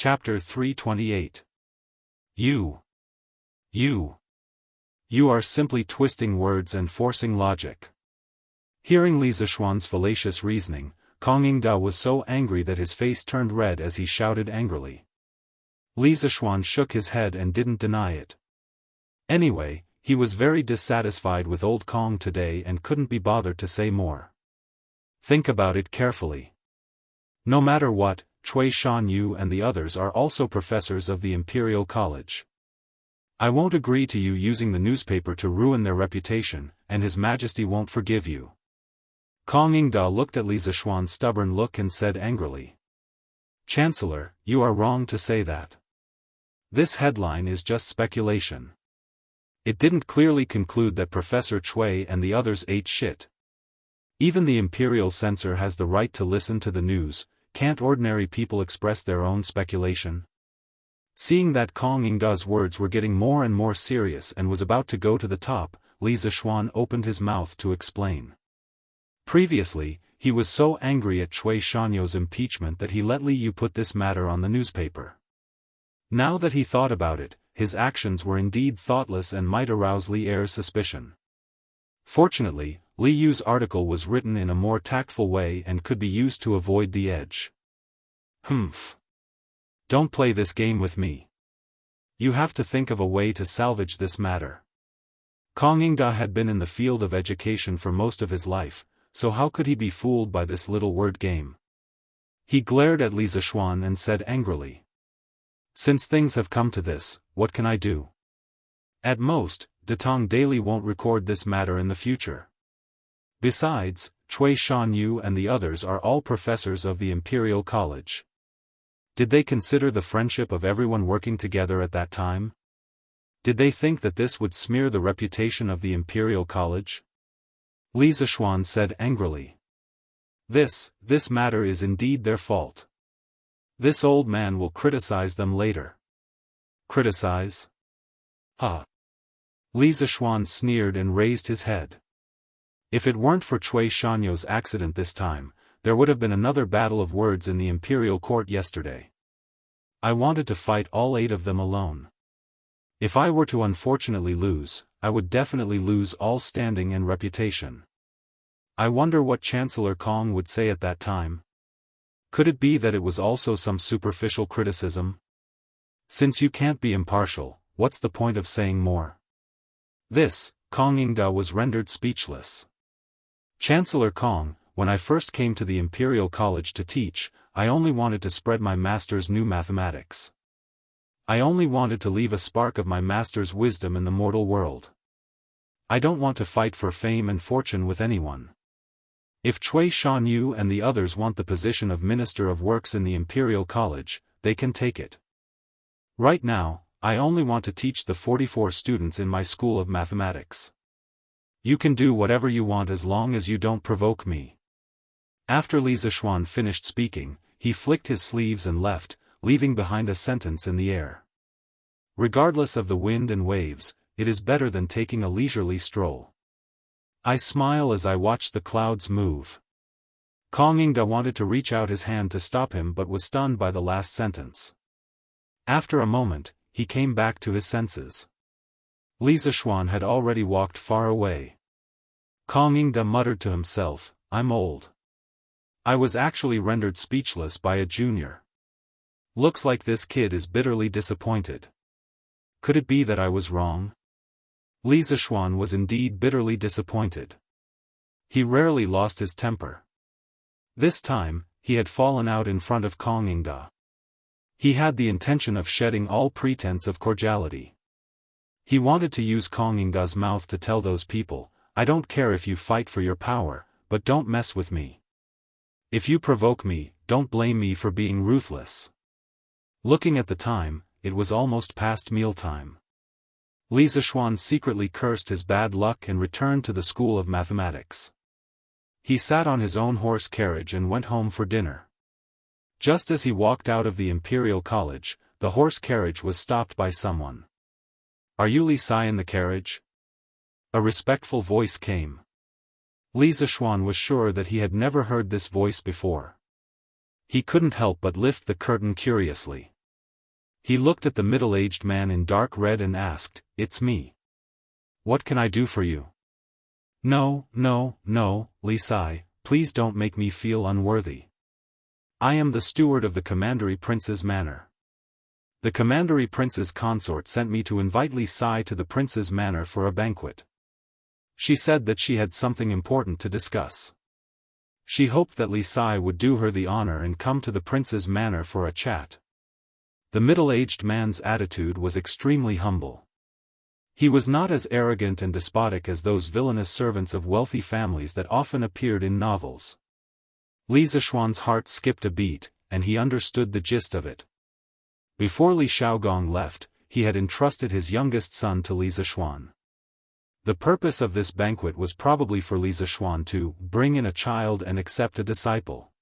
Chapter 328. You are simply twisting words and forcing logic. Hearing Li Zishuan's fallacious reasoning, Kong Yingda was so angry that his face turned red as he shouted angrily. Li Zishuan shook his head and didn't deny it. Anyway, he was very dissatisfied with old Kong today and couldn't be bothered to say more. Think about it carefully. No matter what, Cui Shanyu and the others are also professors of the Imperial College. I won't agree to you using the newspaper to ruin their reputation, and His Majesty won't forgive you. Kong Yingda looked at Li Zishuan's stubborn look and said angrily. Chancellor, you are wrong to say that. This headline is just speculation. It didn't clearly conclude that Professor Cui and the others ate shit. Even the Imperial censor has the right to listen to the news. Can't ordinary people express their own speculation? Seeing that Kong Yingda's words were getting more and more serious and was about to go to the top, Li Zishuan opened his mouth to explain. Previously, he was so angry at Cui Shanyu's impeachment that he let Li Yu put this matter on the newspaper. Now that he thought about it, his actions were indeed thoughtless and might arouse Li Er's suspicion. Fortunately, Li Yu's article was written in a more tactful way and could be used to avoid the edge. Humph. Don't play this game with me. You have to think of a way to salvage this matter. Kong Yingda had been in the field of education for most of his life, so how could he be fooled by this little word game? He glared at Li Zishuan and said angrily. Since things have come to this, what can I do? At most, Datong Daily won't record this matter in the future. Besides, Cui Shanyu and the others are all professors of the Imperial College. Did they consider the friendship of everyone working together at that time? Did they think that this would smear the reputation of the Imperial College? Li Zishuan said angrily. This matter is indeed their fault. This old man will criticize them later. Criticize? Ha! Li Zishuan sneered and raised his head. If it weren't for Cui Shanyu's accident this time, there would have been another battle of words in the Imperial Court yesterday. I wanted to fight all 8 of them alone. If I were to unfortunately lose, I would definitely lose all standing and reputation. I wonder what Chancellor Kong would say at that time. Could it be that it was also some superficial criticism? Since you can't be impartial, what's the point of saying more? Kong Yingda was rendered speechless. Chancellor Kong, when I first came to the Imperial College to teach, I only wanted to spread my master's new mathematics. I only wanted to leave a spark of my master's wisdom in the mortal world. I don't want to fight for fame and fortune with anyone. If Cui Shanyu and the others want the position of Minister of Works in the Imperial College, they can take it. Right now, I only want to teach the 44 students in my school of mathematics. You can do whatever you want as long as you don't provoke me. After Li Zishuan finished speaking, he flicked his sleeves and left, leaving behind a sentence in the air. Regardless of the wind and waves, it is better than taking a leisurely stroll. I smile as I watch the clouds move. Kong Yingda wanted to reach out his hand to stop him but was stunned by the last sentence. After a moment, he came back to his senses. Li Zishuan had already walked far away. Kong Yingda muttered to himself, I'm old. I was actually rendered speechless by a junior. Looks like this kid is bitterly disappointed. Could it be that I was wrong? Li Zishuan was indeed bitterly disappointed. He rarely lost his temper. This time, he had fallen out in front of Kong Yingda. He had the intention of shedding all pretense of cordiality. He wanted to use Kong Yingda's mouth to tell those people, I don't care if you fight for your power, but don't mess with me. If you provoke me, don't blame me for being ruthless. Looking at the time, it was almost past mealtime. Li Zishuan secretly cursed his bad luck and returned to the school of mathematics. He sat on his own horse carriage and went home for dinner. Just as he walked out of the Imperial College, the horse carriage was stopped by someone. Are you Li Sai in the carriage? A respectful voice came. Li Zishuan was sure that he had never heard this voice before. He couldn't help but lift the curtain curiously. He looked at the middle-aged man in dark red and asked, "It's me. What can I do for you?" "No, no, no, Li Sai, please don't make me feel unworthy. I am the steward of the Commandery Prince's manor. The Commandery Prince's consort sent me to invite Li Sai to the Prince's manor for a banquet. She said that she had something important to discuss. She hoped that Li Sai would do her the honor and come to the Prince's manor for a chat." The middle-aged man's attitude was extremely humble. He was not as arrogant and despotic as those villainous servants of wealthy families that often appeared in novels. Li Zishuan's heart skipped a beat, and he understood the gist of it. Before Li Shaogong left, he had entrusted his youngest son to Li Zishuan. The purpose of this banquet was probably for Li Zishuan to bring in a child and accept a disciple.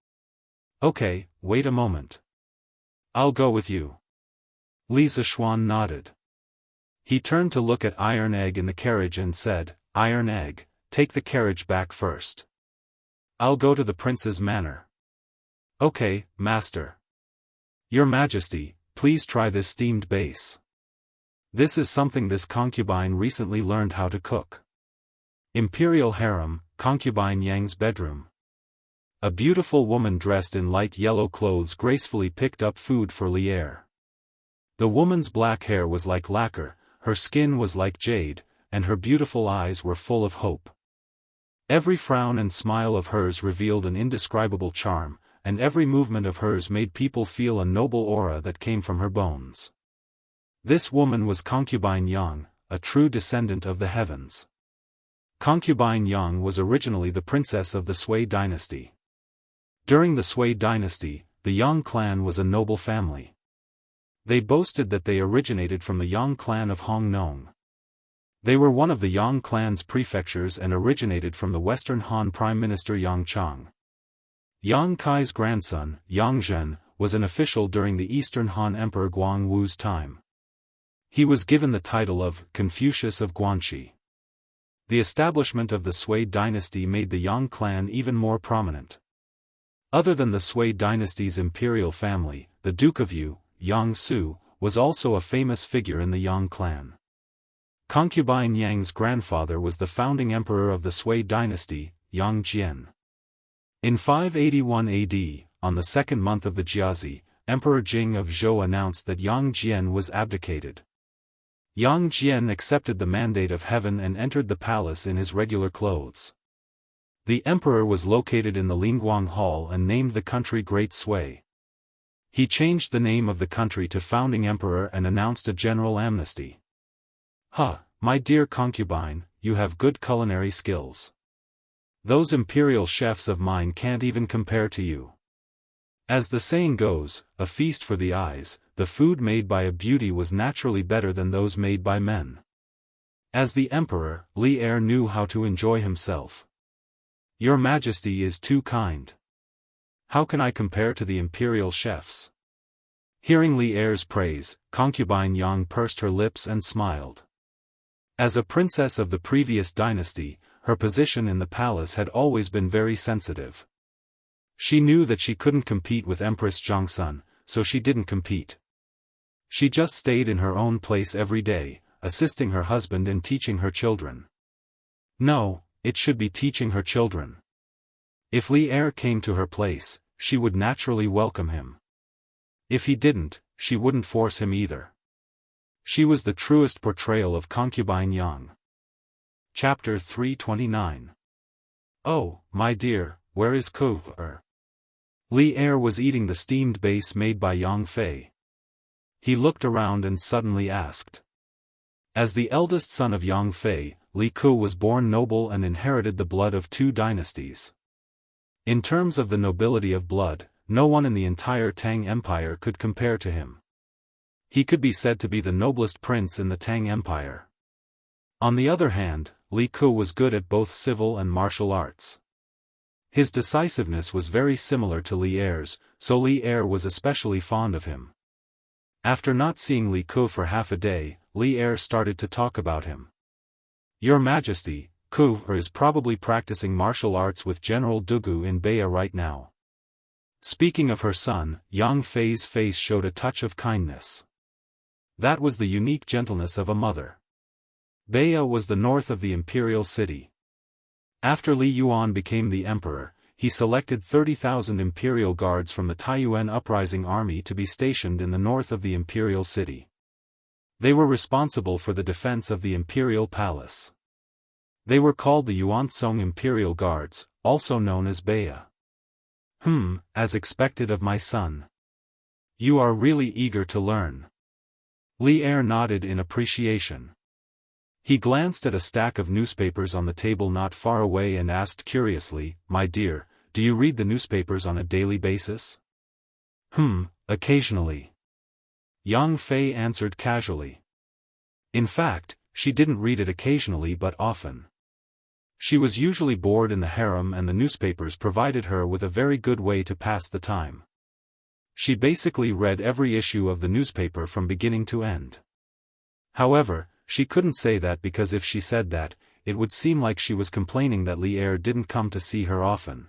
"Okay, wait a moment. I'll go with you." Li Zishuan nodded. He turned to look at Iron Egg in the carriage and said, "Iron Egg, take the carriage back first. I'll go to the Prince's manor." "Okay, Master." "Your Majesty, please try this steamed base. This is something this concubine recently learned how to cook." Imperial Harem, Concubine Yang's bedroom. A beautiful woman dressed in light yellow clothes gracefully picked up food for Li Er. The woman's black hair was like lacquer, her skin was like jade, and her beautiful eyes were full of hope. Every frown and smile of hers revealed an indescribable charm, and every movement of hers made people feel a noble aura that came from her bones. This woman was Concubine Yang, a true descendant of the heavens. Concubine Yang was originally the princess of the Sui dynasty. During the Sui dynasty, the Yang clan was a noble family. They boasted that they originated from the Yang clan of Hong Nong. They were one of the Yang clan's prefectures and originated from the Western Han Prime Minister Yang Chang. Yang Kai's grandson, Yang Zhen, was an official during the Eastern Han Emperor Guang Wu's time. He was given the title of Confucius of Guanxi. The establishment of the Sui dynasty made the Yang clan even more prominent. Other than the Sui dynasty's imperial family, the Duke of Yu, Yang Su, was also a famous figure in the Yang clan. Concubine Yang's grandfather was the founding emperor of the Sui dynasty, Yang Jian. In 581 AD, on the second month of the Jiazi, Emperor Jing of Zhou announced that Yang Jian was abdicated. Yang Jian accepted the mandate of heaven and entered the palace in his regular clothes. The emperor was located in the Lingguang Hall and named the country Great Sui. He changed the name of the country to Founding Emperor and announced a general amnesty. "Huh, my dear concubine, you have good culinary skills. Those imperial chefs of mine can't even compare to you." As the saying goes, a feast for the eyes, the food made by a beauty was naturally better than those made by men. As the emperor, Li Er knew how to enjoy himself. "Your Majesty is too kind. How can I compare to the imperial chefs?" Hearing Li Er's praise, concubine Yang pursed her lips and smiled. As a princess of the previous dynasty, her position in the palace had always been very sensitive. She knew that she couldn't compete with Empress Zhongsun, so she didn't compete. She just stayed in her own place every day, assisting her husband and teaching her children. No, it should be teaching her children. If Li Er came to her place, she would naturally welcome him. If he didn't, she wouldn't force him either. She was the truest portrayal of concubine Yang. Chapter 329. "Oh, my dear, where is Ko Er?" Li Er was eating the steamed base made by Yang Fei. He looked around and suddenly asked. As the eldest son of Yang Fei, Li Ku was born noble and inherited the blood of two dynasties. In terms of the nobility of blood, no one in the entire Tang Empire could compare to him. He could be said to be the noblest prince in the Tang Empire. On the other hand, Li Ku was good at both civil and martial arts. His decisiveness was very similar to Li Er's, so Li Er was especially fond of him. After not seeing Li Ku for half a day, Li Er started to talk about him. "Your Majesty, Ku Er is probably practicing martial arts with General Dugu in Baya right now." Speaking of her son, Yang Fei's face showed a touch of kindness. That was the unique gentleness of a mother. Baya was the north of the imperial city. After Li Yuan became the emperor, he selected 30,000 imperial guards from the Taiyuan uprising army to be stationed in the north of the imperial city. They were responsible for the defense of the imperial palace. They were called the Yuansong Imperial Guards, also known as Baya. As expected of my son. You are really eager to learn. Li Er nodded in appreciation. He glanced at a stack of newspapers on the table not far away and asked curiously, "My dear, do you read the newspapers on a daily basis?" Occasionally. Yang Fei answered casually. In fact, she didn't read it occasionally but often. She was usually bored in the harem and the newspapers provided her with a very good way to pass the time. She basically read every issue of the newspaper from beginning to end. However, she couldn't say that because if she said that, it would seem like she was complaining that Li Er didn't come to see her often.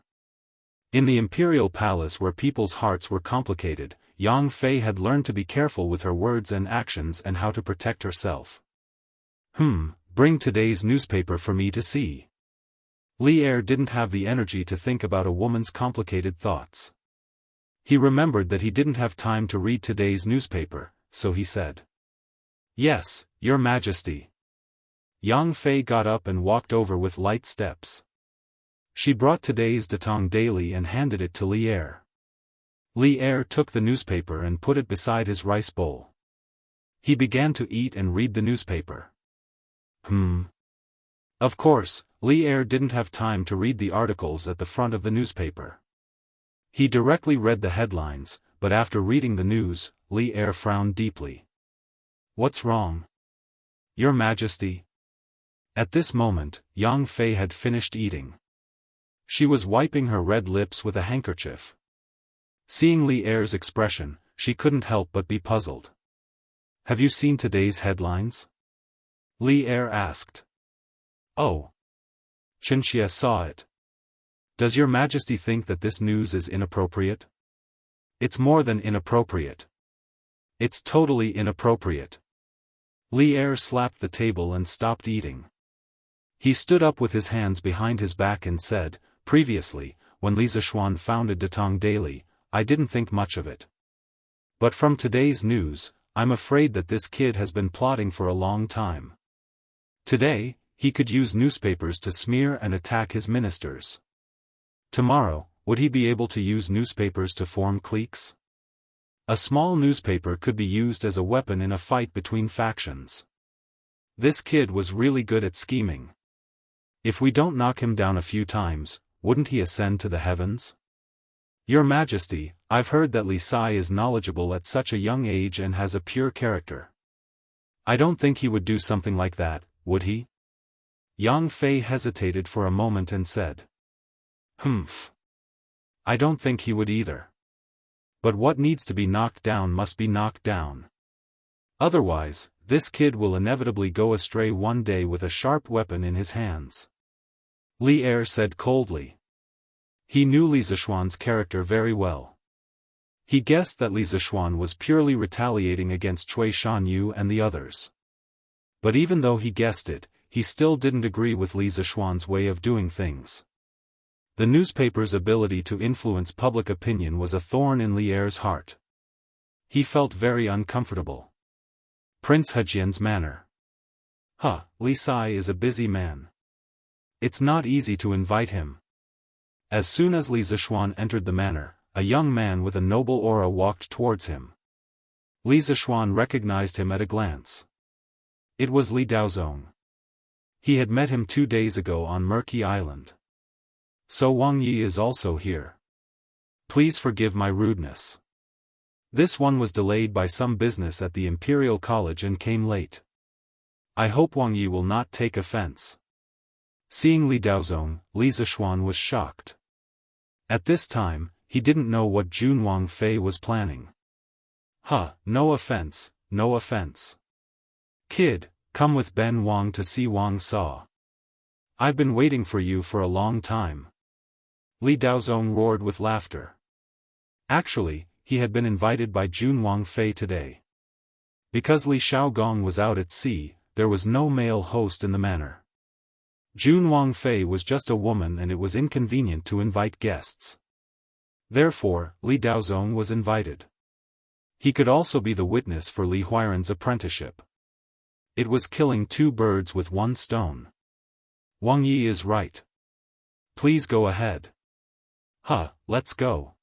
In the imperial palace where people's hearts were complicated, Yang Fei had learned to be careful with her words and actions and how to protect herself. Bring today's newspaper for me to see. Li Er didn't have the energy to think about a woman's complicated thoughts. He remembered that he didn't have time to read today's newspaper, so he said, "Yes, Your Majesty." Yang Fei got up and walked over with light steps. She brought today's Datong Daily and handed it to Li Er. Li Er took the newspaper and put it beside his rice bowl. He began to eat and read the newspaper. Of course, Li Er didn't have time to read the articles at the front of the newspaper. He directly read the headlines, but after reading the news, Li Er frowned deeply. "What's wrong? Your Majesty?" At this moment, Yang Fei had finished eating. She was wiping her red lips with a handkerchief. Seeing Li Er's expression, she couldn't help but be puzzled. "Have you seen today's headlines?" Li Er asked. "Oh. Xianxia saw it. Does Your Majesty think that this news is inappropriate?" "It's more than inappropriate. It's totally inappropriate." Li Er slapped the table and stopped eating. He stood up with his hands behind his back and said, "Previously, when Li Zishuan founded Datong Daily, I didn't think much of it. But from today's news, I'm afraid that this kid has been plotting for a long time. Today, he could use newspapers to smear and attack his ministers. Tomorrow, would he be able to use newspapers to form cliques? A small newspaper could be used as a weapon in a fight between factions. This kid was really good at scheming. If we don't knock him down a few times, wouldn't he ascend to the heavens? Your Majesty, I've heard that Li Sai is knowledgeable at such a young age and has a pure character. I don't think he would do something like that, would he?" Yang Fei hesitated for a moment and said, I don't think he would either. But what needs to be knocked down must be knocked down. Otherwise, this kid will inevitably go astray one day with a sharp weapon in his hands." Li Er said coldly. He knew Li Zishuan's character very well. He guessed that Li Zishuan was purely retaliating against Cui Shanyu and the others. But even though he guessed it, he still didn't agree with Li Zishuan's way of doing things. The newspaper's ability to influence public opinion was a thorn in Li Er's heart. He felt very uncomfortable. Prince Hejian's manner. Li Sai is a busy man. It's not easy to invite him. As soon as Li Zishuan entered the manor, a young man with a noble aura walked towards him. Li Zishuan recognized him at a glance. It was Li Daozong. He had met him 2 days ago on Murky Island. "So Wang Yi is also here. Please forgive my rudeness. This one was delayed by some business at the Imperial College and came late. I hope Wang Yi will not take offense." Seeing Li Daozong, Li Zishuan was shocked. At this time, he didn't know what Jun Wang Fei was planning. No offense, no offense. Kid, come with Ben Wang to see Wang Sa. I've been waiting for you for a long time. Li Daozong roared with laughter. Actually, he had been invited by Jun Wang Fei today. Because Li Shaogong was out at sea, there was no male host in the manor. Jun Wangfei was just a woman and it was inconvenient to invite guests. Therefore, Li Daozong was invited. He could also be the witness for Li Huairan's apprenticeship. It was killing two birds with one stone. Wang Yi is right. Please go ahead. Let's go.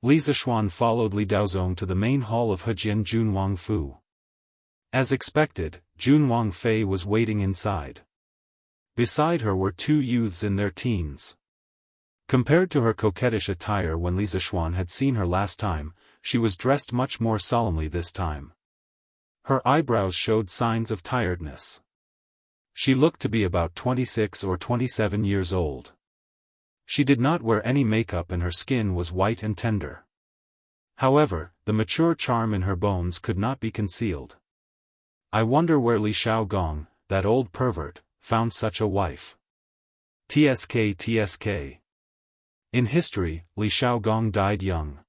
Li Zishuan followed Li Daozong to the main hall of Hejian Jun Wangfu. As expected, Jun Wangfei was waiting inside. Beside her were two youths in their teens. Compared to her coquettish attire when Li Zishuan had seen her last time, she was dressed much more solemnly this time. Her eyebrows showed signs of tiredness. She looked to be about 26 or 27 years old. She did not wear any makeup and her skin was white and tender. However, the mature charm in her bones could not be concealed. I wonder where Li Shaogong, that old pervert, found such a wife. TSK. In history, Li Shaogong died young.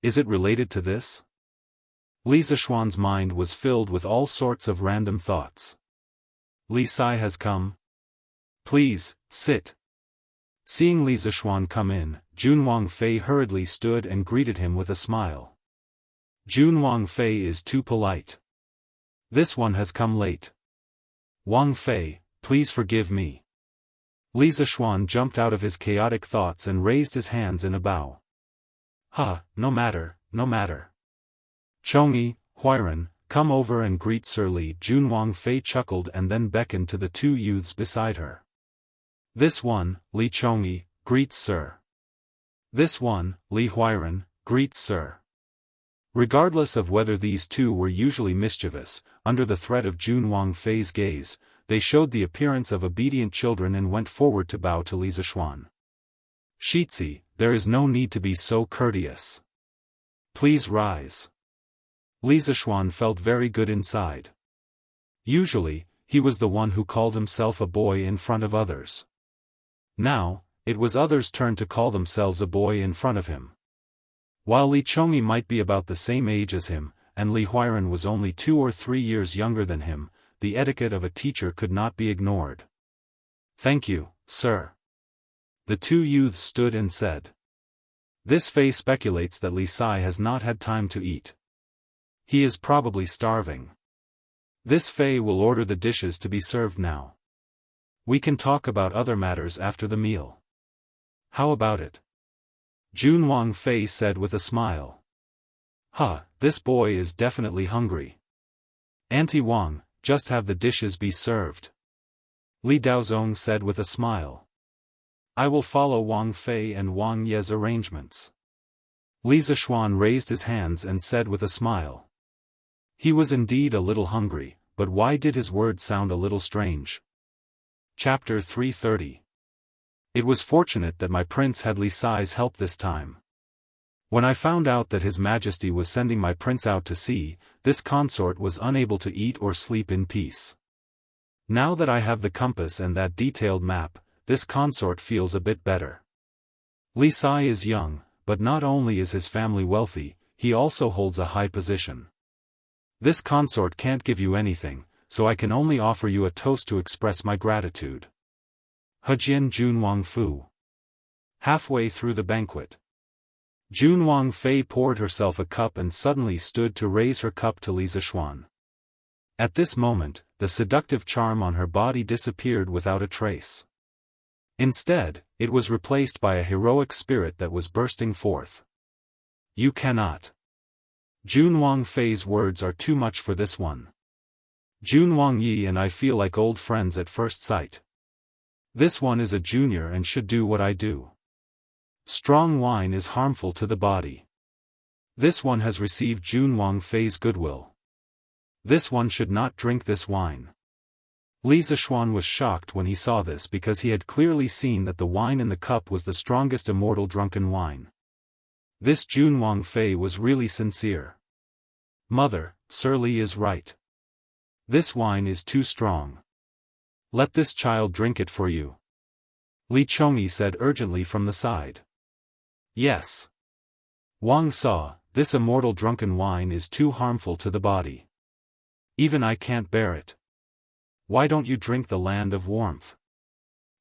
Is it related to this? Li Zishuan's mind was filled with all sorts of random thoughts. Li Sai has come. Please, sit. Seeing Li Zishuan come in, Jun Wangfei hurriedly stood and greeted him with a smile. Jun Wangfei is too polite. This one has come late. Wangfei, please forgive me. Li Zishuan jumped out of his chaotic thoughts and raised his hands in a bow. No matter. Chongyi, Huairan, come over and greet Sir Li. Jun Wangfei chuckled and then beckoned to the two youths beside her. This one, Li Chongyi, greets Sir. This one, Li Huairan, greets Sir. Regardless of whether these two were usually mischievous, under the threat of Jun Wangfei's gaze, they showed the appearance of obedient children and went forward to bow to Li Zishuan. Shitzi, there is no need to be so courteous. Please rise. Li Zishuan felt very good inside. Usually, he was the one who called himself a boy in front of others. Now, it was others' turn to call themselves a boy in front of him. While Li Chongyi might be about the same age as him, and Li Huairan was only 2 or 3 years younger than him, the etiquette of a teacher could not be ignored. Thank you, sir. The two youths stood and said. This Fei speculates that Li Sai has not had time to eat. He is probably starving. This Fei will order the dishes to be served now. We can talk about other matters after the meal. How about it? Jun Wangfei said with a smile. This boy is definitely hungry. Auntie Wang, just have the dishes be served. Li Daozong said with a smile. I will follow Wang Fei and Wang Ye's arrangements. Li Zishuan raised his hands and said with a smile. He was indeed a little hungry, but why did his words sound a little strange? Chapter 330. It was fortunate that my prince had Li Sai's help this time. When I found out that His Majesty was sending my prince out to sea, this consort was unable to eat or sleep in peace. Now that I have the compass and that detailed map, this consort feels a bit better. Li Sai is young, but not only is his family wealthy, he also holds a high position. This consort can't give you anything, so I can only offer you a toast to express my gratitude. Hejian Jun Wangfu. Halfway through the banquet, Jun Wangfei poured herself a cup and suddenly stood to raise her cup to Li Zishuan. At this moment, the seductive charm on her body disappeared without a trace. Instead, it was replaced by a heroic spirit that was bursting forth. You cannot. Jun Wangfei's words are too much for this one. Jun Wangyi and I feel like old friends at first sight. This one is a junior and should do what I do. Strong wine is harmful to the body. This one has received Jun Wangfei's goodwill. This one should not drink this wine. Li Zishuan was shocked when he saw this because he had clearly seen that the wine in the cup was the strongest immortal drunken wine. This Jun Wangfei was really sincere. Mother, Sir Li is right. This wine is too strong. Let this child drink it for you. Li Chongyi said urgently from the side. Yes. Wang saw, this immortal drunken wine is too harmful to the body. Even I can't bear it. Why don't you drink the land of warmth?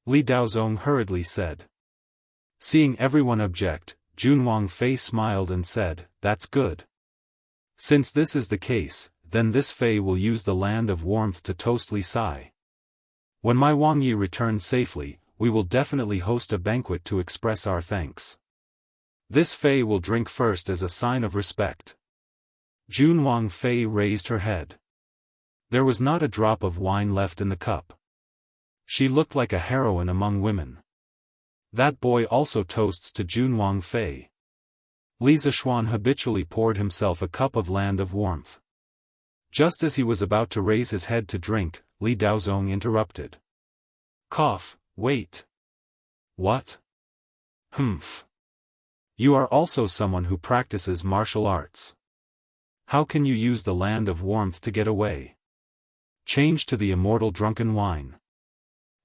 Li Daozong hurriedly said. Seeing everyone object, Junwang Fei smiled and said, "That's good. Since this is the case, then this Fei will use the land of warmth to toast Li Sai. When my Wang Yi returns safely, we will definitely host a banquet to express our thanks. This Fei will drink first as a sign of respect." Junwang Fei raised her head. There was not a drop of wine left in the cup. She looked like a heroine among women. That boy also toasts to Junwang Fei. Li Zishuan habitually poured himself a cup of land of warmth. Just as he was about to raise his head to drink, Li Daozong interrupted. "Cough, wait. What? Humph. You are also someone who practices martial arts. How can you use the land of warmth to get away? Change to the immortal drunken wine."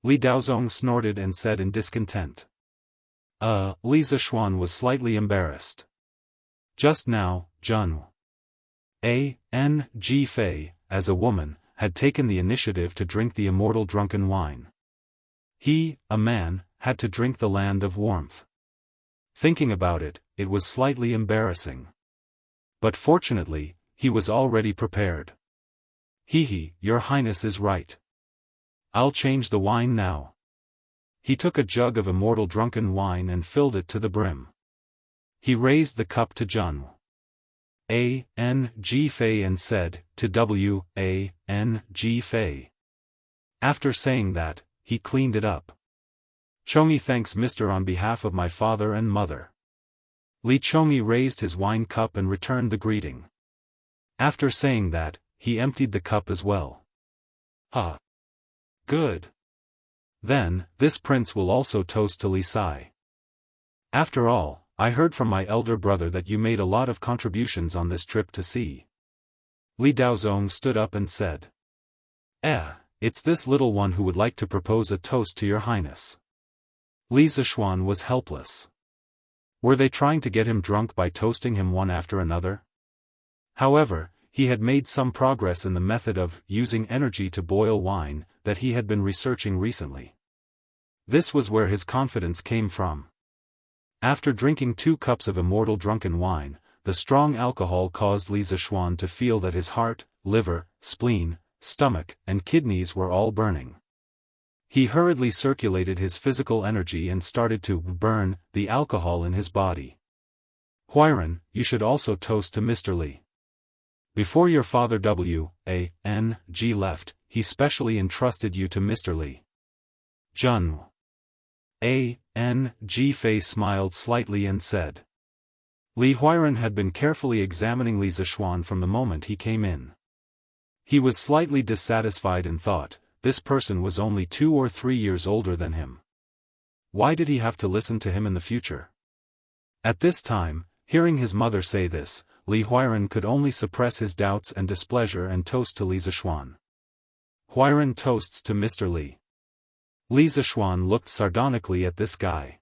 Li Daozong snorted and said in discontent. Li Zishuan was slightly embarrassed. Just now, Jianghu Fei, as a woman, had taken the initiative to drink the immortal drunken wine. He, a man, had to drink the land of warmth. Thinking about it, it was slightly embarrassing. But fortunately, he was already prepared. Your Highness is right. I'll change the wine now." He took a jug of immortal drunken wine and filled it to the brim. He raised the cup to Jianghu Fei and said, "To Wang Fei." After saying that, he cleaned it up. "Chongyi thanks Mr. on behalf of my father and mother." Li Chongyi raised his wine cup and returned the greeting. After saying that, he emptied the cup as well. Good. Then, this prince will also toast to Li Sai. After all, I heard from my elder brother that you made a lot of contributions on this trip to sea. Li Daozong stood up and said. It's this little one who would like to propose a toast to your highness. Li Zishuan was helpless. Were they trying to get him drunk by toasting him one after another? However, he had made some progress in the method of using energy to boil wine that he had been researching recently. This was where his confidence came from. After drinking 2 cups of immortal drunken wine, the strong alcohol caused Li Zishuan to feel that his heart, liver, spleen, stomach, and kidneys were all burning. He hurriedly circulated his physical energy and started to burn the alcohol in his body. Huiran, you should also toast to Mr. Li. Before your father Wang left, he specially entrusted you to Mr. Li. Jianghu Fei smiled slightly and said. Li Huiran had been carefully examining Li Zishuan from the moment he came in. He was slightly dissatisfied and thought, this person was only 2 or 3 years older than him. Why did he have to listen to him in the future? At this time, hearing his mother say this, Li Huiran could only suppress his doubts and displeasure and toast to Li Zishuan. Huiran toasts to Mr. Li. Li Zishuan looked sardonically at this guy.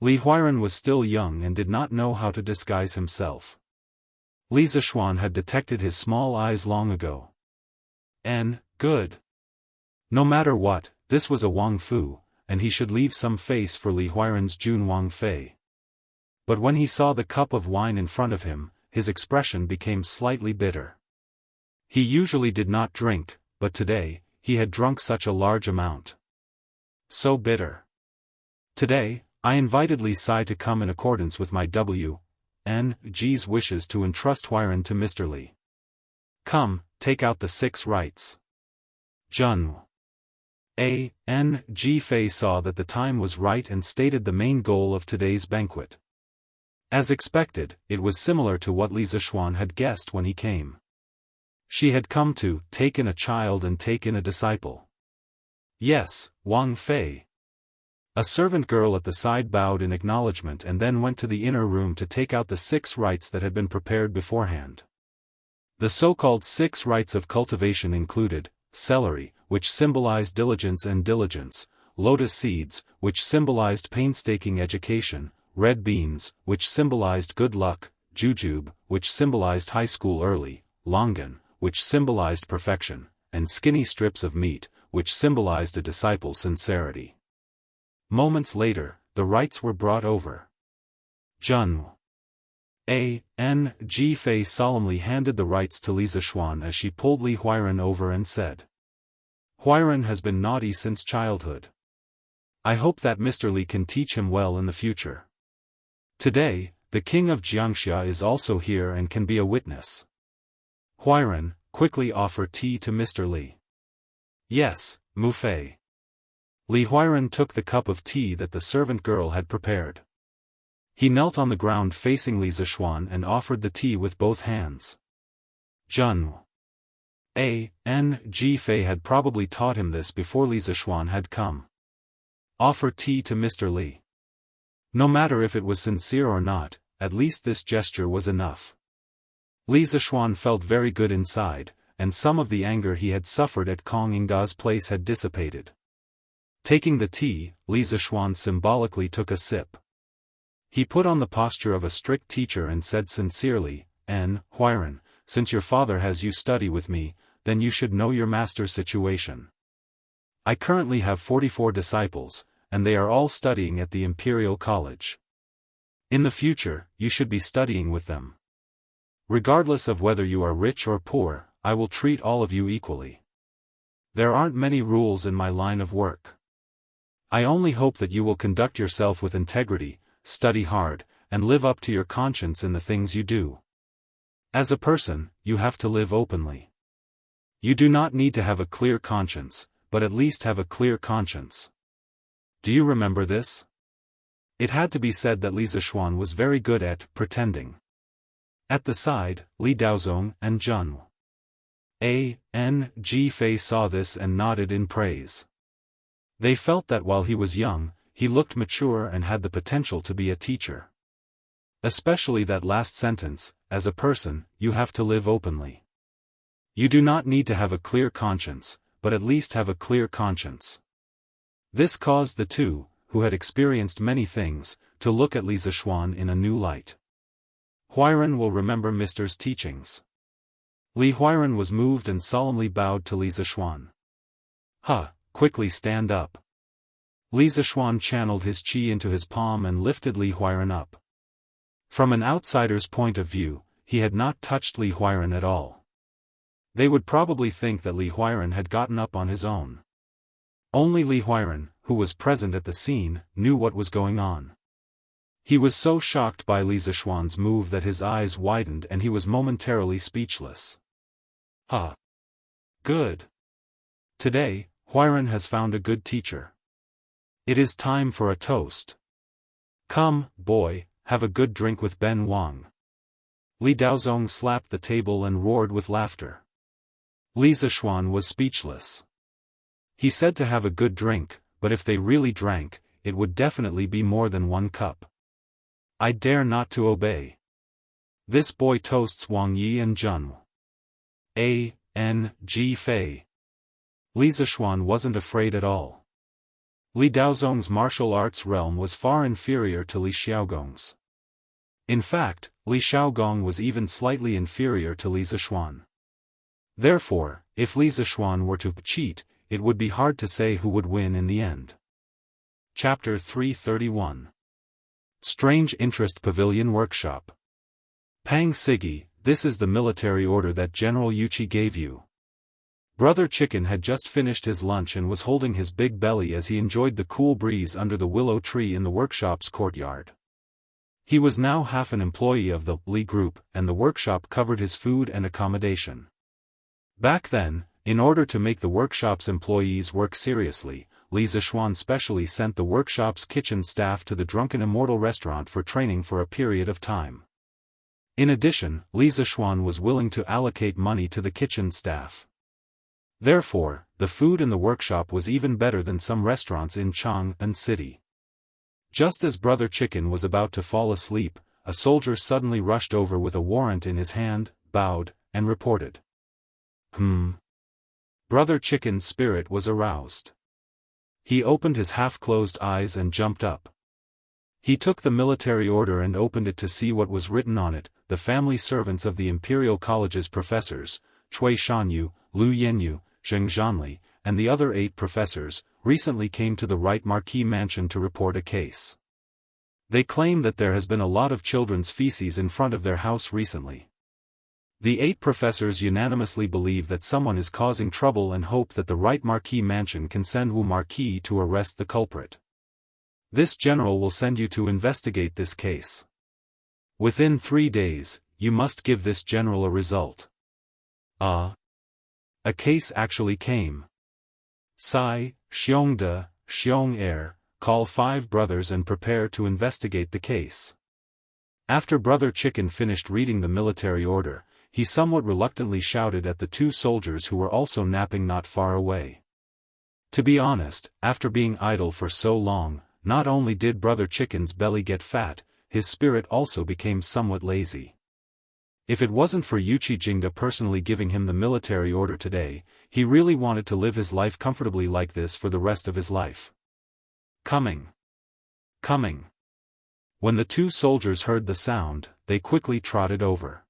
Li Huiran was still young and did not know how to disguise himself. Li Zishuan had detected his small eyes long ago. Good. No matter what, this was a Wang Fu, and he should leave some face for Li Huiran's Junwang Fei. But when he saw the cup of wine in front of him, his expression became slightly bitter. He usually did not drink, but today, he had drunk such a large amount. So bitter. Today, I invited Li Sai to come in accordance with my Wang's wishes to entrust Huiran to Mr. Li. Come, take out the 6 rites. Jianghu Fei saw that the time was right and stated the main goal of today's banquet. As expected, it was similar to what Li Zishuan had guessed when he came. She had come to take in a child and take in a disciple. Yes, Wang Fei. A servant girl at the side bowed in acknowledgement and then went to the inner room to take out the 6 rites that had been prepared beforehand. The so-called 6 rites of cultivation included, celery, which symbolized diligence and diligence, lotus seeds, which symbolized painstaking education, red beans, which symbolized good luck, jujube, which symbolized high school early, longan, which symbolized perfection, and skinny strips of meat, which symbolized a disciple's sincerity. Moments later, the rites were brought over. Jianghu. N.G. Fei solemnly handed the rites to Li Zishuan as she pulled Li Huiran over and said, "Huiran has been naughty since childhood. I hope that Mr. Li can teach him well in the future. Today, the king of Xianxia is also here and can be a witness. Huiran, quickly offer tea to Mr. Li." "Yes, Mu Fei." Li Huiran took the cup of tea that the servant girl had prepared. He knelt on the ground facing Li Zishuan and offered the tea with both hands. Jianghu. N.G. Fei had probably taught him this before Li Zishuan had come. Offer tea to Mr. Li. No matter if it was sincere or not, at least this gesture was enough. Li Zishuan felt very good inside, and some of the anger he had suffered at Kong Yingda's place had dissipated. Taking the tea, Li Zishuan symbolically took a sip. He put on the posture of a strict teacher and said sincerely, "Huiran, since your father has you study with me, then you should know your master's situation. I currently have 44 disciples, and they are all studying at the Imperial College. In the future, you should be studying with them. Regardless of whether you are rich or poor, I will treat all of you equally. There aren't many rules in my line of work. I only hope that you will conduct yourself with integrity, study hard, and live up to your conscience in the things you do. As a person, you have to live openly. You do not need to have a clear conscience, but at least have a clear conscience. Do you remember this?" It had to be said that Li Zishuan was very good at pretending. At the side, Li Daozong and Jianghu. N.G. Fei saw this and nodded in praise. They felt that while he was young, he looked mature and had the potential to be a teacher. Especially that last sentence, "As a person, you have to live openly." You do not need to have a clear conscience, but at least have a clear conscience. This caused the two, who had experienced many things, to look at Li Zishuan in a new light. Huiran will remember Mr.'s teachings. Li Huiran was moved and solemnly bowed to Li Zishuan. Quickly stand up." Li Zishuan channeled his qi into his palm and lifted Li Huiran up. From an outsider's point of view, he had not touched Li Huiran at all. They would probably think that Li Huiran had gotten up on his own. Only Li Huiran, who was present at the scene, knew what was going on. He was so shocked by Li Zishuan's move that his eyes widened and he was momentarily speechless. Good. Today, Huiran has found a good teacher. It is time for a toast. Come, boy, have a good drink with Ben Wang. Li Daozong slapped the table and roared with laughter. Li Zishuan was speechless. He said to have a good drink, but if they really drank, it would definitely be more than 1 cup. I dare not to obey. This boy toasts Wang Yi and Jianghu. N.G. Fei. Li Zishuan wasn't afraid at all. Li Daozong's martial arts realm was far inferior to Li Xiaogong's. In fact, Li Xiaogong was even slightly inferior to Li Zishuan. Therefore, if Li Zishuan were to cheat, it would be hard to say who would win in the end. Chapter 331. Strange Interest Pavilion Workshop. Pang Sigi, this is the military order that General Yuqi gave you. Brother Chicken had just finished his lunch and was holding his big belly as he enjoyed the cool breeze under the willow tree in the workshop's courtyard. He was now half an employee of the Li Group, and the workshop covered his food and accommodation. Back then, in order to make the workshop's employees work seriously, Li Zishuan specially sent the workshop's kitchen staff to the drunken Immortal restaurant for training for a period of time. In addition, Li Zishuan was willing to allocate money to the kitchen staff. Therefore, the food in the workshop was even better than some restaurants in Chang'an City. Just as Brother Chicken was about to fall asleep, a soldier suddenly rushed over with a warrant in his hand, bowed, and reported. Brother Chicken's spirit was aroused. He opened his half-closed eyes and jumped up. He took the military order and opened it to see what was written on it. The family servants of the Imperial College's professors, Cui Shanyu, Lu Yenyu, Zheng Zhanli, and the other 8 professors, recently came to the Right Marquis Mansion to report a case. They claim that there has been a lot of children's feces in front of their house recently. The 8 professors unanimously believe that someone is causing trouble and hope that the Right Marquis Mansion can send Wu Marquis to arrest the culprit. This general will send you to investigate this case. Within 3 days, you must give this general a result. A case actually came. Sai, Xiongde, Xiong call 5 brothers and prepare to investigate the case. After Brother Chicken finished reading the military order, he somewhat reluctantly shouted at the 2 soldiers who were also napping not far away. To be honest, after being idle for so long, not only did Brother Chicken's belly get fat, his spirit also became somewhat lazy. If it wasn't for Yuchi Jingda personally giving him the military order today, he really wanted to live his life comfortably like this for the rest of his life. Coming. When the 2 soldiers heard the sound, they quickly trotted over.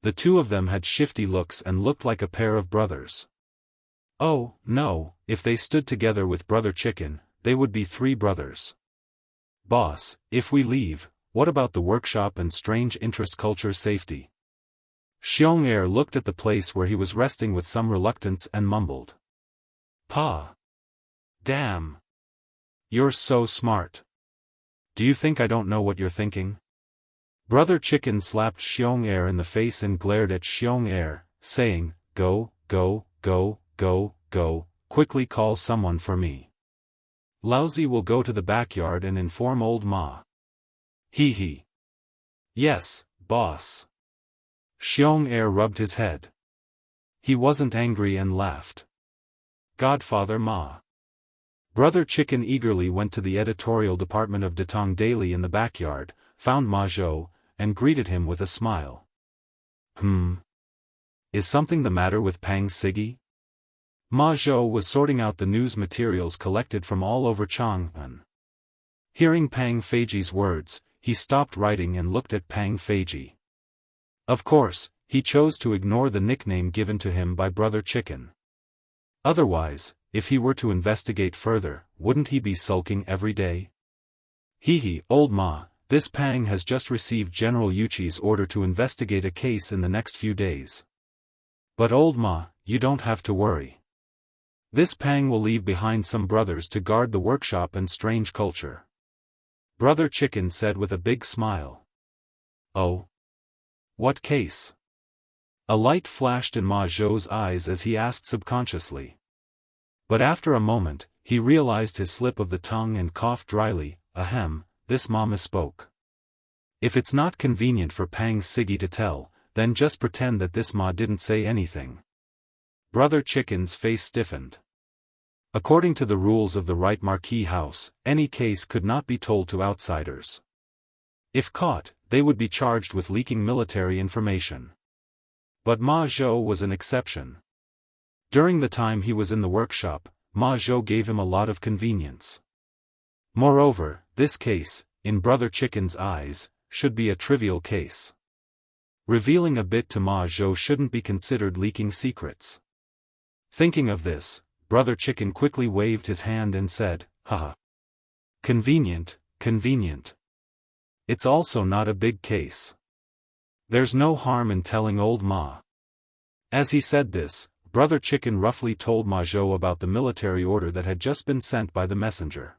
The 2 of them had shifty looks and looked like a pair of brothers. Oh, no, if they stood together with Brother Chicken, they would be 3 brothers. Boss, if we leave, what about the workshop and strange interest culture safety? Xiong looked at the place where he was resting with some reluctance and mumbled. Pa. Damn. You're so smart. Do you think I don't know what you're thinking? Brother Chicken slapped Xiong in the face and glared at Xiong saying, Go, quickly call someone for me. Laozi will go to the backyard and inform old Ma. Hee. Yes, boss. Xiong rubbed his head. He wasn't angry and laughed. Godfather Ma. Brother Chicken eagerly went to the editorial department of Datong Daily in the backyard, found Ma Zhou, and greeted him with a smile. Is something the matter with Pang Sigi? Ma Zhou was sorting out the news materials collected from all over Chang'an. Hearing Pang Feiji's words, he stopped writing and looked at Pang Feiji. Of course, he chose to ignore the nickname given to him by Brother Chicken. Otherwise, if he were to investigate further, wouldn't he be sulking every day? Hee, old Ma, this Pang has just received General Yuchi's order to investigate a case in the next few days. But old Ma, you don't have to worry. This Pang will leave behind some brothers to guard the workshop and strange culture. Brother Chicken said with a big smile. Oh? What case? A light flashed in Ma Zhou's eyes as he asked subconsciously. But after a moment, he realized his slip of the tongue and coughed dryly. Ahem, this Ma misspoke. If it's not convenient for Pang Sigi to tell, then just pretend that this Ma didn't say anything. Brother Chicken's face stiffened. According to the rules of the Right Marquis House, any case could not be told to outsiders. If caught, they would be charged with leaking military information. But Ma Zhou was an exception. During the time he was in the workshop, Ma Zhou gave him a lot of convenience. Moreover, this case, in Brother Chicken's eyes, should be a trivial case. Revealing a bit to Ma Zhou shouldn't be considered leaking secrets. Thinking of this, Brother Chicken quickly waved his hand and said, Haha. Convenient. It's also not a big case. There's no harm in telling old Ma. As he said this, Brother Chicken roughly told Ma Zhou about the military order that had just been sent by the messenger.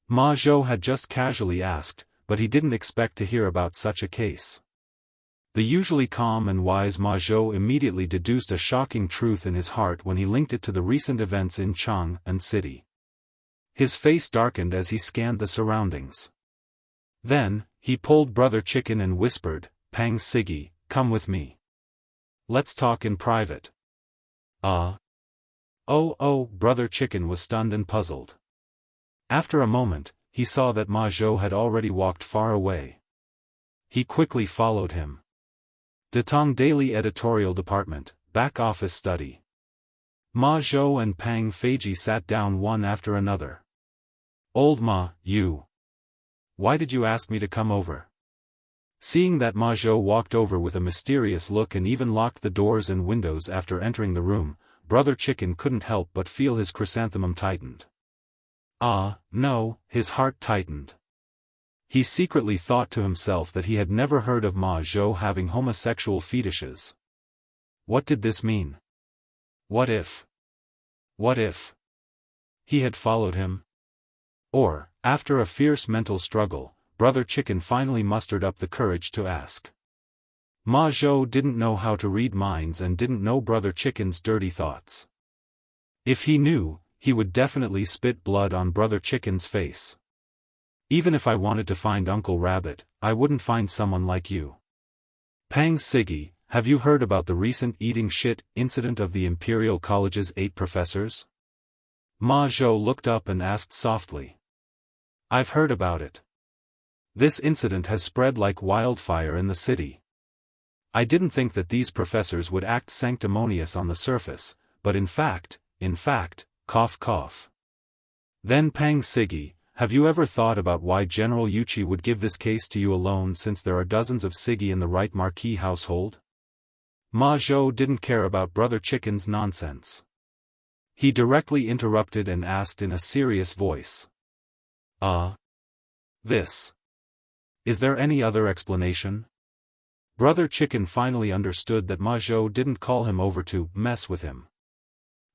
Ma Zhou had just casually asked, but he didn't expect to hear about such a case. The usually calm and wise Ma Zhou immediately deduced a shocking truth in his heart when he linked it to the recent events in Chang'an City. His face darkened as he scanned the surroundings. Then, he pulled Brother Chicken and whispered, Pang Sigi, come with me. Let's talk in private. Oh, Brother Chicken was stunned and puzzled. After a moment, he saw that Ma Zhou had already walked far away. He quickly followed him. Datong Daily Editorial Department, Back Office Study. Ma Zhou and Pang Feiji sat down one after another. Old Ma, you. why did you ask me to come over? Seeing that Ma Zhou walked over with a mysterious look and even locked the doors and windows after entering the room, Brother Chicken couldn't help but feel his chrysanthemum tightened. Ah, no, his heart tightened. He secretly thought to himself that he had never heard of Ma Zhou having homosexual fetishes. What did this mean? What if? What if he had followed him? Or, after a fierce mental struggle, Brother Chicken finally mustered up the courage to ask. Ma Zhou didn't know how to read minds and didn't know Brother Chicken's dirty thoughts. If he knew, he would definitely spit blood on Brother Chicken's face. Even if I wanted to find Uncle Rabbit, I wouldn't find someone like you. Pang Siggy, have you heard about the recent eating shit incident of the Imperial College's 8 professors? Ma Zhou looked up and asked softly. I've heard about it. This incident has spread like wildfire in the city. I didn't think that these professors would act sanctimonious on the surface, but in fact, cough cough. Then Pang Siggy, have you ever thought about why General Yuchi would give this case to you alone since there are dozens of Siggy in the right Marquis household? Ma Zhou didn't care about Brother Chicken's nonsense. He directly interrupted and asked in a serious voice. This. Is there any other explanation? Brother Chicken finally understood that Ma Zhou didn't call him over to mess with him.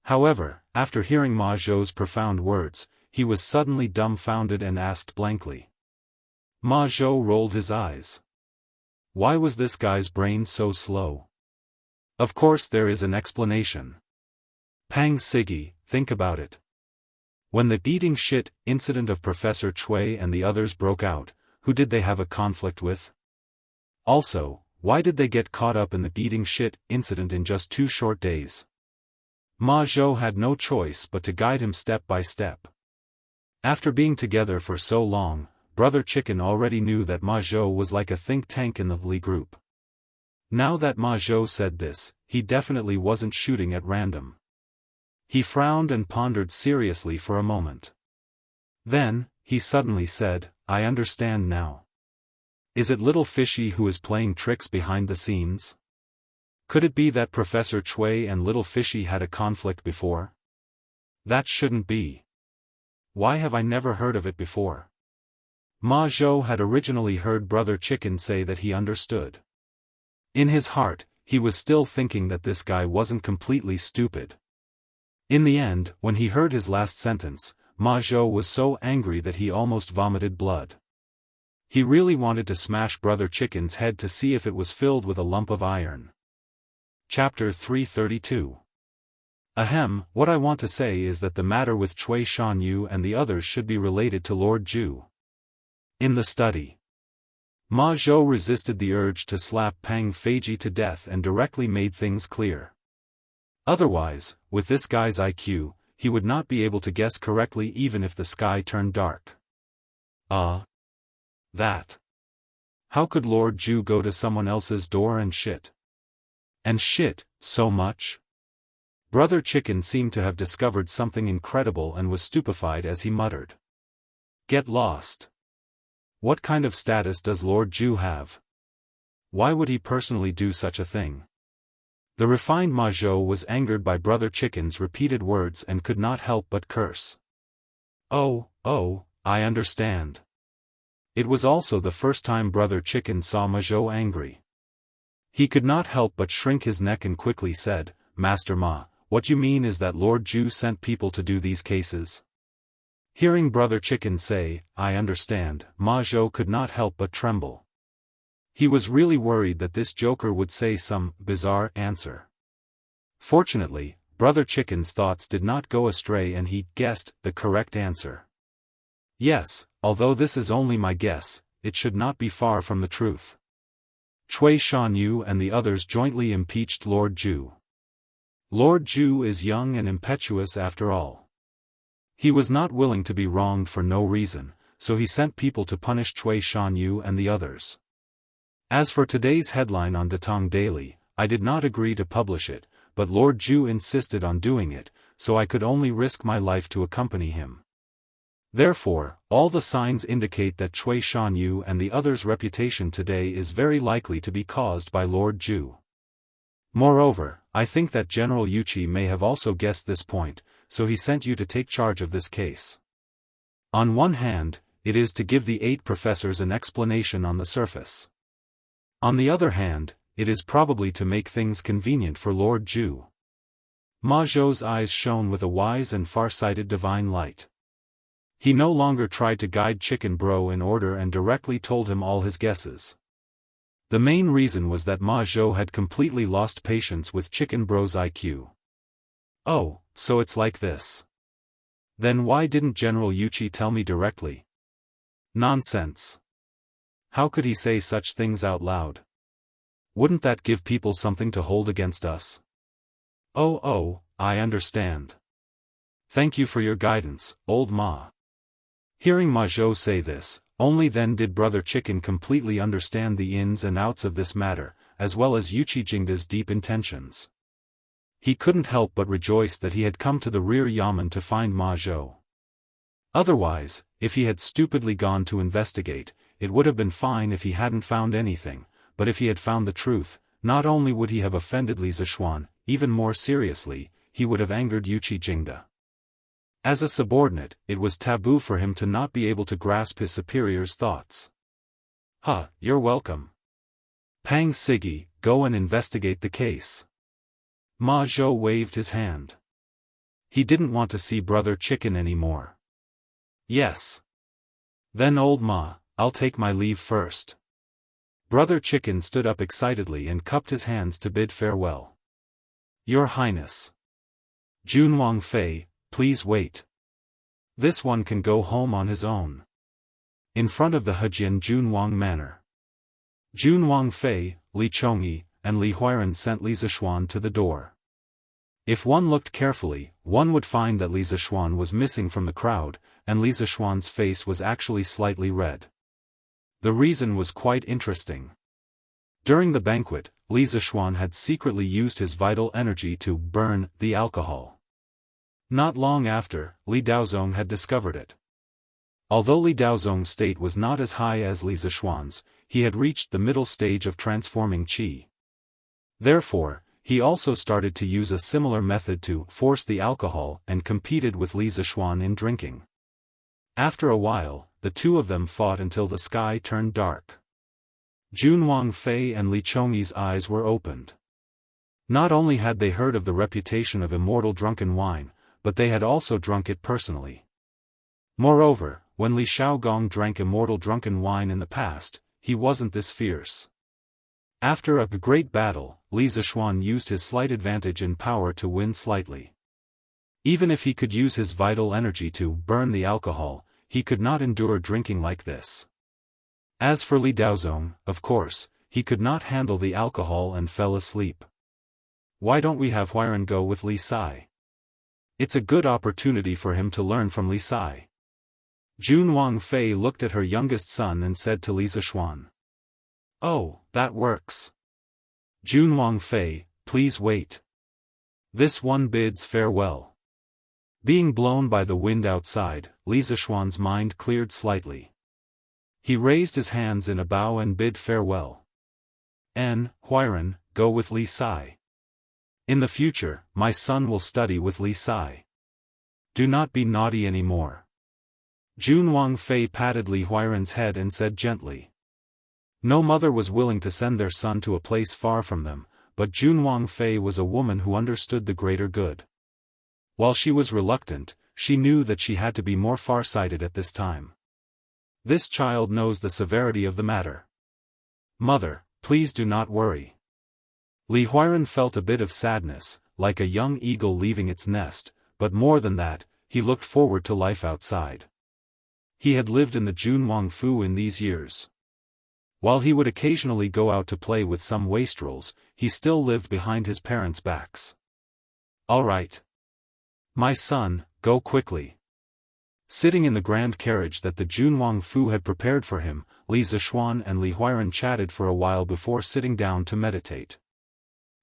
However, after hearing Ma Zhou's profound words, he was suddenly dumbfounded and asked blankly. Ma Zhou rolled his eyes. Why was this guy's brain so slow? Of course there is an explanation. Pang Siggy, think about it. When the eating shit incident of Professor Chui and the others broke out, who did they have a conflict with? Also, why did they get caught up in the eating shit incident in just 2 short days? Ma Zhou had no choice but to guide him step by step. After being together for so long, Brother Chicken already knew that Ma Zhou was like a think tank in the Li group. Now that Ma Zhou said this, he definitely wasn't shooting at random. He frowned and pondered seriously for a moment. Then, he suddenly said, I understand now. Is it Little Fishy who is playing tricks behind the scenes? Could it be that Professor Chui and Little Fishy had a conflict before? That shouldn't be. Why have I never heard of it before? Ma Zhou had originally heard Brother Chicken say that he understood. In his heart, he was still thinking that this guy wasn't completely stupid. In the end, when he heard his last sentence, Ma Zhou was so angry that he almost vomited blood. He really wanted to smash Brother Chicken's head to see if it was filled with a lump of iron. Chapter 332. Ahem, what I want to say is that the matter with Chui Shanyu and the others should be related to Lord Zhu. In the study, Ma Zhou resisted the urge to slap Pang Feiji to death and directly made things clear. Otherwise, with this guy's IQ, he would not be able to guess correctly even if the sky turned dark. That. How could Lord Zhu go to someone else's door and shit? And shit, so much? Brother Chicken seemed to have discovered something incredible and was stupefied as he muttered. Get lost. What kind of status does Lord Zhu have? Why would he personally do such a thing? The refined Ma Zhou was angered by Brother Chicken's repeated words and could not help but curse. Oh, I understand. It was also the first time Brother Chicken saw Ma Zhou angry. He could not help but shrink his neck and quickly said, Master Ma, what you mean is that Lord Zhu sent people to do these cases? Hearing Brother Chicken say, I understand, Ma Zhou could not help but tremble. He was really worried that this joker would say some bizarre answer. Fortunately, Brother Chicken's thoughts did not go astray and he guessed the correct answer. Yes, although this is only my guess, it should not be far from the truth. Chui Shanyu and the others jointly impeached Lord Zhu. Lord Zhu is young and impetuous after all. He was not willing to be wronged for no reason, so he sent people to punish Chui Shanyu and the others. As for today's headline on Datong Daily, I did not agree to publish it, but Lord Zhu insisted on doing it, so I could only risk my life to accompany him. Therefore, all the signs indicate that Cui Shanyu and the others' reputation today is very likely to be caused by Lord Zhu. Moreover, I think that General Yuchi may have also guessed this point, so he sent you to take charge of this case. On one hand, it is to give the 8 professors an explanation on the surface. On the other hand, it is probably to make things convenient for Lord Zhu. Ma Zhou's eyes shone with a wise and far-sighted divine light. He no longer tried to guide Chicken Bro in order and directly told him all his guesses. The main reason was that Ma Zhou had completely lost patience with Chicken Bro's IQ. Oh, so it's like this. Then why didn't General Yuchi tell me directly? Nonsense. How could he say such things out loud? Wouldn't that give people something to hold against us? Oh, I understand. Thank you for your guidance, old Ma. Hearing Ma Zhou say this, only then did Brother Chicken completely understand the ins and outs of this matter, as well as Yuchi Jingda's deep intentions. He couldn't help but rejoice that he had come to the rear yamen to find Ma Zhou. Otherwise, if he had stupidly gone to investigate, it would have been fine if he hadn't found anything, but if he had found the truth, not only would he have offended Li Zishuan, even more seriously, he would have angered Yuchi Jingda. As a subordinate, it was taboo for him to not be able to grasp his superior's thoughts. You're welcome. Pang Sigi, go and investigate the case. Ma Zhou waved his hand. He didn't want to see Brother Chicken anymore. Yes. Then old Ma, I'll take my leave first. Brother Chicken stood up excitedly and cupped his hands to bid farewell. Your Highness. Junwang Fei, please wait. This one can go home on his own. In front of the Hejian Junwang Manor. Junwang Fei, Li Chongyi, and Li Huiran sent Li Zishuan to the door. If one looked carefully, one would find that Li Zishuan was missing from the crowd, and Li Zishuan's face was actually slightly red. The reason was quite interesting. During the banquet, Li Zishuan had secretly used his vital energy to burn the alcohol. Not long after, Li Daozong had discovered it. Although Li Daozong's state was not as high as Li Zishuan's, he had reached the middle stage of transforming qi. Therefore, he also started to use a similar method to force the alcohol and competed with Li Zishuan in drinking. After a while, the two of them fought until the sky turned dark. Junwang Fei and Li Chongyi's eyes were opened. Not only had they heard of the reputation of immortal drunken wine, but they had also drunk it personally. Moreover, when Li Shaogong drank immortal drunken wine in the past, he wasn't this fierce. After a great battle, Li Zishuan used his slight advantage in power to win slightly. Even if he could use his vital energy to burn the alcohol, he could not endure drinking like this. As for Li Daozong, of course, he could not handle the alcohol and fell asleep. Why don't we have Huiran go with Li Sai? It's a good opportunity for him to learn from Li Sai. Junwang Fei looked at her youngest son and said to Li Zishuan. Oh, that works. Junwang Fei, please wait. This one bids farewell. Being blown by the wind outside, Li Zishuan's mind cleared slightly. He raised his hands in a bow and bid farewell. Huiran, go with Li Sai. In the future, my son will study with Li Sai. Do not be naughty anymore. Junwang Fei patted Li Huiran's head and said gently. No mother was willing to send their son to a place far from them, but Junwang Fei was a woman who understood the greater good. While she was reluctant, she knew that she had to be more far-sighted at this time. This child knows the severity of the matter. Mother, please do not worry. Li Huiran felt a bit of sadness, like a young eagle leaving its nest, but more than that, he looked forward to life outside. He had lived in the Junwang Fu in these years. While he would occasionally go out to play with some wastrels, he still lived behind his parents' backs. All right. My son, go quickly. Sitting in the grand carriage that the Junwang Fu had prepared for him, Li Zishuan and Li Huiran chatted for a while before sitting down to meditate.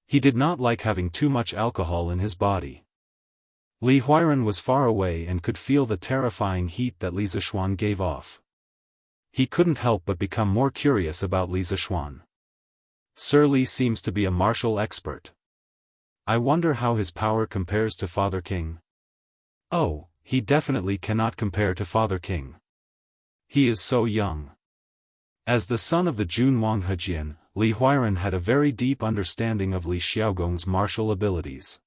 He did not like having too much alcohol in his body. Li Huairan was far away and could feel the terrifying heat that Li Zishuan gave off. He couldn't help but become more curious about Li Zishuan. Sir Li seems to be a martial expert. I wonder how his power compares to Father King. Oh, he definitely cannot compare to Father King. He is so young. As the son of the Junwang Hejian, Li Huairan had a very deep understanding of Li Xiaogong's martial abilities.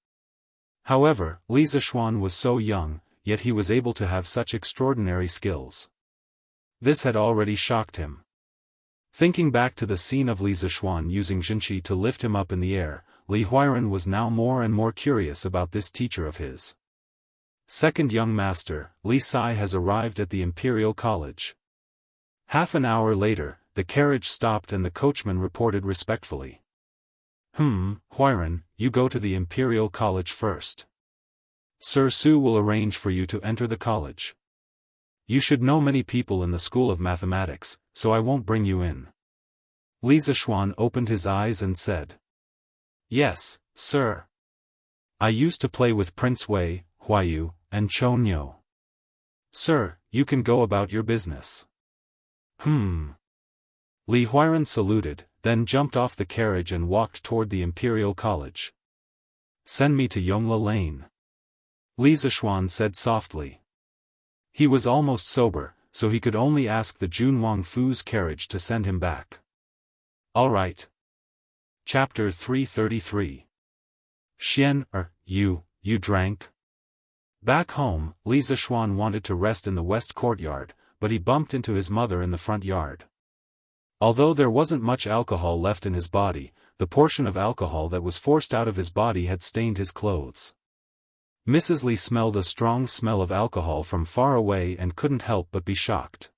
However, Li Zishuan was so young, yet he was able to have such extraordinary skills. This had already shocked him. Thinking back to the scene of Li Zishuan using Jinqi to lift him up in the air, Li Huairan was now more and more curious about this teacher of his. Second young master, Li Sai has arrived at the Imperial College. Half an hour later, the carriage stopped and the coachman reported respectfully. Huairan, you go to the Imperial College first. Sir Su will arrange for you to enter the college. You should know many people in the School of Mathematics, so I won't bring you in. Li Zishuan opened his eyes and said. Yes, sir. I used to play with Prince Wei, Huayu, and Chou Nyo. Sir, you can go about your business. Li Huairan saluted, then jumped off the carriage and walked toward the Imperial College. Send me to Yongla Lane. Li Zishuan said softly. He was almost sober, so he could only ask the Junwang Fu's carriage to send him back. All right. Chapter 333. You drank? Back home, Li Zishuan wanted to rest in the west courtyard, but he bumped into his mother in the front yard. Although there wasn't much alcohol left in his body, the portion of alcohol that was forced out of his body had stained his clothes. Mrs. Li smelled a strong smell of alcohol from far away and couldn't help but be shocked.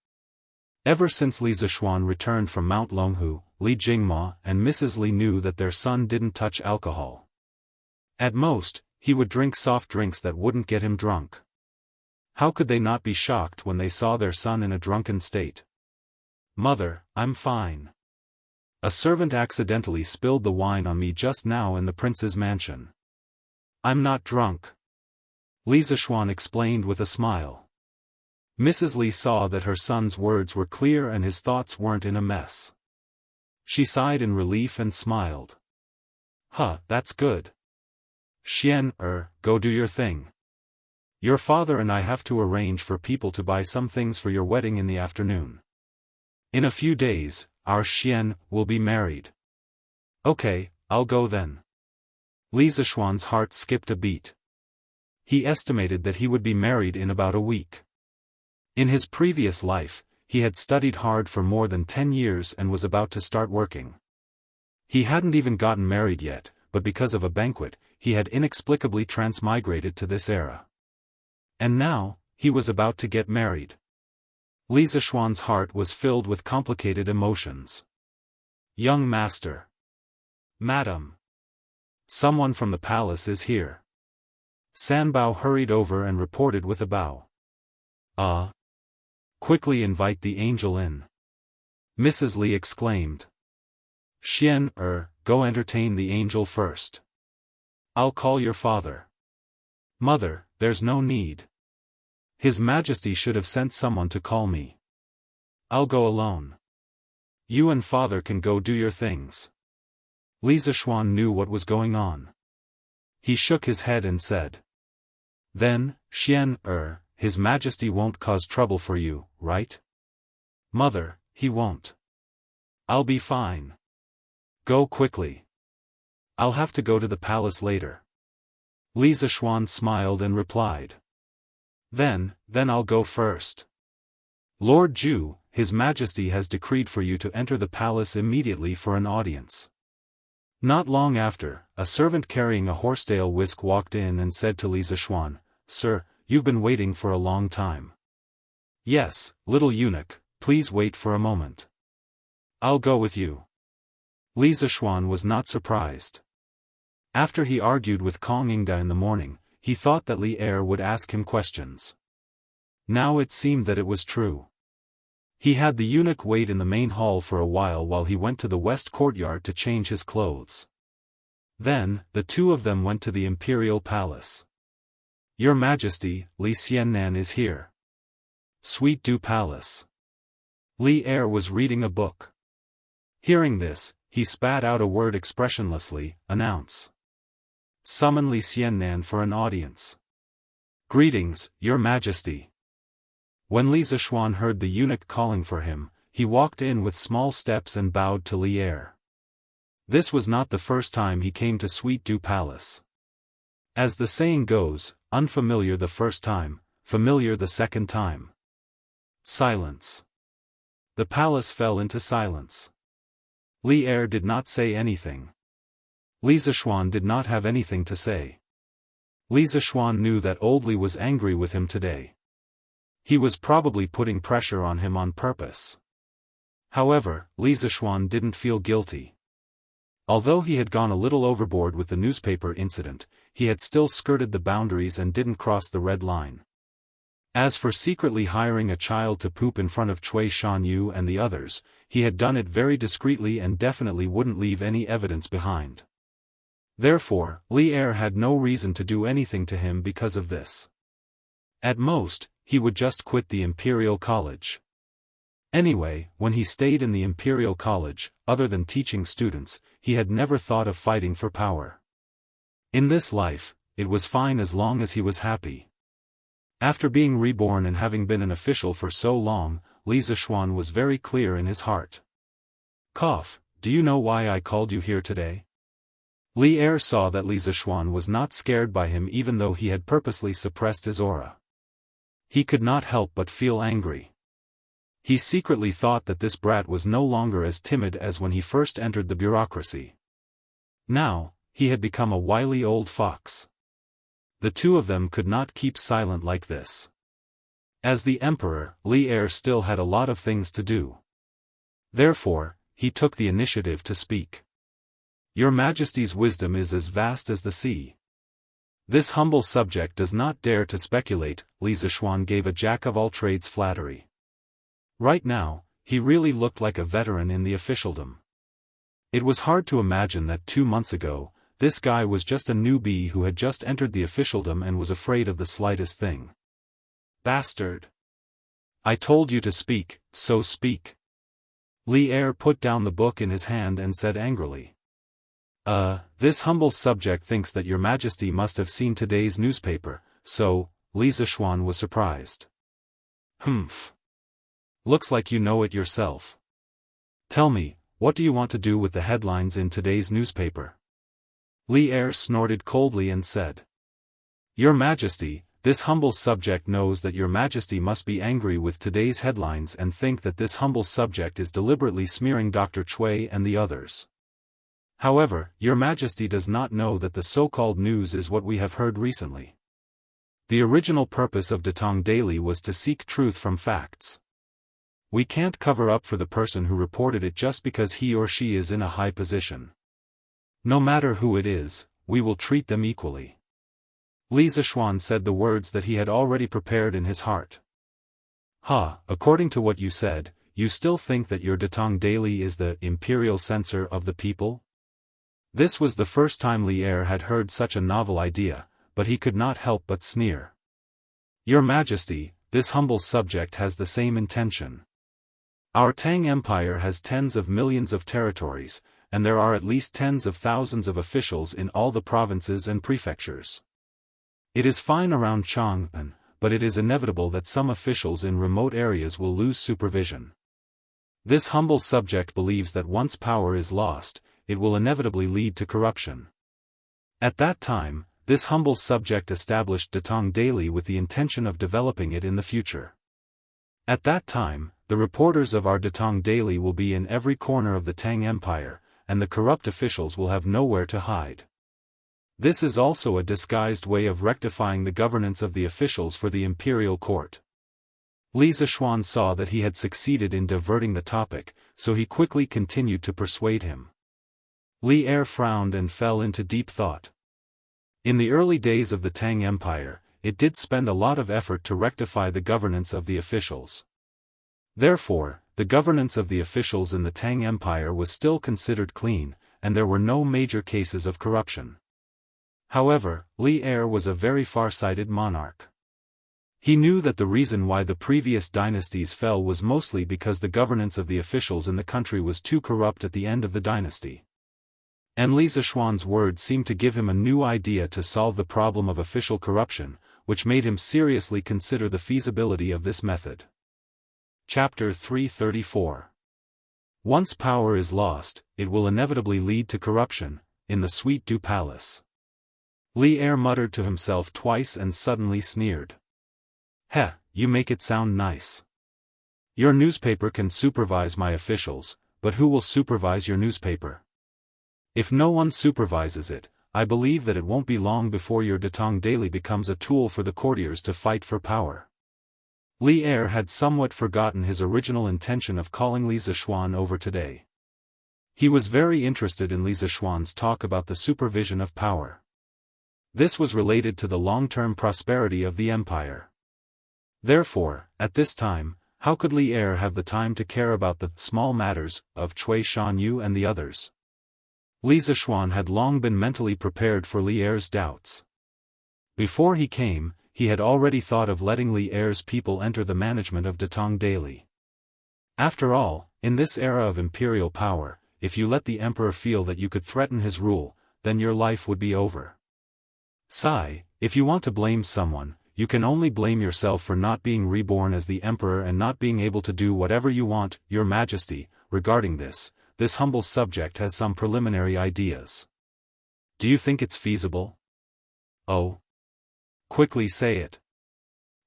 Ever since Li Zishuan returned from Mount Longhu, Li Jingma and Mrs. Li knew that their son didn't touch alcohol. At most, he would drink soft drinks that wouldn't get him drunk. How could they not be shocked when they saw their son in a drunken state? Mother, I'm fine. A servant accidentally spilled the wine on me just now in the prince's mansion. I'm not drunk. Li Zishuan explained with a smile. Mrs. Li saw that her son's words were clear and his thoughts weren't in a mess. She sighed in relief and smiled. That's good. Go do your thing. Your father and I have to arrange for people to buy some things for your wedding in the afternoon. In a few days, our Xian will be married. Okay, I'll go then. Li Zishuan's heart skipped a beat. He estimated that he would be married in about a week. In his previous life, he had studied hard for more than 10 years and was about to start working. He hadn't even gotten married yet, but because of a banquet, he had inexplicably transmigrated to this era. And now, he was about to get married. Li Zishuan's heart was filled with complicated emotions. Young master. Madam. Someone from the palace is here. Sanbao hurried over and reported with a bow. Quickly invite the angel in. Mrs. Li exclaimed. Go entertain the angel first. I'll call your father. Mother, there's no need. His Majesty should have sent someone to call me. I'll go alone. You and father can go do your things. Li Zishuan knew what was going on. He shook his head and said. Then, His Majesty won't cause trouble for you, right? Mother, he won't. I'll be fine. Go quickly. I'll have to go to the palace later. Li Zishuan smiled and replied. Then I'll go first. Lord Ju, His Majesty has decreed for you to enter the palace immediately for an audience. Not long after, a servant carrying a horsetail whisk walked in and said to Li Zishuan, Sir, you've been waiting for a long time. Yes, little eunuch, please wait for a moment. I'll go with you. Li Zishuan was not surprised. After he argued with Kong Yingda in the morning, he thought that Li Er would ask him questions. Now it seemed that it was true. He had the eunuch wait in the main hall for a while he went to the west courtyard to change his clothes. Then, the two of them went to the imperial palace. Your Majesty, Li Xiannan is here. Sweet Du Palace. Li Er was reading a book. Hearing this, he spat out a word expressionlessly, announce. Summon Li Xiannan for an audience. Greetings, Your Majesty. When Li Zishuan heard the eunuch calling for him, he walked in with small steps and bowed to Li Er. This was not the first time he came to Sweet Du Palace. As the saying goes, unfamiliar the first time, familiar the second time. Silence. The palace fell into silence. Li Er did not say anything. Li Zishuan did not have anything to say. Li Zishuan knew that old Li was angry with him today. He was probably putting pressure on him on purpose. However, Li Zishuan didn't feel guilty. Although he had gone a little overboard with the newspaper incident, he had still skirted the boundaries and didn't cross the red line. As for secretly hiring a child to poop in front of Cui Shanyu and the others, he had done it very discreetly and definitely wouldn't leave any evidence behind. Therefore, Li Er had no reason to do anything to him because of this. At most, he would just quit the Imperial College. Anyway, when he stayed in the Imperial College, other than teaching students, he had never thought of fighting for power. In this life, it was fine as long as he was happy. After being reborn and having been an official for so long, Li Zishuan was very clear in his heart. Cough, do you know why I called you here today? Li Er saw that Li Zishuan was not scared by him even though he had purposely suppressed his aura. He could not help but feel angry. He secretly thought that this brat was no longer as timid as when he first entered the bureaucracy. Now, he had become a wily old fox. The two of them could not keep silent like this. As the emperor, Li Er still had a lot of things to do. Therefore, he took the initiative to speak. Your Majesty's wisdom is as vast as the sea. This humble subject does not dare to speculate, Li Zishuan gave a jack-of-all-trades flattery. Right now, he really looked like a veteran in the officialdom. It was hard to imagine that 2 months ago, this guy was just a newbie who had just entered the officialdom and was afraid of the slightest thing. Bastard! I told you to speak, so speak. Li Er put down the book in his hand and said angrily. This humble subject thinks that Your Majesty must have seen today's newspaper, so, Li Zishuan was surprised. Humph. Looks like you know it yourself. Tell me, what do you want to do with the headlines in today's newspaper? Li Er snorted coldly and said. Your Majesty, this humble subject knows that Your Majesty must be angry with today's headlines and think that this humble subject is deliberately smearing Dr. Cui and the others. However, Your Majesty does not know that the so-called news is what we have heard recently. The original purpose of Datong Daily was to seek truth from facts. We can't cover up for the person who reported it just because he or she is in a high position. No matter who it is, we will treat them equally. Li Zishuan said the words that he had already prepared in his heart. According to what you said, you still think that your Datong Daily is the imperial censor of the people? This was the first time Li Er had heard such a novel idea, but he could not help but sneer. Your Majesty, this humble subject has the same intention. Our Tang Empire has tens of millions of territories, and there are at least tens of thousands of officials in all the provinces and prefectures. It is fine around Chang'an, but it is inevitable that some officials in remote areas will lose supervision. This humble subject believes that once power is lost, it will inevitably lead to corruption. At that time, this humble subject established Datong Daily with the intention of developing it in the future. At that time, the reporters of our Datong Daily will be in every corner of the Tang Empire, and the corrupt officials will have nowhere to hide. This is also a disguised way of rectifying the governance of the officials for the imperial court. Li Zishuan saw that he had succeeded in diverting the topic, so he quickly continued to persuade him. Li Er frowned and fell into deep thought. In the early days of the Tang Empire, it did spend a lot of effort to rectify the governance of the officials. Therefore, the governance of the officials in the Tang Empire was still considered clean, and there were no major cases of corruption. However, Li Er was a very far-sighted monarch. He knew that the reason why the previous dynasties fell was mostly because the governance of the officials in the country was too corrupt at the end of the dynasty. And Li Zishuan's words seemed to give him a new idea to solve the problem of official corruption, which made him seriously consider the feasibility of this method. Chapter 334. Once power is lost, it will inevitably lead to corruption, in the Sweet Dew Palace. Li Er muttered to himself twice and suddenly sneered. Heh, you make it sound nice. Your newspaper can supervise my officials, but who will supervise your newspaper? If no one supervises it, I believe that it won't be long before your Datong Daily becomes a tool for the courtiers to fight for power. Li Er had somewhat forgotten his original intention of calling Li Zishuan over today. He was very interested in Li Zishuan's talk about the supervision of power. This was related to the long-term prosperity of the empire. Therefore, at this time, how could Li Er have the time to care about the small matters of Cui Shanyu and the others? Li Zishuan had long been mentally prepared for Li Er's doubts. Before he came, he had already thought of letting Li Er's people enter the management of Datong Daily. After all, in this era of imperial power, if you let the emperor feel that you could threaten his rule, then your life would be over. Sigh, if you want to blame someone, you can only blame yourself for not being reborn as the emperor and not being able to do whatever you want. Your Majesty, regarding this humble subject has some preliminary ideas. Do you think it's feasible? Oh. Quickly say it.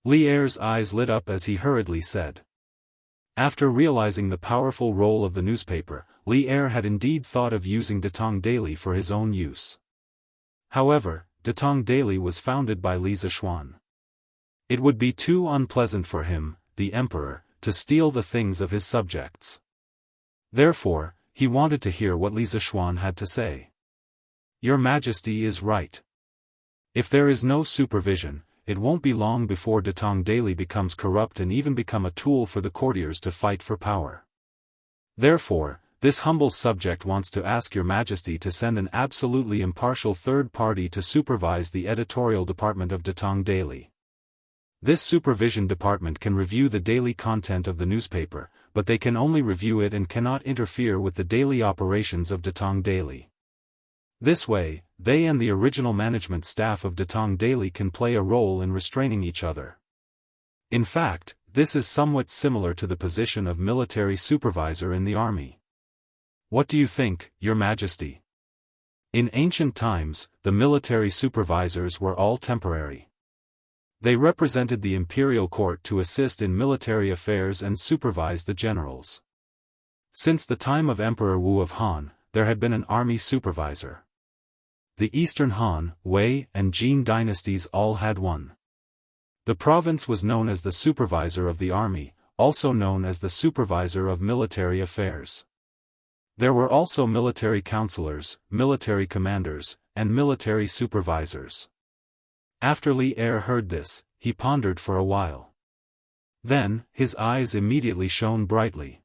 Li Er's eyes lit up as he hurriedly said. After realizing the powerful role of the newspaper, Li Er had indeed thought of using Datong Daily for his own use. However, Datong Daily was founded by Li Zishuan. It would be too unpleasant for him, the emperor, to steal the things of his subjects. Therefore, he wanted to hear what Li Zishuan had to say. Your Majesty is right. If there is no supervision, it won't be long before Datong Daily becomes corrupt and even become a tool for the courtiers to fight for power. Therefore, this humble subject wants to ask Your Majesty to send an absolutely impartial third party to supervise the editorial department of Datong Daily. This supervision department can review the daily content of the newspaper, but they can only review it and cannot interfere with the daily operations of Datong Daily. This way, they and the original management staff of Datong Daily can play a role in restraining each other. In fact, this is somewhat similar to the position of military supervisor in the army. What do you think, Your Majesty? In ancient times, the military supervisors were all temporary. They represented the imperial court to assist in military affairs and supervise the generals. Since the time of Emperor Wu of Han, there had been an army supervisor. The Eastern Han, Wei, and Jin dynasties all had one. The province was known as the supervisor of the army, also known as the supervisor of military affairs. There were also military counselors, military commanders, and military supervisors. After Li Er heard this, he pondered for a while. Then, his eyes immediately shone brightly.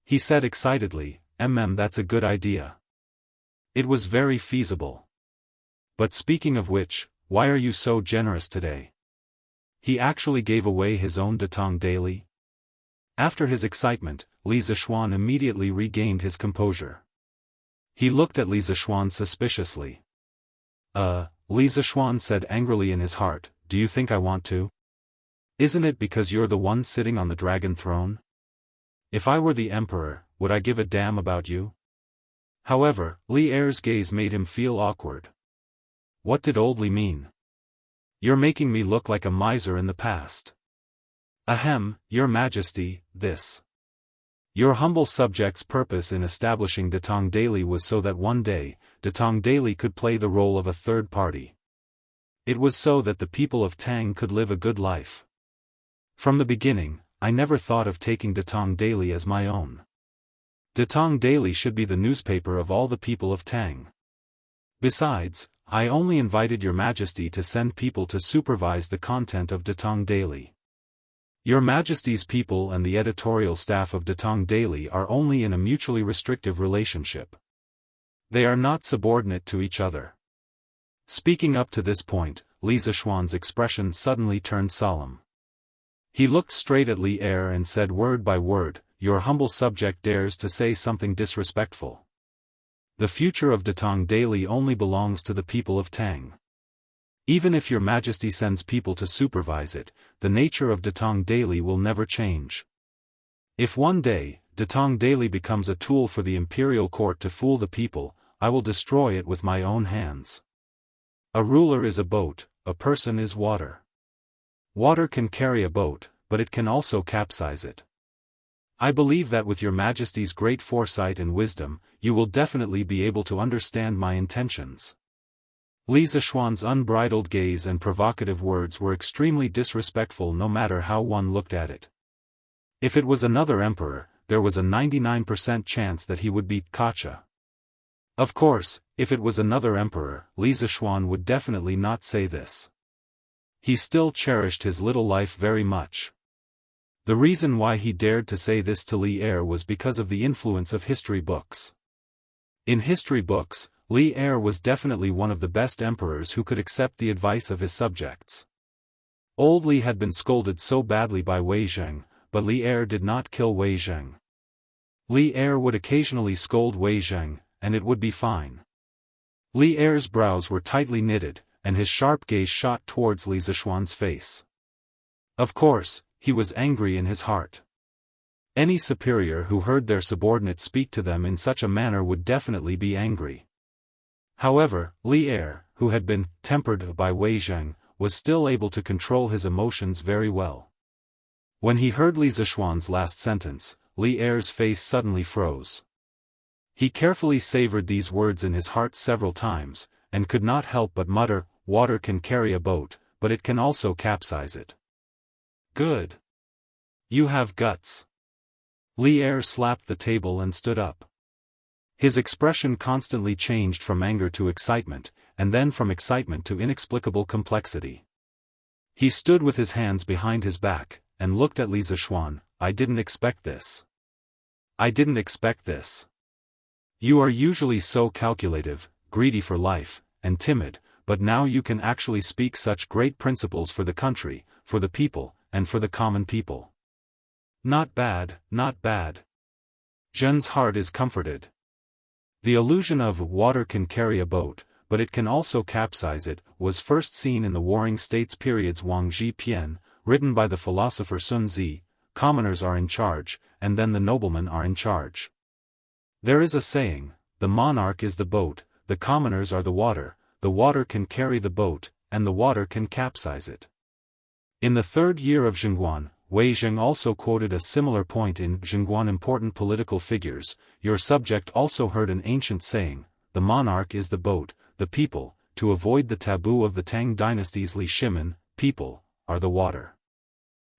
He said excitedly, that's a good idea. It was very feasible. But speaking of which, why are you so generous today? He actually gave away his own Datong Daily? After his excitement, Li Zishuan immediately regained his composure. He looked at Li Zishuan suspiciously. Li Zishuan said angrily in his heart, do you think I want to? Isn't it because you're the one sitting on the dragon throne? If I were the emperor, would I give a damn about you? However, Li Er's gaze made him feel awkward. What did old Li mean? You're making me look like a miser in the past. Ahem, Your Majesty, this. Your humble subject's purpose in establishing Datong Daily was so that one day, Datong Daily could play the role of a third party. It was so that the people of Tang could live a good life. From the beginning, I never thought of taking Datong Daily as my own. Datong Daily should be the newspaper of all the people of Tang. Besides, I only invited Your Majesty to send people to supervise the content of Datong Daily. Your Majesty's people and the editorial staff of Datong Daily are only in a mutually restrictive relationship. They are not subordinate to each other. Speaking up to this point, Li Zishuan's expression suddenly turned solemn. He looked straight at Li Er and said word by word, "Your humble subject dares to say something disrespectful. The future of Datong Daily only belongs to the people of Tang. Even if your majesty sends people to supervise it, the nature of Datong Daily will never change. If one day, Datong Daily becomes a tool for the imperial court to fool the people, I will destroy it with my own hands. A ruler is a boat, a person is water. Water can carry a boat, but it can also capsize it. I believe that with your majesty's great foresight and wisdom, you will definitely be able to understand my intentions." Li Zishuan's unbridled gaze and provocative words were extremely disrespectful no matter how one looked at it. If it was another emperor, there was a 99% chance that he would beat Kacha. Of course, if it was another emperor, Li Zishuan would definitely not say this. He still cherished his little life very much. The reason why he dared to say this to Li Er was because of the influence of history books. In history books, Li Er was definitely one of the best emperors who could accept the advice of his subjects. Old Li had been scolded so badly by Wei Zheng, but Li Er did not kill Wei Zheng. Li Er would occasionally scold Wei Zheng, and it would be fine. Li Er's brows were tightly knitted, and his sharp gaze shot towards Li Zishuan's face. Of course, he was angry in his heart. Any superior who heard their subordinate speak to them in such a manner would definitely be angry. However, Li Er, who had been tempered by Wei Zheng, was still able to control his emotions very well. When he heard Li Zishuan's last sentence, Li Er's face suddenly froze. He carefully savored these words in his heart several times, and could not help but mutter, "Water can carry a boat, but it can also capsize it." "Good. You have guts." Li Er slapped the table and stood up. His expression constantly changed from anger to excitement, and then from excitement to inexplicable complexity. He stood with his hands behind his back, and looked at Li Zishuan. "I didn't expect this. I didn't expect this. You are usually so calculative, greedy for life, and timid, but now you can actually speak such great principles for the country, for the people, and for the common people. Not bad, not bad." Zhen's heart is comforted. The illusion of "water can carry a boat, but it can also capsize it," was first seen in the Warring States period's Wang Zhi Pian, written by the philosopher Sun Zi. Commoners are in charge, and then the noblemen are in charge. There is a saying, "The monarch is the boat, the commoners are the water can carry the boat, and the water can capsize it." In the third year of Zhengguan, Wei Zheng also quoted a similar point in Zhengguan Important Political Figures. Your subject also heard an ancient saying, "The monarch is the boat, the people," to avoid the taboo of the Tang dynasty's Li Shimen, people, are the water.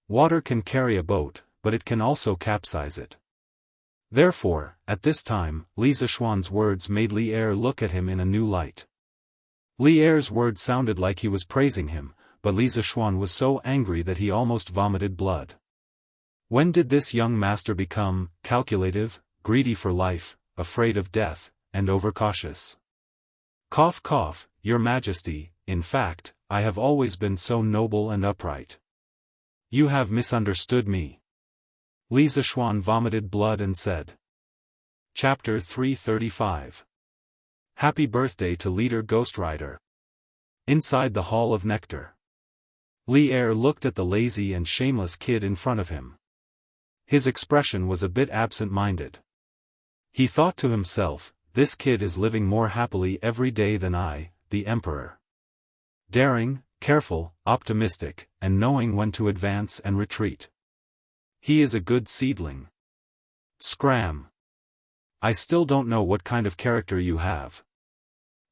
Water can carry a boat, but it can also capsize it. Therefore, at this time, Li Zishuan's words made Li Er look at him in a new light. Li Er's words sounded like he was praising him, but Li Zishuan was so angry that he almost vomited blood. When did this young master become calculative, greedy for life, afraid of death, and overcautious? Cough cough, Your Majesty, in fact, I have always been so noble and upright. You have misunderstood me. Li Zishuan vomited blood and said. Chapter 335. Happy birthday to Leader Ghost Rider. Inside the Hall of Nectar. Li Er looked at the lazy and shameless kid in front of him. His expression was a bit absent-minded. He thought to himself, this kid is living more happily every day than I, the Emperor. Daring, careful, optimistic, and knowing when to advance and retreat. He is a good seedling. Scram. I still don't know what kind of character you have.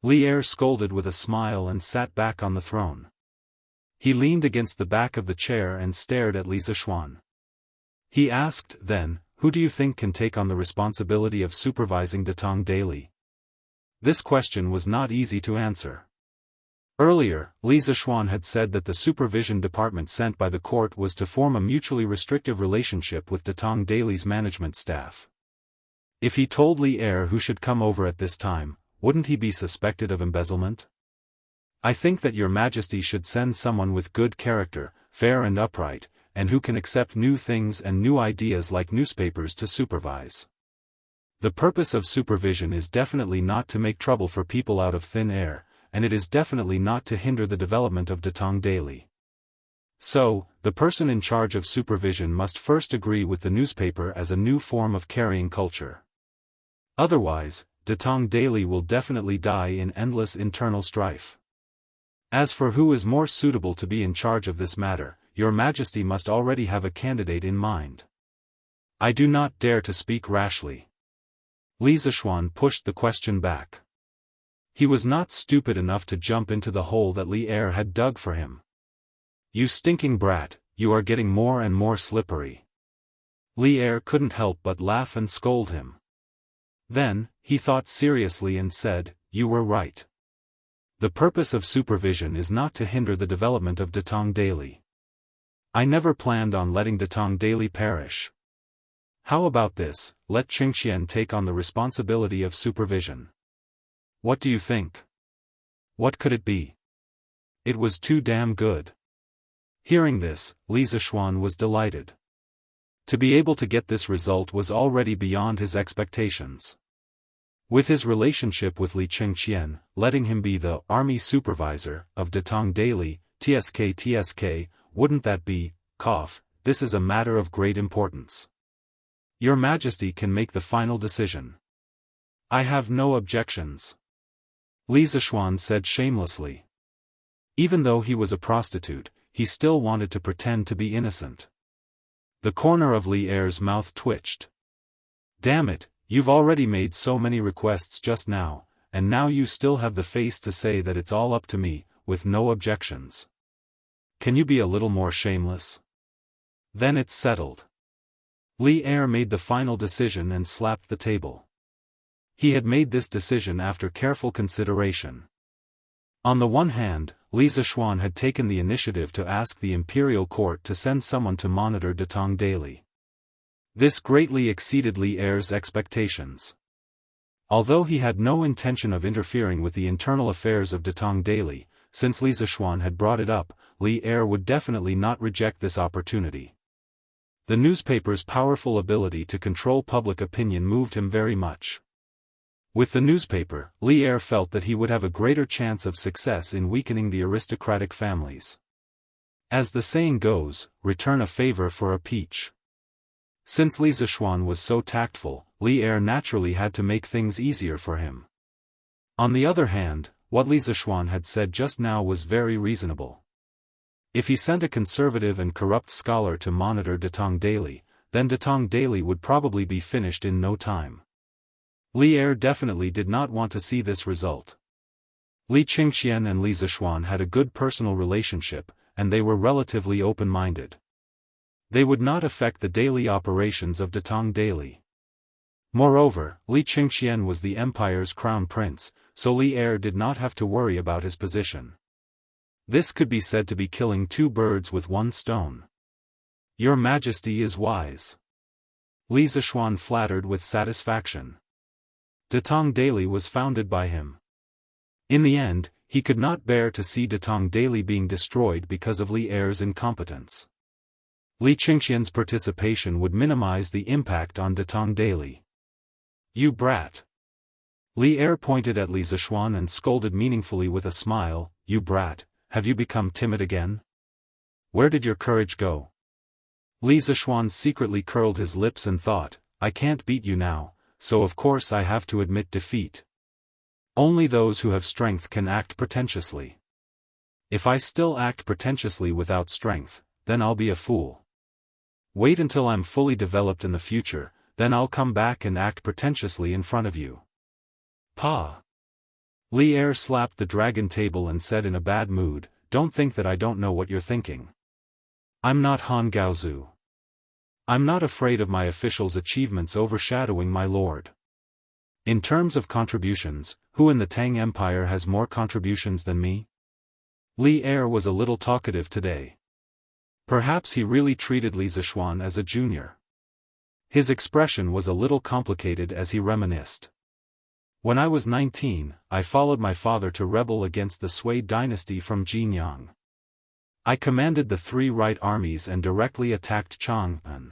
Li Er scolded with a smile and sat back on the throne. He leaned against the back of the chair and stared at Li Zishuan. He asked, then, who do you think can take on the responsibility of supervising Datong daily? This question was not easy to answer. Earlier, Li Zishuan had said that the supervision department sent by the court was to form a mutually restrictive relationship with Datong Daily's management staff. If he told Li Er who should come over at this time, wouldn't he be suspected of embezzlement? I think that your majesty should send someone with good character, fair and upright, and who can accept new things and new ideas like newspapers to supervise. The purpose of supervision is definitely not to make trouble for people out of thin air, and it is definitely not to hinder the development of Datong daily. So, the person in charge of supervision must first agree with the newspaper as a new form of carrying culture. Otherwise, Datong daily will definitely die in endless internal strife. As for who is more suitable to be in charge of this matter, your majesty must already have a candidate in mind. I do not dare to speak rashly. Li Zishuan pushed the question back. He was not stupid enough to jump into the hole that Li Er had dug for him. You stinking brat, you are getting more and more slippery. Li Er couldn't help but laugh and scold him. Then, he thought seriously and said, you were right. The purpose of supervision is not to hinder the development of Datong daily. I never planned on letting Datong daily perish. How about this, let Qingxian take on the responsibility of supervision. What do you think? What could it be? It was too damn good. Hearing this, Li Zishuan was delighted. To be able to get this result was already beyond his expectations. With his relationship with Li Qingxian, letting him be the army supervisor of Datong daily, TSK, wouldn't that be, this is a matter of great importance. Your Majesty can make the final decision. I have no objections. Li Zishuan said shamelessly. Even though he was a prostitute, he still wanted to pretend to be innocent. The corner of Li Er's mouth twitched. Damn it, you've already made so many requests just now, and now you still have the face to say that it's all up to me, with no objections. Can you be a little more shameless? Then it's settled. Li Er made the final decision and slapped the table. He had made this decision after careful consideration. On the one hand, Li Zishuan had taken the initiative to ask the imperial court to send someone to monitor Datong daily. This greatly exceeded Li Er's expectations. Although he had no intention of interfering with the internal affairs of Datong daily, since Li Zishuan had brought it up, Li Er would definitely not reject this opportunity. The newspaper's powerful ability to control public opinion moved him very much. With the newspaper, Li Er felt that he would have a greater chance of success in weakening the aristocratic families. As the saying goes, return a favor for a peach. Since Li Zishuan was so tactful, Li Er naturally had to make things easier for him. On the other hand, what Li Zishuan had said just now was very reasonable. If he sent a conservative and corrupt scholar to monitor Datong daily, then Datong daily would probably be finished in no time. Li Er definitely did not want to see this result. Li Qingxian and Li Zishuan had a good personal relationship, and they were relatively open-minded. They would not affect the daily operations of Datong daily. Moreover, Li Qingxian was the empire's crown prince, so Li Er did not have to worry about his position. This could be said to be killing two birds with one stone. Your Majesty is wise. Li Zishuan flattered with satisfaction. Datong daily was founded by him. In the end, he could not bear to see Datong daily being destroyed because of Li Er's incompetence. Li Qingxian's participation would minimize the impact on Datong daily. You brat. Li Er pointed at Li Zishuan and scolded meaningfully with a smile, you brat, have you become timid again? Where did your courage go? Li Zishuan secretly curled his lips and thought, I can't beat you now, so of course I have to admit defeat. Only those who have strength can act pretentiously. If I still act pretentiously without strength, then I'll be a fool. Wait until I'm fully developed in the future, then I'll come back and act pretentiously in front of you. Pa! Li Er slapped the dragon table and said in a bad mood, don't think that I don't know what you're thinking. I'm not Han Gaozu. I'm not afraid of my officials' achievements overshadowing my lord. In terms of contributions, who in the Tang Empire has more contributions than me? Li Er was a little talkative today. Perhaps he really treated Li Zishuan as a junior. His expression was a little complicated as he reminisced. When I was 19, I followed my father to rebel against the Sui dynasty from Jianghu. I commanded the 3 right armies and directly attacked Chang'an.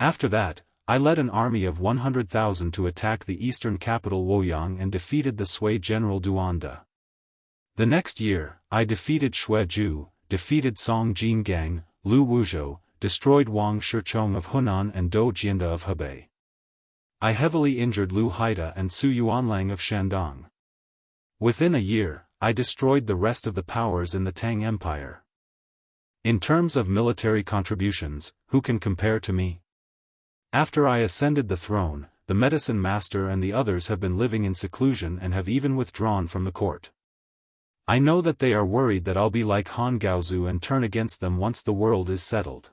After that, I led an army of 100,000 to attack the eastern capital Luoyang and defeated the Sui general Duanda. The next year, I defeated Shuiju, defeated Song Jingang, Lu Wuzhou, destroyed Wang Shichong of Hunan and Dou Jianda of Hebei. I heavily injured Lu Haida and Su Yuanlang of Shandong. Within a year, I destroyed the rest of the powers in the Tang Empire. In terms of military contributions, who can compare to me? After I ascended the throne, the medicine master and the others have been living in seclusion and have even withdrawn from the court. I know that they are worried that I'll be like Han Gaozu and turn against them once the world is settled.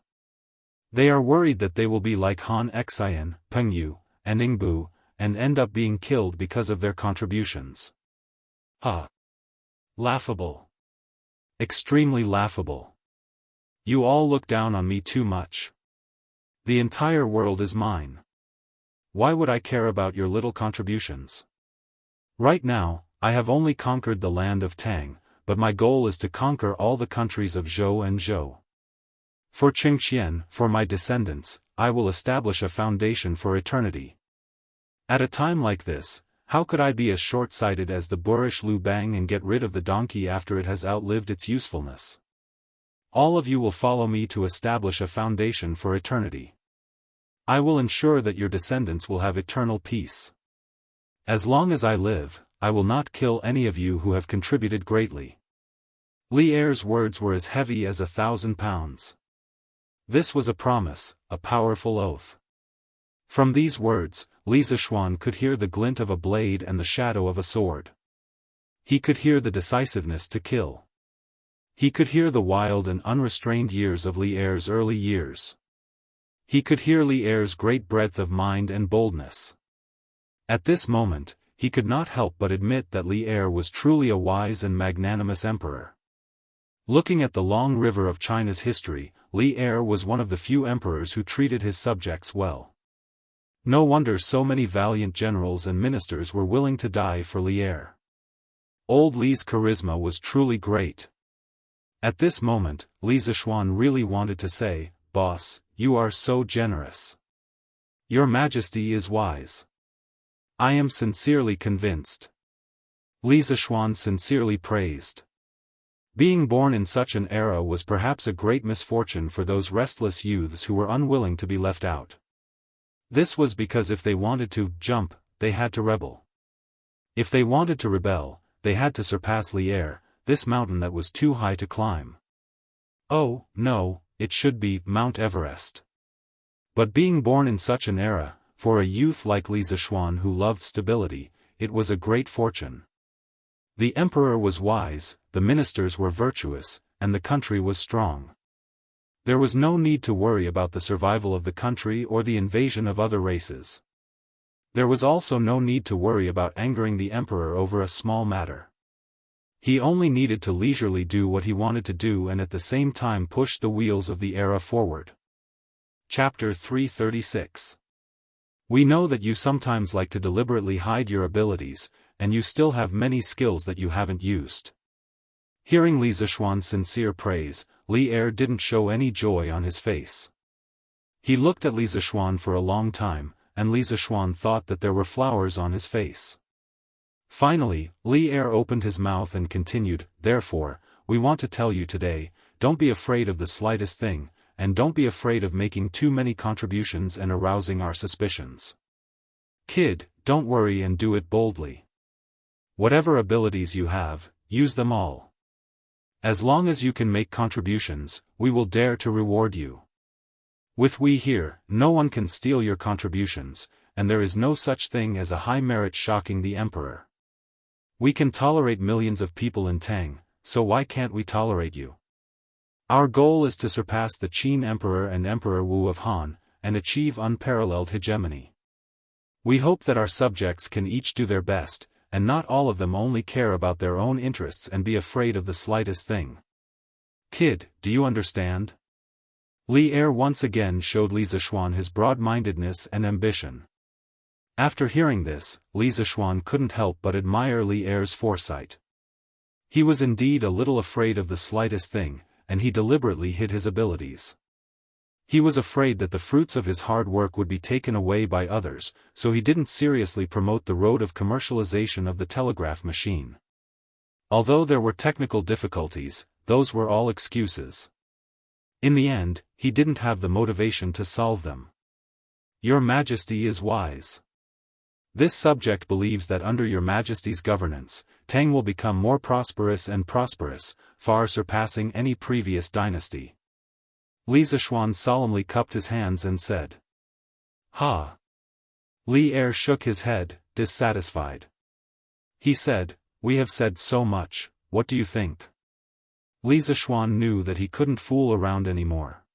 They are worried that they will be like Han Xian, Peng Yu, and Ingbu, and end up being killed because of their contributions. Laughable. Extremely laughable. You all look down on me too much. The entire world is mine. Why would I care about your little contributions? Right now, I have only conquered the land of Tang, but my goal is to conquer all the countries of Zhou and Zhou. For Qingqian, for my descendants, I will establish a foundation for eternity. At a time like this, how could I be as short-sighted as the boorish Lu Bang and get rid of the donkey after it has outlived its usefulness? All of you will follow me to establish a foundation for eternity. I will ensure that your descendants will have eternal peace. As long as I live, I will not kill any of you who have contributed greatly. Li Er's words were as heavy as 1,000 pounds. This was a promise, a powerful oath. From these words, Li Zishuan could hear the glint of a blade and the shadow of a sword. He could hear the decisiveness to kill. He could hear the wild and unrestrained years of Li Er's early years. He could hear Li Er's great breadth of mind and boldness. At this moment, he could not help but admit that Li Er was truly a wise and magnanimous emperor. Looking at the long river of China's history, Li Er was one of the few emperors who treated his subjects well. No wonder so many valiant generals and ministers were willing to die for Li Er. Old Li's charisma was truly great. At this moment, Li Zishuan really wanted to say, "Boss, you are so generous. Your Majesty is wise. I am sincerely convinced." Li Zishuan sincerely praised. Being born in such an era was perhaps a great misfortune for those restless youths who were unwilling to be left out. This was because if they wanted to jump, they had to rebel. If they wanted to rebel, they had to surpass Li Er, this mountain that was too high to climb. Oh, no, it should be Mount Everest. But being born in such an era, for a youth like Li Zishuan who loved stability, it was a great fortune. The emperor was wise, the ministers were virtuous, and the country was strong. There was no need to worry about the survival of the country or the invasion of other races. There was also no need to worry about angering the emperor over a small matter. He only needed to leisurely do what he wanted to do and at the same time push the wheels of the era forward. Chapter 336. We know that you sometimes like to deliberately hide your abilities, and you still have many skills that you haven't used. Hearing Li Zishuan's sincere praise, Li Er didn't show any joy on his face. He looked at Li Zishuan for a long time, and Li Zishuan thought that there were flowers on his face. Finally, Li Er opened his mouth and continued, "Therefore, we want to tell you today, don't be afraid of the slightest thing, and don't be afraid of making too many contributions and arousing our suspicions. Kid, don't worry and do it boldly. Whatever abilities you have, use them all. As long as you can make contributions, we will dare to reward you. With we here, no one can steal your contributions, and there is no such thing as a high merit shocking the emperor. We can tolerate millions of people in Tang, so why can't we tolerate you? Our goal is to surpass the Qin Emperor and Emperor Wu of Han, and achieve unparalleled hegemony. We hope that our subjects can each do their best, and not all of them only care about their own interests and be afraid of the slightest thing. Kid, do you understand?" Li Er once again showed Li Zishuan his broad-mindedness and ambition. After hearing this, Li Zishuan couldn't help but admire Li Er's foresight. He was indeed a little afraid of the slightest thing, and he deliberately hid his abilities. He was afraid that the fruits of his hard work would be taken away by others, so he didn't seriously promote the road of commercialization of the telegraph machine. Although there were technical difficulties, those were all excuses. In the end, he didn't have the motivation to solve them. Your Majesty is wise. This subject believes that under your Majesty's governance, Tang will become more prosperous and prosperous, far surpassing any previous dynasty. Li Zishuan solemnly cupped his hands and said. Ha! Li Er shook his head, dissatisfied. He said, "We have said so much, what do you think?" Li Zishuan knew that he couldn't fool around anymore.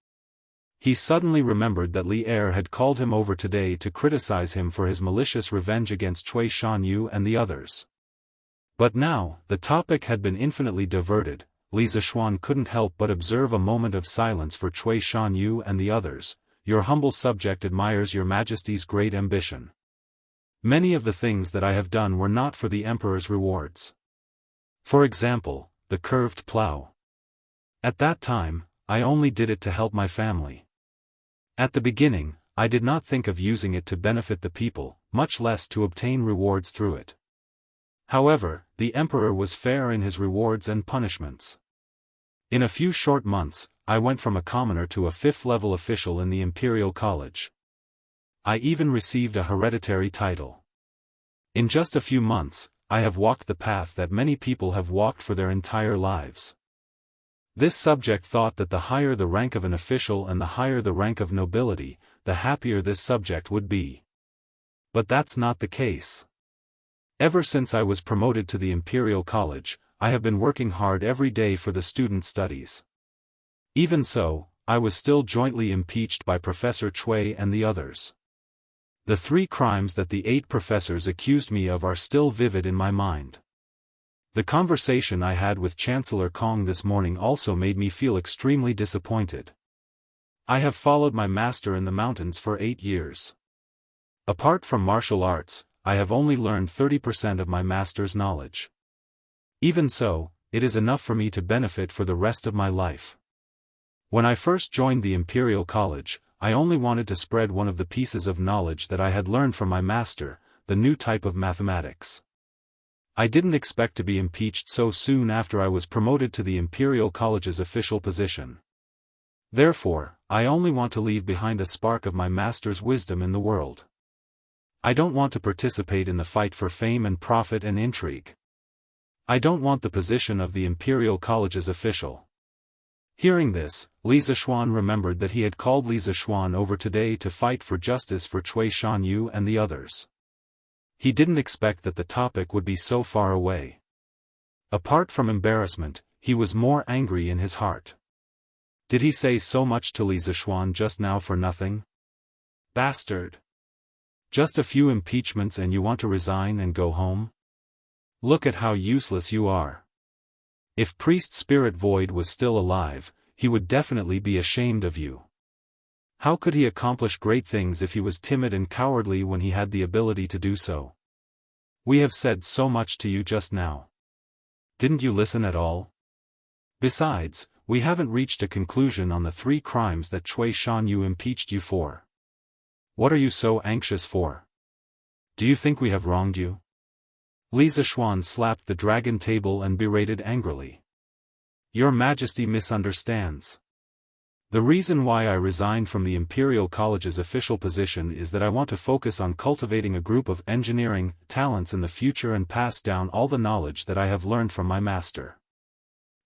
He suddenly remembered that Li Er had called him over today to criticize him for his malicious revenge against Cui Shanyu and the others. But now, the topic had been infinitely diverted. Li Zishuan couldn't help but observe a moment of silence for Cui Shanyu and the others. Your humble subject admires your Majesty's great ambition. Many of the things that I have done were not for the Emperor's rewards. For example, the curved plough. At that time, I only did it to help my family. At the beginning, I did not think of using it to benefit the people, much less to obtain rewards through it. However, the Emperor was fair in his rewards and punishments. In a few short months, I went from a commoner to a fifth-level official in the Imperial College. I even received a hereditary title. In just a few months, I have walked the path that many people have walked for their entire lives. This subject thought that the higher the rank of an official and the higher the rank of nobility, the happier this subject would be. But that's not the case. Ever since I was promoted to the Imperial College, I have been working hard every day for the student studies. Even so, I was still jointly impeached by Professor Cui and the others. The 3 crimes that the 8 professors accused me of are still vivid in my mind. The conversation I had with Chancellor Kong this morning also made me feel extremely disappointed. I have followed my master in the mountains for 8 years. Apart from martial arts, I have only learned 30% of my master's knowledge. Even so, it is enough for me to benefit for the rest of my life. When I first joined the Imperial College, I only wanted to spread one of the pieces of knowledge that I had learned from my master, the new type of mathematics. I didn't expect to be impeached so soon after I was promoted to the Imperial College's official position. Therefore, I only want to leave behind a spark of my master's wisdom in the world. I don't want to participate in the fight for fame and profit and intrigue. I don't want the position of the Imperial College's official. Hearing this, Li Zishuan remembered that he had called Li Zishuan over today to fight for justice for Cui Shanyu and the others. He didn't expect that the topic would be so far away. Apart from embarrassment, he was more angry in his heart. Did he say so much to Li Zishuan just now for nothing? Bastard! Just a few impeachments and you want to resign and go home? Look at how useless you are. If Priest Spirit Void was still alive, he would definitely be ashamed of you. How could he accomplish great things if he was timid and cowardly when he had the ability to do so? We have said so much to you just now. Didn't you listen at all? Besides, we haven't reached a conclusion on the 3 crimes that Cui Shanyu impeached you for. What are you so anxious for? Do you think we have wronged you? Li Zishuan slapped the dragon table and berated angrily. Your Majesty misunderstands. The reason why I resigned from the Imperial College's official position is that I want to focus on cultivating a group of engineering talents in the future and pass down all the knowledge that I have learned from my master.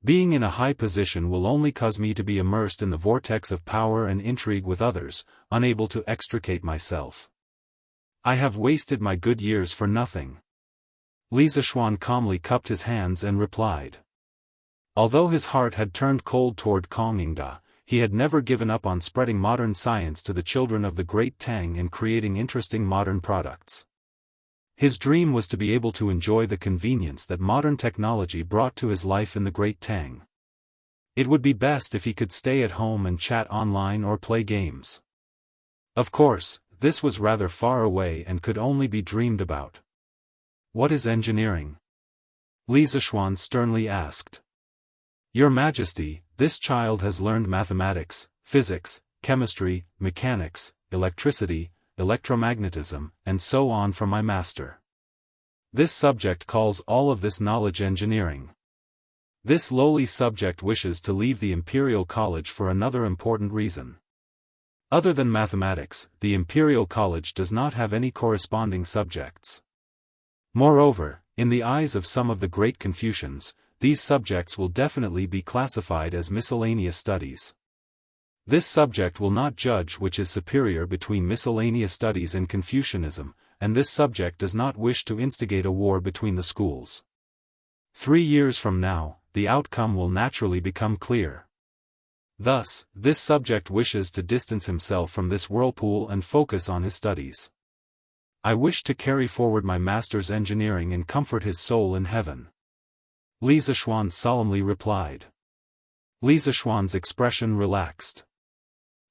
Being in a high position will only cause me to be immersed in the vortex of power and intrigue with others, unable to extricate myself. I have wasted my good years for nothing. Li Zishuan calmly cupped his hands and replied. Although his heart had turned cold toward Kong Ingda, he had never given up on spreading modern science to the children of the Great Tang and creating interesting modern products. His dream was to be able to enjoy the convenience that modern technology brought to his life in the Great Tang. It would be best if he could stay at home and chat online or play games. Of course, this was rather far away and could only be dreamed about. What is engineering? Li Zishuan sternly asked. Your Majesty, this child has learned mathematics, physics, chemistry, mechanics, electricity, electromagnetism, and so on from my master. This subject calls all of this knowledge engineering. This lowly subject wishes to leave the Imperial College for another important reason. Other than mathematics, the Imperial College does not have any corresponding subjects. Moreover, in the eyes of some of the great Confucians, these subjects will definitely be classified as miscellaneous studies. This subject will not judge which is superior between miscellaneous studies and Confucianism, and this subject does not wish to instigate a war between the schools. 3 years from now, the outcome will naturally become clear. Thus, this subject wishes to distance himself from this whirlpool and focus on his studies. I wish to carry forward my master's engineering and comfort his soul in heaven. Li Zishuan solemnly replied. Li Zishuan's expression relaxed.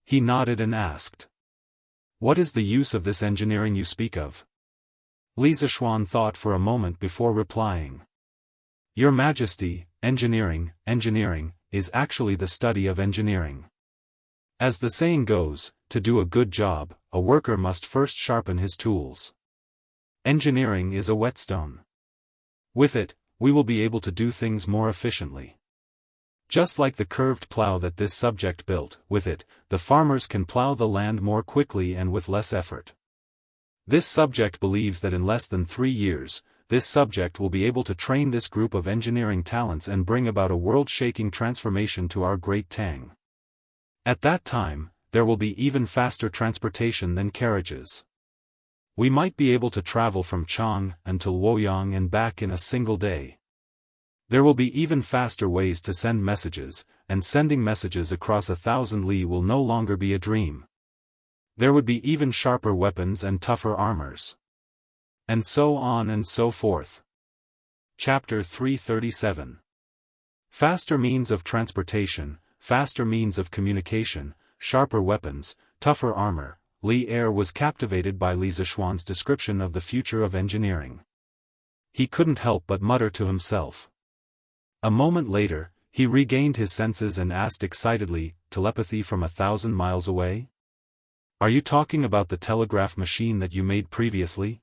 He nodded and asked. What is the use of this engineering you speak of? Li Zishuan thought for a moment before replying. Your Majesty, engineering is actually the study of engineering. As the saying goes, to do a good job, a worker must first sharpen his tools. Engineering is a whetstone. With it, we will be able to do things more efficiently. Just like the curved plow that this subject built, with it, the farmers can plow the land more quickly and with less effort. This subject believes that in less than 3 years, this subject will be able to train this group of engineering talents and bring about a world-shaking transformation to our great Tang. At that time, there will be even faster transportation than carriages. We might be able to travel from Chang until Luoyang and back in a single day. There will be even faster ways to send messages, and sending messages across 1,000 li will no longer be a dream. There would be even sharper weapons and tougher armors. And so on and so forth. Chapter 337. Faster means of transportation, faster means of communication, sharper weapons, tougher armor. Li Er was captivated by Li Zishuan's description of the future of engineering. He couldn't help but mutter to himself. A moment later, he regained his senses and asked excitedly, telepathy from 1,000 miles away? Are you talking about the telegraph machine that you made previously?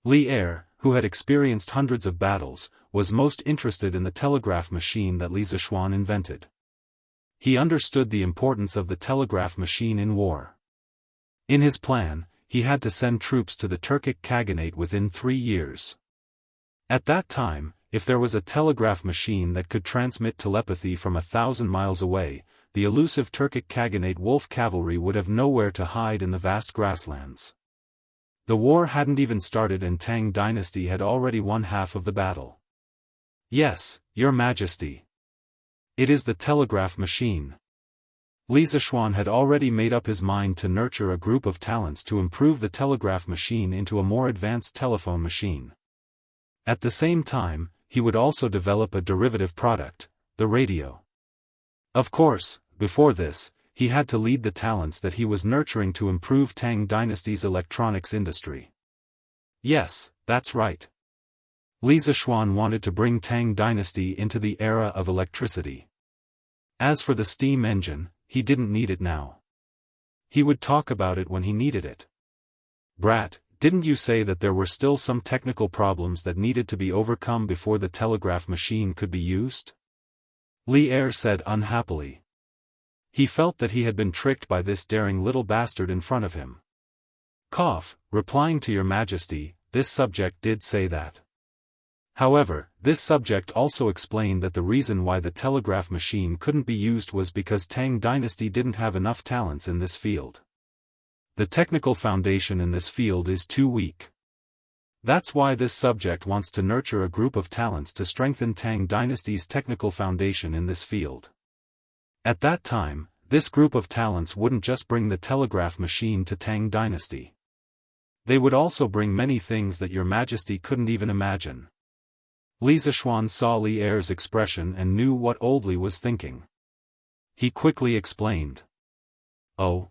Li Er, who had experienced hundreds of battles, was most interested in the telegraph machine that Li Zishuan invented. He understood the importance of the telegraph machine in war. In his plan, he had to send troops to the Turkic Khaganate within 3 years. At that time, if there was a telegraph machine that could transmit telepathy from 1,000 miles away, the elusive Turkic Khaganate wolf cavalry would have nowhere to hide in the vast grasslands. The war hadn't even started and Tang dynasty had already won half of the battle. Yes, Your Majesty. It is the telegraph machine. Li Zishuan had already made up his mind to nurture a group of talents to improve the telegraph machine into a more advanced telephone machine. At the same time, he would also develop a derivative product, the radio. Of course, before this, he had to lead the talents that he was nurturing to improve Tang dynasty's electronics industry. Yes, that's right. Li Zishuan wanted to bring Tang dynasty into the era of electricity. As for the steam engine, he didn't need it now. He would talk about it when he needed it. Brat, didn't you say that there were still some technical problems that needed to be overcome before the telegraph machine could be used? Li Er said unhappily. He felt that he had been tricked by this daring little bastard in front of him. Cough, replying to Your Majesty, this subject did say that. However, this subject also explained that the reason why the telegraph machine couldn't be used was because Tang dynasty didn't have enough talents in this field. The technical foundation in this field is too weak. That's why this subject wants to nurture a group of talents to strengthen Tang dynasty's technical foundation in this field. At that time, this group of talents wouldn't just bring the telegraph machine to Tang dynasty. They would also bring many things that Your Majesty couldn't even imagine. Li Zishuan saw Li Er's expression and knew what old Li was thinking. He quickly explained. Oh.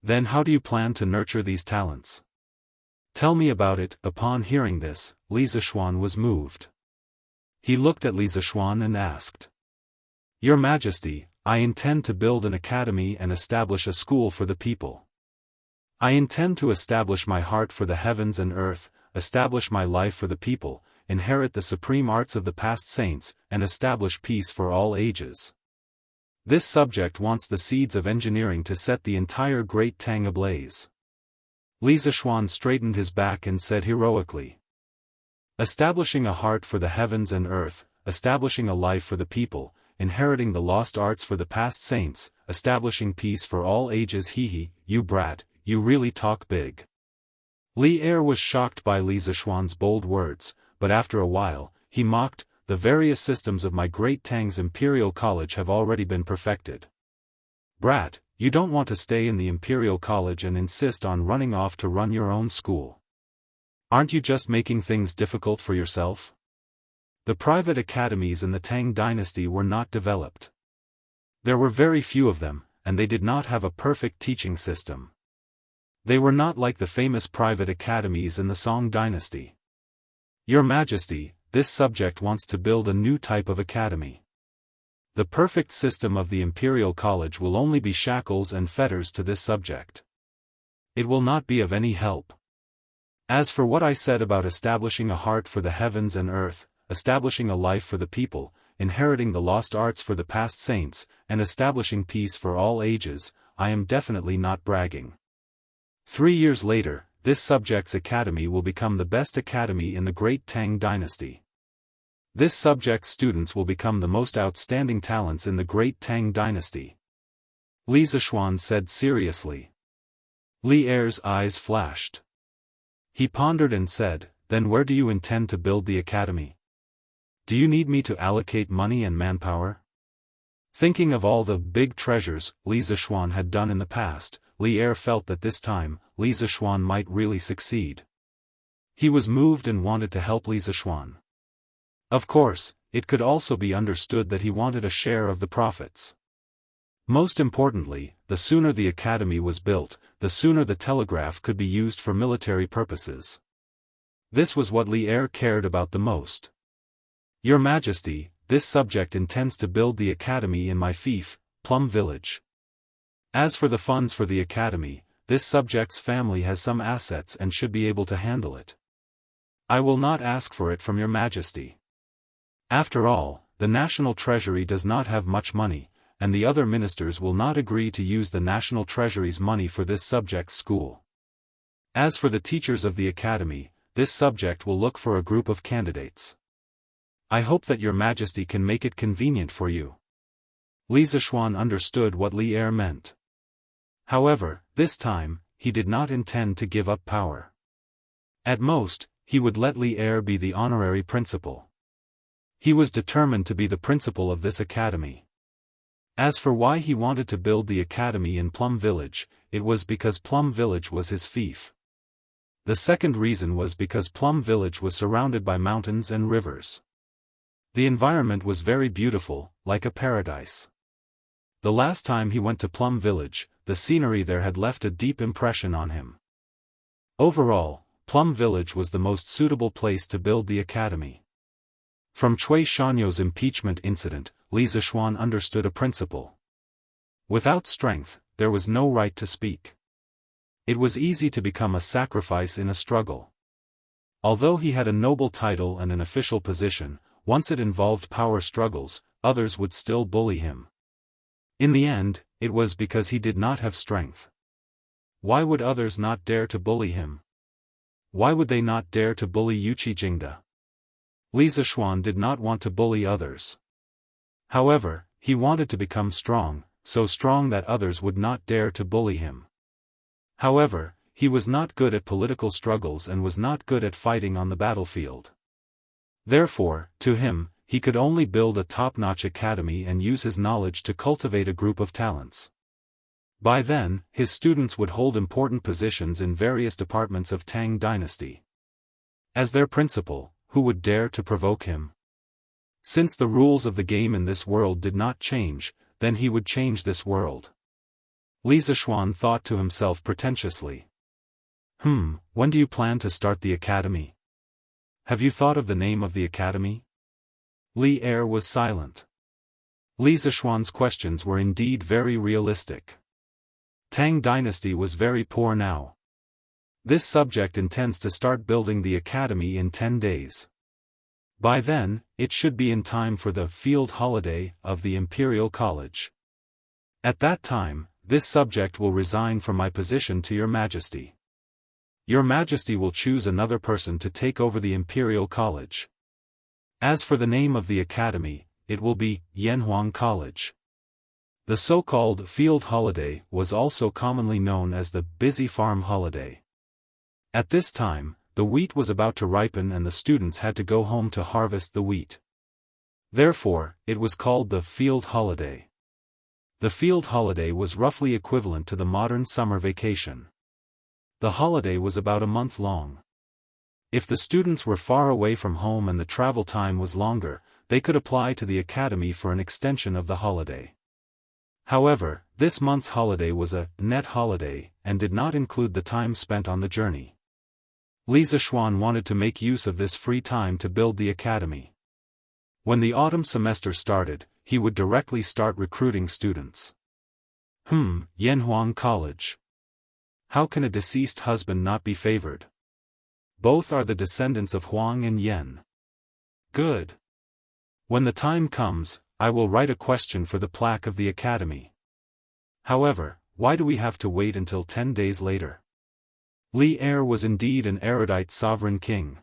Then how do you plan to nurture these talents? Tell me about it. Upon hearing this, Li Zishuan was moved. He looked at Li Zishuan and asked, Your Majesty, I intend to build an academy and establish a school for the people. I intend to establish my heart for the heavens and earth, establish my life for the people, inherit the supreme arts of the past saints, and establish peace for all ages. This subject wants the seeds of engineering to set the entire Great Tang ablaze. Li Zishuan straightened his back and said heroically, Establishing a heart for the heavens and earth, establishing a life for the people, inheriting the lost arts for the past saints, establishing peace for all ages. Hee, you brat, you really talk big. Li Er was shocked by Li Zishuan's bold words, but after a while, he mocked, The various systems of my Great Tang's Imperial College have already been perfected. Brat, you don't want to stay in the Imperial College and insist on running off to run your own school. Aren't you just making things difficult for yourself? The private academies in the Tang dynasty were not developed. There were very few of them, and they did not have a perfect teaching system. They were not like the famous private academies in the Song dynasty. Your Majesty, this subject wants to build a new type of academy. The perfect system of the Imperial College will only be shackles and fetters to this subject. It will not be of any help. As for what I said about establishing a heart for the heavens and earth, establishing a life for the people, inheriting the lost arts for the past saints, and establishing peace for all ages, I am definitely not bragging. 3 years later, this subject's academy will become the best academy in the Great Tang dynasty. This subject's students will become the most outstanding talents in the Great Tang dynasty. Li Zishuan said seriously. Li Er's eyes flashed. He pondered and said, Then where do you intend to build the academy? Do you need me to allocate money and manpower? Thinking of all the big treasures Li Zishuan had done in the past, Li Er felt that this time, Li Zishuan might really succeed. He was moved and wanted to help Li Zishuan. Of course, it could also be understood that he wanted a share of the profits. Most importantly, the sooner the academy was built, the sooner the telegraph could be used for military purposes. This was what Li Er cared about the most. Your Majesty, this subject intends to build the academy in my fief, Plum Village. As for the funds for the academy, this subject's family has some assets and should be able to handle it. I will not ask for it from your Majesty. After all, the national treasury does not have much money, and the other ministers will not agree to use the national treasury's money for this subject's school. As for the teachers of the academy, this subject will look for a group of candidates. I hope that your Majesty can make it convenient for you. Li Zishuan understood what Li Er meant. However, this time, he did not intend to give up power. At most, he would let Li Er be the honorary principal. He was determined to be the principal of this academy. As for why he wanted to build the academy in Plum Village, it was because Plum Village was his fief. The second reason was because Plum Village was surrounded by mountains and rivers. The environment was very beautiful, like a paradise. The last time he went to Plum Village, the scenery there had left a deep impression on him. Overall, Plum Village was the most suitable place to build the academy. From Cui Shanyo's impeachment incident, Li Zishuan understood a principle. Without strength, there was no right to speak. It was easy to become a sacrifice in a struggle. Although he had a noble title and an official position, once it involved power struggles, others would still bully him. In the end, it was because he did not have strength. Why would others not dare to bully him? Why would they not dare to bully Yuqi Jingda? Li Zishuan did not want to bully others. However, he wanted to become strong, so strong that others would not dare to bully him. However, he was not good at political struggles and was not good at fighting on the battlefield. Therefore, to him, he could only build a top-notch academy and use his knowledge to cultivate a group of talents. By then, his students would hold important positions in various departments of Tang dynasty. As their principal, who would dare to provoke him? Since the rules of the game in this world did not change, then he would change this world. Li Zishuan thought to himself pretentiously. When do you plan to start the academy? Have you thought of the name of the academy? Li Er was silent. Li Zishuan's questions were indeed very realistic. Tang dynasty was very poor now. This subject intends to start building the academy in 10 days. By then, it should be in time for the field holiday of the Imperial College. At that time, this subject will resign from my position to Your Majesty. Your Majesty will choose another person to take over the Imperial College. As for the name of the academy, it will be Yanhuang College. The so-called field holiday was also commonly known as the busy farm holiday. At this time, the wheat was about to ripen and the students had to go home to harvest the wheat. Therefore, it was called the field holiday. The field holiday was roughly equivalent to the modern summer vacation. The holiday was about a month long. If the students were far away from home and the travel time was longer, they could apply to the academy for an extension of the holiday. However, this month's holiday was a net holiday and did not include the time spent on the journey. Li Zishuan wanted to make use of this free time to build the academy. When the autumn semester started, he would directly start recruiting students. Yanhuang College. How can a deceased husband not be favored? Both are the descendants of Huang and Yan. Good. When the time comes, I will write a question for the plaque of the academy. However, why do we have to wait until 10 days later? Li Er was indeed an erudite sovereign king.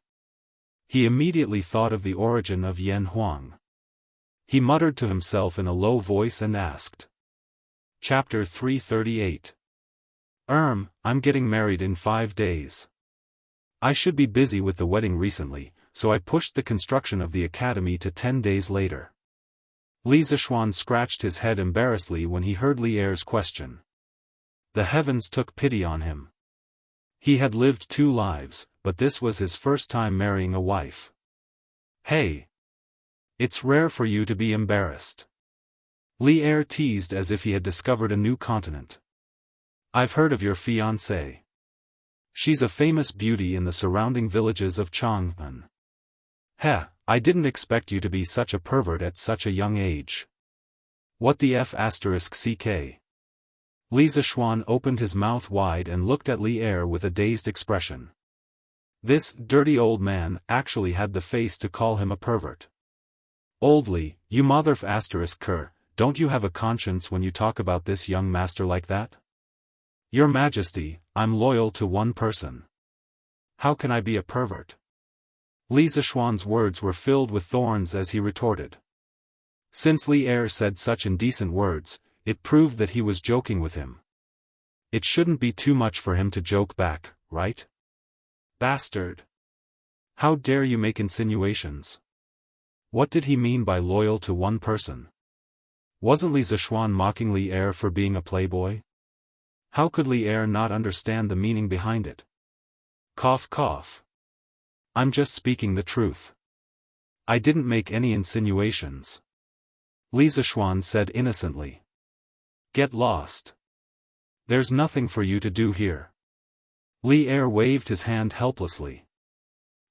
He immediately thought of the origin of Yan Huang. He muttered to himself in a low voice and asked. Chapter 338. I'm getting married in 5 days. I should be busy with the wedding recently, so I pushed the construction of the academy to 10 days later. Li Zishuan scratched his head embarrassedly when he heard Li Er's question. The heavens took pity on him. He had lived 2 lives, but this was his first time marrying a wife. Hey! It's rare for you to be embarrassed. Li Er teased as if he had discovered a new continent. I've heard of your fiancée. She's a famous beauty in the surrounding villages of Jianghu. I didn't expect you to be such a pervert at such a young age. What the f***ck? Li Zishuan opened his mouth wide and looked at Li Er with a dazed expression. This dirty old man actually had the face to call him a pervert. Old Li, you mother f***ker, don't you have a conscience when you talk about this young master like that? Your Majesty, I'm loyal to one person. How can I be a pervert? Li Zishuan's words were filled with thorns as he retorted. Since Li Er said such indecent words, it proved that he was joking with him. It shouldn't be too much for him to joke back, right? Bastard! How dare you make insinuations? What did he mean by loyal to one person? Wasn't Li Zishuan mocking Li Er for being a playboy? How could Li Er not understand the meaning behind it? Cough cough. I'm just speaking the truth. I didn't make any insinuations. Li Zishuan said innocently. Get lost. There's nothing for you to do here. Li Er waved his hand helplessly.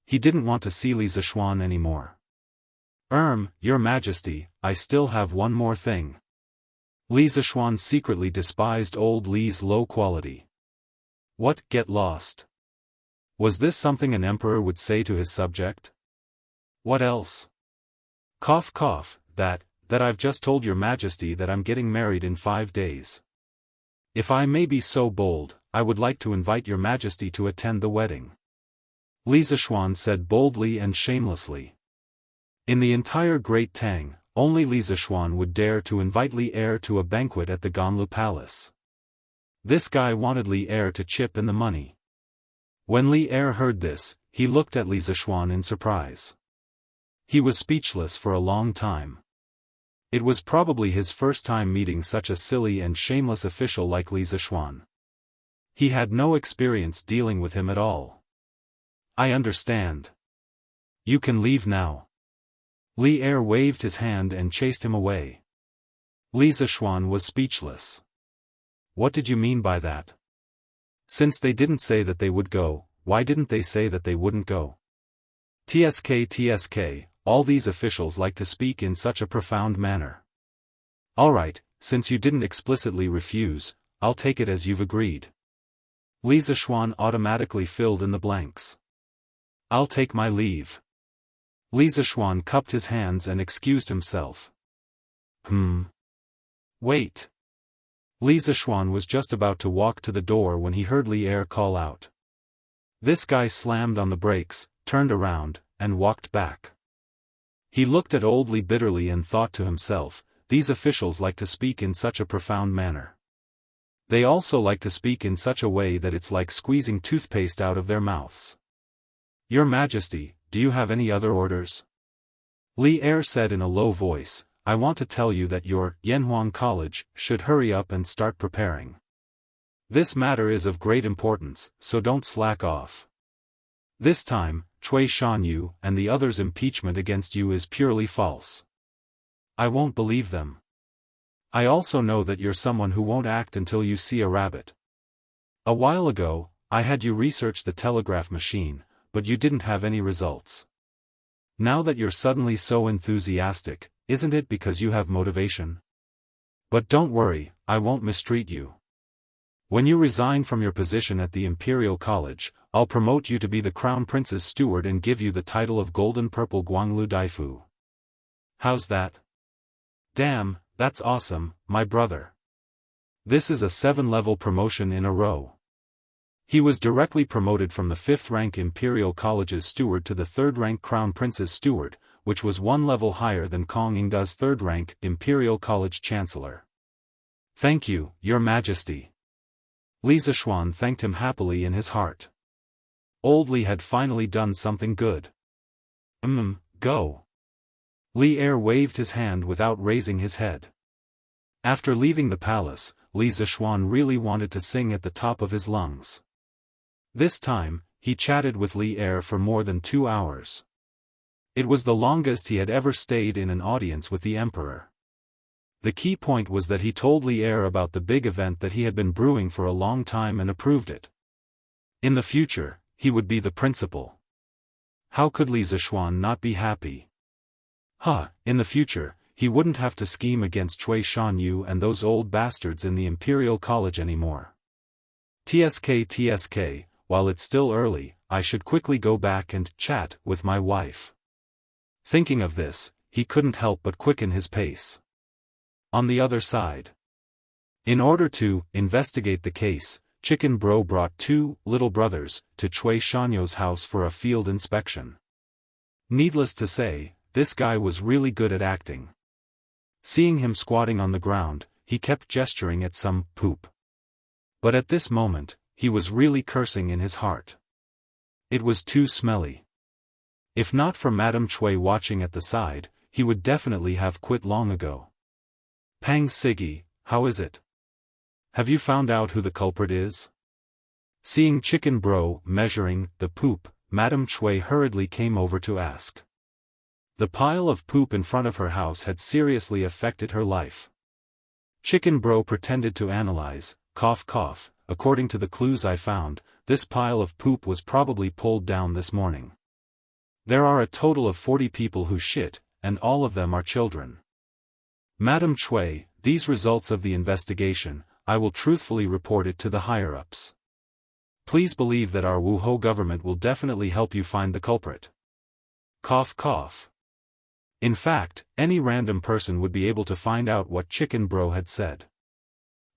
He didn't want to see Li Zishuan anymore. Your Majesty, I still have one more thing. Li Zishuan secretly despised old Li's low quality. What, get lost? Was this something an emperor would say to his subject? What else? Cough cough, that I've just told your Majesty that I'm getting married in 5 days. If I may be so bold, I would like to invite your Majesty to attend the wedding. Li Zishuan said boldly and shamelessly. In the entire Great Tang, only Li Zishuan would dare to invite Li Er to a banquet at the Ganlu Palace. This guy wanted Li Er to chip in the money. When Li Er heard this, he looked at Li Zishuan in surprise. He was speechless for a long time. It was probably his first time meeting such a silly and shameless official like Li Zishuan. He had no experience dealing with him at all. I understand. You can leave now. Li Er waved his hand and chased him away. Li Zishuan was speechless. What did you mean by that? Since they didn't say that they would go, why didn't they say that they wouldn't go? TSK, all these officials like to speak in such a profound manner. Alright, since you didn't explicitly refuse, I'll take it as you've agreed. Li Zishuan automatically filled in the blanks. I'll take my leave. Li Zishuan cupped his hands and excused himself. Wait. Li Zishuan was just about to walk to the door when he heard Li Er call out. This guy slammed on the brakes, turned around, and walked back. He looked at old Li bitterly and thought to himself, these officials like to speak in such a profound manner. They also like to speak in such a way that it's like squeezing toothpaste out of their mouths. Your Majesty, do you have any other orders? Li Er said in a low voice, I want to tell you that your Yanhuang College should hurry up and start preparing. This matter is of great importance, so don't slack off. This time, Cui Shanyu and the others' impeachment against you is purely false. I won't believe them. I also know that you're someone who won't act until you see a rabbit. A while ago, I had you research the telegraph machine, but you didn't have any results. Now that you're suddenly so enthusiastic, isn't it because you have motivation? But don't worry, I won't mistreat you. When you resign from your position at the Imperial College, I'll promote you to be the Crown Prince's steward and give you the title of Golden Purple Guanglu Daifu. How's that? Damn, that's awesome, my brother. This is a 7-level promotion in a row. He was directly promoted from the 5th rank Imperial College's steward to the 3rd rank Crown Prince's steward, which was 1 level higher than Kong Yingda's 3rd rank Imperial College Chancellor. Thank you, Your Majesty. Li Zishuan thanked him happily in his heart. Old Li had finally done something good. Go. Li Er waved his hand without raising his head. After leaving the palace, Li Zishuan really wanted to sing at the top of his lungs. This time, he chatted with Li Er for more than 2 hours. It was the longest he had ever stayed in an audience with the emperor. The key point was that he told Li Er about the big event that he had been brewing for a long time and approved it. In the future, he would be the principal. How could Li Zishuan not be happy? In the future, he wouldn't have to scheme against Cui Shanyu and those old bastards in the Imperial College anymore. TSK, while it's still early, I should quickly go back and chat with my wife. Thinking of this, he couldn't help but quicken his pace. On the other side. In order to investigate the case, Chicken Bro brought 2 little brothers to Cui Shanyu's house for a field inspection. Needless to say, this guy was really good at acting. Seeing him squatting on the ground, he kept gesturing at some poop. But at this moment, he was really cursing in his heart. It was too smelly. If not for Madame Cui watching at the side, he would definitely have quit long ago. Pang Sigi, how is it? Have you found out who the culprit is? Seeing Chicken Bro measuring the poop, Madame Cui hurriedly came over to ask. The pile of poop in front of her house had seriously affected her life. Chicken Bro pretended to analyze, cough, according to the clues I found, this pile of poop was probably pulled down this morning. There are a total of 40 people who shit, and all of them are children. Madame Cui, these results of the investigation, I will truthfully report it to the higher-ups. Please believe that our Wuhou government will definitely help you find the culprit. Cough. In fact, any random person would be able to find out what Chicken Bro had said.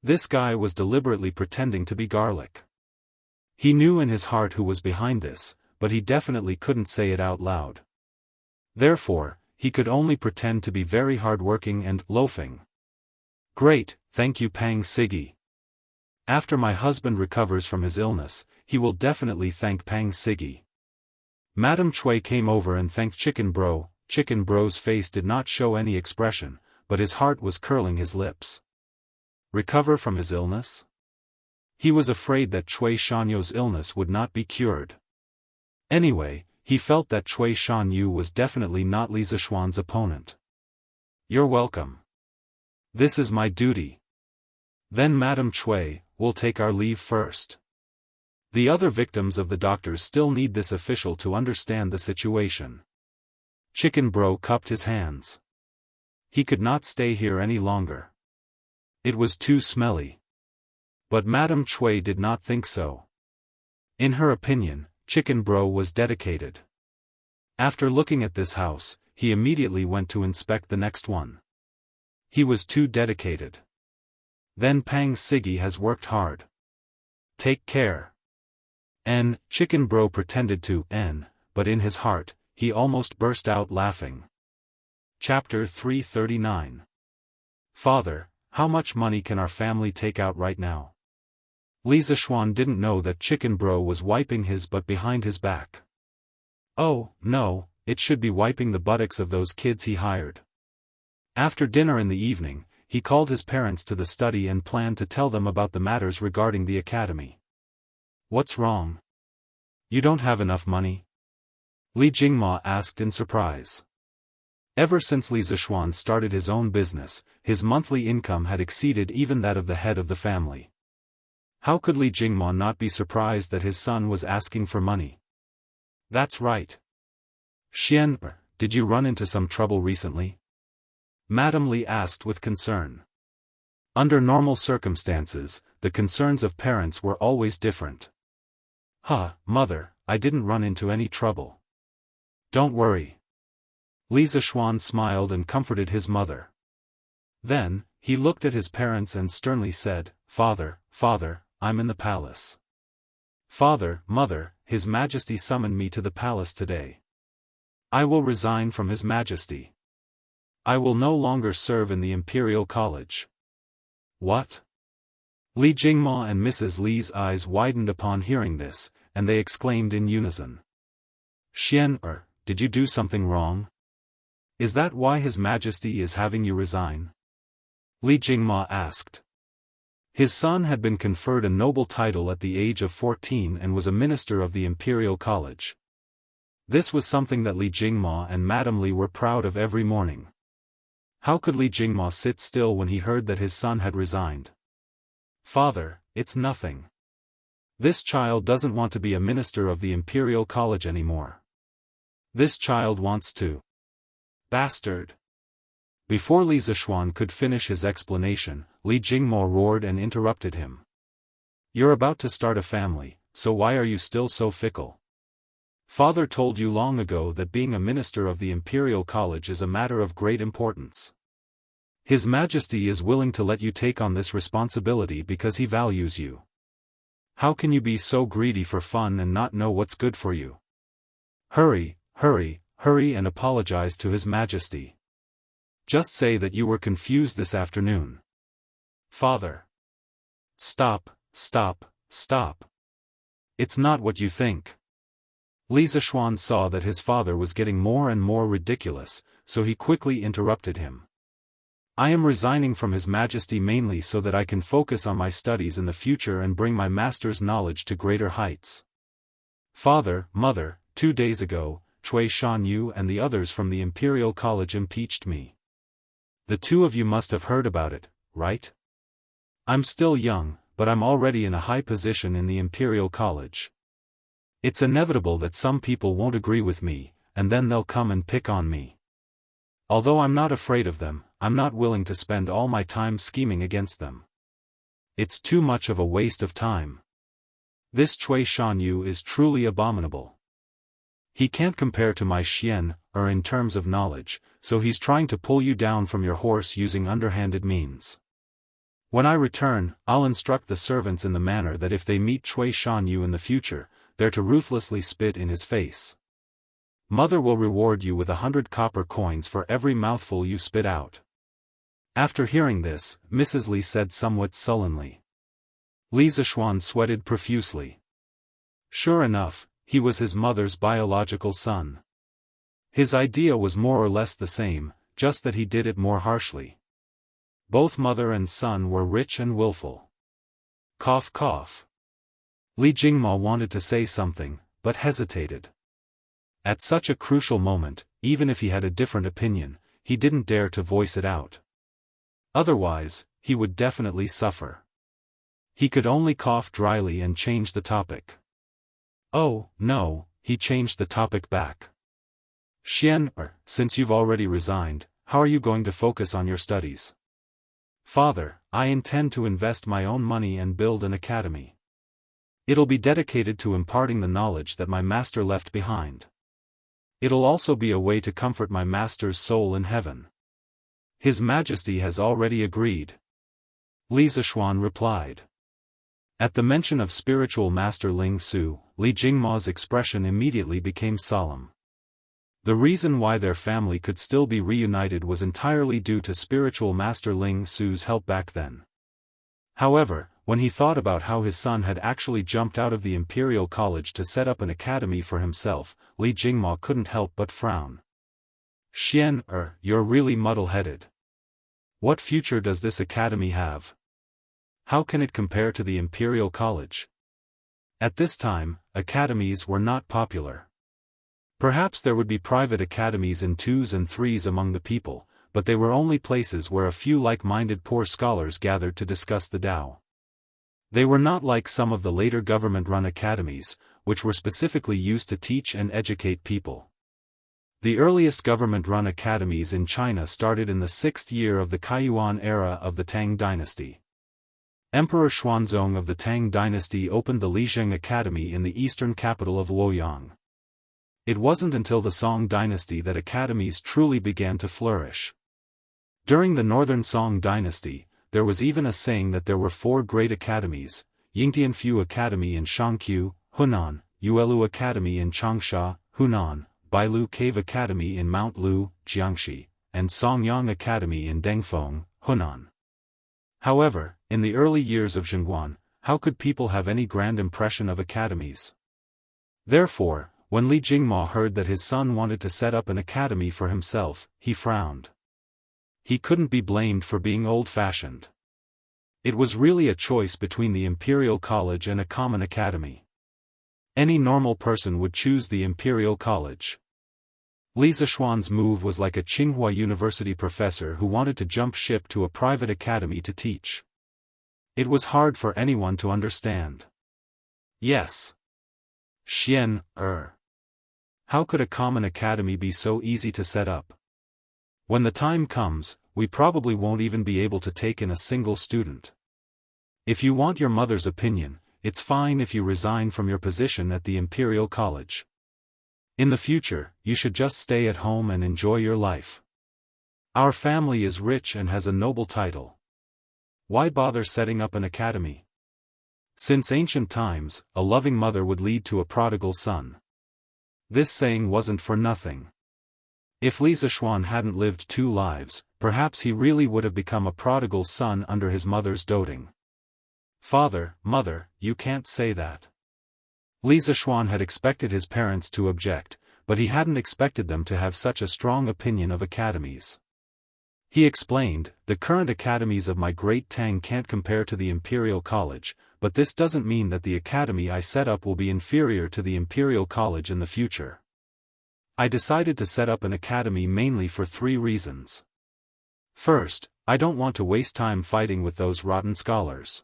This guy was deliberately pretending to be garlic. He knew in his heart who was behind this, but he definitely couldn't say it out loud. Therefore, he could only pretend to be very hard-working and loafing. Great, thank you Pang Sigi. After my husband recovers from his illness, he will definitely thank Pang Sigi. Madame Cui came over and thanked Chicken Bro. Chicken Bro's face did not show any expression, but his heart was curling his lips. Recover from his illness? He was afraid that Cui Shanyu's illness would not be cured. Anyway, he felt that Cui Shanyu was definitely not Li Zishuan's opponent. You're welcome. This is my duty. Then Madame Cui, we'll take our leave first. The other victims of the doctors still need this official to understand the situation. Chicken Bro cupped his hands. He could not stay here any longer. It was too smelly. But Madame Cui did not think so. In her opinion, Chicken Bro was dedicated. After looking at this house, he immediately went to inspect the next one. He was too dedicated. Then Pang Siggy has worked hard. Take care. Chicken Bro pretended to but in his heart, he almost burst out laughing. Chapter 339. Father, how much money can our family take out right now? Li Zishuan didn't know that Chicken Bro was wiping his butt behind his back. Oh, no, it should be wiping the buttocks of those kids he hired. After dinner in the evening, he called his parents to the study and planned to tell them about the matters regarding the academy. What's wrong? You don't have enough money? Li Jingma asked in surprise. Ever since Li Zishuan started his own business, his monthly income had exceeded even that of the head of the family. How could Li Jingma not be surprised that his son was asking for money? That's right. Xian, did you run into some trouble recently? Madame Li asked with concern. Under normal circumstances, the concerns of parents were always different. Mother, I didn't run into any trouble. Don't worry. Li Zishuan smiled and comforted his mother. Then, he looked at his parents and sternly said, Father, I'm in the palace. Father, Mother, His Majesty summoned me to the palace today. I will resign from His Majesty. I will no longer serve in the Imperial College. What? Li Jingma and Mrs. Li's eyes widened upon hearing this, and they exclaimed in unison. Xian, did you do something wrong? Is that why His Majesty is having you resign? Li Jingma asked. His son had been conferred a noble title at the age of 14 and was a minister of the Imperial College. This was something that Li Jingma and Madame Li were proud of every morning. How could Li Jingma sit still when he heard that his son had resigned? Father, it's nothing. This child doesn't want to be a minister of the Imperial College anymore. This child wants to. Bastard. Before Li Zishuan could finish his explanation, Li Jingmo roared and interrupted him. You're about to start a family, so why are you still so fickle? Father told you long ago that being a minister of the Imperial College is a matter of great importance. His Majesty is willing to let you take on this responsibility because he values you. How can you be so greedy for fun and not know what's good for you? Hurry and apologize to His Majesty. Just say that you were confused this afternoon. Father. Stop. It's not what you think. Li Zishuan saw that his father was getting more and more ridiculous, so he quickly interrupted him. I am resigning from His Majesty mainly so that I can focus on my studies in the future and bring my master's knowledge to greater heights. Father, Mother, 2 days ago, Cui Shanyu and the others from the Imperial College impeached me. The two of you must have heard about it, right? I'm still young, but I'm already in a high position in the Imperial College. It's inevitable that some people won't agree with me, and then they'll come and pick on me. Although I'm not afraid of them, I'm not willing to spend all my time scheming against them. It's too much of a waste of time. This Cui Shanyu is truly abominable. He can't compare to my Xian, in terms of knowledge, so he's trying to pull you down from your horse using underhanded means. When I return, I'll instruct the servants in the manner that if they meet Cui Shanyu in the future, they're to ruthlessly spit in his face. Mother will reward you with 100 copper coins for every mouthful you spit out. After hearing this, Mrs. Li said somewhat sullenly. Li Zishuan sweated profusely. Sure enough, he was his mother's biological son. His idea was more or less the same, just that he did it more harshly. Both mother and son were rich and willful. Cough. Li Jingma wanted to say something, but hesitated. At such a crucial moment, even if he had a different opinion, he didn't dare to voice it out. Otherwise, he would definitely suffer. He could only cough dryly and change the topic. Oh, no, he changed the topic back. Since you've already resigned, how are you going to focus on your studies? Father, I intend to invest my own money and build an academy. It'll be dedicated to imparting the knowledge that my master left behind. It'll also be a way to comfort my master's soul in heaven. His Majesty has already agreed. Li Zishuan replied. At the mention of spiritual master Ling Su, Li Jingma's expression immediately became solemn. The reason why their family could still be reunited was entirely due to spiritual master Ling Su's help back then. However, when he thought about how his son had actually jumped out of the Imperial College to set up an academy for himself, Li Jingma couldn't help but frown. You're really muddle-headed. What future does this academy have? How can it compare to the Imperial College? At this time, academies were not popular. Perhaps there would be private academies in 2s and 3s among the people, but they were only places where a few like-minded poor scholars gathered to discuss the Tao. They were not like some of the later government-run academies, which were specifically used to teach and educate people. The earliest government-run academies in China started in the 6th year of the Kaiyuan era of the Tang dynasty. Emperor Xuanzong of the Tang dynasty opened the Lijiang Academy in the eastern capital of Luoyang. It wasn't until the Song dynasty that academies truly began to flourish. During the northern Song dynasty, there was even a saying that there were 4 great academies: Yingtianfu Academy in Shangqiu, Hunan; Yuelu Academy in Changsha, Hunan; Bailu Cave Academy in Mount Lu, Jiangxi; and Songyang Academy in Dengfeng, Hunan. However, in the early years of Zhengguan, how could people have any grand impression of academies? Therefore, when Li Jingma heard that his son wanted to set up an academy for himself, he frowned. He couldn't be blamed for being old-fashioned. It was really a choice between the Imperial College and a common academy. Any normal person would choose the Imperial College. Li Zishuan's move was like a Tsinghua University professor who wanted to jump ship to a private academy to teach. It was hard for anyone to understand. Yes. How could a common academy be so easy to set up? When the time comes, we probably won't even be able to take in a single student. If you want your mother's opinion, it's fine if you resign from your position at the Imperial College. In the future, you should just stay at home and enjoy your life. Our family is rich and has a noble title. Why bother setting up an academy? Since ancient times, a loving mother would lead to a prodigal son. This saying wasn't for nothing. If Li Zishuan hadn't lived 2 lives, perhaps he really would have become a prodigal son under his mother's doting. Father, mother, you can't say that. Li Zishuan had expected his parents to object, but he hadn't expected them to have such a strong opinion of academies. He explained, the current academies of my great Tang can't compare to the Imperial College, but this doesn't mean that the academy I set up will be inferior to the Imperial College in the future. I decided to set up an academy mainly for 3 reasons. First, I don't want to waste time fighting with those rotten scholars.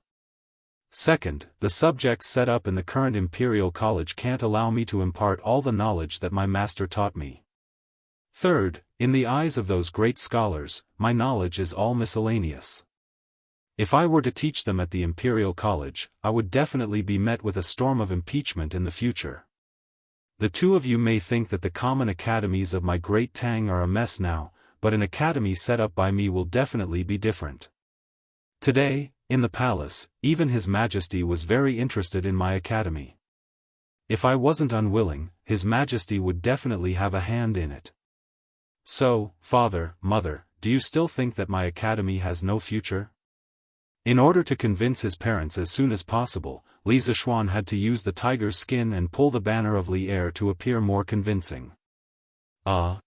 Second, the subjects set up in the current Imperial College can't allow me to impart all the knowledge that my master taught me. Third, in the eyes of those great scholars, my knowledge is all miscellaneous. If I were to teach them at the Imperial College, I would definitely be met with a storm of impeachment in the future. The 2 of you may think that the common academies of my great Tang are a mess now, but an academy set up by me will definitely be different. Today, in the palace, even His Majesty was very interested in my academy. If I wasn't unwilling, His Majesty would definitely have a hand in it. So, father, mother, do you still think that my academy has no future? In order to convince his parents as soon as possible, Li Zishuan had to use the tiger's skin and pull the banner of Li Er to appear more convincing. Are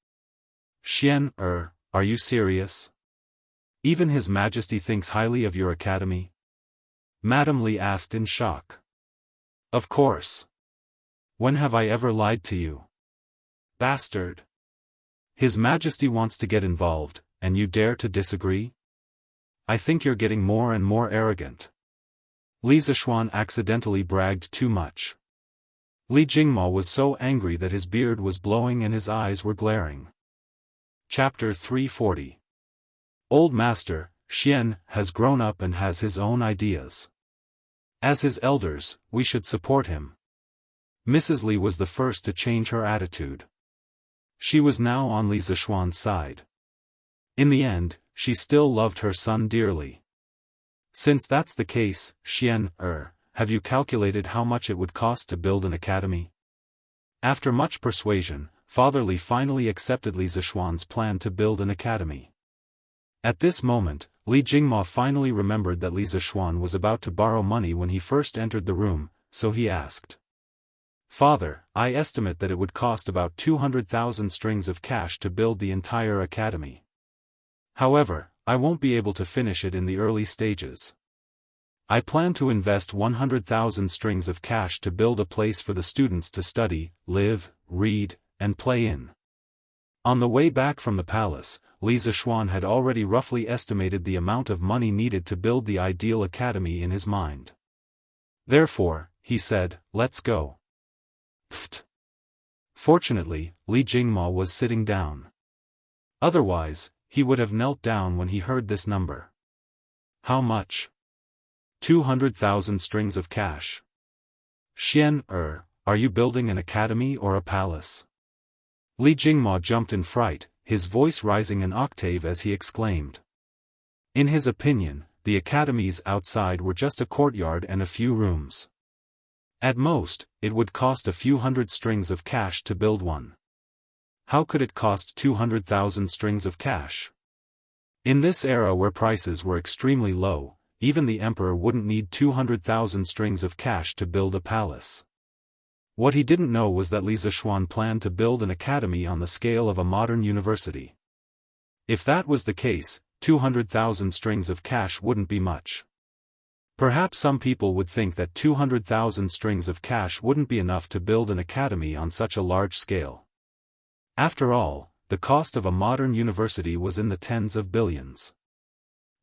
you serious? Even His Majesty thinks highly of your academy? Madame Li asked in shock. Of course. When have I ever lied to you? Bastard. His Majesty wants to get involved, and you dare to disagree? I think you're getting more and more arrogant. Li Zishuan accidentally bragged too much. Li Jingmo was so angry that his beard was blowing and his eyes were glaring. Chapter 340. Old Master, Xian, has grown up and has his own ideas. As his elders, we should support him. Mrs. Li was the first to change her attitude. She was now on Li Zishuan's side. In the end, she still loved her son dearly. Since that's the case, Xian, have you calculated how much it would cost to build an academy? After much persuasion, Father Li finally accepted Li Zishuan's plan to build an academy. At this moment, Li Jingmo finally remembered that Li Zishuan was about to borrow money when he first entered the room, so he asked. Father, I estimate that it would cost about 200,000 strings of cash to build the entire academy. However, I won't be able to finish it in the early stages. I plan to invest 100,000 strings of cash to build a place for the students to study, live, read, and play in. On the way back from the palace, Li Zishuan had already roughly estimated the amount of money needed to build the ideal academy in his mind. Therefore, he said, let's go. Pfft. Fortunately, Li Jingmo was sitting down. Otherwise, he would have knelt down when he heard this number. How much? 200,000 strings of cash. Xian, are you building an academy or a palace? Li Jingmo jumped in fright, his voice rising an octave as he exclaimed. In his opinion, the academies outside were just a courtyard and a few rooms. At most, it would cost a few hundred strings of cash to build one. How could it cost 200,000 strings of cash? In this era where prices were extremely low, even the emperor wouldn't need 200,000 strings of cash to build a palace. What he didn't know was that Li Zishuan planned to build an academy on the scale of a modern university. If that was the case, 200,000 strings of cash wouldn't be much. Perhaps some people would think that 200,000 strings of cash wouldn't be enough to build an academy on such a large scale. After all, the cost of a modern university was in the tens of billions.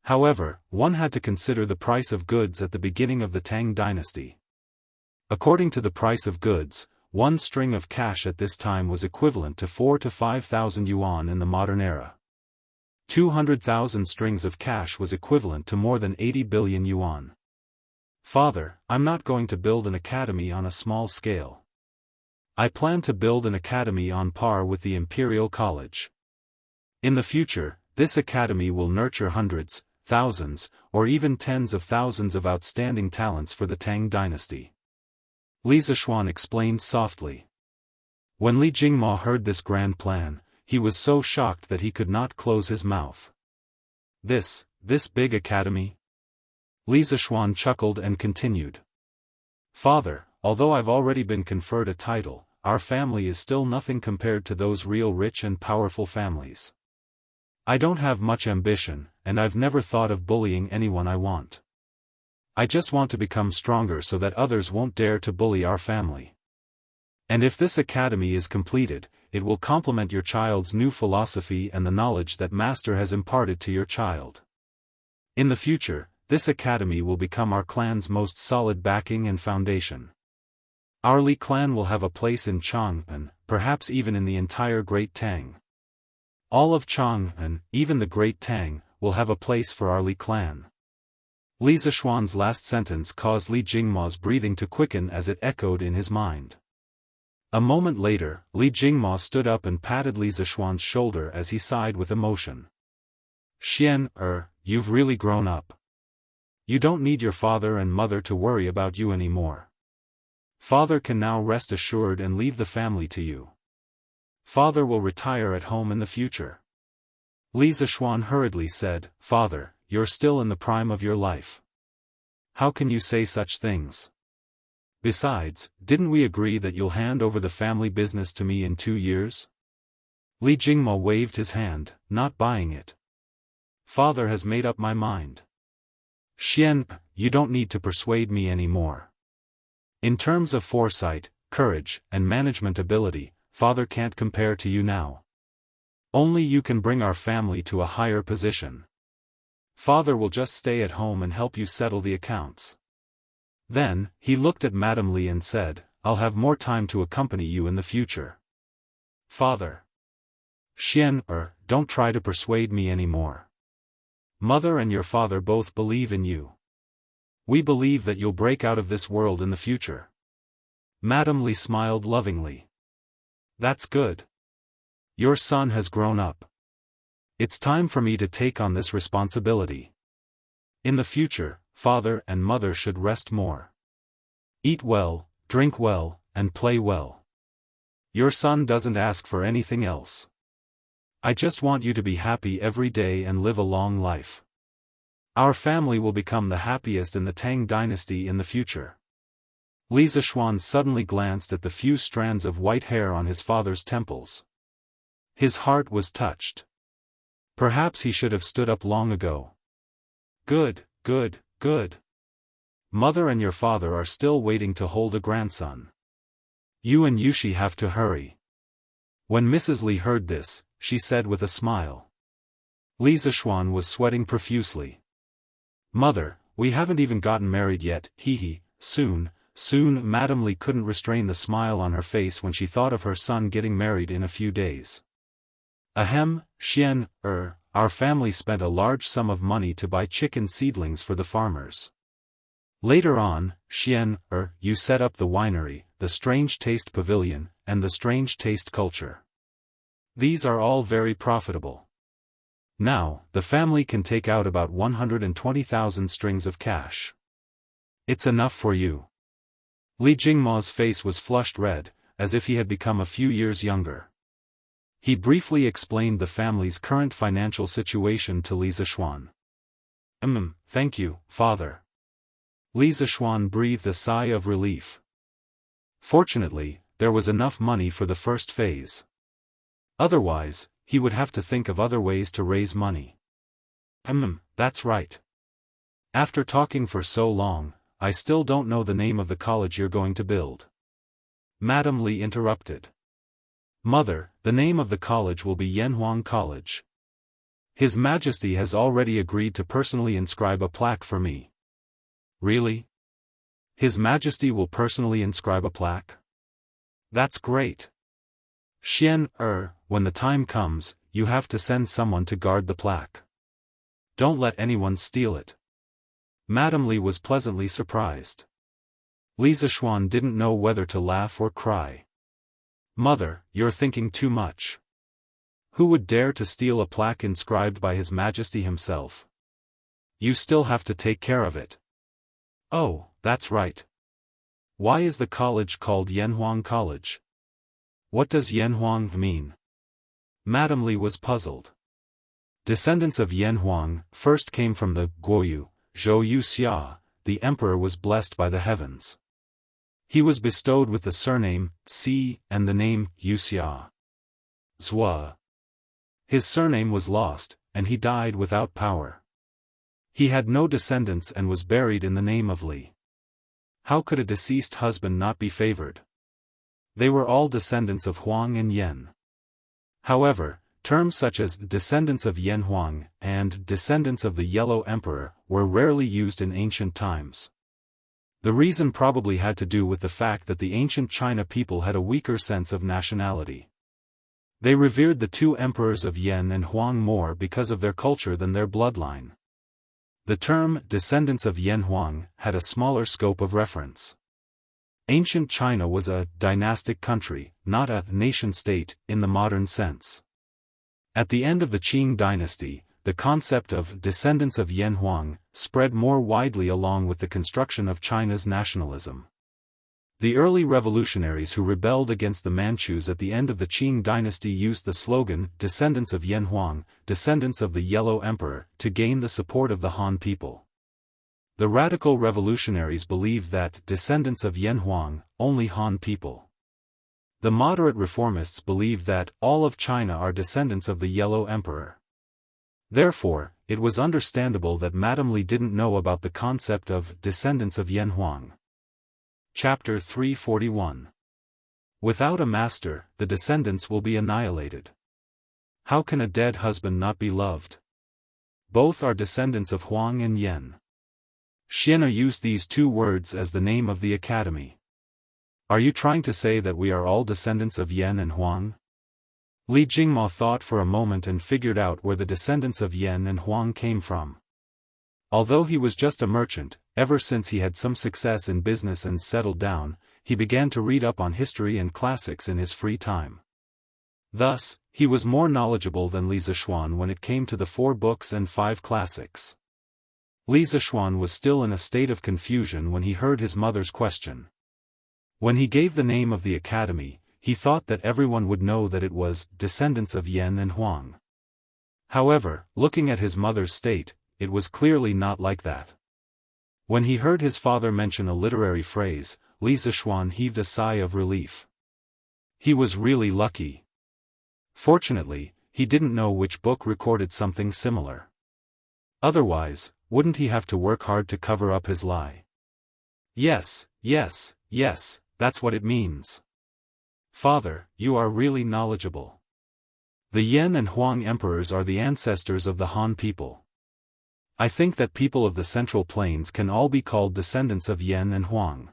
However, one had to consider the price of goods at the beginning of the Tang dynasty. According to the price of goods, one string of cash at this time was equivalent to 4,000 to 5,000 yuan in the modern era. 200,000 strings of cash was equivalent to more than 80 billion yuan. Father, I'm not going to build an academy on a small scale. I plan to build an academy on par with the Imperial College. In the future, this academy will nurture hundreds, thousands, or even tens of thousands of outstanding talents for the Tang dynasty. Li Zishuan explained softly. When Li Jingmo heard this grand plan, he was so shocked that he could not close his mouth. This big academy? Li Zishuan chuckled and continued. Father, although I've already been conferred a title, our family is still nothing compared to those real rich and powerful families. I don't have much ambition, and I've never thought of bullying anyone I want. I just want to become stronger so that others won't dare to bully our family. And if this academy is completed, it will complement your child's new philosophy and the knowledge that Master has imparted to your child. In the future, this academy will become our clan's most solid backing and foundation. Our Li clan will have a place in Chang'an, perhaps even in the entire Great Tang. All of Chang'an, even the Great Tang, will have a place for our Li clan. Li Zishuan's last sentence caused Li Jingmo's breathing to quicken as it echoed in his mind. A moment later, Li Jingmo stood up and patted Li Zishuan's shoulder as he sighed with emotion. Xian, you've really grown up. You don't need your father and mother to worry about you anymore. Father can now rest assured and leave the family to you. Father will retire at home in the future. Li Zishuan hurriedly said, Father, you're still in the prime of your life. How can you say such things? Besides, didn't we agree that you'll hand over the family business to me in 2 years? Li Jingmo waved his hand, not buying it. Father has made up my mind. Xian, you don't need to persuade me anymore. In terms of foresight, courage, and management ability, Father can't compare to you now. Only you can bring our family to a higher position. Father will just stay at home and help you settle the accounts. Then, he looked at Madame Li and said, I'll have more time to accompany you in the future. Father. Don't try to persuade me anymore. Mother and your father both believe in you. We believe that you'll break out of this world in the future. Madame Li smiled lovingly. That's good. Your son has grown up. It's time for me to take on this responsibility. In the future, father and mother should rest more. Eat well, drink well, and play well. Your son doesn't ask for anything else. I just want you to be happy every day and live a long life. Our family will become the happiest in the Tang dynasty in the future. Li Zishuan suddenly glanced at the few strands of white hair on his father's temples. His heart was touched. Perhaps he should have stood up long ago. Good, good, good. Mother and your father are still waiting to hold a grandson. You and Yushi have to hurry. When Mrs. Li heard this, she said with a smile. Li Zishuan was sweating profusely. Mother, we haven't even gotten married yet, hee. Soon. Madame Li couldn't restrain the smile on her face when she thought of her son getting married in a few days. Ahem, our family spent a large sum of money to buy chicken seedlings for the farmers. Later on, you set up the winery, the Strange Taste Pavilion, and the Strange Taste Culture. These are all very profitable. Now, the family can take out about 120,000 strings of cash. It's enough for you. Li Jingma's face was flushed red, as if he had become a few years younger. He briefly explained the family's current financial situation to Li Zishuan. Thank you, father. Li Zishuan breathed a sigh of relief. Fortunately, there was enough money for the first phase. Otherwise, he would have to think of other ways to raise money. That's right. After talking for so long, I still don't know the name of the college you're going to build. Madame Li interrupted. Mother, the name of the college will be Yanhuang College. His Majesty has already agreed to personally inscribe a plaque for me. Really? His Majesty will personally inscribe a plaque? That's great. When the time comes, you have to send someone to guard the plaque. Don't let anyone steal it. Madame Li was pleasantly surprised. Li Zishuan didn't know whether to laugh or cry. Mother, you're thinking too much. Who would dare to steal a plaque inscribed by His Majesty himself? You still have to take care of it. Oh, that's right. Why is the college called Yanhuang College? What does Yanhuang mean? Madame Li was puzzled. Descendants of Yanhuang first came from the Guoyu, Zhou Xia, the emperor was blessed by the heavens. He was bestowed with the surname, Si, and the name, Wuxia Xianxia. His surname was lost, and he died without power. He had no descendants and was buried in the name of Li. How could a deceased husband not be favored? They were all descendants of Huang and Yen. However, terms such as descendants of Yanhuang and descendants of the Yellow Emperor were rarely used in ancient times. The reason probably had to do with the fact that the ancient China people had a weaker sense of nationality. They revered the two emperors of Yen and Huang more because of their culture than their bloodline. The term descendants of Yanhuang had a smaller scope of reference. Ancient China was a dynastic country, not a nation-state in the modern sense. At the end of the Qing dynasty, the concept of descendants of Yanhuang spread more widely along with the construction of China's nationalism. The early revolutionaries who rebelled against the Manchus at the end of the Qing dynasty used the slogan, descendants of Yanhuang, descendants of the Yellow Emperor, to gain the support of the Han people. The radical revolutionaries believed that descendants of Yanhuang, only Han people. The moderate reformists believed that all of China are descendants of the Yellow Emperor. Therefore, it was understandable that Madame Li didn't know about the concept of descendants of Yanhuang. Chapter 341. Without a master, the descendants will be annihilated. How can a dead husband not be loved? Both are descendants of Huang and Yan. Xianxia used these two words as the name of the academy. Are you trying to say that we are all descendants of Yan and Huang? Li Jingmo thought for a moment and figured out where the descendants of Yan and Huang came from. Although he was just a merchant, ever since he had some success in business and settled down, he began to read up on history and classics in his free time. Thus, he was more knowledgeable than Li Zixuan when it came to the 4 books and 5 classics. Li Zixuan was still in a state of confusion when he heard his mother's question. When he gave the name of the academy, he thought that everyone would know that it was descendants of Yan and Huang. However, looking at his mother's state, it was clearly not like that. When he heard his father mention a literary phrase, Li Zixuan heaved a sigh of relief. He was really lucky. Fortunately, he didn't know which book recorded something similar. Otherwise, wouldn't he have to work hard to cover up his lie? Yes, that's what it means. Father, you are really knowledgeable. The Yan and Huang emperors are the ancestors of the Han people. I think that people of the Central Plains can all be called descendants of Yan and Huang.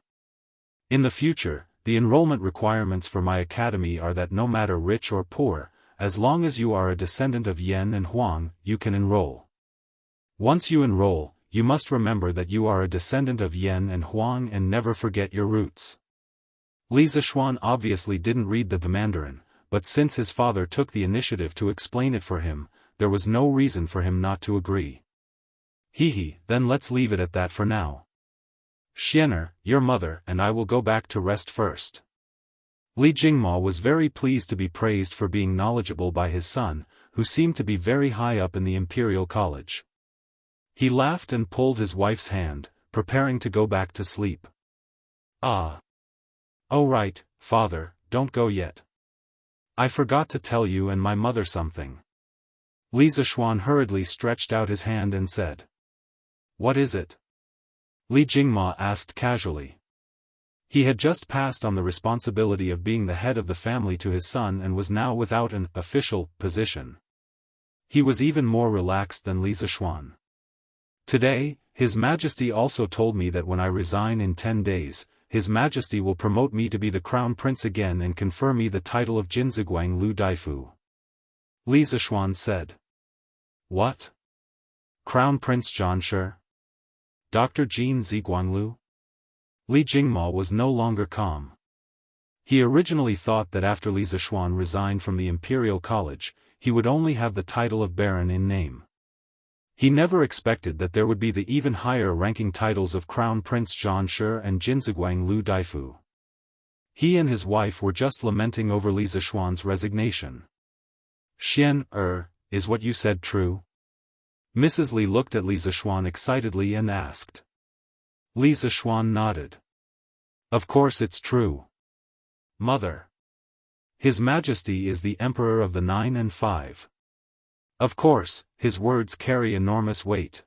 In the future, the enrollment requirements for my academy are that no matter rich or poor, as long as you are a descendant of Yan and Huang, you can enroll. Once you enroll, you must remember that you are a descendant of Yan and Huang and never forget your roots. Li Zixuan obviously didn't read the Mandarin, but since his father took the initiative to explain it for him, there was no reason for him not to agree. Then let's leave it at that for now. Xianxia, your mother and I will go back to rest first. Li Jingmo was very pleased to be praised for being knowledgeable by his son, who seemed to be very high up in the Imperial College. He laughed and pulled his wife's hand, preparing to go back to sleep. Ah. Oh right, father, don't go yet. I forgot to tell you and my mother something. Li Zixuan hurriedly stretched out his hand and said. What is it? Li Jingmo asked casually. He had just passed on the responsibility of being the head of the family to his son and was now without an official position. He was even more relaxed than Li Zixuan. Today, His Majesty also told me that when I resign in 10 days, His Majesty will promote me to be the Crown Prince again and confer me the title of Jinziguang Lu Daifu. Li Zixuan said. What? Crown Prince Jianghu? Dr. Jin Ziguanglu? Li Jingmo was no longer calm. He originally thought that after Li Zixuan resigned from the Imperial College, he would only have the title of Baron in name. He never expected that there would be the even higher-ranking titles of Crown Prince Jianghu and Jinziguang Lu Daifu. He and his wife were just lamenting over Li Zixuan's resignation. Is what you said true? Mrs. Li looked at Li Zixuan excitedly and asked. Li Zixuan nodded. Of course it's true. Mother. His Majesty is the Emperor of the 9 and 5. Of course, his words carry enormous weight.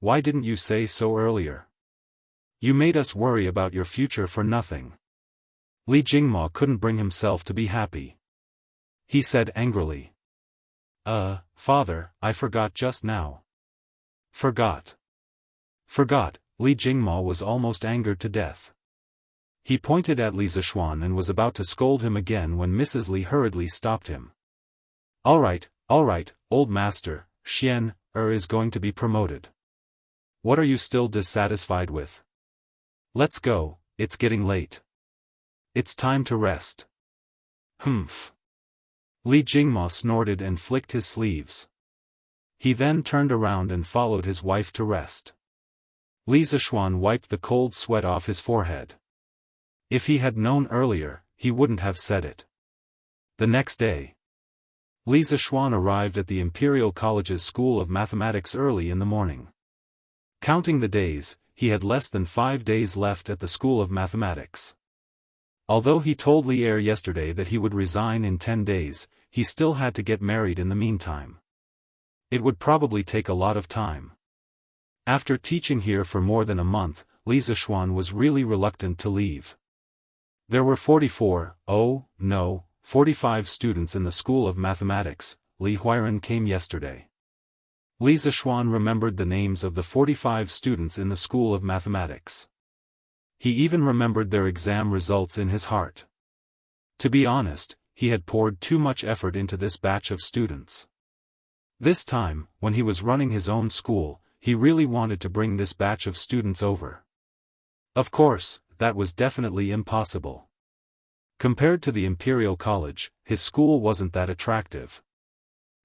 Why didn't you say so earlier? You made us worry about your future for nothing. Li Jingmo couldn't bring himself to be happy. He said angrily. Father, I forgot just now. Forgot. Li Jingmo was almost angered to death. He pointed at Li Zixuan and was about to scold him again when Mrs. Li hurriedly stopped him. All right, old master, is going to be promoted. What are you still dissatisfied with? Let's go, it's getting late. It's time to rest. Humph. Li Jingmo snorted and flicked his sleeves. He then turned around and followed his wife to rest. Li Zixuan wiped the cold sweat off his forehead. If he had known earlier, he wouldn't have said it. The next day, Li Zixuan arrived at the Imperial College's School of Mathematics early in the morning. Counting the days, he had less than 5 days left at the School of Mathematics. Although he told Li Er yesterday that he would resign in 10 days, he still had to get married in the meantime. It would probably take a lot of time. After teaching here for more than a month, Li Zixuan was really reluctant to leave. There were 45 students in the School of Mathematics. Li Huiren came yesterday. Li Zishuan remembered the names of the 45 students in the School of Mathematics. He even remembered their exam results in his heart. To be honest, he had poured too much effort into this batch of students. This time, when he was running his own school, he really wanted to bring this batch of students over. Of course, that was definitely impossible. Compared to the Imperial College, his school wasn't that attractive.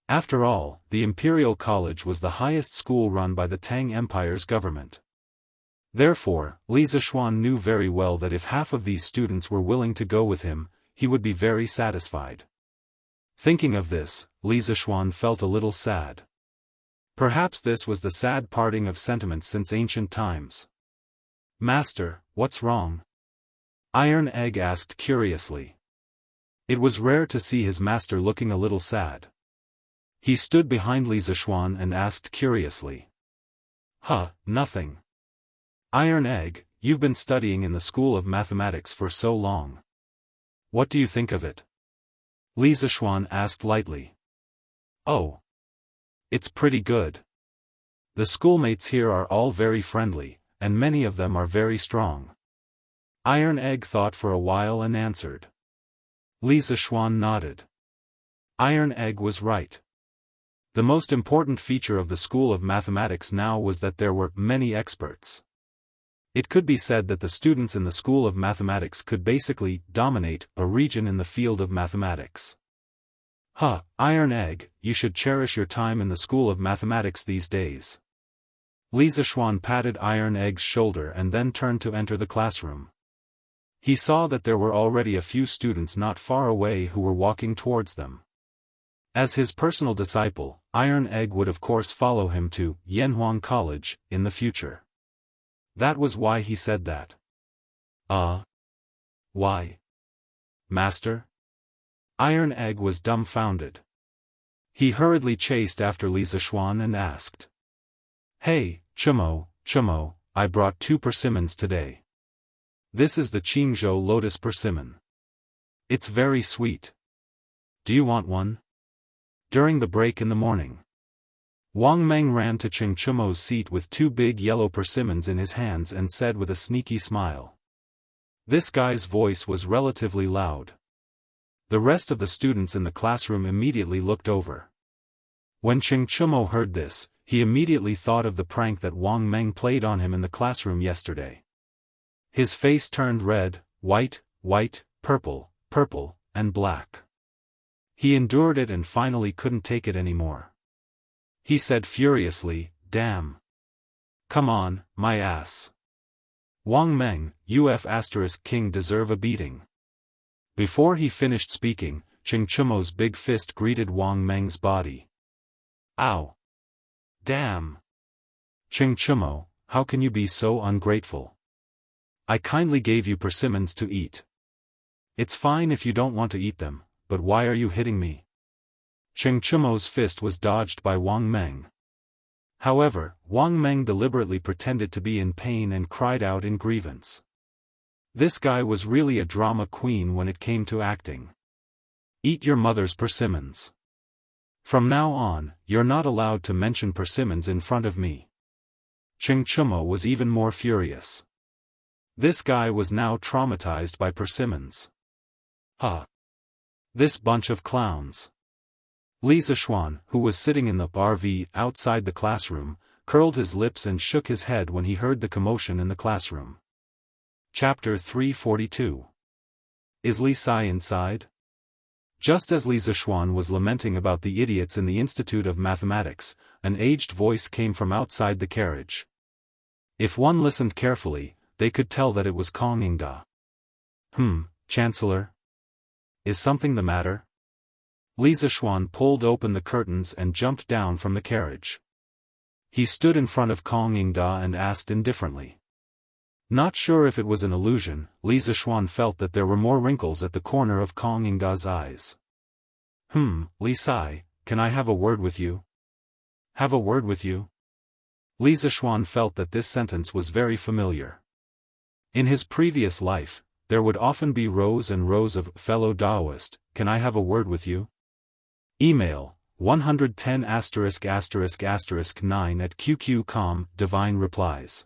After all, the Imperial College was the highest school run by the Tang Empire's government. Therefore, Li Zishuan knew very well that if half of these students were willing to go with him, he would be very satisfied. Thinking of this, Li Zishuan felt a little sad. Perhaps this was the sad parting of sentiments since ancient times. "Master, what's wrong?" Iron Egg asked curiously. It was rare to see his master looking a little sad. He stood behind Li Zishuan and asked curiously. Nothing. Iron Egg, you've been studying in the School of Mathematics for so long. What do you think of it? Li Zishuan asked lightly. Oh. It's pretty good. The schoolmates here are all very friendly, and many of them are very strong. Iron Egg thought for a while and answered. Li Zishuan nodded. Iron Egg was right. The most important feature of the School of Mathematics now was that there were many experts. It could be said that the students in the School of Mathematics could basically dominate a region in the field of mathematics. Iron Egg, you should cherish your time in the School of Mathematics these days. Li Zishuan patted Iron Egg's shoulder and then turned to enter the classroom. He saw that there were already a few students not far away who were walking towards them. As his personal disciple, Iron Egg would of course follow him to Yanhuang College in the future. That was why he said that. Why? Master? Iron Egg was dumbfounded. He hurriedly chased after Li Zishuan and asked. Hey, Chumo, I brought 2 persimmons today. This is the Qingzhou lotus persimmon. It's very sweet. Do you want one? During the break in the morning, Wang Meng ran to Cheng Chumo's seat with 2 big yellow persimmons in his hands and said with a sneaky smile. This guy's voice was relatively loud. The rest of the students in the classroom immediately looked over. When Cheng Chumo heard this, he immediately thought of the prank that Wang Meng played on him in the classroom yesterday. His face turned red, white, purple, and black. He endured it and finally couldn't take it anymore. He said furiously, "Damn. Come on, my ass. Wang Meng, King deserve a beating." Before he finished speaking, Cheng Chumo's big fist greeted Wang Meng's body. Ow. Damn. Cheng Chumo, how can you be so ungrateful? I kindly gave you persimmons to eat. It's fine if you don't want to eat them, but why are you hitting me? Cheng Chumo's fist was dodged by Wang Meng. However, Wang Meng deliberately pretended to be in pain and cried out in grievance. This guy was really a drama queen when it came to acting. Eat your mother's persimmons. From now on, you're not allowed to mention persimmons in front of me. Cheng Chumo was even more furious. This guy was now traumatized by persimmons. This bunch of clowns. Li Zishuan, who was sitting in the RV outside the classroom, curled his lips and shook his head when he heard the commotion in the classroom. Chapter 342. Is Li Sai inside? Just as Li Zishuan was lamenting about the idiots in the Institute of Mathematics, an aged voice came from outside the carriage. If one listened carefully, they could tell that it was Kong Yingda. Chancellor? Is something the matter? Li Zishuan pulled open the curtains and jumped down from the carriage. He stood in front of Kong Yingda and asked indifferently. Not sure if it was an illusion, Li Zishuan felt that there were more wrinkles at the corner of Kong Yingda's eyes. Li Sai, can I have a word with you? Have a word with you? Li Zishuan felt that this sentence was very familiar. In his previous life, there would often be rows and rows of fellow Daoist, "Can I have a word with you?" Email, 110*****9 at QQ.com, Divine replies.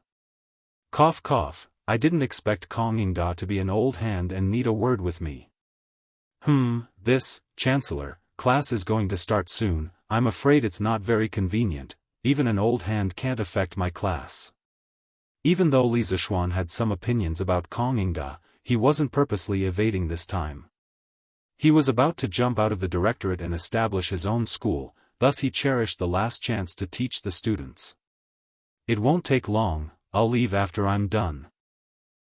Cough cough, I didn't expect Kong Yingda to be an old hand and need a word with me. This, Chancellor, class is going to start soon. I'm afraid it's not very convenient, even an old hand can't affect my class. Even though Li Zishuan had some opinions about Kong Yingda, he wasn't purposely evading this time. He was about to jump out of the directorate and establish his own school, thus he cherished the last chance to teach the students. It won't take long, I'll leave after I'm done.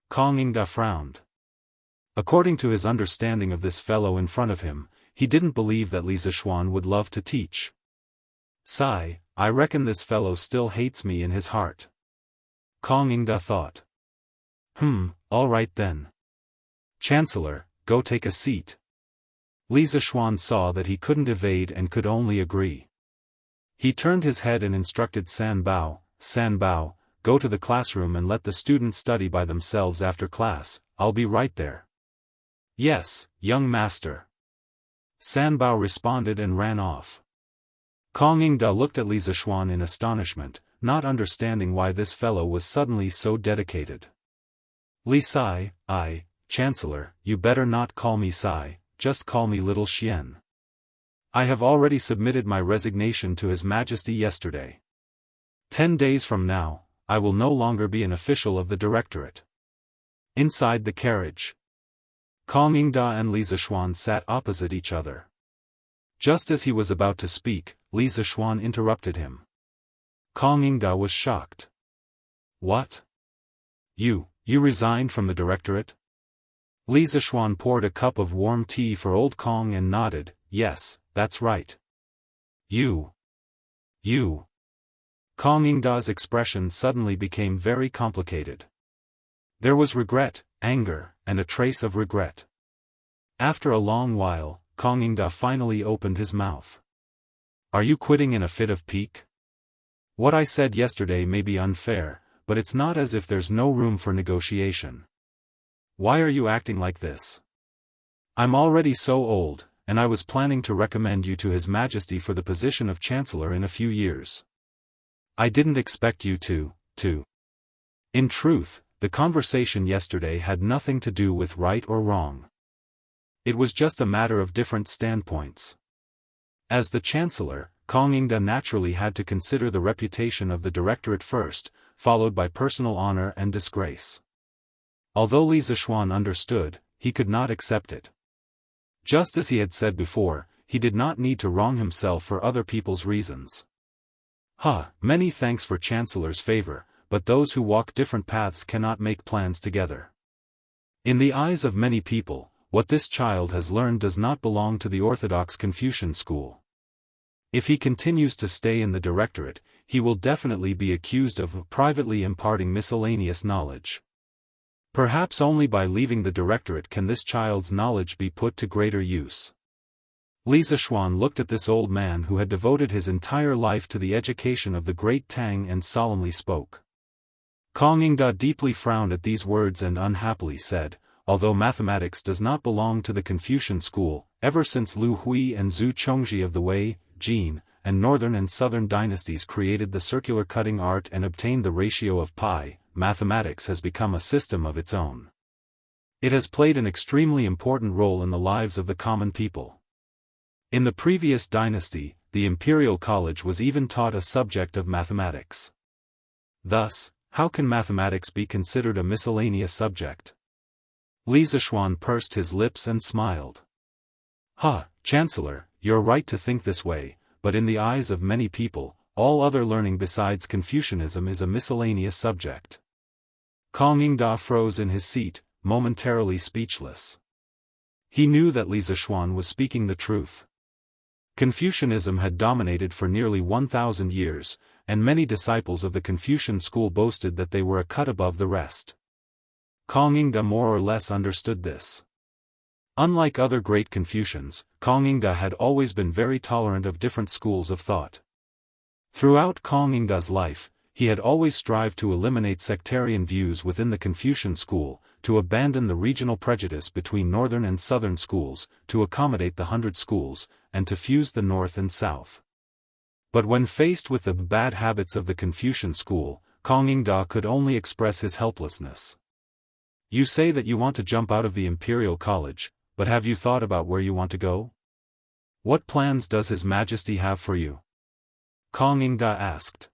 Kong Yingda frowned. According to his understanding of this fellow in front of him, he didn't believe that Li Zishuan would love to teach. Sigh, I reckon this fellow still hates me in his heart. Kong Yingda thought. All right then. Chancellor, go take a seat. Li Zishuan saw that he couldn't evade and could only agree. He turned his head and instructed San Bao, go to the classroom and let the students study by themselves after class, I'll be right there. Yes, young master. San Bao responded and ran off. Kong Yingda looked at Li Zishuan in astonishment, not understanding why this fellow was suddenly so dedicated. Li Sai, Chancellor, you better not call me Sai, just call me Little Xian. I have already submitted my resignation to His Majesty yesterday. 10 days from now, I will no longer be an official of the directorate. Inside the carriage, Kong Yingda and Li Zishuan sat opposite each other. Just as he was about to speak, Li Zishuan interrupted him. Kong Yingda was shocked. What? You resigned from the directorate? Li Zishuan poured a cup of warm tea for old Kong and nodded, yes, that's right. You. Kong Yingda's expression suddenly became very complicated. There was regret, anger, and a trace of regret. After a long while, Kong Yingda finally opened his mouth. Are you quitting in a fit of pique? What I said yesterday may be unfair, but it's not as if there's no room for negotiation. Why are you acting like this? I'm already so old, and I was planning to recommend you to His Majesty for the position of Chancellor in a few years. I didn't expect you to. In truth, the conversation yesterday had nothing to do with right or wrong. It was just a matter of different standpoints. As the Chancellor, Kong Yingda naturally had to consider the reputation of the directorate first, followed by personal honor and disgrace. Although Li Zishuan understood, he could not accept it. Just as he had said before, he did not need to wrong himself for other people's reasons. Many thanks for Chancellor's favor, but those who walk different paths cannot make plans together. In the eyes of many people, what this child has learned does not belong to the orthodox Confucian school. If he continues to stay in the directorate, he will definitely be accused of privately imparting miscellaneous knowledge. Perhaps only by leaving the directorate can this child's knowledge be put to greater use. Li Zishuan looked at this old man who had devoted his entire life to the education of the great Tang and solemnly spoke. Kong Yingda deeply frowned at these words and unhappily said, although mathematics does not belong to the Confucian school, ever since Lu Hui and Zhu Chongzhi of the Wei, Jin, and northern and southern dynasties created the circular cutting art and obtained the ratio of pi, mathematics has become a system of its own. It has played an extremely important role in the lives of the common people. In the previous dynasty, the imperial college was even taught a subject of mathematics. Thus, how can mathematics be considered a miscellaneous subject? Li Zishuan pursed his lips and smiled. Chancellor, you're right to think this way, but in the eyes of many people, all other learning besides Confucianism is a miscellaneous subject. Kong Yingda froze in his seat, momentarily speechless. He knew that Li Zishuan was speaking the truth. Confucianism had dominated for nearly 1,000 years, and many disciples of the Confucian school boasted that they were a cut above the rest. Kong Yingda more or less understood this. Unlike other great Confucians, Kong Yingda had always been very tolerant of different schools of thought. Throughout Kong Yingda's life, he had always strived to eliminate sectarian views within the Confucian school, to abandon the regional prejudice between northern and southern schools, to accommodate the 100 schools, and to fuse the North and South. But when faced with the bad habits of the Confucian school, Kong Yingda could only express his helplessness. You say that you want to jump out of the Imperial College, but have you thought about where you want to go? What plans does His Majesty have for you? Kong Yingda asked.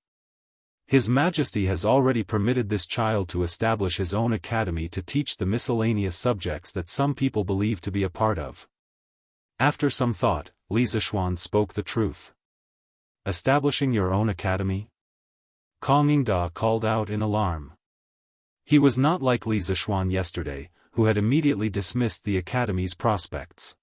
His Majesty has already permitted this child to establish his own academy to teach the miscellaneous subjects that some people believe to be a part of. After some thought, Li Zishuan spoke the truth. Establishing your own academy? Kong Yingda called out in alarm. He was not like Li Zishuan yesterday, who had immediately dismissed the academy's prospects.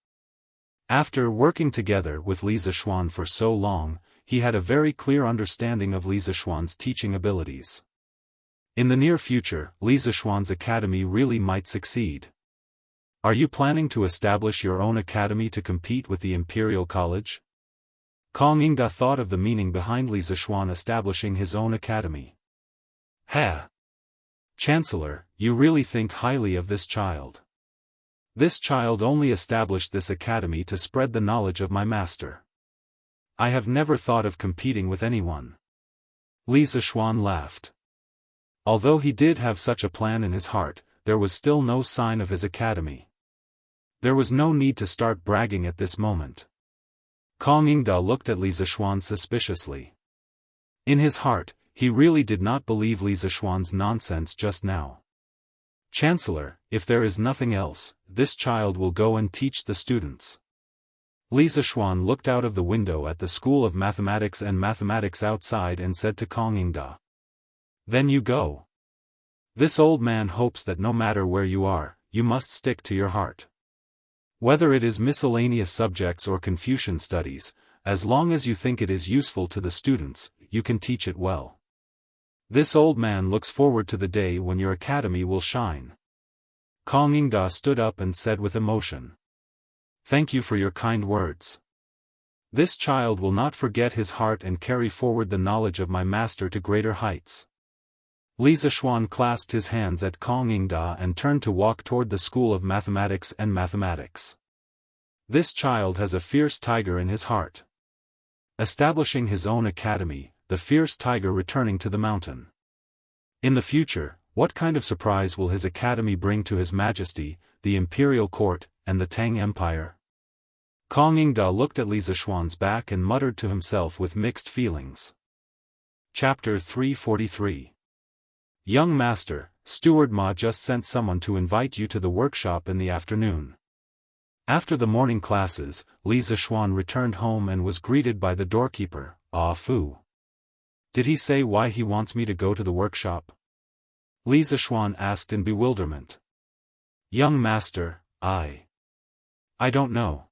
After working together with Li Zishuan for so long, he had a very clear understanding of Li Zishuan's teaching abilities. In the near future, Li Zishuan's academy really might succeed. Are you planning to establish your own academy to compete with the Imperial College? Kong Yingda thought of the meaning behind Li Zishuan establishing his own academy. Ha! Chancellor, you really think highly of this child. This child only established this academy to spread the knowledge of my master. I have never thought of competing with anyone. Li Zishuan laughed. Although he did have such a plan in his heart, there was still no sign of his academy. There was no need to start bragging at this moment. Kong Yingda looked at Li Zishuan suspiciously. In his heart, he really did not believe Li Zishuan's nonsense just now. Chancellor, if there is nothing else, this child will go and teach the students. Li Zishuan looked out of the window at the School of Mathematics and Mathematics outside and said to Kong Yingda. Then you go. This old man hopes that no matter where you are, you must stick to your heart. Whether it is miscellaneous subjects or Confucian studies, as long as you think it is useful to the students, you can teach it well. This old man looks forward to the day when your academy will shine. Kong Yingda stood up and said with emotion. Thank you for your kind words. This child will not forget his heart and carry forward the knowledge of my master to greater heights. Li Zishuan clasped his hands at Kong Yingda and turned to walk toward the School of Mathematics and Mathematics. This child has a fierce tiger in his heart. Establishing his own academy, the fierce tiger returning to the mountain. In the future, what kind of surprise will his academy bring to His Majesty, the Imperial Court, and the Tang Empire? Kong Yingda looked at Li Zishuan's back and muttered to himself with mixed feelings. Chapter 343. Young Master, Steward Ma just sent someone to invite you to the workshop in the afternoon. After the morning classes, Li Zishuan returned home and was greeted by the doorkeeper, Ah Fu. Did he say why he wants me to go to the workshop? Li Zishuan asked in bewilderment. Young Master, I don't know.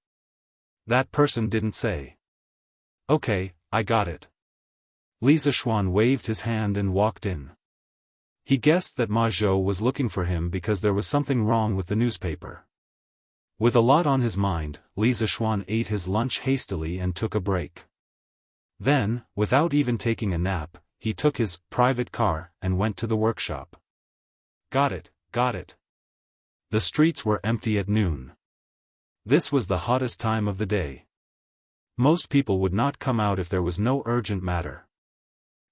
That person didn't say. Okay, I got it. Li Zishuan waved his hand and walked in. He guessed that Ma Zhou was looking for him because there was something wrong with the newspaper. With a lot on his mind, Li Zishuan ate his lunch hastily and took a break. Then, without even taking a nap, he took his private car and went to the workshop. Got it. The streets were empty at noon. This was the hottest time of the day. Most people would not come out if there was no urgent matter.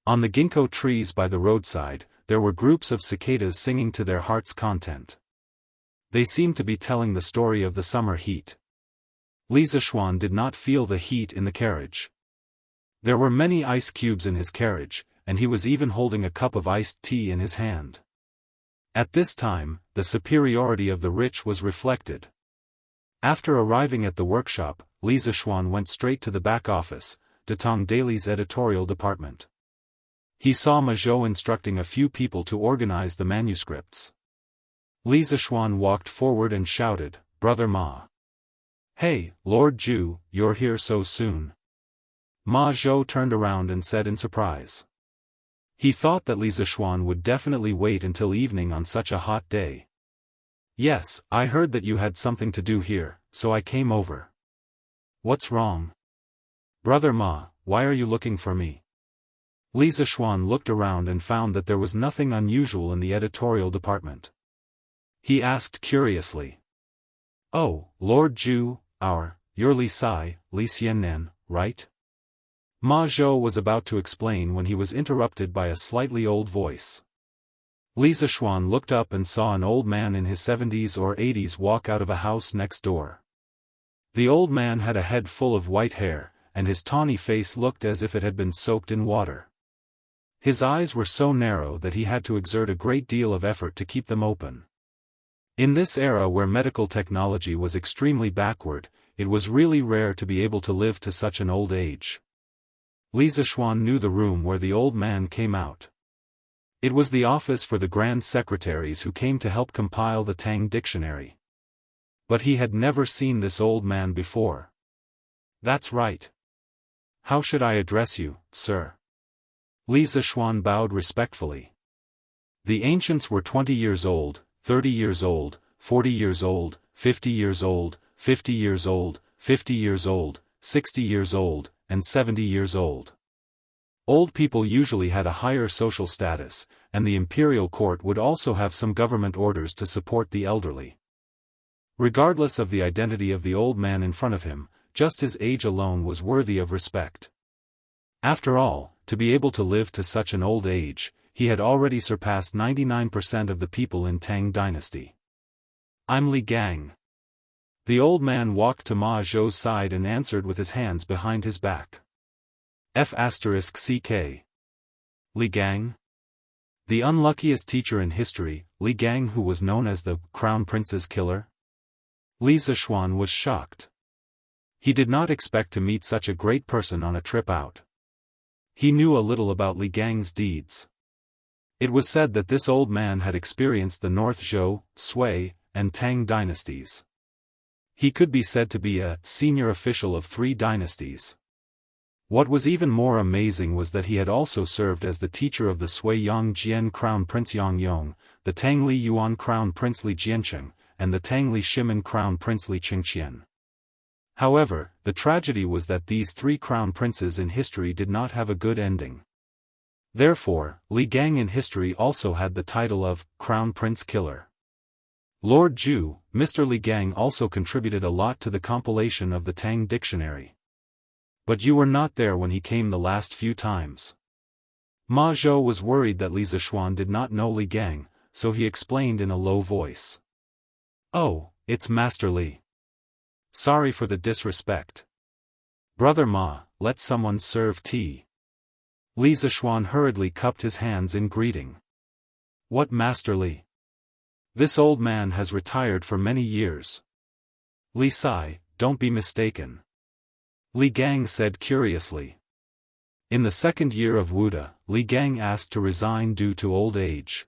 On the ginkgo trees by the roadside, there were groups of cicadas singing to their heart's content. They seemed to be telling the story of the summer heat. Li Zishuan did not feel the heat in the carriage. There were many ice cubes in his carriage, and he was even holding a cup of iced tea in his hand. At this time, the superiority of the rich was reflected. After arriving at the workshop, Li Zishuan went straight to the back office, Datong Daily's editorial department. He saw Ma Zhou instructing a few people to organize the manuscripts. Li Zishuan walked forward and shouted, Brother Ma. Hey, Lord Zhu, you're here so soon. Ma Zhou turned around and said in surprise. He thought that Li Zishuan would definitely wait until evening on such a hot day. Yes, I heard that you had something to do here, so I came over. What's wrong? Brother Ma, why are you looking for me? Li Zishuan looked around and found that there was nothing unusual in the editorial department. He asked curiously. Oh, Lord Zhu, you're Li Sai, Li Xiannan, right? Ma Zhou was about to explain when he was interrupted by a slightly old voice. Li Zishuan looked up and saw an old man in his 70s or 80s walk out of a house next door. The old man had a head full of white hair, and his tawny face looked as if it had been soaked in water. His eyes were so narrow that he had to exert a great deal of effort to keep them open. In this era where medical technology was extremely backward, it was really rare to be able to live to such an old age. Li Zishuan knew the room where the old man came out. It was the office for the grand secretaries who came to help compile the Tang dictionary. But he had never seen this old man before. That's right. How should I address you, sir? Li Zishuan bowed respectfully. The ancients were 20 years old, 30 years old, 40 years old, 50 years old, 50 years old, 50 years old, 60 years old, and 70 years old. Old people usually had a higher social status, and the imperial court would also have some government orders to support the elderly. Regardless of the identity of the old man in front of him, just his age alone was worthy of respect. After all, to be able to live to such an old age, he had already surpassed 99% of the people in Tang dynasty. I'm Li Gang. The old man walked to Ma Zhou's side and answered with his hands behind his back. F***CK. Li Gang? The unluckiest teacher in history, Li Gang, who was known as the Crown Prince's killer? Li Zishuan was shocked. He did not expect to meet such a great person on a trip out. He knew a little about Li Gang's deeds. It was said that this old man had experienced the North Zhou, Sui, and Tang dynasties. He could be said to be a senior official of 3 dynasties. What was even more amazing was that he had also served as the teacher of the Sui Yang Jian Crown Prince Yang Yong, the Tang Li Yuan Crown Prince Li Jiancheng, and the Tang Li Shimen Crown Prince Li Qingqian. However, the tragedy was that these 3 crown princes in history did not have a good ending. Therefore, Li Gang in history also had the title of Crown Prince Killer. Lord Zhu, Mr. Li Gang also contributed a lot to the compilation of the Tang dictionary. But you were not there when he came the last few times. Ma Zhou was worried that Li Zishuan did not know Li Gang, so he explained in a low voice. Oh, it's Master Li. Sorry for the disrespect. Brother Ma, let someone serve tea. Li Zishuan hurriedly cupped his hands in greeting. What Master Li? This old man has retired for many years. Li Sai, don't be mistaken. Li Gang said curiously. In the 2nd year of Wuda, Li Gang asked to resign due to old age.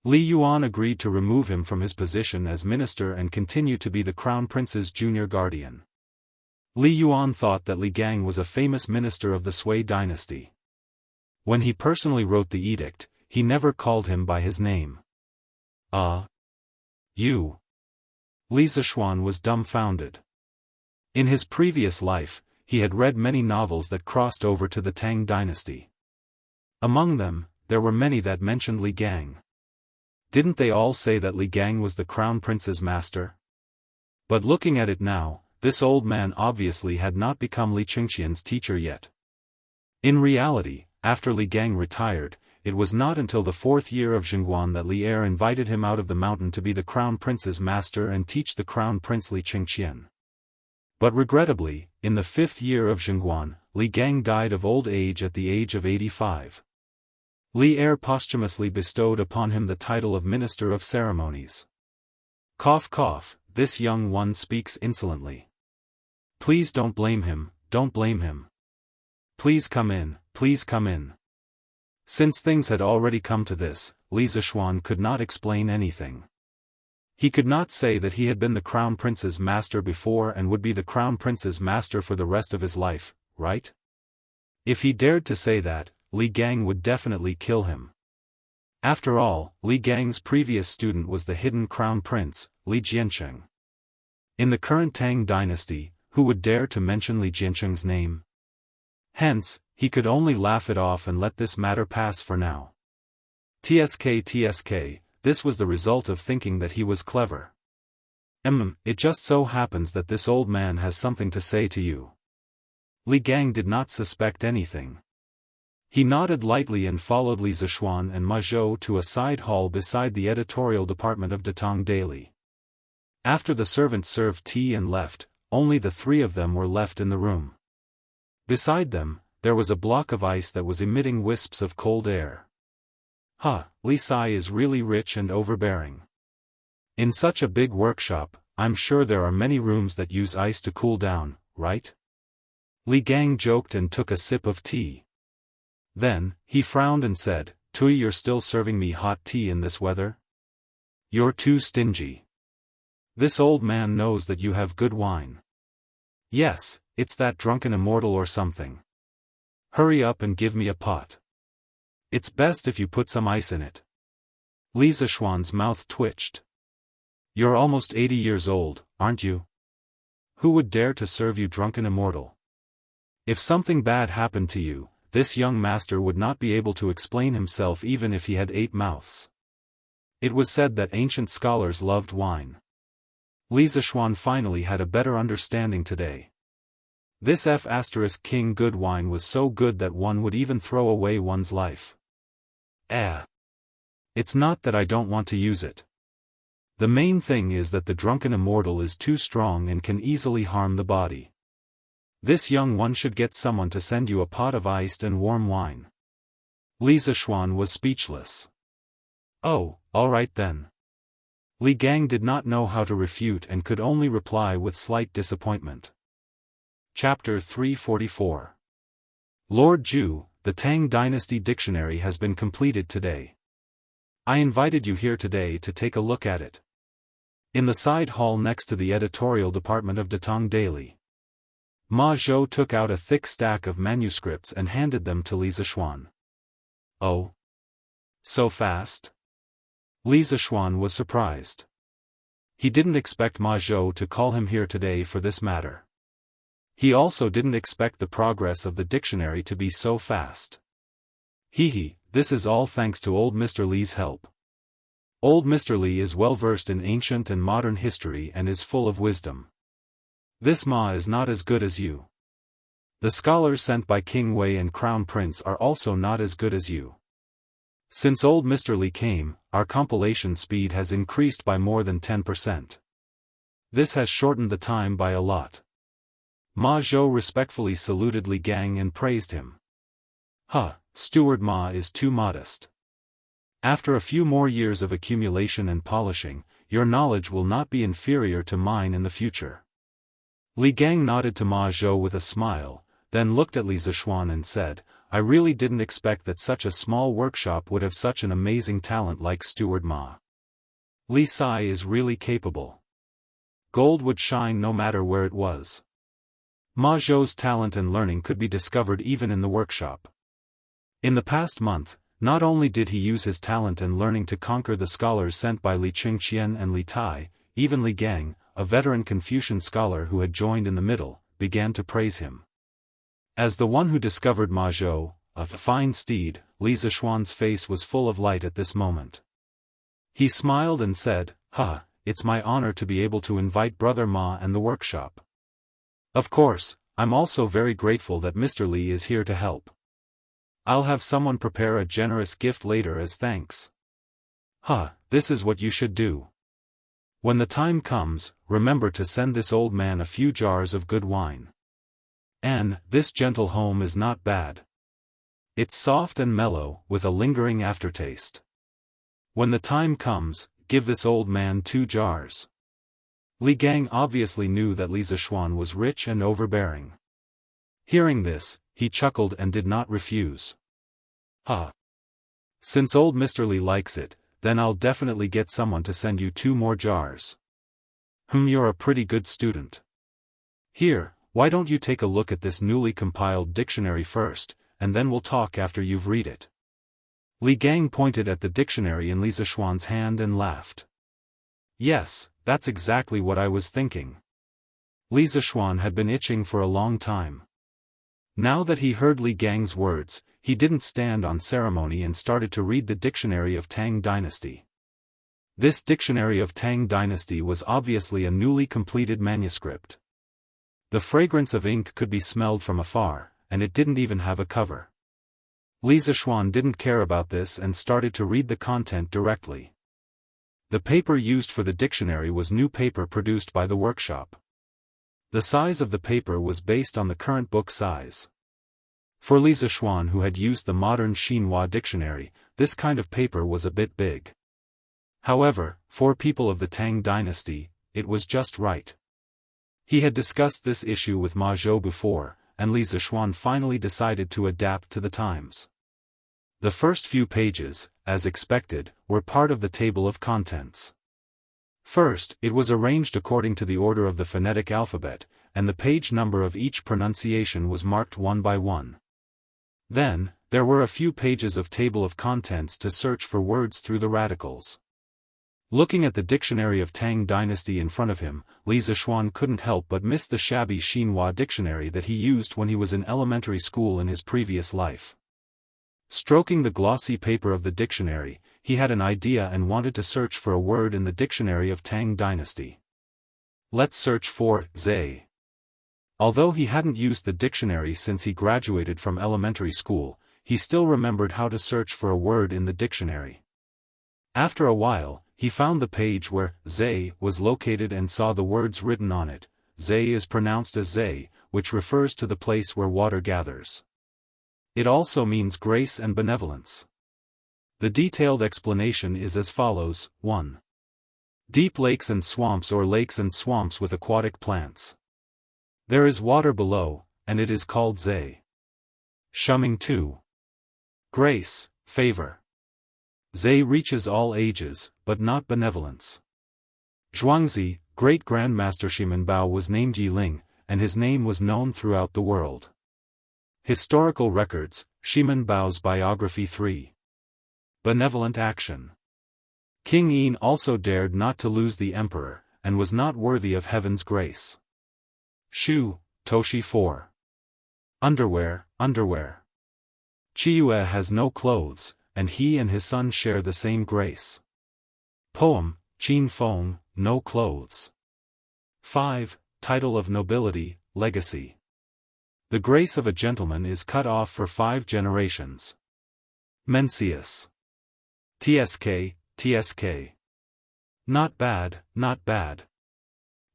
Li Yuan agreed to remove him from his position as minister and continue to be the Crown Prince's junior guardian. Li Yuan thought that Li Gang was a famous minister of the Sui dynasty. When he personally wrote the edict, he never called him by his name. You. Li Zishuan was dumbfounded. In his previous life, he had read many novels that crossed over to the Tang dynasty. Among them, there were many that mentioned Li Gang. Didn't they all say that Li Gang was the Crown Prince's master? But looking at it now, this old man obviously had not become Li Qingqian's teacher yet. In reality, after Li Gang retired, it was not until the 4th year of Zhengguan that Li Er invited him out of the mountain to be the Crown Prince's master and teach the Crown Prince Li Qingqian. But regrettably, in the 5th year of Zhengguan, Li Gang died of old age at the age of 85. Li Er posthumously bestowed upon him the title of Minister of Ceremonies. Cough cough, this young one speaks insolently. Please don't blame him, don't blame him. Please come in, please come in. Since things had already come to this, Li Zishuan could not explain anything. He could not say that he had been the Crown Prince's master before and would be the Crown Prince's master for the rest of his life, right? If he dared to say that, Li Gang would definitely kill him. After all, Li Gang's previous student was the hidden Crown Prince, Li Jiancheng. In the current Tang dynasty, who would dare to mention Li Jiancheng's name? Hence, he could only laugh it off and let this matter pass for now. TSK, this was the result of thinking that he was clever. It just so happens that this old man has something to say to you. Li Gang did not suspect anything. He nodded lightly and followed Li Zishuan and Ma Zhou to a side hall beside the editorial department of Datong Daily. After the servants served tea and left, only the three of them were left in the room. Beside them, there was a block of ice that was emitting wisps of cold air. Li Sai is really rich and overbearing. In such a big workshop, I'm sure there are many rooms that use ice to cool down, right? Li Gang joked and took a sip of tea. Then, he frowned and said, Tui, you're still serving me hot tea in this weather? You're too stingy. This old man knows that you have good wine. Yes, it's that drunken immortal or something. Hurry up and give me a pot. It's best if you put some ice in it. Li Zishuan's mouth twitched. You're almost 80 years old, aren't you? Who would dare to serve you drunken immortal? If something bad happened to you, this young master would not be able to explain himself even if he had 8 mouths. It was said that ancient scholars loved wine. Li Zishuan finally had a better understanding today. This King good wine was so good that one would even throw away one's life. It's not that I don't want to use it. The main thing is that the drunken immortal is too strong and can easily harm the body. This young one should get someone to send you a pot of iced and warm wine. Li Zishuan was speechless. Oh, all right then. Li Gang did not know how to refute and could only reply with slight disappointment. Chapter 344. Lord Zhu, the Tang Dynasty Dictionary has been completed today. I invited you here today to take a look at it. In the side hall next to the editorial department of Datong Daily. Ma Zhou took out a thick stack of manuscripts and handed them to Li Zishuan. Oh? So fast? Li Zishuan was surprised. He didn't expect Ma Zhou to call him here today for this matter. He also didn't expect the progress of the dictionary to be so fast. This is all thanks to old Mr. Li's help. Old Mr. Li is well versed in ancient and modern history and is full of wisdom. This Ma is not as good as you. The scholars sent by King Wei and Crown Prince are also not as good as you. Since old Mr. Li came, our compilation speed has increased by more than 10%. This has shortened the time by a lot. Ma Zhou respectfully saluted Li Gang and praised him. Steward Ma is too modest. After a few more years of accumulation and polishing, your knowledge will not be inferior to mine in the future. Li Gang nodded to Ma Zhou with a smile, then looked at Li Zishuan and said, I really didn't expect that such a small workshop would have such an amazing talent like Steward Ma. Li Sai is really capable. Gold would shine no matter where it was. Ma Zhou's talent and learning could be discovered even in the workshop. In the past month, not only did he use his talent and learning to conquer the scholars sent by Li Qingqian and Li Tai, even Li Gang, a veteran Confucian scholar who had joined in the middle, began to praise him. As the one who discovered Ma Zhou, a fine steed, Li Zishuan's face was full of light at this moment. He smiled and said, it's my honor to be able to invite Brother Ma and the workshop. Of course, I'm also very grateful that Mr. Li is here to help. I'll have someone prepare a generous gift later as thanks. This is what you should do. When the time comes, remember to send this old man a few jars of good wine. And this gentle home is not bad. It's soft and mellow, with a lingering aftertaste. When the time comes, give this old man 2 jars. Li Gang obviously knew that Li Zishuan was rich and overbearing. Hearing this, he chuckled and did not refuse. Since old Mr. Li likes it, then I'll definitely get someone to send you 2 more jars. You're a pretty good student. Here, why don't you take a look at this newly compiled dictionary first, and then we'll talk after you've read it. Li Gang pointed at the dictionary in Li Zishuan's hand and laughed. Yes, that's exactly what I was thinking. Li Zishuan had been itching for a long time. Now that he heard Li Gang's words, he didn't stand on ceremony and started to read the dictionary of Tang Dynasty. This dictionary of Tang Dynasty was obviously a newly completed manuscript. The fragrance of ink could be smelled from afar, and it didn't even have a cover. Li Zishuan didn't care about this and started to read the content directly. The paper used for the dictionary was new paper produced by the workshop. The size of the paper was based on the current book size. For Li Zishuan, who had used the modern Xinhua dictionary, this kind of paper was a bit big. However, for people of the Tang dynasty, it was just right. He had discussed this issue with Ma Zhou before, and Li Zishuan finally decided to adapt to the times. The first few pages, as expected, were part of the table of contents. First, it was arranged according to the order of the phonetic alphabet, and the page number of each pronunciation was marked one by one. Then, there were a few pages of table of contents to search for words through the radicals. Looking at the dictionary of Tang dynasty in front of him, Li Zishuan couldn't help but miss the shabby Xinhua dictionary that he used when he was in elementary school in his previous life. Stroking the glossy paper of the dictionary, he had an idea and wanted to search for a word in the dictionary of Tang dynasty. Let's search for Zai. Although he hadn't used the dictionary since he graduated from elementary school, he still remembered how to search for a word in the dictionary. After a while, he found the page where Zai was located and saw the words written on it. Zai is pronounced as Zai, which refers to the place where water gathers. It also means grace and benevolence. The detailed explanation is as follows: 1. Deep lakes and swamps, or lakes and swamps with aquatic plants. There is water below, and it is called Zai. Shuming 2. Grace, favor. Zai reaches all ages, but not benevolence. Zhuangzi, great-Grand Master Shimen Bao, was named Yiling, and his name was known throughout the world. Historical records, Shimen Bao's biography 3. Benevolent action. King Yin also dared not to lose the emperor, and was not worthy of heaven's grace. Shu, Toshi 4. Underwear, underwear. Chiyue has no clothes, and he and his son share the same grace. Poem, Qin Feng, no clothes. 5. Title of nobility, legacy. The grace of a gentleman is cut off for 5 generations. Mencius. TSK, TSK. Not bad, not bad.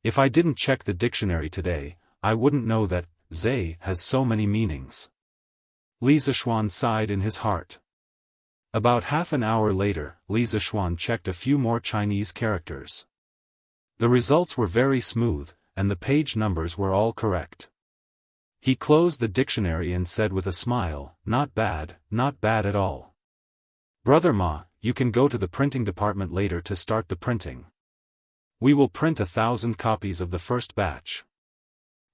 If I didn't check the dictionary today, I wouldn't know that Zai has so many meanings. Li Zishuan sighed in his heart. About half an hour later, Li Zishuan checked a few more Chinese characters. The results were very smooth, and the page numbers were all correct. He closed the dictionary and said with a smile, not bad at all. Brother Ma, you can go to the printing department later to start the printing. We will print 1,000 copies of the first batch.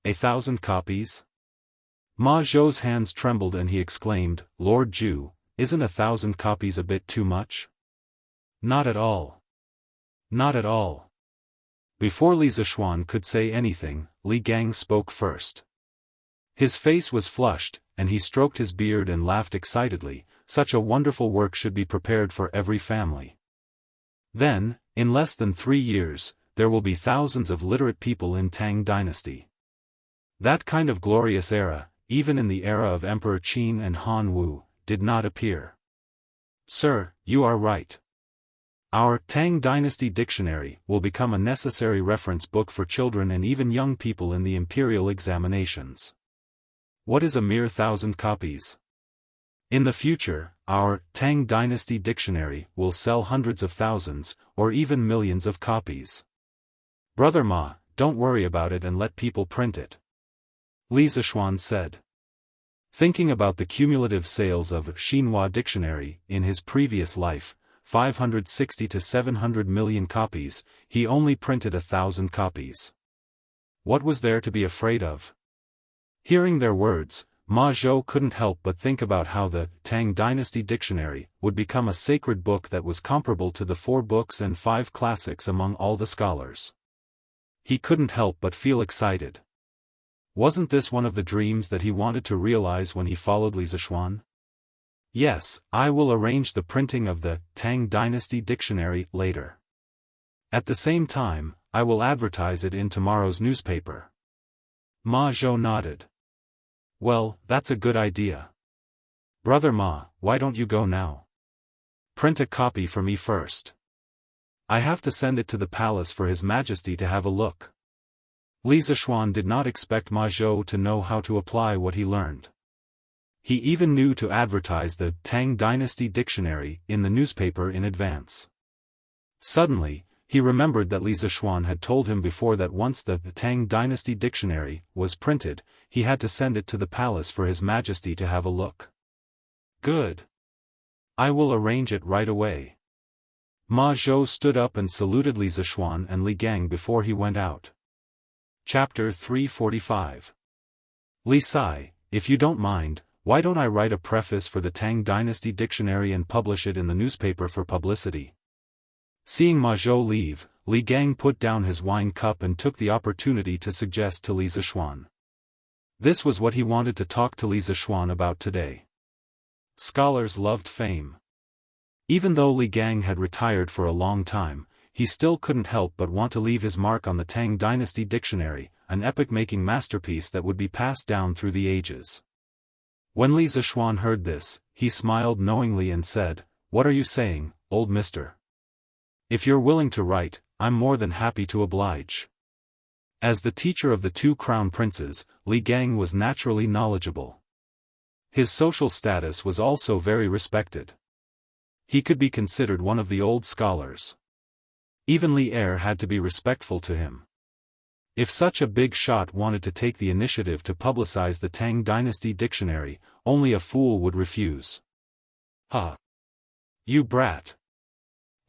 1,000 copies? Ma Zhou's hands trembled and he exclaimed, Lord Zhu, isn't 1,000 copies a bit too much? Not at all. Not at all. Before Li Zishuan could say anything, Li Gang spoke first. His face was flushed, and he stroked his beard and laughed excitedly. Such a wonderful work should be prepared for every family. Then, in less than 3 years, there will be thousands of literate people in Tang dynasty. That kind of glorious era, even in the era of Emperor Qin and Han Wu, did not appear. Sir, you are right. Our Tang Dynasty Dictionary will become a necessary reference book for children and even young people in the imperial examinations. What is a mere 1,000 copies? In the future, our Tang Dynasty Dictionary will sell hundreds of thousands, or even millions of copies. Brother Ma, don't worry about it and let people print it. Li Zishuan said. Thinking about the cumulative sales of Xinhua Dictionary in his previous life, 560 to 700 million copies, he only printed 1,000 copies. What was there to be afraid of? Hearing their words, Ma Zhou couldn't help but think about how the Tang Dynasty Dictionary would become a sacred book that was comparable to the 4 books and 5 classics among all the scholars. He couldn't help but feel excited. Wasn't this one of the dreams that he wanted to realize when he followed Li Zishuan? Yes, I will arrange the printing of the Tang Dynasty Dictionary later. At the same time, I will advertise it in tomorrow's newspaper. Ma Zhou nodded. Well, that's a good idea. Brother Ma, why don't you go now? Print a copy for me first. I have to send it to the palace for His Majesty to have a look. Li Zishuan did not expect Ma Zhou to know how to apply what he learned. He even knew to advertise the Tang Dynasty Dictionary in the newspaper in advance. Suddenly, he remembered that Li Zishuan had told him before that once the Tang Dynasty Dictionary was printed, he had to send it to the palace for His Majesty to have a look. Good. I will arrange it right away. Ma Zhou stood up and saluted Li Zishuan and Li Gang before he went out. Chapter 345. Li Sai, if you don't mind, why don't I write a preface for the Tang Dynasty Dictionary and publish it in the newspaper for publicity? Seeing Ma Zhou leave, Li Gang put down his wine cup and took the opportunity to suggest to Li Zishuan. This was what he wanted to talk to Li Zishuan about today. Scholars loved fame. Even though Li Gang had retired for a long time, he still couldn't help but want to leave his mark on the Tang Dynasty Dictionary, an epic-making masterpiece that would be passed down through the ages. When Li Zishuan heard this, he smiled knowingly and said, "What are you saying, old mister? If you're willing to write, I'm more than happy to oblige." As the teacher of the two crown princes, Li Gang was naturally knowledgeable. His social status was also very respected. He could be considered one of the old scholars. Even Li Er had to be respectful to him. If such a big shot wanted to take the initiative to publicize the Tang Dynasty Dictionary, only a fool would refuse. "Ha! You brat!"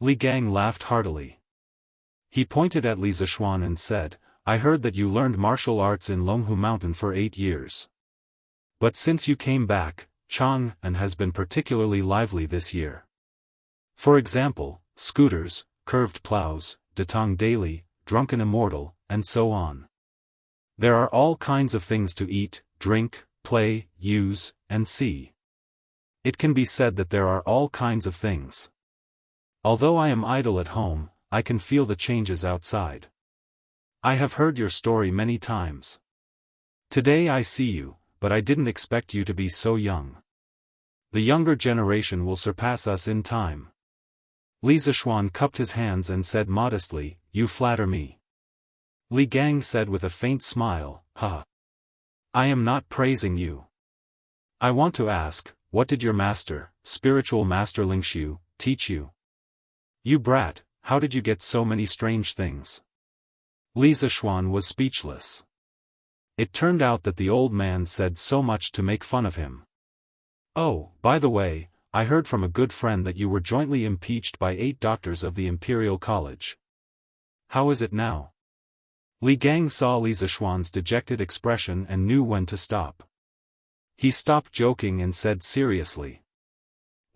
Li Gang laughed heartily. He pointed at Li Zishuan and said, "I heard that you learned martial arts in Longhu Mountain for 8 years. But since you came back, Chang'an has been particularly lively this year. For example, scooters, curved plows, Datong daily, drunken immortal, and so on. There are all kinds of things to eat, drink, play, use, and see. It can be said that there are all kinds of things. Although I am idle at home, I can feel the changes outside. I have heard your story many times. Today I see you, but I didn't expect you to be so young. The younger generation will surpass us in time." Li Zishuan cupped his hands and said modestly, "You flatter me." Li Gang said with a faint smile, "Ha! I am not praising you. I want to ask, what did your master, spiritual master Lingxiu, teach you? You brat, how did you get so many strange things?" Li Zishuan was speechless. It turned out that the old man said so much to make fun of him. "Oh, by the way, I heard from a good friend that you were jointly impeached by 8 doctors of the Imperial College. How is it now?" Li Gang saw Li Zishuan's dejected expression and knew when to stop. He stopped joking and said seriously,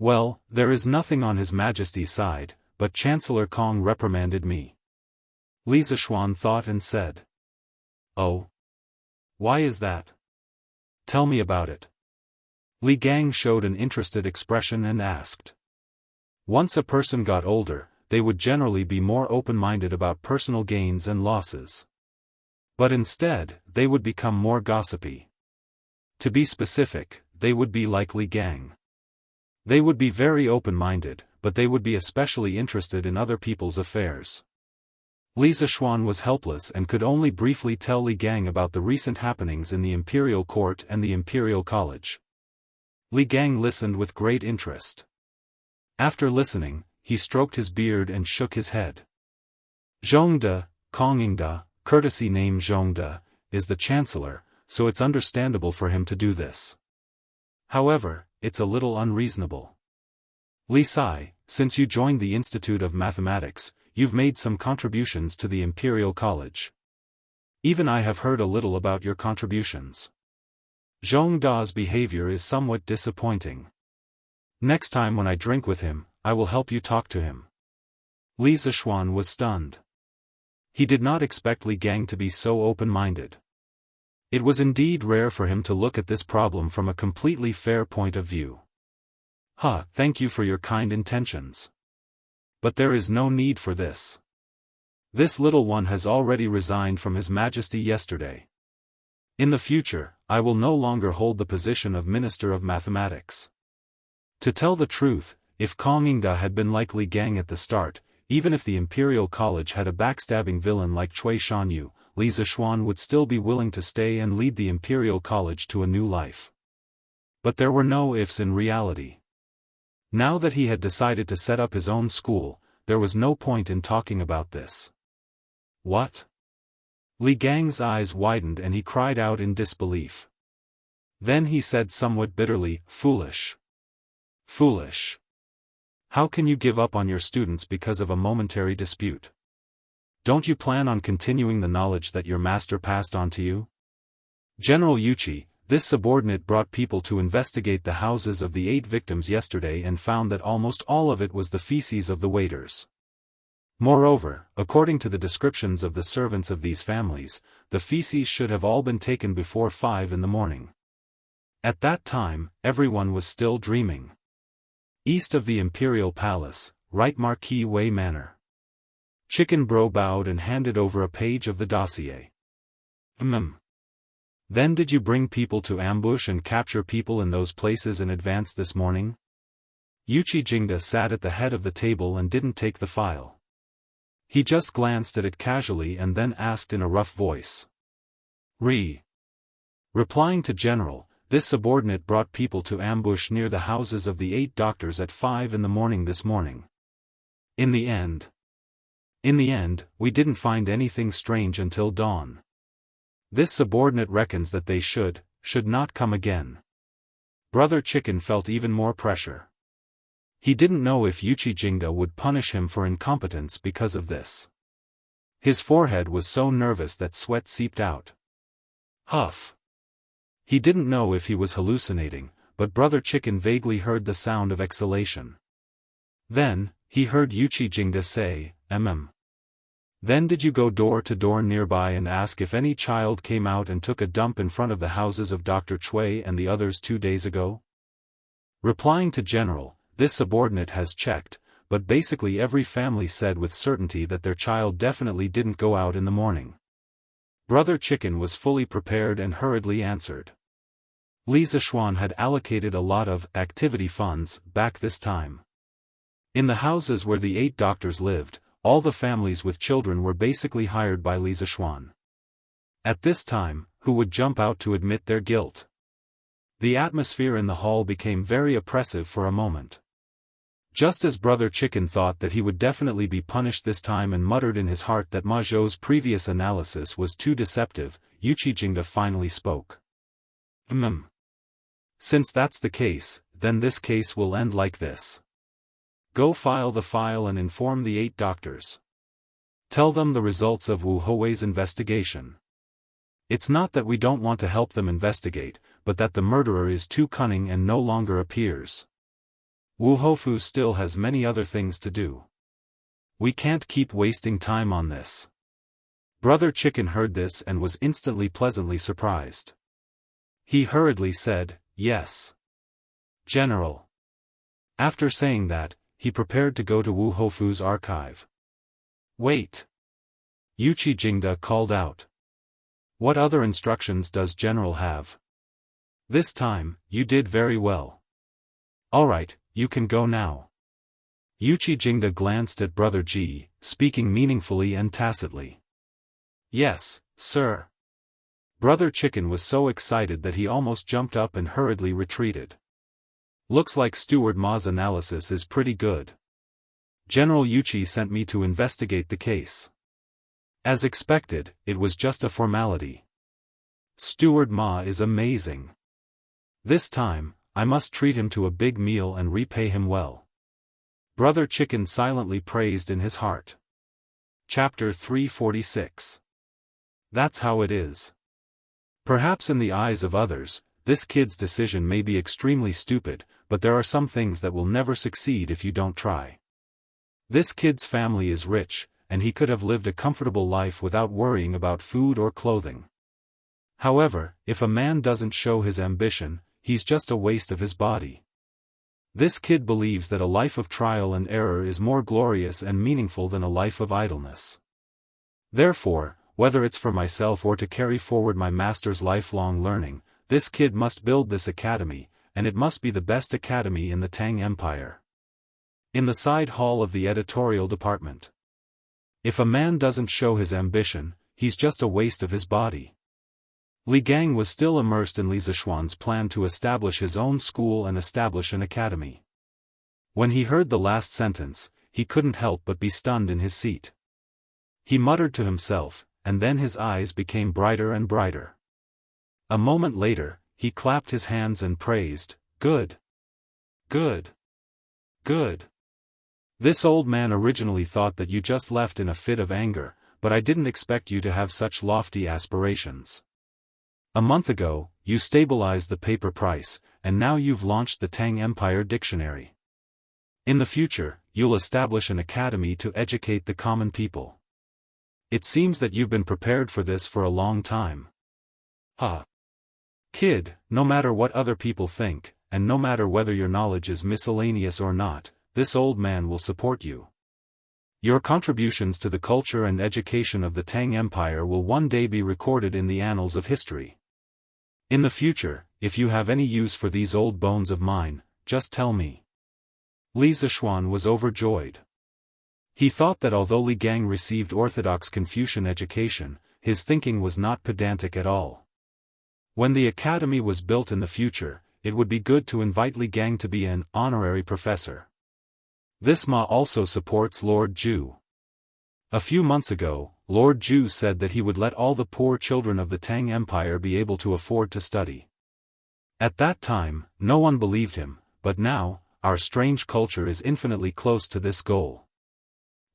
"Well, there is nothing on His Majesty's side, but Chancellor Kong reprimanded me." Li Zishuan thought and said, "Oh? Why is that? Tell me about it." Li Gang showed an interested expression and asked. Once a person got older, they would generally be more open-minded about personal gains and losses. But instead, they would become more gossipy. To be specific, they would be like Li Gang. They would be very open-minded, but they would be especially interested in other people's affairs. Li Zishuan was helpless and could only briefly tell Li Gang about the recent happenings in the Imperial Court and the Imperial College. Li Gang listened with great interest. After listening, he stroked his beard and shook his head. Zhongde, Kongingde, courtesy name Zhongde, is the chancellor, so it's understandable for him to do this. However, it's a little unreasonable. Li Sai, since you joined the Institute of Mathematics, you've made some contributions to the Imperial College. Even I have heard a little about your contributions. Zhongda's behavior is somewhat disappointing. Next time when I drink with him, I will help you talk to him." Li Zishuan was stunned. He did not expect Li Gang to be so open-minded. It was indeed rare for him to look at this problem from a completely fair point of view. "Thank you for your kind intentions. But there is no need for this. This little one has already resigned from His Majesty yesterday. In the future, I will no longer hold the position of Minister of Mathematics. To tell the truth, if Kong Ingda had been like Li Gang at the start, even if the Imperial College had a backstabbing villain like Cui Shanyu, Li Zishuan would still be willing to stay and lead the Imperial College to a new life. But there were no ifs in reality. Now that he had decided to set up his own school, there was no point in talking about this. What? Li Gang's eyes widened and he cried out in disbelief. Then he said somewhat bitterly, "Foolish. Foolish. How can you give up on your students because of a momentary dispute? Don't you plan on continuing the knowledge that your master passed on to you?" General Yuchi, this subordinate brought people to investigate the houses of the 8 victims yesterday and found that almost all of it was the feces of the waiters. Moreover, according to the descriptions of the servants of these families, the feces should have all been taken before 5 in the morning. At that time, everyone was still dreaming. East of the Imperial Palace, right Marquis Wei Manor. Chicken Bro bowed and handed over a page of the dossier. Then did you bring people to ambush and capture people in those places in advance this morning? Yuchi Jingda sat at the head of the table and didn't take the file. He just glanced at it casually and then asked in a rough voice. Replying to General, this subordinate brought people to ambush near the houses of the 8 doctors at 5 in the morning this morning. In the end, we didn't find anything strange until dawn. This subordinate reckons that they should not come again. Brother Chicken felt even more pressure. He didn't know if Yuchi Jingda would punish him for incompetence because of this. His forehead was so nervous that sweat seeped out. Huff. He didn't know if he was hallucinating, but Brother Chicken vaguely heard the sound of exhalation. Then, he heard Yuchi Jingda say, Then did you go door to door nearby and ask if any child came out and took a dump in front of the houses of Dr. Cui and the others 2 days ago? Replying to General, this subordinate has checked, but basically every family said with certainty that their child definitely didn't go out in the morning. Brother Chicken was fully prepared and hurriedly answered. Li Zishuan had allocated a lot of activity funds back this time. In the houses where the 8 doctors lived, all the families with children were basically hired by Li Zishuan. At this time, who would jump out to admit their guilt? The atmosphere in the hall became very oppressive for a moment. Just as Brother Chicken thought that he would definitely be punished this time and muttered in his heart that Ma Zhou's previous analysis was too deceptive, Yuchi Jingda finally spoke. Since that's the case, then this case will end like this. Go file the file and inform the 8 doctors. Tell them the results of Wu Houwei's investigation. It's not that we don't want to help them investigate, but that the murderer is too cunning and no longer appears. Wu Houfu still has many other things to do. We can't keep wasting time on this. Brother Chicken heard this and was instantly pleasantly surprised. He hurriedly said, "Yes, General." After saying that, he prepared to go to Wu Houfu's archive. Wait! Yuchi Jingda called out. What other instructions does General have? This time, you did very well. Alright, you can go now. Yuchi Jingda glanced at Brother Ji, speaking meaningfully and tacitly. Yes, sir. Brother Chicken was so excited that he almost jumped up and hurriedly retreated. Looks like Steward Ma's analysis is pretty good. General Yuchi sent me to investigate the case. As expected, it was just a formality. Steward Ma is amazing. This time, I must treat him to a big meal and repay him well. Brother Chicken silently praised in his heart. Chapter 346. That's how it is. Perhaps in the eyes of others, this kid's decision may be extremely stupid, but there are some things that will never succeed if you don't try. This kid's family is rich, and he could have lived a comfortable life without worrying about food or clothing. However, if a man doesn't show his ambition, he's just a waste of his body. This kid believes that a life of trial and error is more glorious and meaningful than a life of idleness. Therefore, whether it's for myself or to carry forward my master's lifelong learning, this kid must build this academy, and it must be the best academy in the Tang Empire. In the side hall of the editorial department. If a man doesn't show his ambition, he's just a waste of his body. Li Gang was still immersed in Li Zishuan's plan to establish his own school and establish an academy. When he heard the last sentence, he couldn't help but be stunned in his seat. He muttered to himself, and then his eyes became brighter and brighter. A moment later, he clapped his hands and praised, "Good! Good! Good! This old man originally thought that you just left in a fit of anger, but I didn't expect you to have such lofty aspirations. A month ago, you stabilized the paper price, and now you've launched the Tang Empire Dictionary. In the future, you'll establish an academy to educate the common people. It seems that you've been prepared for this for a long time. Ha! Kid, no matter what other people think, and no matter whether your knowledge is miscellaneous or not, this old man will support you. Your contributions to the culture and education of the Tang Empire will one day be recorded in the annals of history. In the future, if you have any use for these old bones of mine, just tell me." Li Zishuan was overjoyed. He thought that although Li Gang received orthodox Confucian education, his thinking was not pedantic at all. When the academy was built in the future, it would be good to invite Li Gang to be an honorary professor. This Ma also supports Lord Zhu. A few months ago, Lord Zhu said that he would let all the poor children of the Tang Empire be able to afford to study. At that time, no one believed him, but now, our strange culture is infinitely close to this goal.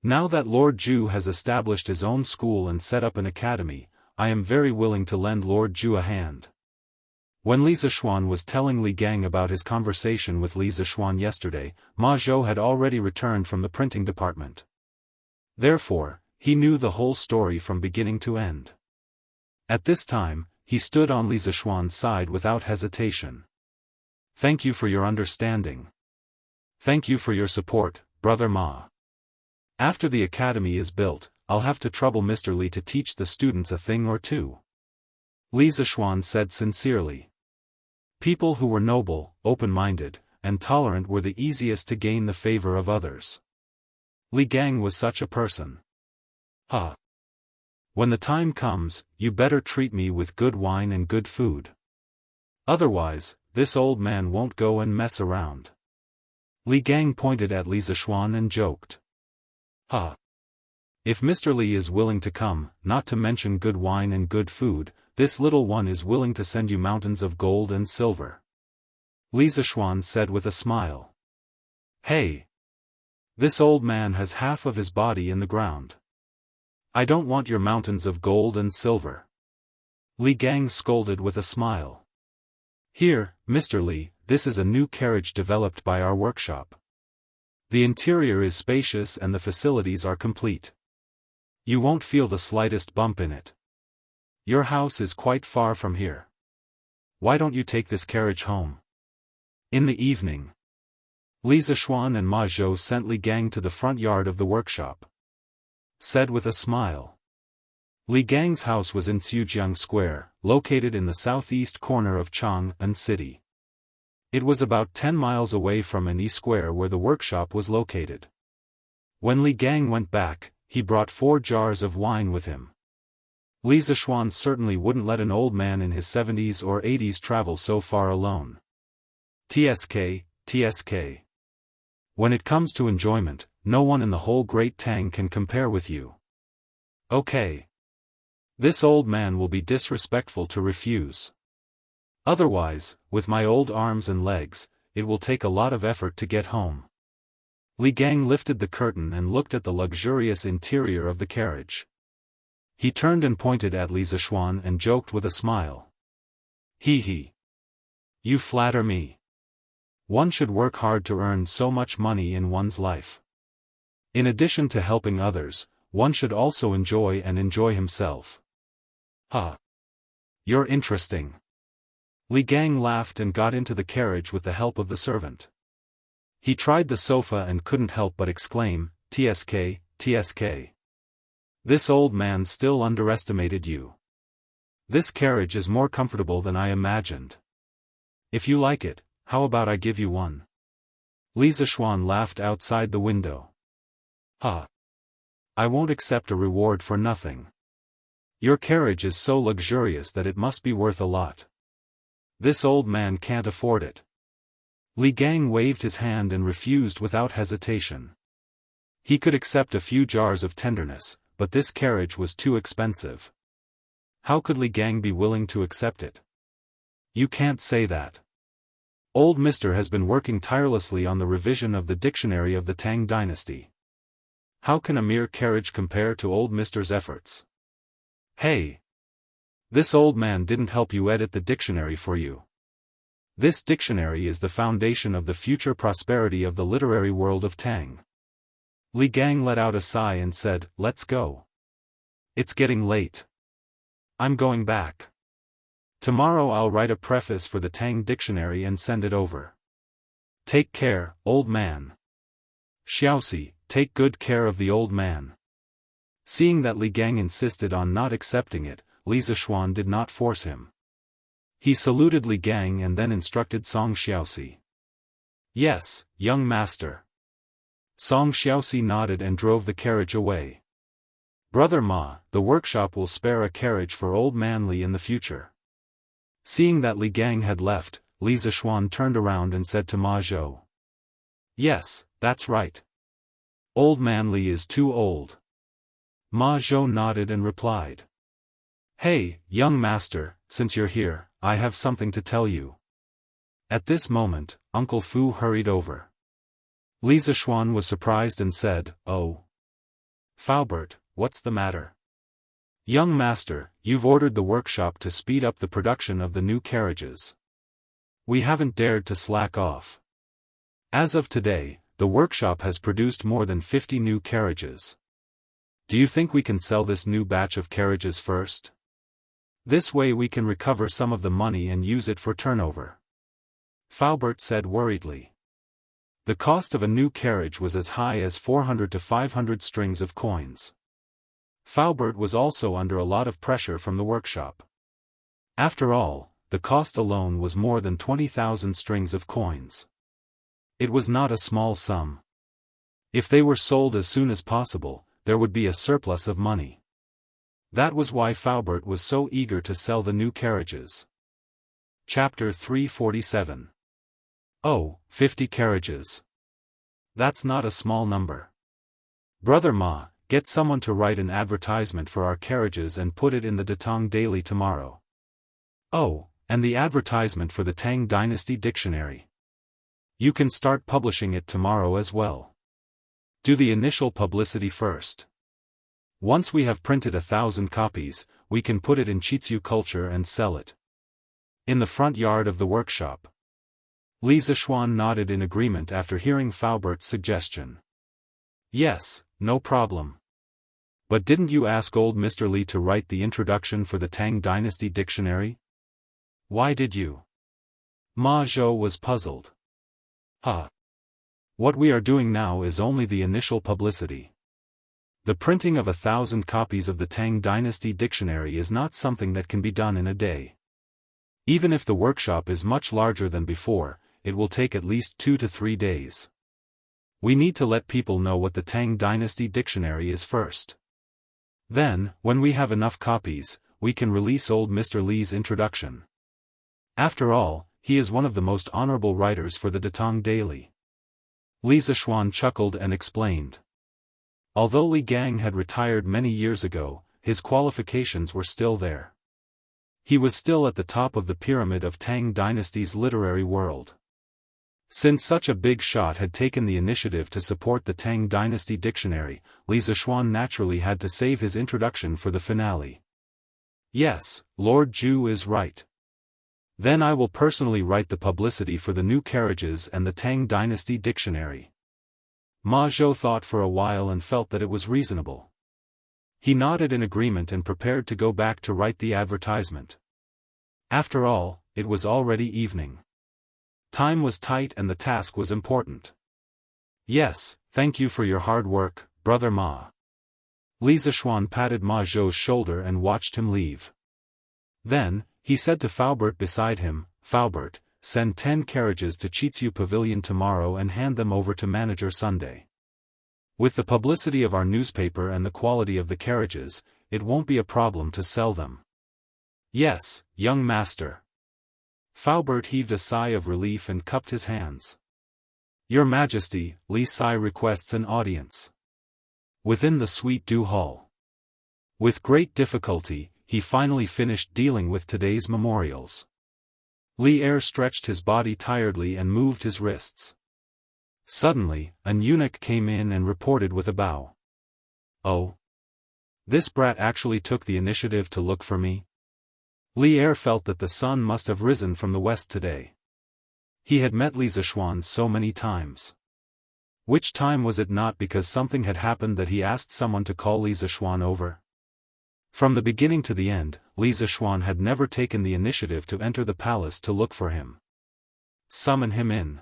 Now that Lord Zhu has established his own school and set up an academy, I am very willing to lend Lord Zhu a hand. When Li Zishuan was telling Li Gang about his conversation with Li Zishuan yesterday, Ma Zhou had already returned from the printing department. Therefore, he knew the whole story from beginning to end. At this time, he stood on Li Zishuan's side without hesitation. "Thank you for your understanding. Thank you for your support, Brother Ma. After the academy is built, I'll have to trouble Mr. Li to teach the students a thing or two." Li Zishuan said sincerely. People who were noble, open-minded, and tolerant were the easiest to gain the favor of others. Li Gang was such a person. "Ha! When the time comes, you better treat me with good wine and good food. Otherwise, this old man won't go and mess around." Li Gang pointed at Li Zishuan and joked. "Ha! If Mr. Li is willing to come, not to mention good wine and good food, this little one is willing to send you mountains of gold and silver." Li Zishuan said with a smile. "Hey! This old man has half of his body in the ground. I don't want your mountains of gold and silver." Li Gang scolded with a smile. "Here, Mr. Li, this is a new carriage developed by our workshop. The interior is spacious and the facilities are complete. You won't feel the slightest bump in it. Your house is quite far from here. Why don't you take this carriage home?" In the evening, Li Zishuan and Ma Zhou sent Li Gang to the front yard of the workshop. Said with a smile. Li Gang's house was in Xiujiang Square, located in the southeast corner of Chang'an City. It was about 10 miles away from An Square where the workshop was located. When Li Gang went back, he brought 4 jars of wine with him. Li Zishuan certainly wouldn't let an old man in his 70s or 80s travel so far alone. TSK. When it comes to enjoyment, no one in the whole Great Tang can compare with you. Okay. This old man will be disrespectful to refuse. Otherwise, with my old arms and legs, it will take a lot of effort to get home." Li Gang lifted the curtain and looked at the luxurious interior of the carriage. He turned and pointed at Li Zishuan and joked with a smile. He. You flatter me. One should work hard to earn so much money in one's life. In addition to helping others, one should also enjoy himself. Ha! You're interesting." Li Gang laughed and got into the carriage with the help of the servant. He tried the sofa and couldn't help but exclaim, TSK. This old man still underestimated you. This carriage is more comfortable than I imagined. If you like it, how about I give you one? Li Zishuan laughed outside the window. Ha! I won't accept a reward for nothing. Your carriage is so luxurious that it must be worth a lot. This old man can't afford it. Li Gang waved his hand and refused without hesitation. He could accept a few jars of tenderness, but this carriage was too expensive. How could Li Gang be willing to accept it? You can't say that. Old Mister has been working tirelessly on the revision of the dictionary of the Tang dynasty. How can a mere carriage compare to old Mister's efforts? Hey! This old man didn't help you edit the dictionary for you. This dictionary is the foundation of the future prosperity of the literary world of Tang. Li Gang let out a sigh and said, "Let's go. It's getting late. I'm going back. Tomorrow I'll write a preface for the Tang dictionary and send it over. Take care, old man. Xiaoxi, take good care of the old man." Seeing that Li Gang insisted on not accepting it, Li Zishuan did not force him. He saluted Li Gang and then instructed Song Xiaoxi. "Yes, young master." Song Xiaoxi nodded and drove the carriage away. "Brother Ma, the workshop will spare a carriage for old man Li in the future." Seeing that Li Gang had left, Li Zishuan turned around and said to Ma Zhou. "Yes, that's right. Old man Li is too old." Ma Zhou nodded and replied. "Hey, young master, since you're here, I have something to tell you." At this moment, Uncle Fu hurried over. Li Zishuan was surprised and said, "Oh. Faubert, what's the matter?" "Young master, you've ordered the workshop to speed up the production of the new carriages. We haven't dared to slack off. As of today, the workshop has produced more than 50 new carriages. Do you think we can sell this new batch of carriages first? This way we can recover some of the money and use it for turnover." Faubert said worriedly. The cost of a new carriage was as high as 400 to 500 strings of coins. Faubert was also under a lot of pressure from the workshop. After all, the cost alone was more than 20,000 strings of coins. It was not a small sum. If they were sold as soon as possible, there would be a surplus of money. That was why Faubert was so eager to sell the new carriages. Chapter 347. Oh, 50 carriages. That's not a small number. Brother Ma, get someone to write an advertisement for our carriages and put it in the Datong Daily tomorrow. Oh, and the advertisement for the Tang Dynasty Dictionary. You can start publishing it tomorrow as well. Do the initial publicity first. Once we have printed 1,000 copies, we can put it in Chitsu Culture and sell it. In the front yard of the workshop. Li Zishuan nodded in agreement after hearing Faubert's suggestion. Yes, no problem. But didn't you ask old Mr. Li to write the introduction for the Tang Dynasty Dictionary? Why did you? Ma Zhou was puzzled. What we are doing now is only the initial publicity. The printing of 1,000 copies of the Tang Dynasty Dictionary is not something that can be done in a day. Even if the workshop is much larger than before, it will take at least 2 to 3 days. We need to let people know what the Tang Dynasty Dictionary is first. Then, when we have enough copies, we can release old Mr. Li's introduction. After all, he is one of the most honorable writers for the Datong Daily. Li Zishuan chuckled and explained. Although Li Gang had retired many years ago, his qualifications were still there. He was still at the top of the pyramid of Tang Dynasty's literary world. Since such a big shot had taken the initiative to support the Tang Dynasty Dictionary, Li Zishuan naturally had to save his introduction for the finale. Yes, Lord Zhu is right. Then I will personally write the publicity for the new carriages and the Tang Dynasty Dictionary. Ma Zhou thought for a while and felt that it was reasonable. He nodded in agreement and prepared to go back to write the advertisement. After all, it was already evening. Time was tight and the task was important. Yes, thank you for your hard work, Brother Ma. Li Zishuan patted Ma Zhou's shoulder and watched him leave. Then, he said to Faubert beside him, "Faubert, send 10 carriages to Chitsu Pavilion tomorrow and hand them over to Manager Sunday. With the publicity of our newspaper and the quality of the carriages, it won't be a problem to sell them." "Yes, young master." Faubert heaved a sigh of relief and cupped his hands. "Your Majesty," Li Sai requests an audience. Within the Sweet Dew Hall. With great difficulty, he finally finished dealing with today's memorials. Li Er stretched his body tiredly and moved his wrists. Suddenly, an eunuch came in and reported with a bow. "Oh. This brat actually took the initiative to look for me?" Li Er felt that the sun must have risen from the west today. He had met Li Zishuan so many times. Which time was it not because something had happened that he asked someone to call Li Zishuan over? From the beginning to the end, Li Zishuan had never taken the initiative to enter the palace to look for him. "Summon him in."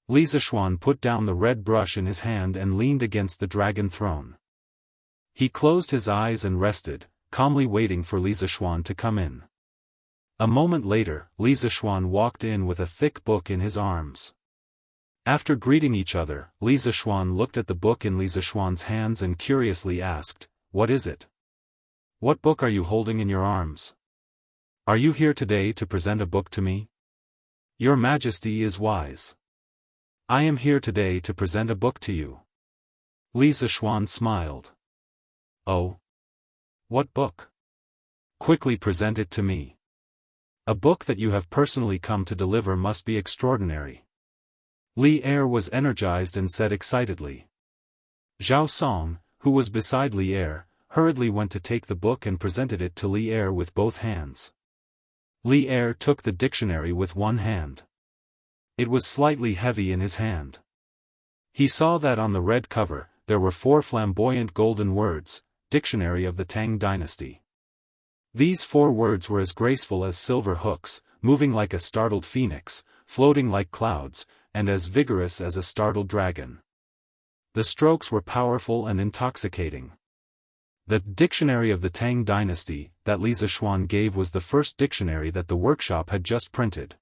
Li Zishuan put down the red brush in his hand and leaned against the dragon throne. He closed his eyes and rested, calmly waiting for Li Zishuan to come in. A moment later, Li Zishuan walked in with a thick book in his arms. After greeting each other, Li Zishuan looked at the book in Li Zishuan's hands and curiously asked, "What is it? What book are you holding in your arms? Are you here today to present a book to me?" "Your Majesty is wise. I am here today to present a book to you." Li Zishuan smiled. "Oh? What book? Quickly present it to me. A book that you have personally come to deliver must be extraordinary." Li Er was energized and said excitedly. Zhao Song, who was beside Li Er, hurriedly went to take the book and presented it to Li Er with both hands. Li Er took the dictionary with one hand. It was slightly heavy in his hand. He saw that on the red cover, there were 4 flamboyant golden words, Dictionary of the Tang Dynasty. These 4 words were as graceful as silver hooks, moving like a startled phoenix, floating like clouds, and as vigorous as a startled dragon. The strokes were powerful and intoxicating. The Dictionary of the Tang Dynasty that Li Zishuan gave was the first dictionary that the workshop had just printed.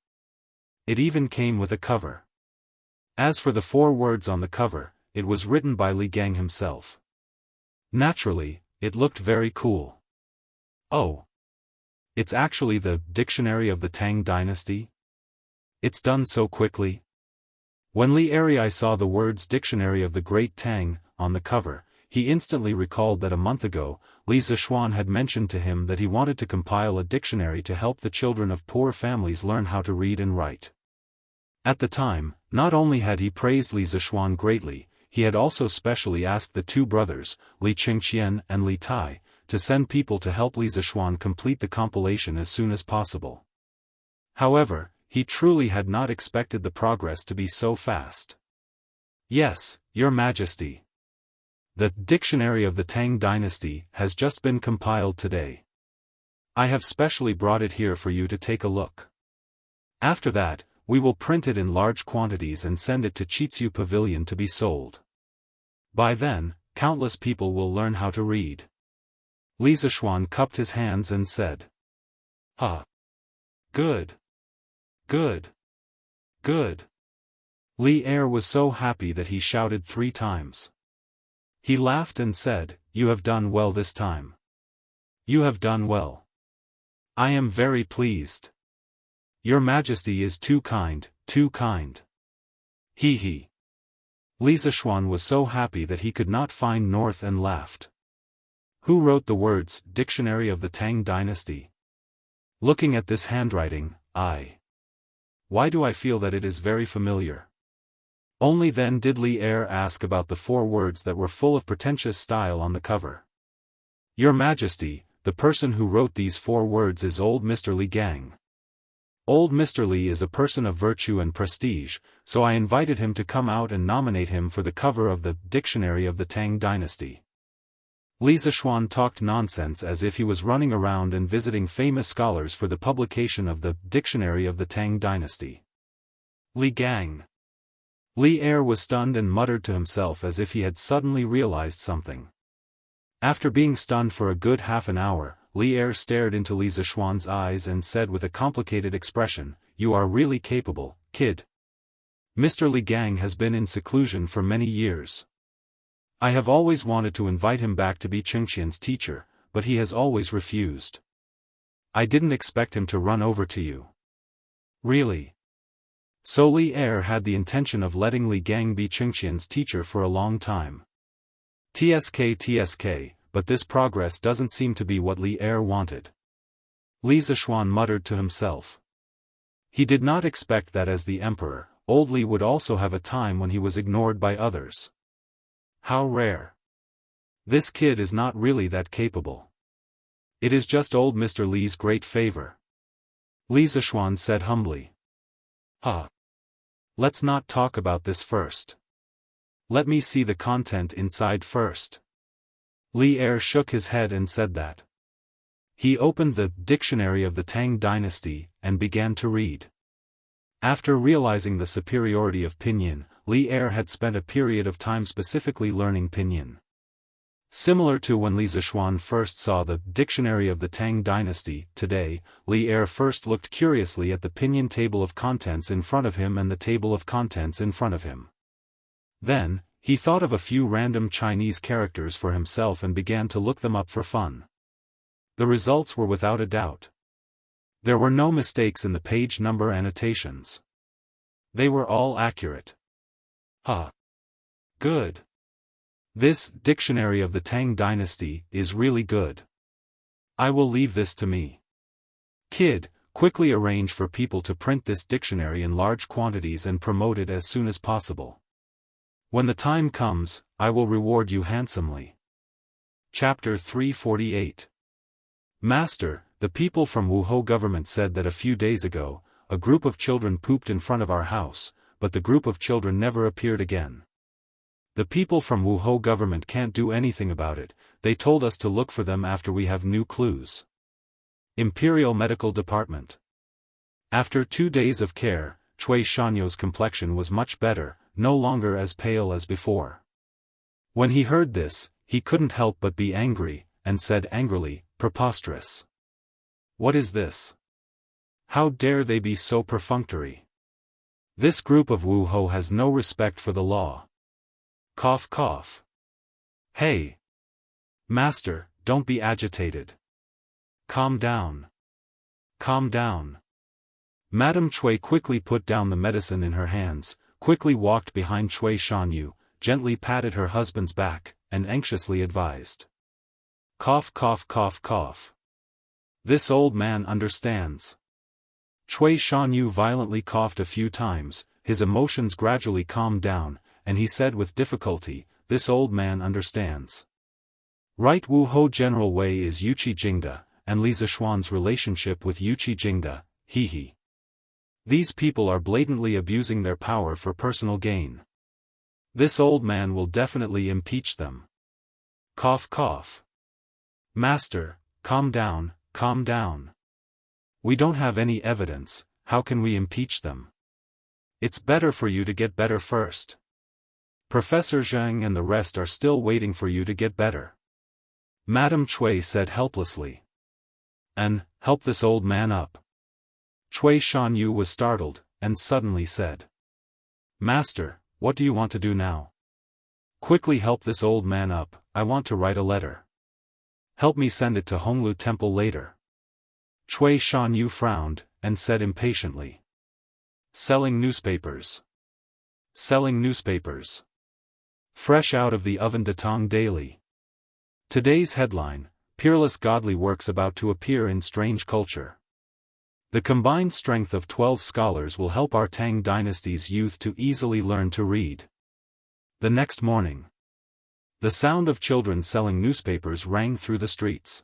It even came with a cover. As for the 4 words on the cover, it was written by Li Gang himself. Naturally, it looked very cool. "Oh. It's actually the Dictionary of the Tang Dynasty? It's done so quickly?" When Li Erei saw the words Dictionary of the Great Tang on the cover, he instantly recalled that a month ago, Li Zishuan had mentioned to him that he wanted to compile a dictionary to help the children of poor families learn how to read and write. At the time, not only had he praised Li Zishuan greatly, he had also specially asked the 2 brothers, Li Qingqian and Li Tai, to send people to help Li Zishuan complete the compilation as soon as possible. However, he truly had not expected the progress to be so fast. "Yes, Your Majesty. The Dictionary of the Tang Dynasty has just been compiled today. I have specially brought it here for you to take a look. After that, we will print it in large quantities and send it to Chitsu Pavilion to be sold. By then, countless people will learn how to read." Li Zishuan cupped his hands and said, "Ah. Good. Good. Good." Li Er was so happy that he shouted 3 times. He laughed and said, "You have done well this time. You have done well. I am very pleased. Your Majesty is too kind, too kind. He he." Li Zishuan was so happy that he could not find north and laughed. "Who wrote the words, Dictionary of the Tang Dynasty? Looking at this handwriting, why do I feel that it is very familiar?" Only then did Li Er ask about the 4 words that were full of pretentious style on the cover. "Your Majesty, the person who wrote these 4 words is old Mr. Li Gang. Old Mr. Li is a person of virtue and prestige, so I invited him to come out and nominate him for the cover of the Dictionary of the Tang Dynasty." Li Zishuan talked nonsense as if he was running around and visiting famous scholars for the publication of the Dictionary of the Tang Dynasty. Li Gang. Li Er was stunned and muttered to himself as if he had suddenly realized something. After being stunned for a good half an hour, Li Er stared into Li Zishuan's eyes and said with a complicated expression, "You are really capable, kid. Mr. Li Gang has been in seclusion for many years. I have always wanted to invite him back to be Qingqian's teacher, but he has always refused. I didn't expect him to run over to you." Really? So Li Er had the intention of letting Li Gang be Qingqian's teacher for a long time. TSK, but this progress doesn't seem to be what Li Er wanted. Li Zishuan muttered to himself. He did not expect that as the emperor, old Li would also have a time when he was ignored by others. How rare. This kid is not really that capable. It is just old Mr. Li's great favor. Li Zishuan said humbly. Let's not talk about this first. Let me see the content inside first. Li Er shook his head and said that. He opened the Dictionary of the Tang Dynasty and began to read. After realizing the superiority of Pinyin, Li Er had spent a period of time specifically learning Pinyin. Similar to when Li Zishuan first saw the Dictionary of the Tang Dynasty, today, Li Er first looked curiously at the Pinyin table of contents in front of him and the table of contents in front of him. Then, he thought of a few random Chinese characters for himself and began to look them up for fun. The results were without a doubt. There were no mistakes in the page number annotations. They were all accurate. Good. This Dictionary of the Tang Dynasty is really good. I will leave this to me. Kid, quickly arrange for people to print this dictionary in large quantities and promote it as soon as possible. When the time comes, I will reward you handsomely. Chapter 348. Master, the people from Wuhou government said that a few days ago, a group of children pooped in front of our house, but the group of children never appeared again. The people from Wuhou government can't do anything about it, they told us to look for them after we have new clues. Imperial Medical Department. After 2 days of care, Cui Shanyo's complexion was much better, no longer as pale as before. When he heard this, he couldn't help but be angry, and said angrily, "Preposterous. What is this? How dare they be so perfunctory? This group of Wuhou has no respect for the law." Cough cough. Hey! Master, don't be agitated. Calm down. Calm down. Madame Cui quickly put down the medicine in her hands, quickly walked behind Cui Shanyu, gently patted her husband's back, and anxiously advised. Cough cough cough cough. This old man understands. Cui Shanyu violently coughed a few times, his emotions gradually calmed down, and he said with difficulty, "This old man understands. Right, Wuhou General Wei is Yuqi Jingda, and Li Zishuan's relationship with Yuqi Jingda, he. These people are blatantly abusing their power for personal gain. This old man will definitely impeach them." Cough cough. Master, calm down, calm down. We don't have any evidence, how can we impeach them? It's better for you to get better first. Professor Zhang and the rest are still waiting for you to get better. Madame Cui said helplessly. And, help this old man up. Cui Shanyu was startled, and suddenly said. Master, what do you want to do now? Quickly help this old man up, I want to write a letter. Help me send it to Honglu Temple later. Cui Shanyu frowned, and said impatiently. Selling newspapers. Selling newspapers. Fresh out of the oven Datong Daily. Today's headline, Peerless Godly Works about to appear in strange culture. The combined strength of 12 scholars will help our Tang dynasty's youth to easily learn to read. The next morning. The sound of children selling newspapers rang through the streets.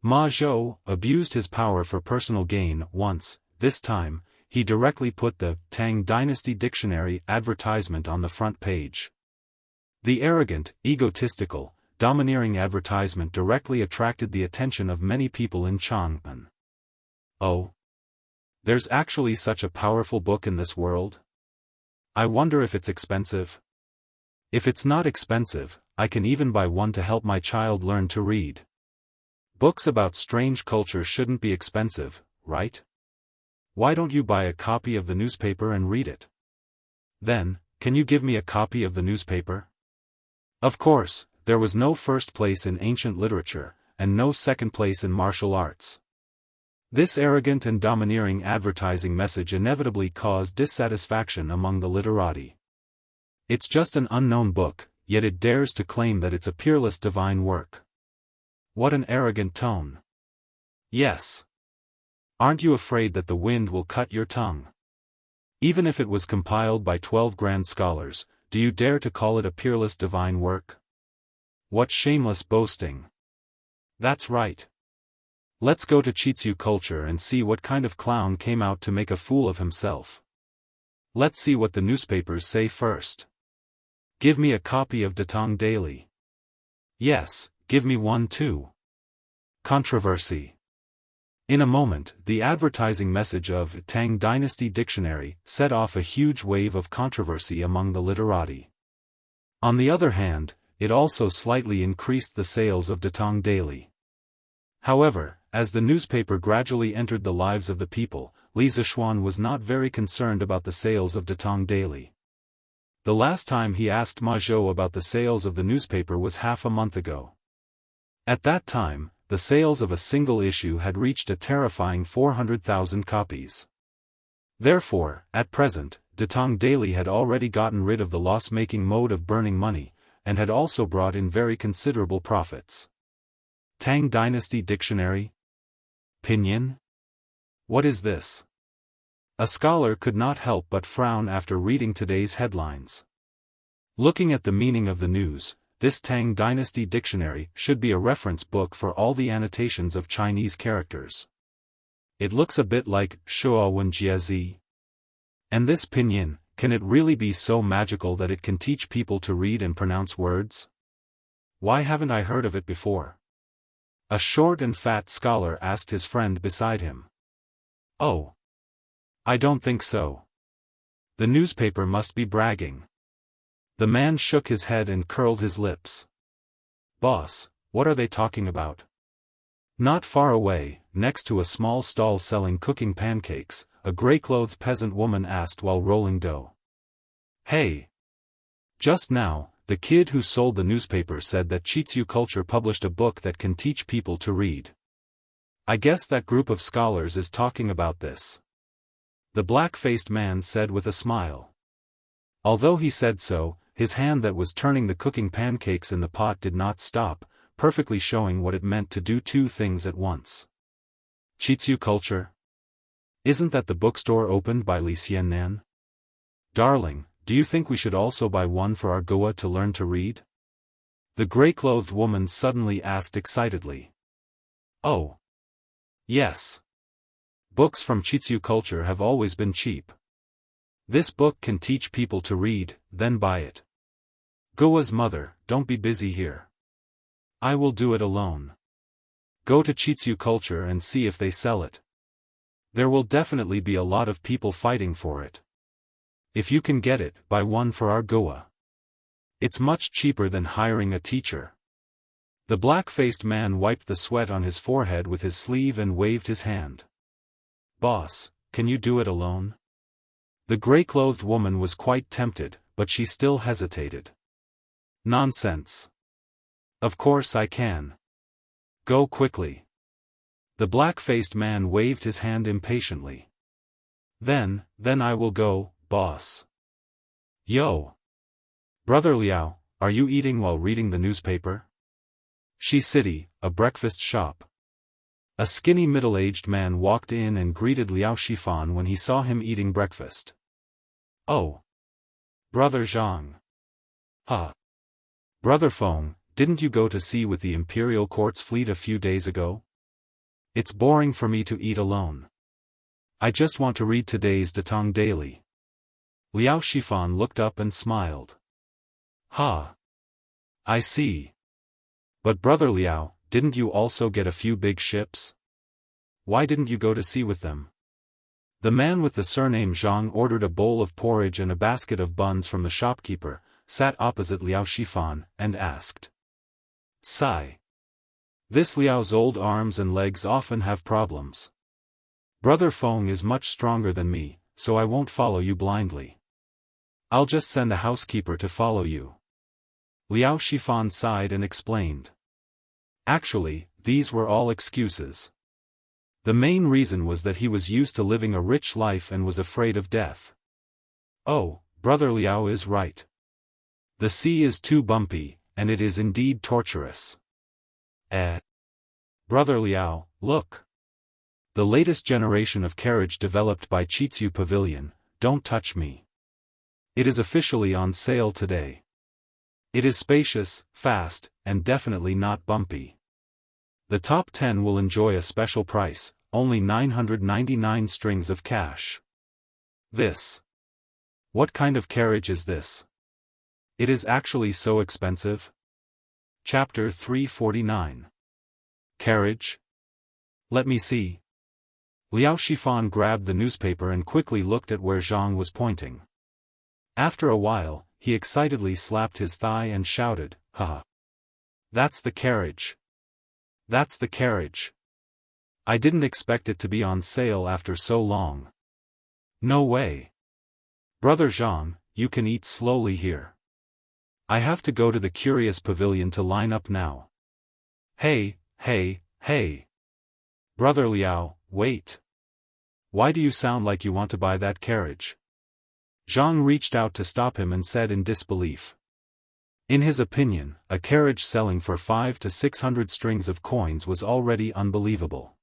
Ma Zhou abused his power for personal gain once, this time, he directly put the Tang Dynasty Dictionary advertisement on the front page. The arrogant, egotistical, domineering advertisement directly attracted the attention of many people in Chang'an. Oh! There's actually such a powerful book in this world? I wonder if it's expensive? If it's not expensive, I can even buy one to help my child learn to read. Books about strange culture shouldn't be expensive, right? Why don't you buy a copy of the newspaper and read it? Then, can you give me a copy of the newspaper? Of course, there was no first place in ancient literature, and no second place in martial arts. This arrogant and domineering advertising message inevitably caused dissatisfaction among the literati. It's just an unknown book, yet it dares to claim that it's a peerless divine work. What an arrogant tone. Yes. Aren't you afraid that the wind will cut your tongue? Even if it was compiled by 12 grand scholars, do you dare to call it a peerless divine work? What shameless boasting. That's right. Let's go to Chitsu culture and see what kind of clown came out to make a fool of himself. Let's see what the newspapers say first. Give me a copy of Datong Daily. Yes, give me one too. Controversy. In a moment, the advertising message of Tang Dynasty Dictionary set off a huge wave of controversy among the literati. On the other hand, it also slightly increased the sales of Datong Daily. However, as the newspaper gradually entered the lives of the people, Li Zishuan was not very concerned about the sales of Datong Daily. The last time he asked Ma Zhou about the sales of the newspaper was half a month ago. At that time, the sales of a single issue had reached a terrifying 400,000 copies. Therefore, at present, Datong Daily had already gotten rid of the loss-making mode of burning money, and had also brought in very considerable profits. Tang Dynasty Dictionary? Pinyin? What is this? A scholar could not help but frown after reading today's headlines. Looking at the meaning of the news, this Tang Dynasty Dictionary should be a reference book for all the annotations of Chinese characters. It looks a bit like Shuowen Jiezi. And this pinyin, can it really be so magical that it can teach people to read and pronounce words? Why haven't I heard of it before? A short and fat scholar asked his friend beside him. Oh. I don't think so. The newspaper must be bragging. The man shook his head and curled his lips. Boss, what are they talking about? Not far away, next to a small stall selling cooking pancakes, a gray-clothed peasant woman asked while rolling dough. Hey! Just now, the kid who sold the newspaper said that Chitsu culture published a book that can teach people to read. I guess that group of scholars is talking about this. The black-faced man said with a smile. Although he said so, his hand that was turning the cooking pancakes in the pot did not stop, perfectly showing what it meant to do two things at once. Chitsu culture? Isn't that the bookstore opened by Li Xiannan? Darling, do you think we should also buy one for our Goa to learn to read? The gray-clothed woman suddenly asked excitedly. Oh. Yes. Books from Chitsu culture have always been cheap. This book can teach people to read, then buy it. Goa's mother, don't be busy here. I will do it alone. Go to Chitsu culture and see if they sell it. There will definitely be a lot of people fighting for it. If you can get it, buy one for our Goa. It's much cheaper than hiring a teacher. The black-faced man wiped the sweat on his forehead with his sleeve and waved his hand. Boss, can you do it alone? The gray-clothed woman was quite tempted, but she still hesitated. Nonsense. Of course I can. Go quickly. The black-faced man waved his hand impatiently. Then I will go, boss. Yo. Brother Liao, are you eating while reading the newspaper? Shi City, a breakfast shop. A skinny middle-aged man walked in and greeted Liao Shifan when he saw him eating breakfast. Oh. Brother Zhang. Brother Feng, didn't you go to sea with the Imperial Court's fleet a few days ago? It's boring for me to eat alone. I just want to read today's Datong Daily. Liao Shifan looked up and smiled. I see. But Brother Liao, didn't you also get a few big ships? Why didn't you go to sea with them? The man with the surname Zhang ordered a bowl of porridge and a basket of buns from the shopkeeper, sat opposite Liao Shifan, and asked. Sigh. This Liao's old arms and legs often have problems. Brother Feng is much stronger than me, so I won't follow you blindly. I'll just send the housekeeper to follow you. Liao Shifan sighed and explained. Actually, these were all excuses. The main reason was that he was used to living a rich life and was afraid of death. Oh, Brother Liao is right. The sea is too bumpy, and it is indeed torturous. Brother Liao, look. The latest generation of carriage developed by Chitsu Pavilion, don't touch me. It is officially on sale today. It is spacious, fast, and definitely not bumpy. The top 10 will enjoy a special price, only 999 strings of cash. This. What kind of carriage is this? It is actually so expensive? Chapter 349. Carriage? Let me see. Liao Shifan grabbed the newspaper and quickly looked at where Zhang was pointing. After a while, he excitedly slapped his thigh and shouted, "Haha! That's the carriage! That's the carriage! I didn't expect it to be on sale after so long. No way! Brother Zhang, you can eat slowly here. I have to go to the Curious Pavilion to line up now." Hey, hey, hey! Brother Liao, wait! Why do you sound like you want to buy that carriage? Zhang reached out to stop him and said in disbelief. In his opinion, a carriage selling for 500 to 600 strings of coins was already unbelievable.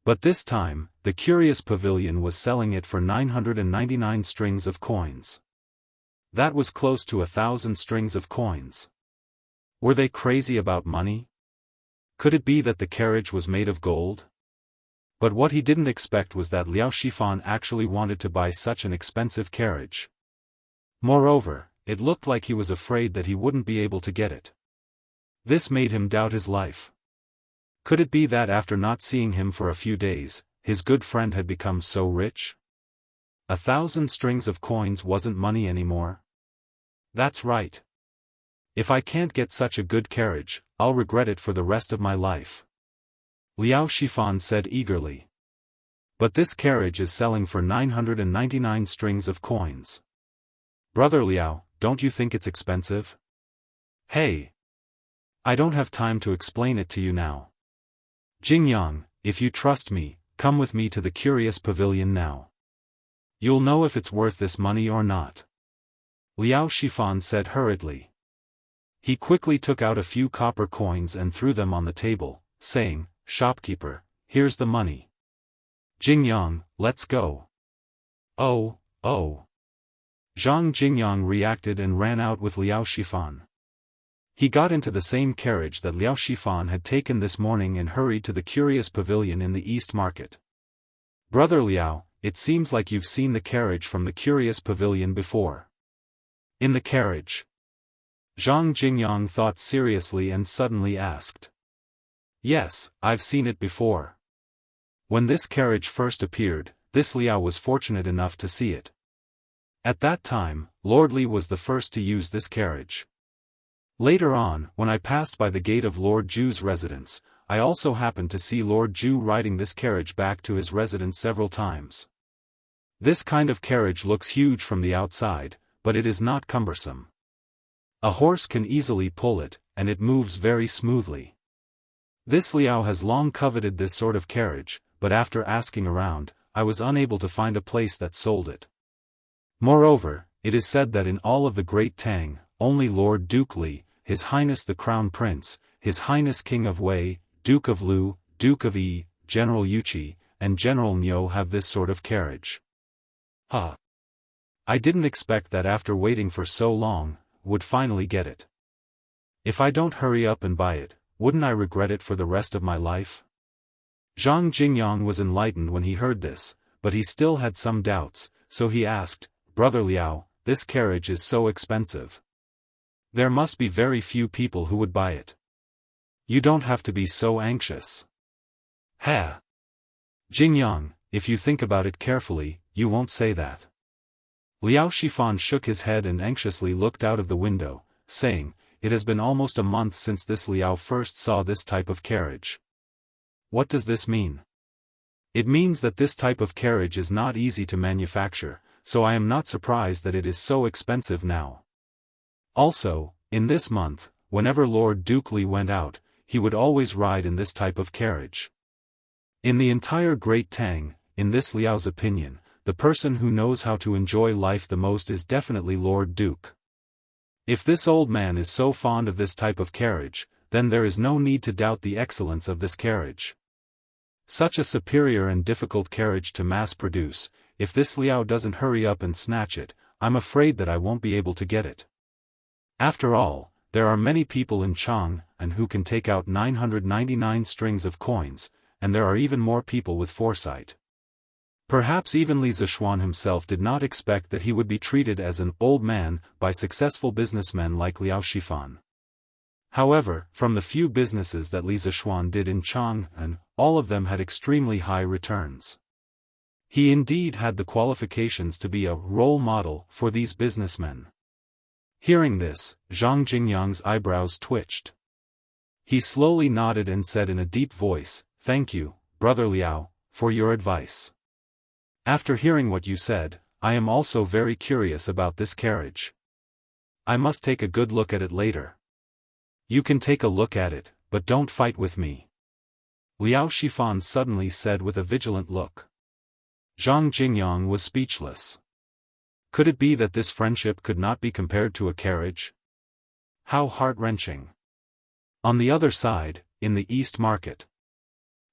But this time, the Curious Pavilion was selling it for 999 strings of coins. That was close to 1,000 strings of coins. Were they crazy about money? Could it be that the carriage was made of gold? But what he didn't expect was that Liao Shifan actually wanted to buy such an expensive carriage. Moreover, it looked like he was afraid that he wouldn't be able to get it. This made him doubt his life. Could it be that after not seeing him for a few days, his good friend had become so rich? 1,000 strings of coins wasn't money anymore. That's right. If I can't get such a good carriage, I'll regret it for the rest of my life. Liao Shifan said eagerly. But this carriage is selling for 999 strings of coins. Brother Liao, don't you think it's expensive? Hey! I don't have time to explain it to you now. Jingyang, if you trust me, come with me to the Curious Pavilion now. You'll know if it's worth this money or not. Liao Shifan said hurriedly. He quickly took out a few copper coins and threw them on the table, saying, "Shopkeeper, here's the money. Jingyang, let's go." Oh, oh. Zhang Jingyang reacted and ran out with Liao Shifan. He got into the same carriage that Liao Shifan had taken this morning and hurried to the Curious Pavilion in the East Market. Brother Liao, it seems like you've seen the carriage from the Curious Pavilion before. In the carriage? Zhang Jingyang thought seriously and suddenly asked. Yes, I've seen it before. When this carriage first appeared, this Liao was fortunate enough to see it. At that time, Lord Li was the first to use this carriage. Later on, when I passed by the gate of Lord Ju's residence, I also happened to see Lord Ju riding this carriage back to his residence several times. This kind of carriage looks huge from the outside, but it is not cumbersome. A horse can easily pull it, and it moves very smoothly. This Liao has long coveted this sort of carriage, but after asking around, I was unable to find a place that sold it. Moreover, it is said that in all of the Great Tang, only Lord Duke Li, His Highness the Crown Prince, His Highness King of Wei, Duke of Lu, Duke of Yi, General Yuqi, and General Niu have this sort of carriage. Huh. I didn't expect that after waiting for so long, would finally get it. If I don't hurry up and buy it, wouldn't I regret it for the rest of my life? Zhang Jingyang was enlightened when he heard this, but he still had some doubts, so he asked, "Brother Liao, this carriage is so expensive. There must be very few people who would buy it. You don't have to be so anxious." Ha! Jingyang, if you think about it carefully, you won't say that. Liao Shifan shook his head and anxiously looked out of the window, saying, "It has been almost a month since this Liao first saw this type of carriage." What does this mean? It means that this type of carriage is not easy to manufacture, so I am not surprised that it is so expensive now. Also, in this month, whenever Lord Duke Li went out, he would always ride in this type of carriage. In the entire Great Tang, in this Liao's opinion, the person who knows how to enjoy life the most is definitely Lord Duke. If this old man is so fond of this type of carriage, then there is no need to doubt the excellence of this carriage. Such a superior and difficult carriage to mass produce, if this Liao doesn't hurry up and snatch it, I'm afraid that I won't be able to get it. After all, there are many people in Chang and who can take out 999 strings of coins, and there are even more people with foresight. Perhaps even Li Zishuan himself did not expect that he would be treated as an old man by successful businessmen like Liao Shifan. However, from the few businesses that Li Zishuan did in Chang'an, all of them had extremely high returns. He indeed had the qualifications to be a role model for these businessmen. Hearing this, Zhang Jingyang's eyebrows twitched. He slowly nodded and said in a deep voice, "Thank you, Brother Liao, for your advice. After hearing what you said, I am also very curious about this carriage. I must take a good look at it later." "You can take a look at it, but don't fight with me," Liao Shifan suddenly said with a vigilant look. Zhang Jingyang was speechless. Could it be that this friendship could not be compared to a carriage? How heart-wrenching. On the other side, in the East Market,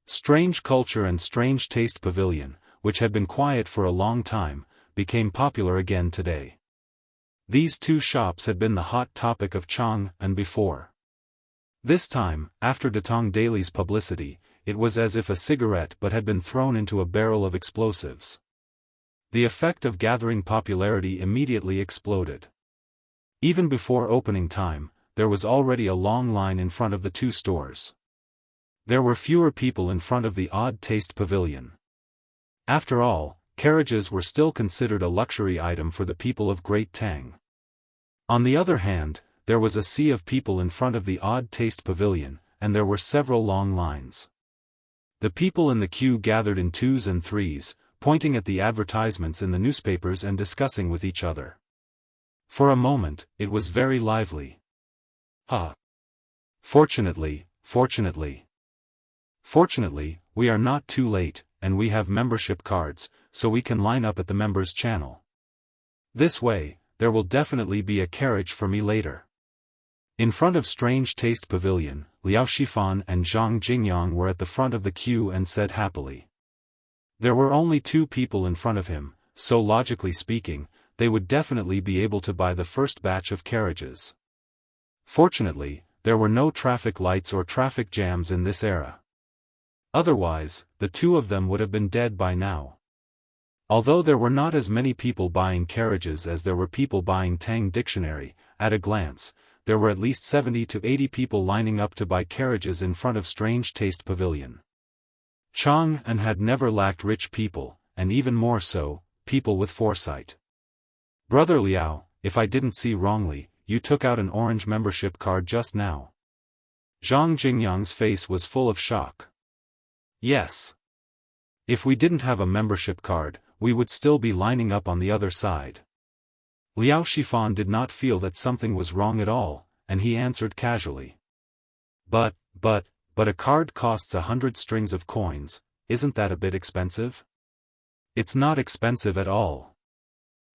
Strange Culture and Strange Taste Pavilion, which had been quiet for a long time, became popular again today. These two shops had been the hot topic of Chang'an before. This time, after Datong Daily's publicity, it was as if a cigarette butt had been thrown into a barrel of explosives. The effect of gathering popularity immediately exploded. Even before opening time, there was already a long line in front of the two stores. There were fewer people in front of the Odd Taste Pavilion. After all, carriages were still considered a luxury item for the people of Great Tang. On the other hand, there was a sea of people in front of the Odd Taste Pavilion, and there were several long lines. The people in the queue gathered in twos and threes, pointing at the advertisements in the newspapers and discussing with each other. For a moment, it was very lively. Fortunately, we are not too late, and we have membership cards, so we can line up at the members' channel. This way, there will definitely be a carriage for me later." In front of Strange Taste Pavilion, Liao Shifan and Zhang Jingyang were at the front of the queue and said happily. There were only two people in front of him, so logically speaking, they would definitely be able to buy the first batch of carriages. Fortunately, there were no traffic lights or traffic jams in this era. Otherwise, the two of them would have been dead by now. Although there were not as many people buying carriages as there were people buying Tang Dictionary, at a glance, there were at least 70 to 80 people lining up to buy carriages in front of Strange Taste Pavilion. Chang'an had never lacked rich people, and even more so, people with foresight. "Brother Liao, if I didn't see wrongly, you took out an orange membership card just now." Zhang Jingyang's face was full of shock. "Yes. If we didn't have a membership card, we would still be lining up on the other side." Liao Shifan did not feel that something was wrong at all, and he answered casually. But a card costs 100 strings of coins, isn't that a bit expensive?" "It's not expensive at all.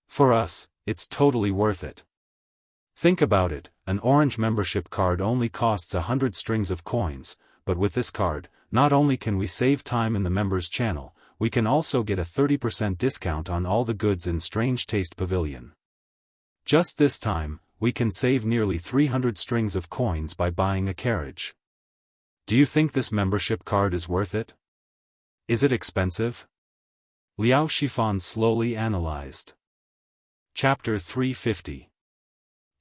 For us, it's totally worth it. Think about it, an orange membership card only costs 100 strings of coins, but with this card, not only can we save time in the members' channel, we can also get a 30% discount on all the goods in Strange Taste Pavilion. Just this time, we can save nearly 300 strings of coins by buying a carriage. Do you think this membership card is worth it? Is it expensive?" Liao Shifan slowly analyzed. Chapter 350.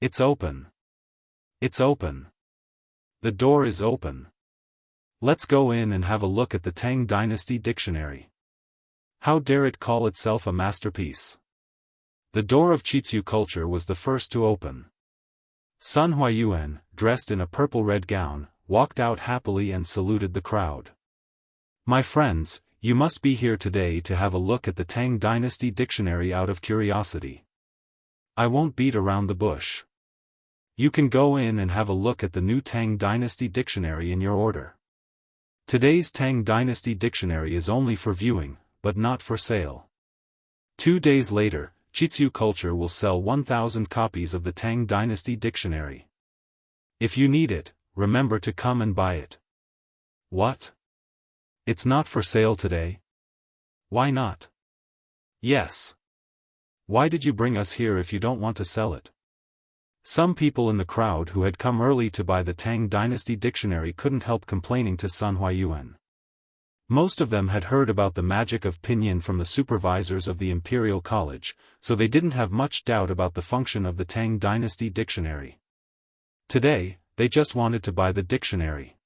It's open. It's open. The door is open. Let's go in and have a look at the Tang Dynasty Dictionary. How dare it call itself a masterpiece? The door of Chitsu culture was the first to open. Sun Huayuan, dressed in a purple-red gown, walked out happily and saluted the crowd. My friends, you must be here today to have a look at the Tang Dynasty dictionary out of curiosity. I won't beat around the bush. You can go in and have a look at the new Tang Dynasty dictionary in your order. Today's Tang Dynasty dictionary is only for viewing, but not for sale. 2 days later, Chitsu Culture will sell 1,000 copies of the Tang Dynasty dictionary. If you need it, remember to come and buy it. What? It's not for sale today? Why not? Yes. Why did you bring us here if you don't want to sell it? Some people in the crowd who had come early to buy the Tang Dynasty dictionary couldn't help complaining to Sun Huayuan. Most of them had heard about the magic of pinyin from the supervisors of the Imperial College, so they didn't have much doubt about the function of the Tang Dynasty dictionary. Today, they just wanted to buy the dictionary.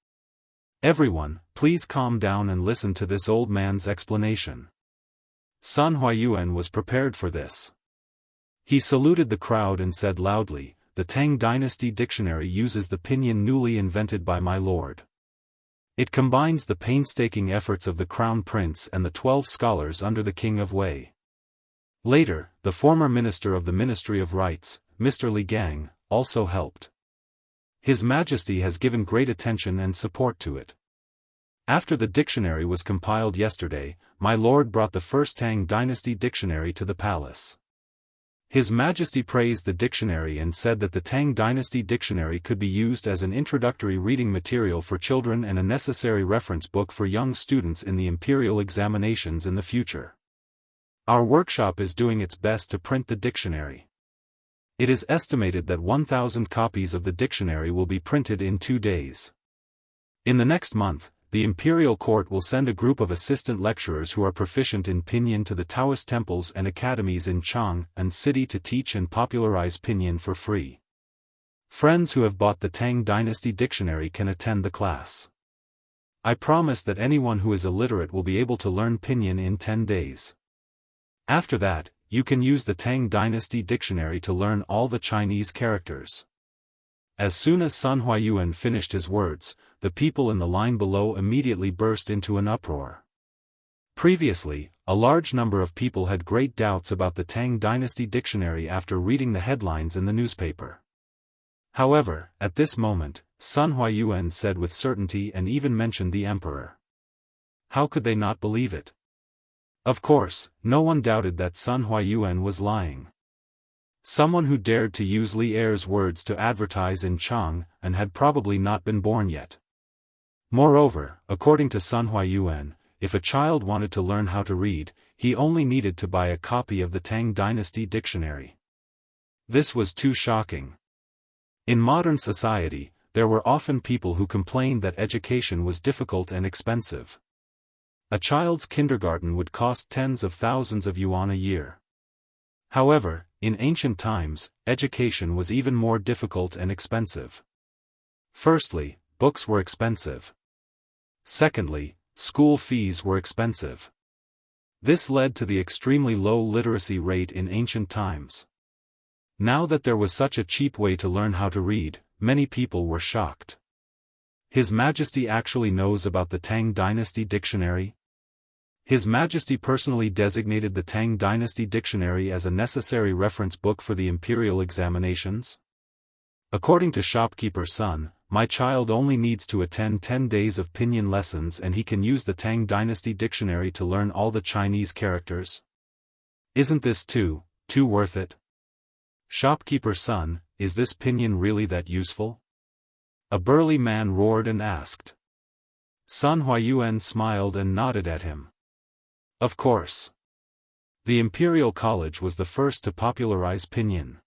Everyone, please calm down and listen to this old man's explanation. Sun Huayuan was prepared for this. He saluted the crowd and said loudly, "The Tang Dynasty dictionary uses the pinyin newly invented by my lord. It combines the painstaking efforts of the Crown Prince and the 12 scholars under the King of Wei." Later, the former minister of the Ministry of Rights, Mr. Li Gang, also helped. His Majesty has given great attention and support to it. After the dictionary was compiled yesterday, my lord brought the first Tang Dynasty dictionary to the palace. His Majesty praised the dictionary and said that the Tang Dynasty dictionary could be used as an introductory reading material for children and a necessary reference book for young students in the imperial examinations in the future. Our workshop is doing its best to print the dictionary. It is estimated that 1,000 copies of the dictionary will be printed in 2 days. In the next month, the Imperial Court will send a group of assistant lecturers who are proficient in pinyin to the Taoist temples and academies in Jianghu city to teach and popularize pinyin for free. Friends who have bought the Tang Dynasty dictionary can attend the class. I promise that anyone who is illiterate will be able to learn pinyin in 10 days. After that, you can use the Tang Dynasty dictionary to learn all the Chinese characters. As soon as Sun Huayuan finished his words, the people in the line below immediately burst into an uproar. Previously, a large number of people had great doubts about the Tang Dynasty dictionary after reading the headlines in the newspaper. However, at this moment, Sun Huayuan said with certainty and even mentioned the emperor. How could they not believe it? Of course, no one doubted that Sun Huayuan was lying. Someone who dared to use Li Er's words to advertise in Jianghu and had probably not been born yet. Moreover, according to Sun Huayuan, if a child wanted to learn how to read, he only needed to buy a copy of the Tang Dynasty dictionary. This was too shocking. In modern society, there were often people who complained that education was difficult and expensive. A child's kindergarten would cost tens of thousands of yuan a year. However, in ancient times, education was even more difficult and expensive. Firstly, books were expensive. Secondly, school fees were expensive. This led to the extremely low literacy rate in ancient times. Now that there was such a cheap way to learn how to read, many people were shocked. His Majesty actually knows about the Tang Dynasty dictionary? His Majesty personally designated the Tang Dynasty dictionary as a necessary reference book for the imperial examinations? According to shopkeeper's son, my child only needs to attend 10 days of pinyin lessons and he can use the Tang Dynasty dictionary to learn all the Chinese characters. Isn't this too worth it? Shopkeeper's son, is this pinyin really that useful? A burly man roared and asked. Sun Huayuan smiled and nodded at him. Of course. The Imperial College was the first to popularize pinyin.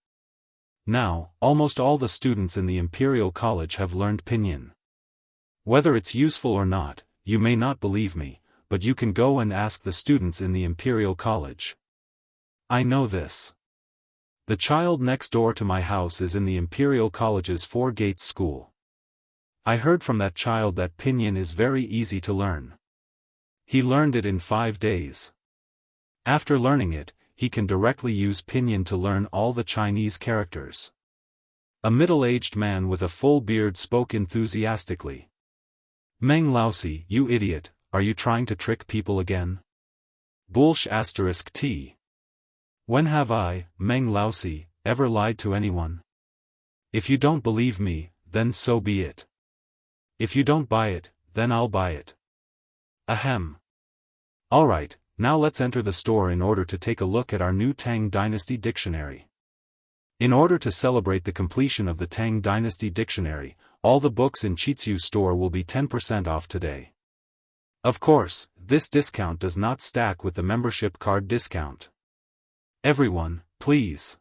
Now, almost all the students in the Imperial College have learned pinyin. Whether it's useful or not, you may not believe me, but you can go and ask the students in the Imperial College. I know this. The child next door to my house is in the Imperial College's Four Gates School. I heard from that child that pinyin is very easy to learn. He learned it in 5 days. After learning it, he can directly use Pinyin to learn all the Chinese characters. A middle-aged man with a full beard spoke enthusiastically. Meng Laosi, you idiot, are you trying to trick people again? Bullsh *t. When have I, Meng Laosi, ever lied to anyone? If you don't believe me, then so be it. If you don't buy it, then I'll buy it. Ahem. Alright, now let's enter the store in order to take a look at our new Tang Dynasty Dictionary. In order to celebrate the completion of the Tang Dynasty Dictionary, all the books in Chitsu store will be 10% off today. Of course, this discount does not stack with the membership card discount. Everyone, please.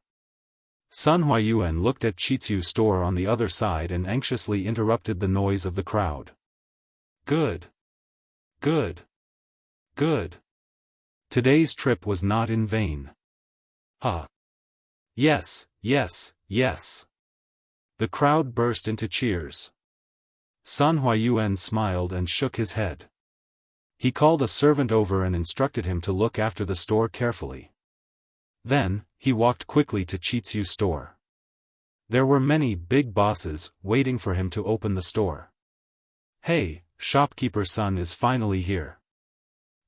Sun Huayuan looked at Chitsu store on the other side and anxiously interrupted the noise of the crowd. Good. Good. Good. Today's trip was not in vain. Huh. Yes, yes, yes. The crowd burst into cheers. Sun Huayuan smiled and shook his head. He called a servant over and instructed him to look after the store carefully. Then, he walked quickly to Chitsu store. There were many big bosses waiting for him to open the store. Hey, shopkeeper's son is finally here.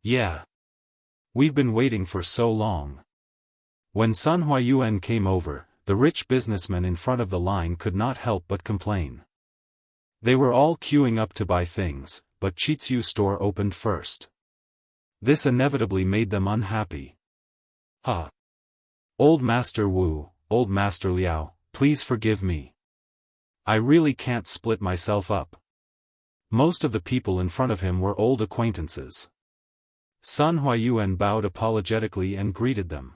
Yeah. We've been waiting for so long. When Sun Huayuan came over, the rich businessmen in front of the line could not help but complain. They were all queuing up to buy things, but Chitsu store opened first. This inevitably made them unhappy. Huh. Old Master Wu, Old Master Liao, please forgive me. I really can't split myself up. Most of the people in front of him were old acquaintances. Sun Huayuan bowed apologetically and greeted them.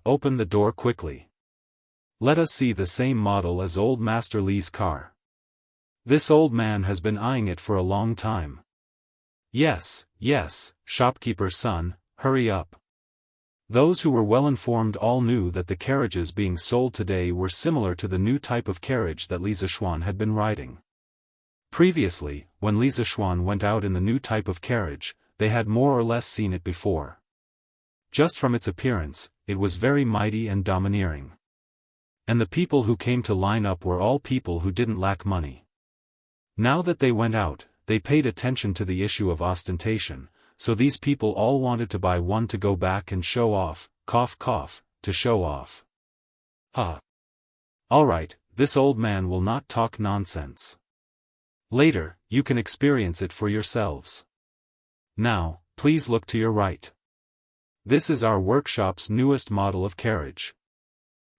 Open the door quickly. Let us see the same model as Old Master Li's car. This old man has been eyeing it for a long time. Yes, yes, shopkeeper's son, hurry up. Those who were well informed all knew that the carriages being sold today were similar to the new type of carriage that Li Zishuan had been riding. Previously, when Li Zishuan went out in the new type of carriage, they had more or less seen it before. Just from its appearance, it was very mighty and domineering. And the people who came to line up were all people who didn't lack money. Now that they went out, they paid attention to the issue of ostentation, so these people all wanted to buy one to go back and show off, cough cough, to show off. Alright, this old man will not talk nonsense. Later, you can experience it for yourselves. Now, please look to your right. This is our workshop's newest model of carriage.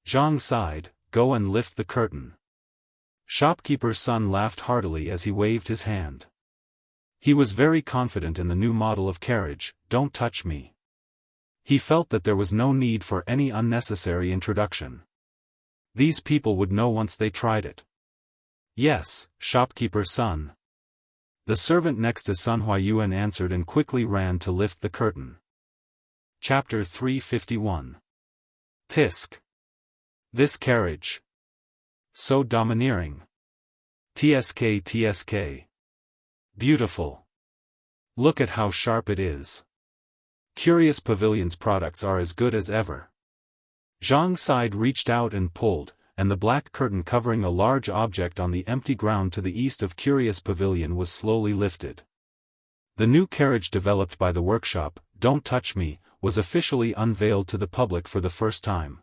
Zhang sighed, go and lift the curtain. Shopkeeper's son laughed heartily as he waved his hand. He was very confident in the new model of carriage, don't touch me. He felt that there was no need for any unnecessary introduction. These people would know once they tried it. Yes, shopkeeper's son. The servant next to Sun Huayuan answered and quickly ran to lift the curtain. Chapter 351. Tisk. This carriage. So domineering. TSK TSK. Beautiful. Look at how sharp it is. Curious Pavilion's products are as good as ever. Zhang Side reached out and pulled, and the black curtain covering a large object on the empty ground to the east of Curious Pavilion was slowly lifted. The new carriage developed by the workshop, Don't Touch Me, was officially unveiled to the public for the first time.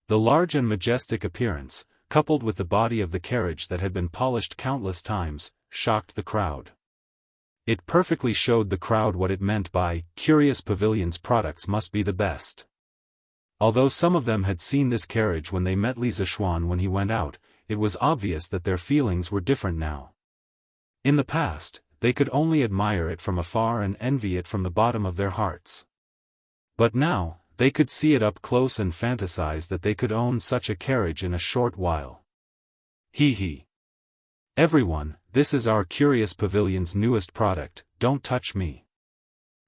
The large and majestic appearance, coupled with the body of the carriage that had been polished countless times, shocked the crowd. It perfectly showed the crowd what it meant by, Curious Pavilion's products must be the best. Although some of them had seen this carriage when they met Li Zishuan when he went out, it was obvious that their feelings were different now. In the past, they could only admire it from afar and envy it from the bottom of their hearts. But now, they could see it up close and fantasize that they could own such a carriage in a short while. Hee hee. Everyone, this is our Curious Pavilion's newest product, Don't Touch Me.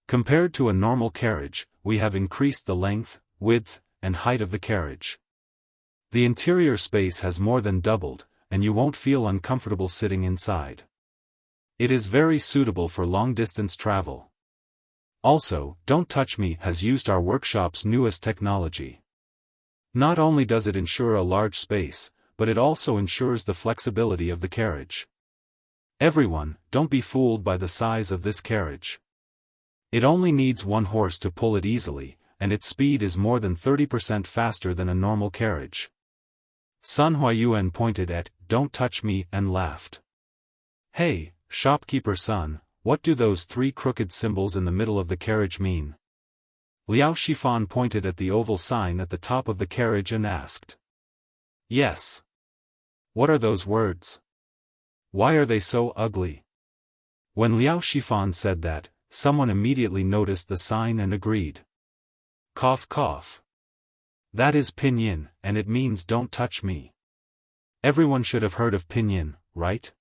Compared to a normal carriage, we have increased the length, width, and height of the carriage. The interior space has more than doubled, and you won't feel uncomfortable sitting inside. It is very suitable for long-distance travel. Also, Don't Touch Me has used our workshop's newest technology. Not only does it ensure a large space, but it also ensures the flexibility of the carriage. Everyone, don't be fooled by the size of this carriage. It only needs 1 horse to pull it easily, and its speed is more than 30% faster than a normal carriage. Sun Huayuan pointed at Don't Touch Me and laughed. Hey, shopkeeper son, what do those 3 crooked symbols in the middle of the carriage mean? Liao Shifan pointed at the oval sign at the top of the carriage and asked. Yes. What are those words? Why are they so ugly? When Liao Shifan said that, someone immediately noticed the sign and agreed. Cough cough. That is pinyin, and it means don't touch me. Everyone should have heard of pinyin, right?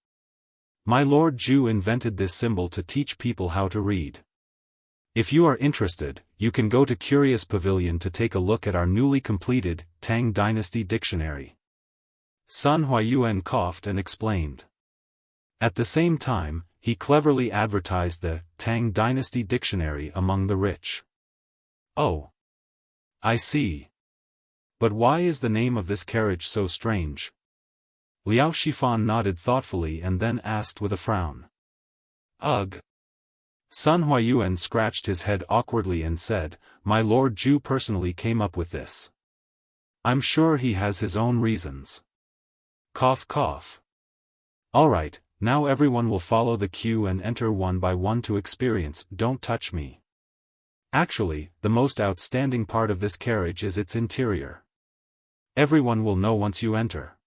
My Lord Zhu invented this symbol to teach people how to read. If you are interested, you can go to Curious Pavilion to take a look at our newly completed Tang Dynasty Dictionary. Sun Huayuan coughed and explained. At the same time, he cleverly advertised the Tang Dynasty Dictionary among the rich. Oh. I see. But why is the name of this carriage so strange? Liao Shifan nodded thoughtfully and then asked with a frown. Ugh. Sun Huayuan scratched his head awkwardly and said, My Lord Zhu personally came up with this. I'm sure he has his own reasons. Cough cough. Alright, now everyone will follow the queue and enter one by one to experience Don't Touch Me. Actually, the most outstanding part of this carriage is its interior. Everyone will know once you enter.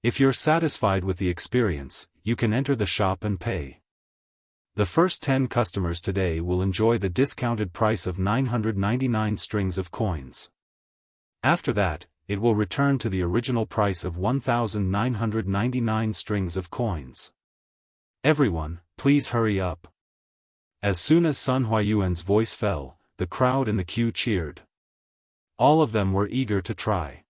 If you're satisfied with the experience, you can enter the shop and pay. The first 10 customers today will enjoy the discounted price of 999 strings of coins. After that, it will return to the original price of 1,999 strings of coins. Everyone, please hurry up. As soon as Sun Huayuan's voice fell, the crowd in the queue cheered. All of them were eager to try.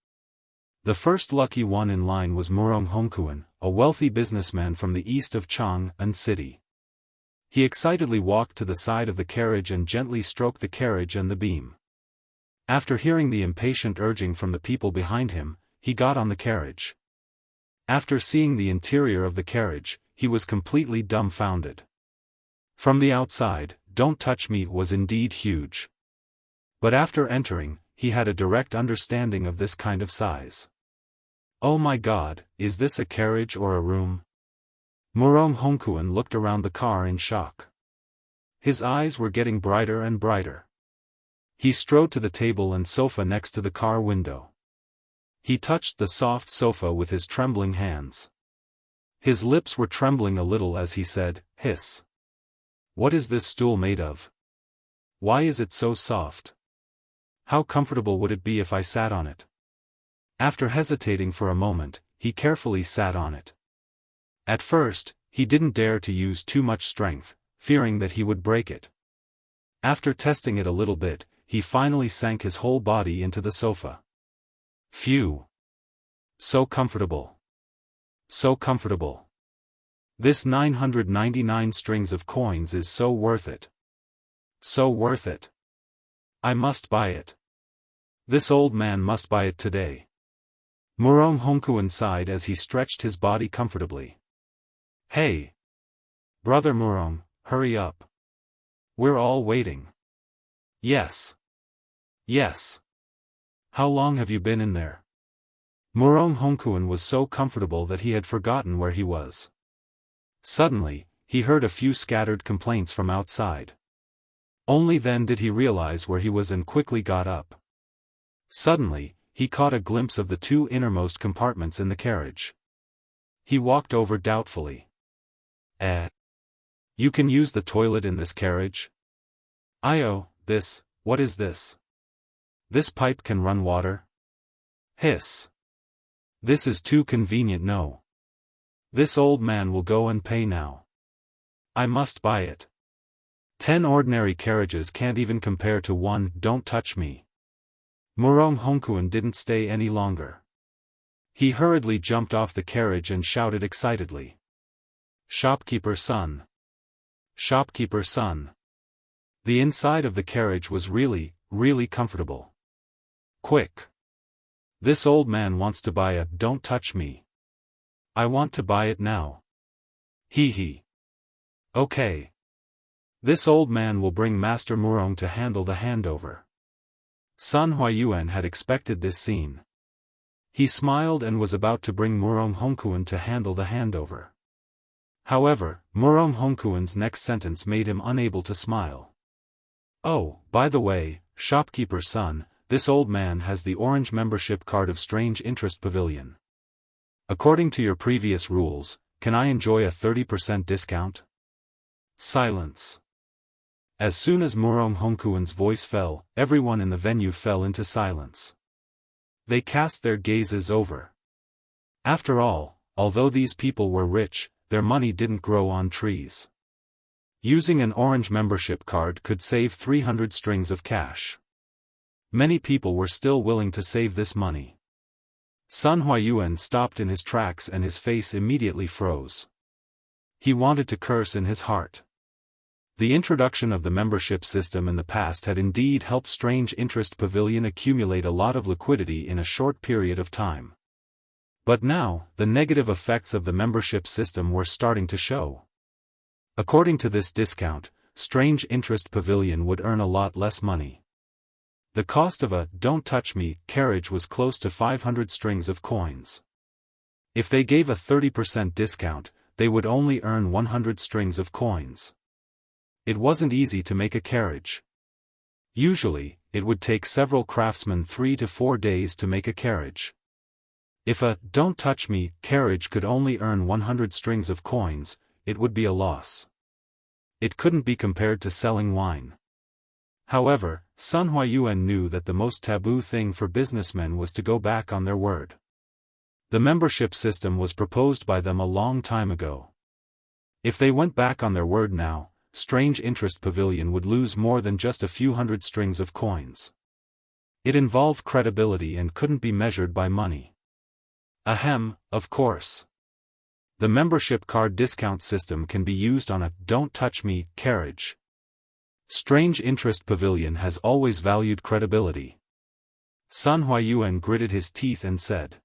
The first lucky one in line was Murong Hongkuan, a wealthy businessman from the east of Chang'an City. He excitedly walked to the side of the carriage and gently stroked the carriage and the beam. After hearing the impatient urging from the people behind him, he got on the carriage. After seeing the interior of the carriage, he was completely dumbfounded. From the outside, Don't Touch Me was indeed huge. But after entering, he had a direct understanding of this kind of size. Oh my God, is this a carriage or a room? Murong Hongkuan looked around the car in shock. His eyes were getting brighter and brighter. He strode to the table and sofa next to the car window. He touched the soft sofa with his trembling hands. His lips were trembling a little as he said, Hiss. What is this stool made of? Why is it so soft? How comfortable would it be if I sat on it? After hesitating for a moment, he carefully sat on it. At first, he didn't dare to use too much strength, fearing that he would break it. After testing it a little bit, he finally sank his whole body into the sofa. Phew! So comfortable. So comfortable. This 999 strings of coins is so worth it. So worth it. I must buy it. This old man must buy it today. Murong Hongkuan sighed as he stretched his body comfortably. Hey! Brother Murong, hurry up. We're all waiting. Yes. Yes. How long have you been in there? Murong Hongkuan was so comfortable that he had forgotten where he was. Suddenly, he heard a few scattered complaints from outside. Only then did he realize where he was and quickly got up. Suddenly, he caught a glimpse of the 2 innermost compartments in the carriage. He walked over doubtfully. You can use the toilet in this carriage? What is this? This pipe can run water? Hiss. This is too convenient. No. This old man will go and pay now. I must buy it. 10 ordinary carriages can't even compare to one Don't Touch Me. Murong Hongkuan didn't stay any longer. He hurriedly jumped off the carriage and shouted excitedly. Shopkeeper son! Shopkeeper son! The inside of the carriage was really, really comfortable. Quick! This old man wants to buy a "Don't touch me." I want to buy it now. Hee hee. Okay. This old man will bring Master Murong to handle the handover. Sun Huayuan had expected this scene. He smiled and was about to bring Murong Hongkuan to handle the handover. However, Murong Hongkuan's next sentence made him unable to smile. Oh, by the way, shopkeeper's son, this old man has the orange membership card of Strange Interest Pavilion. According to your previous rules, can I enjoy a 30% discount? Silence. As soon as Murong Hongkuan's voice fell, everyone in the venue fell into silence. They cast their gazes over. After all, although these people were rich, their money didn't grow on trees. Using an orange membership card could save 300 strings of cash. Many people were still willing to save this money. Sun Huayuan stopped in his tracks and his face immediately froze. He wanted to curse in his heart. The introduction of the membership system in the past had indeed helped Strange Interest Pavilion accumulate a lot of liquidity in a short period of time. But now, the negative effects of the membership system were starting to show. According to this discount, Strange Interest Pavilion would earn a lot less money. The cost of a "Don't Touch Me" carriage was close to 500 strings of coins. If they gave a 30% discount, they would only earn 100 strings of coins. It wasn't easy to make a carriage. Usually, it would take several craftsmen 3 to 4 days to make a carriage. If a "Don't Touch Me" carriage could only earn 100 strings of coins, it would be a loss. It couldn't be compared to selling wine. However, Sun Huayuan knew that the most taboo thing for businessmen was to go back on their word. The membership system was proposed by them a long time ago. If they went back on their word now, Strange Interest Pavilion would lose more than just a few hundred strings of coins. It involved credibility and couldn't be measured by money. Ahem, of course. The membership card discount system can be used on a "Don't Touch Me" carriage. Strange Interest Pavilion has always valued credibility. Sun Huayuan gritted his teeth and said.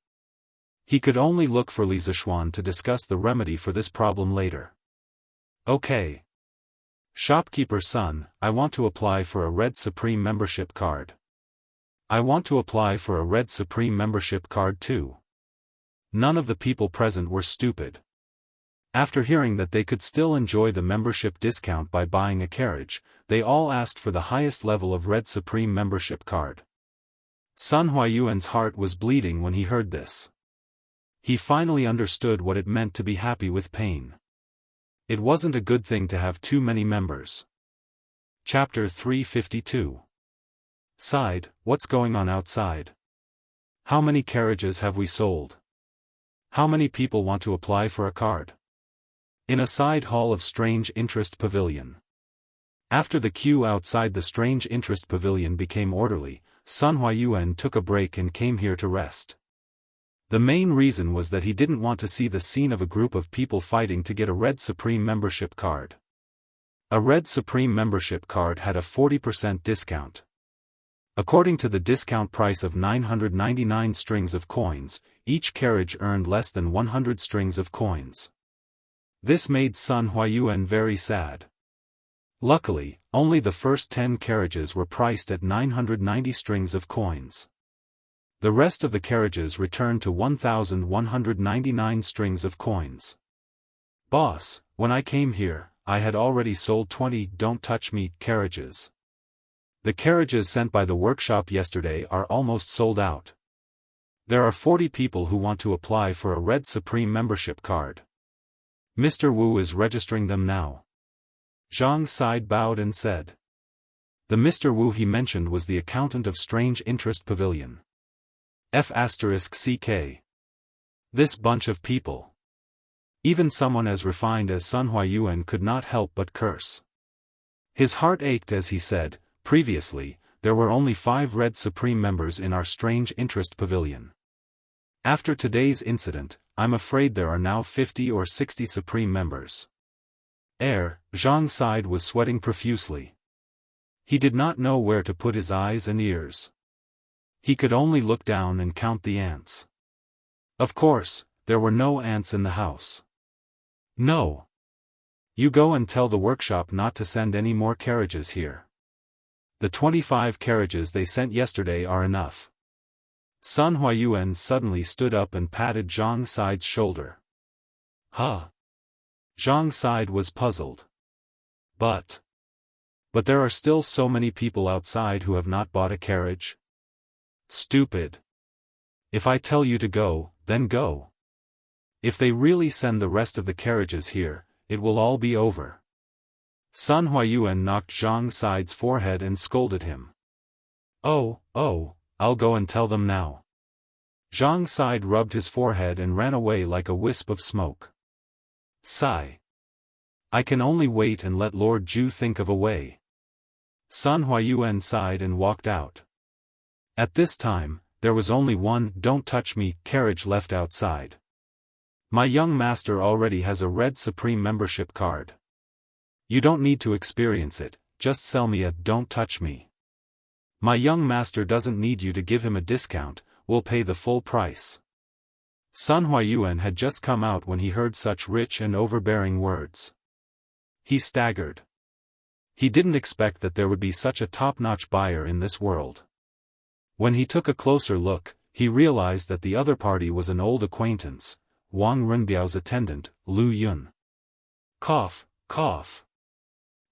He could only look for Li Zishuan to discuss the remedy for this problem later. Okay. Shopkeeper's son, I want to apply for a Red Supreme membership card. I want to apply for a Red Supreme membership card too. None of the people present were stupid. After hearing that they could still enjoy the membership discount by buying a carriage, they all asked for the highest level of Red Supreme membership card. Sun Huayuan's heart was bleeding when he heard this. He finally understood what it meant to be happy with pain. It wasn't a good thing to have too many members. Chapter 352. Side, what's going on outside? How many carriages have we sold? How many people want to apply for a card? In a side hall of Strange Interest Pavilion. After the queue outside the Strange Interest Pavilion became orderly, Sun Huayuan took a break and came here to rest. The main reason was that he didn't want to see the scene of a group of people fighting to get a Red Supreme membership card. A Red Supreme membership card had a 40% discount. According to the discount price of 999 strings of coins, each carriage earned less than 100 strings of coins. This made Sun Huayuan very sad. Luckily, only the first 10 carriages were priced at 990 strings of coins. The rest of the carriages returned to 1,199 strings of coins. Boss, when I came here, I had already sold 20 "Don't Touch Me" carriages. The carriages sent by the workshop yesterday are almost sold out. There are 40 people who want to apply for a Red Supreme membership card. Mr. Wu is registering them now. Zhang Side bowed and said. The Mr. Wu he mentioned was the accountant of Strange Interest Pavilion. F***CK. This bunch of people. Even someone as refined as Sun Huayuan could not help but curse. His heart ached as he said, previously, there were only 5 Red Supreme members in our Strange Interest Pavilion. After today's incident, I'm afraid there are now 50 or 60 Supreme members. Zhang Side was sweating profusely. He did not know where to put his eyes and ears. He could only look down and count the ants. Of course, there were no ants in the house. No. You go and tell the workshop not to send any more carriages here. The 25 carriages they sent yesterday are enough. Sun Huayuan suddenly stood up and patted Zhang Side's shoulder. Huh? Zhang Side was puzzled. But there are still so many people outside who have not bought a carriage? Stupid. If I tell you to go, then go. If they really send the rest of the carriages here, it will all be over. Sun Huayuan knocked Zhang Side's forehead and scolded him. Oh, I'll go and tell them now. Zhang Side rubbed his forehead and ran away like a wisp of smoke. Sigh. I can only wait and let Lord Zhu think of a way. Sun Huayuan sighed and walked out. At this time, there was only one "Don't touch me" carriage left outside. My young master already has a red Supreme membership card. You don't need to experience it, just sell me a "Don't touch me." My young master doesn't need you to give him a discount, we'll pay the full price. Sun Huayuan had just come out when he heard such rich and overbearing words. He staggered. He didn't expect that there would be such a top-notch buyer in this world. When he took a closer look, he realized that the other party was an old acquaintance, Wang Renbiao's attendant, Lu Yun. Cough, cough.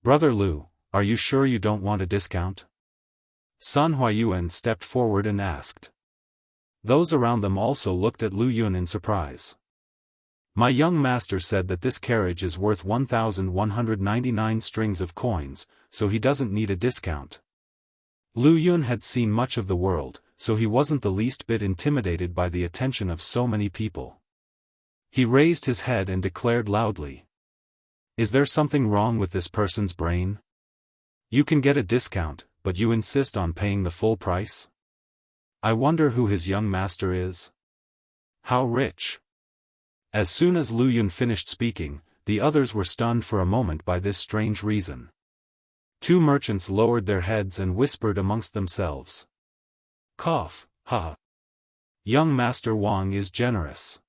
Brother Lu, are you sure you don't want a discount? Sun Huayuan stepped forward and asked. Those around them also looked at Lu Yun in surprise. My young master said that this carriage is worth 1,199 strings of coins, so he doesn't need a discount. Lu Yun had seen much of the world, so he wasn't the least bit intimidated by the attention of so many people. He raised his head and declared loudly. Is there something wrong with this person's brain? You can get a discount, but you insist on paying the full price? I wonder who his young master is. How rich? As soon as Lu Yun finished speaking, the others were stunned for a moment by this strange reason. Two merchants lowered their heads and whispered amongst themselves. Cough, ha. Young Master Wang is generous.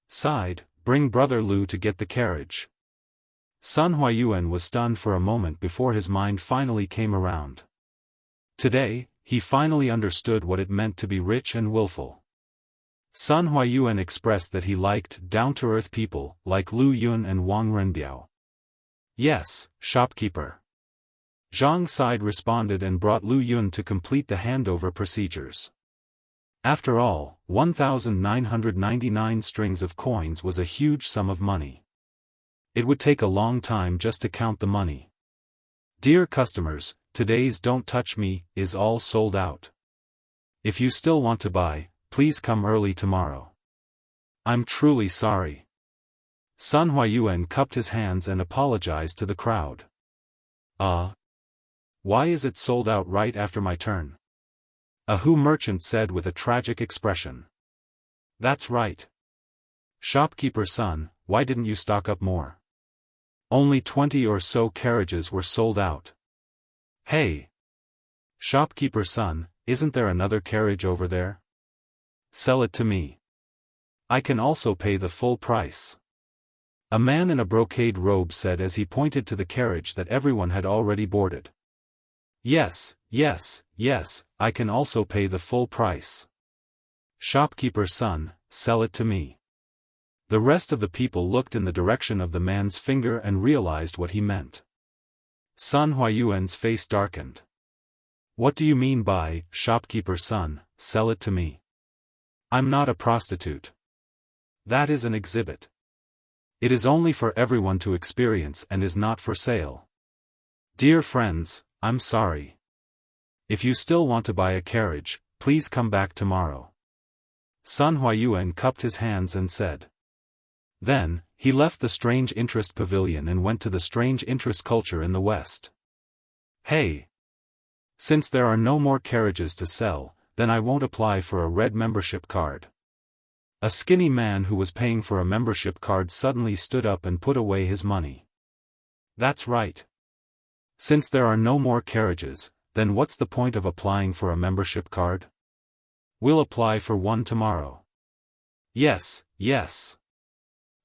Sighed, bring Brother Lu to get the carriage. Sun Huayuan was stunned for a moment before his mind finally came around. Today, he finally understood what it meant to be rich and willful. Sun Huayuan expressed that he liked down-to-earth people like Lu Yun and Wang Renbiao. Yes, shopkeeper. Zhang Side responded and brought Lu Yun to complete the handover procedures. After all, 1,999 strings of coins was a huge sum of money. It would take a long time just to count the money. Dear customers, today's Don't Touch Me is all sold out. If you still want to buy, please come early tomorrow. I'm truly sorry. Sun Huayuan cupped his hands and apologized to the crowd. Why is it sold out right after my turn? A Hu merchant said with a tragic expression. That's right. Shopkeeper son, why didn't you stock up more? Only 20 or so carriages were sold out. Hey! Shopkeeper son, isn't there another carriage over there? Sell it to me. I can also pay the full price. A man in a brocade robe said as he pointed to the carriage that everyone had already boarded. Yes, I can also pay the full price. Shopkeeper son, sell it to me. The rest of the people looked in the direction of the man's finger and realized what he meant. Sun Huayuan's face darkened. What do you mean by, shopkeeper son, sell it to me? I'm not a prostitute. That is an exhibit. It is only for everyone to experience and is not for sale. Dear friends, I'm sorry. If you still want to buy a carriage, please come back tomorrow. Sun Huayuan cupped his hands and said. Then, he left the Strange Interest Pavilion and went to the Strange Interest Culture in the West. Hey! Since there are no more carriages to sell, then I won't apply for a red membership card. A skinny man who was paying for a membership card suddenly stood up and put away his money. That's right. Since there are no more carriages, then what's the point of applying for a membership card? We'll apply for one tomorrow. Yes, yes.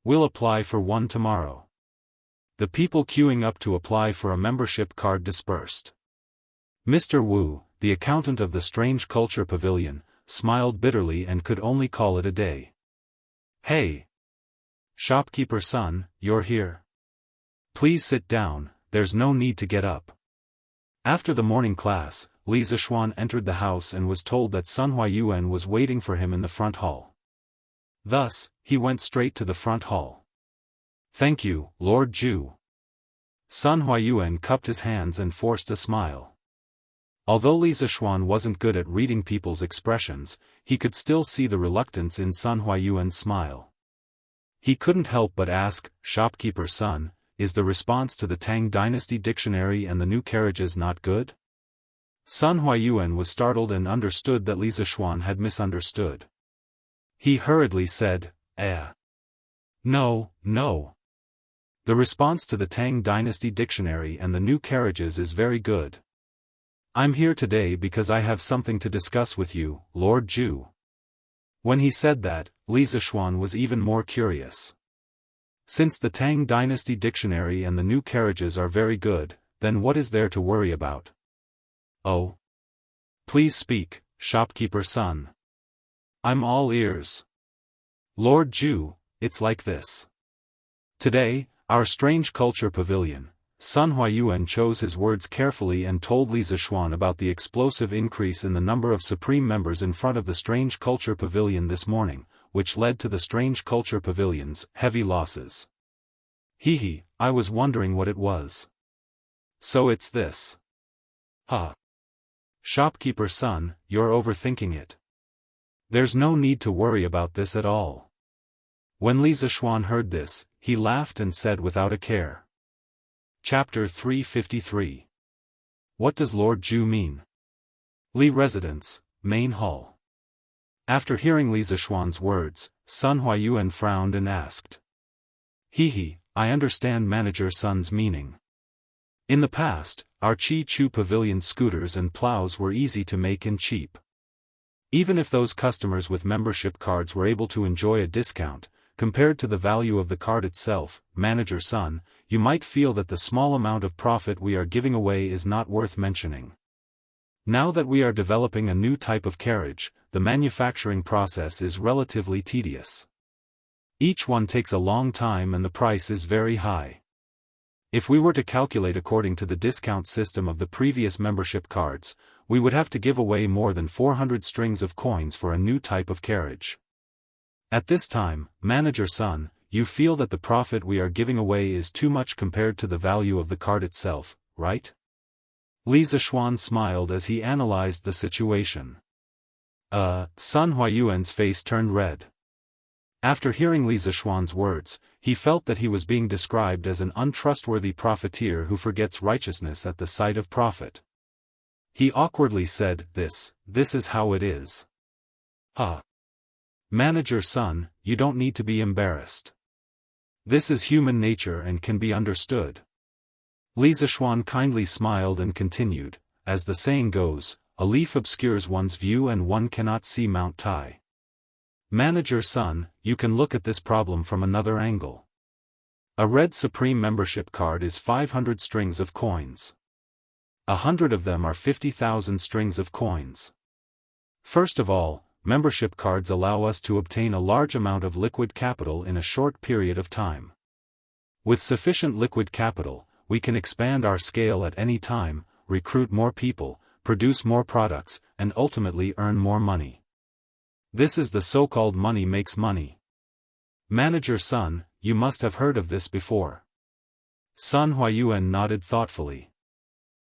We'll apply for one tomorrow. The people queuing up to apply for a membership card dispersed. Mr. Wu, the accountant of the Strange Culture Pavilion, smiled bitterly and could only call it a day. Hey! Shopkeeper son, you're here. Please sit down, there's no need to get up. After the morning class, Li Zixuan entered the house and was told that Sun Huayuan was waiting for him in the front hall. Thus, he went straight to the front hall. Thank you, Lord Zhu. Sun Huayuan cupped his hands and forced a smile. Although Li Zixuan wasn't good at reading people's expressions, he could still see the reluctance in Sun Huayuan's smile. He couldn't help but ask, Shopkeeper son, is the response to the Tang Dynasty dictionary and the new carriages not good? Sun Huayuan was startled and understood that Li Zixuan had misunderstood. He hurriedly said, No, no. The response to the Tang Dynasty dictionary and the new carriages is very good. I'm here today because I have something to discuss with you, Lord Zhu. When he said that, Li Zixuan was even more curious. Since the Tang Dynasty dictionary and the new carriages are very good, then what is there to worry about? Oh. Please speak, shopkeeper son. I'm all ears. Lord Zhu, it's like this. Today, our Strange Culture Pavilion, Sun Huayuan chose his words carefully and told Li Zixuan about the explosive increase in the number of supreme members in front of the Strange Culture Pavilion this morning, which led to the Strange Culture Pavilion's heavy losses. I was wondering what it was. So it's this. Shopkeeper son, you're overthinking it. There's no need to worry about this at all. When Li Zixuan heard this, he laughed and said without a care. Chapter 353. What does Lord Zhu mean? Li Residence, Main Hall. After hearing Li Zixuan's words, Sun Huayuan frowned and asked. I understand Manager Sun's meaning. In the past, our Chi Chu Pavilion scooters and plows were easy to make and cheap. Even if those customers with membership cards were able to enjoy a discount, compared to the value of the card itself, Manager Sun, you might feel that the small amount of profit we are giving away is not worth mentioning. Now that we are developing a new type of carriage, the manufacturing process is relatively tedious. Each one takes a long time and the price is very high. If we were to calculate according to the discount system of the previous membership cards, we would have to give away more than 400 strings of coins for a new type of carriage. At this time, Manager Sun, you feel that the profit we are giving away is too much compared to the value of the card itself, right? Li Zixuan smiled as he analyzed the situation. Sun Huayuan's face turned red. After hearing Li Zixuan's words, he felt that he was being described as an untrustworthy profiteer who forgets righteousness at the sight of profit. He awkwardly said, This is how it is. Manager Sun, you don't need to be embarrassed. This is human nature and can be understood. Li Zixuan kindly smiled and continued, as the saying goes, a leaf obscures one's view and one cannot see Mount Tai. Manager Sun, you can look at this problem from another angle. A red Supreme membership card is 500 strings of coins. 100 of them are 50,000 strings of coins. First of all, membership cards allow us to obtain a large amount of liquid capital in a short period of time. With sufficient liquid capital, we can expand our scale at any time, recruit more people, produce more products, and ultimately earn more money. This is the so-called money makes money. Manager Sun, you must have heard of this before. Sun Huayuan nodded thoughtfully.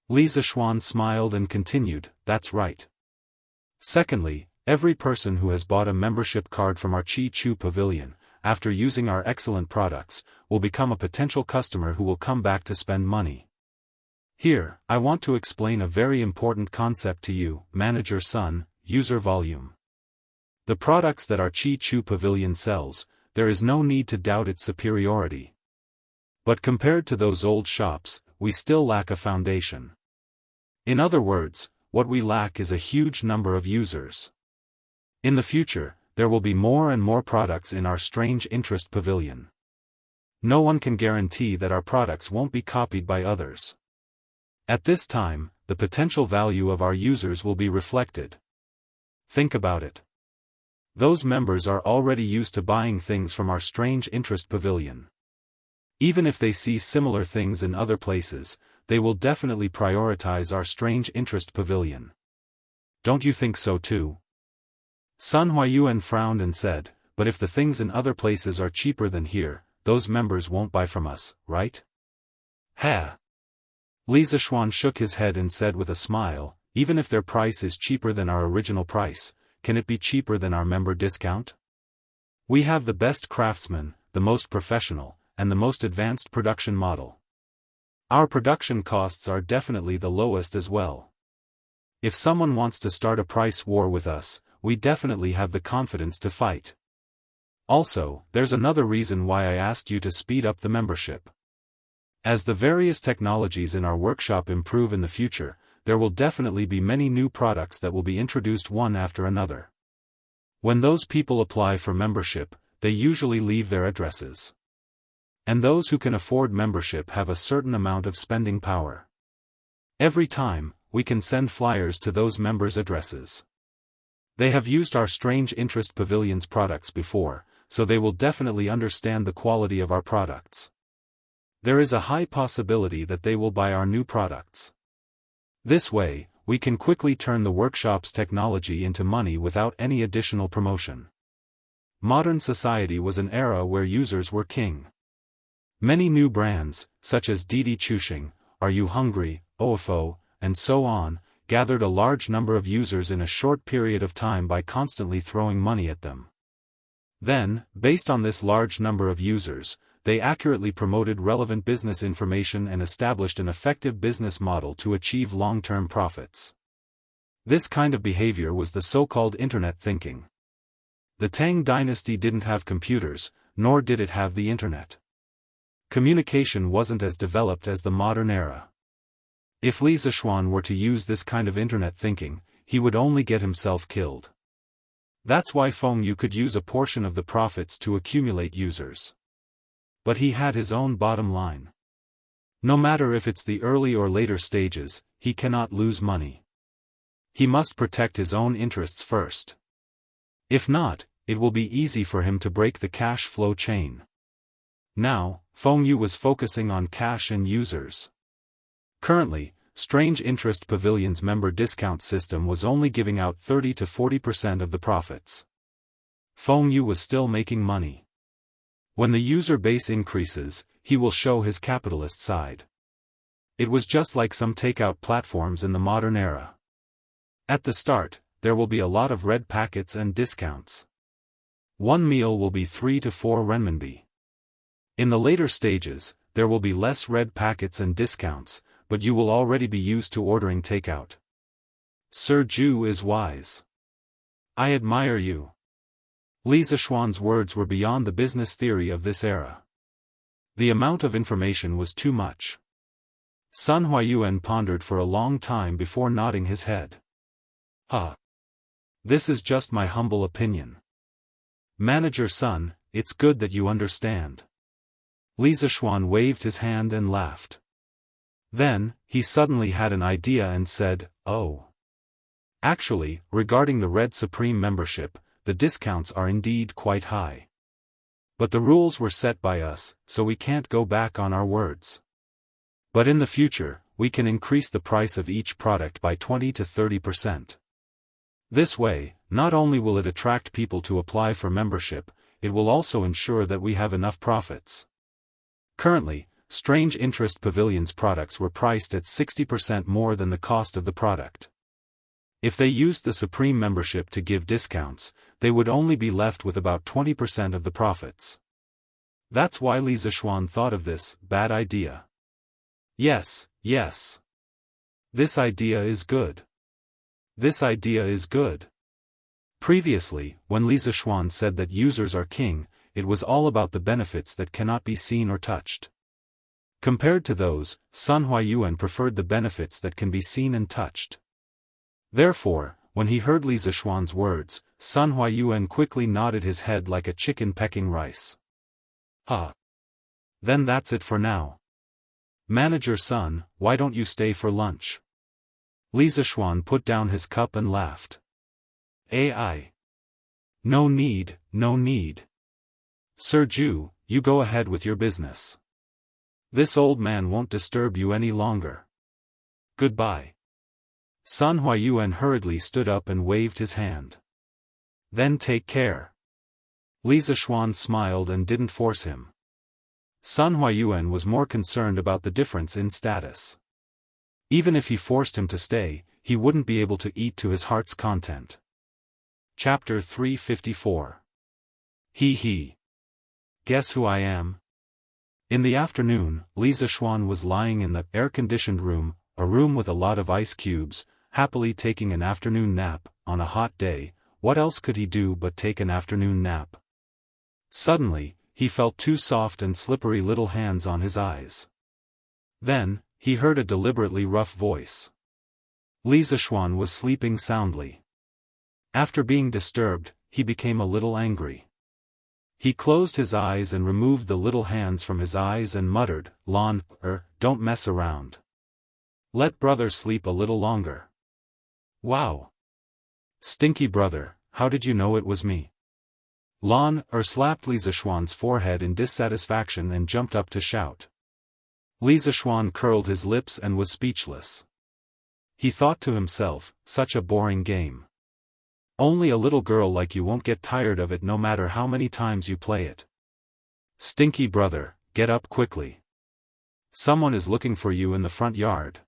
Li Zixuan smiled and continued, that's right. Secondly, every person who has bought a membership card from our Chi Chu Pavilion, after using our excellent products, will become a potential customer who will come back to spend money. Here, I want to explain a very important concept to you, Manager Sun, user volume. The products that our Chi Chu Pavilion sells, there is no need to doubt its superiority. But compared to those old shops, we still lack a foundation. In other words, what we lack is a huge number of users. In the future, there will be more and more products in our strange interest pavilion. No one can guarantee that our products won't be copied by others. At this time, the potential value of our users will be reflected. Think about it. Those members are already used to buying things from our strange interest pavilion. Even if they see similar things in other places, they will definitely prioritize our strange interest pavilion. Don't you think so too? Sun Huayuan frowned and said, but if the things in other places are cheaper than here, those members won't buy from us, right? Ha! Li Zishuan shook his head and said with a smile, even if their price is cheaper than our original price, can it be cheaper than our member discount? We have the best craftsmen, the most professional, and the most advanced production model. Our production costs are definitely the lowest as well. If someone wants to start a price war with us, we definitely have the confidence to fight. Also, there's another reason why I asked you to speed up the membership. As the various technologies in our workshop improve in the future, there will definitely be many new products that will be introduced one after another. When those people apply for membership, they usually leave their addresses. And those who can afford membership have a certain amount of spending power. Every time, we can send flyers to those members' addresses. They have used our Strange Interest Pavilion's products before, so they will definitely understand the quality of our products. There is a high possibility that they will buy our new products. This way, we can quickly turn the workshop's technology into money without any additional promotion. Modern society was an era where users were king. Many new brands, such as Didi Chuxing, Are You Hungry, OFO, and so on, gathered a large number of users in a short period of time by constantly throwing money at them. Then, based on this large number of users, they accurately promoted relevant business information and established an effective business model to achieve long-term profits. This kind of behavior was the so-called internet thinking. The Tang dynasty didn't have computers, nor did it have the internet. Communication wasn't as developed as the modern era. If Li Zishuan were to use this kind of internet thinking, he would only get himself killed. That's why Feng Yu could use a portion of the profits to accumulate users. But he had his own bottom line. No matter if it's the early or later stages, he cannot lose money. He must protect his own interests first. If not, it will be easy for him to break the cash flow chain. Now, Feng Yu was focusing on cash and users. Currently, Strange Interest Pavilion's member discount system was only giving out 30 to 40% of the profits. Feng Yu was still making money. When the user base increases, he will show his capitalist side. It was just like some takeout platforms in the modern era. At the start, there will be a lot of red packets and discounts. One meal will be 3 to 4 renminbi. In the later stages, there will be less red packets and discounts, but you will already be used to ordering takeout. Sir Ju is wise. I admire you. Li Zishuan's words were beyond the business theory of this era. The amount of information was too much. Sun Huayuan pondered for a long time before nodding his head. This is just my humble opinion. Manager Sun, it's good that you understand. Li Zishuan waved his hand and laughed. Then, he suddenly had an idea and said, oh. Actually, regarding the Red Supreme membership, the discounts are indeed quite high. But the rules were set by us, so we can't go back on our words. But in the future, we can increase the price of each product by 20 to 30%. This way, not only will it attract people to apply for membership, it will also ensure that we have enough profits. Currently, Strange Interest Pavilion's products were priced at 60% more than the cost of the product. If they used the Supreme membership to give discounts, they would only be left with about 20% of the profits. That's why Li Zishuan thought of this bad idea. Yes. This idea is good. This idea is good. Previously, when Li Zishuan said that users are king, it was all about the benefits that cannot be seen or touched. Compared to those, Sun Huayuan preferred the benefits that can be seen and touched. Therefore, when he heard Li Zishuan's words, Sun Huayuan quickly nodded his head like a chicken pecking rice. Ah. Then that's it for now. Manager Sun, why don't you stay for lunch? Li Zishuan put down his cup and laughed. AI. No need, no need. Sir Ju, you go ahead with your business. This old man won't disturb you any longer. Goodbye. Sun Huayuan hurriedly stood up and waved his hand. Then take care. Li Zishuan smiled and didn't force him. Sun Huayuan was more concerned about the difference in status. Even if he forced him to stay, he wouldn't be able to eat to his heart's content. Chapter 354. He. Guess who I am? In the afternoon, Li Zishuan was lying in the air-conditioned room, a room with a lot of ice cubes, happily taking an afternoon nap. On a hot day, what else could he do but take an afternoon nap? Suddenly, he felt two soft and slippery little hands on his eyes. Then, he heard a deliberately rough voice. Li Zishuan was sleeping soundly. After being disturbed, he became a little angry. He closed his eyes and removed the little hands from his eyes and muttered, "Lon, don't mess around. Let brother sleep a little longer." Wow. Stinky brother, how did you know it was me? Lon slapped Li Zishuan's forehead in dissatisfaction and jumped up to shout. Li Zishuan curled his lips and was speechless. He thought to himself, such a boring game. Only a little girl like you won't get tired of it no matter how many times you play it. Stinky brother, get up quickly. Someone is looking for you in the front yard.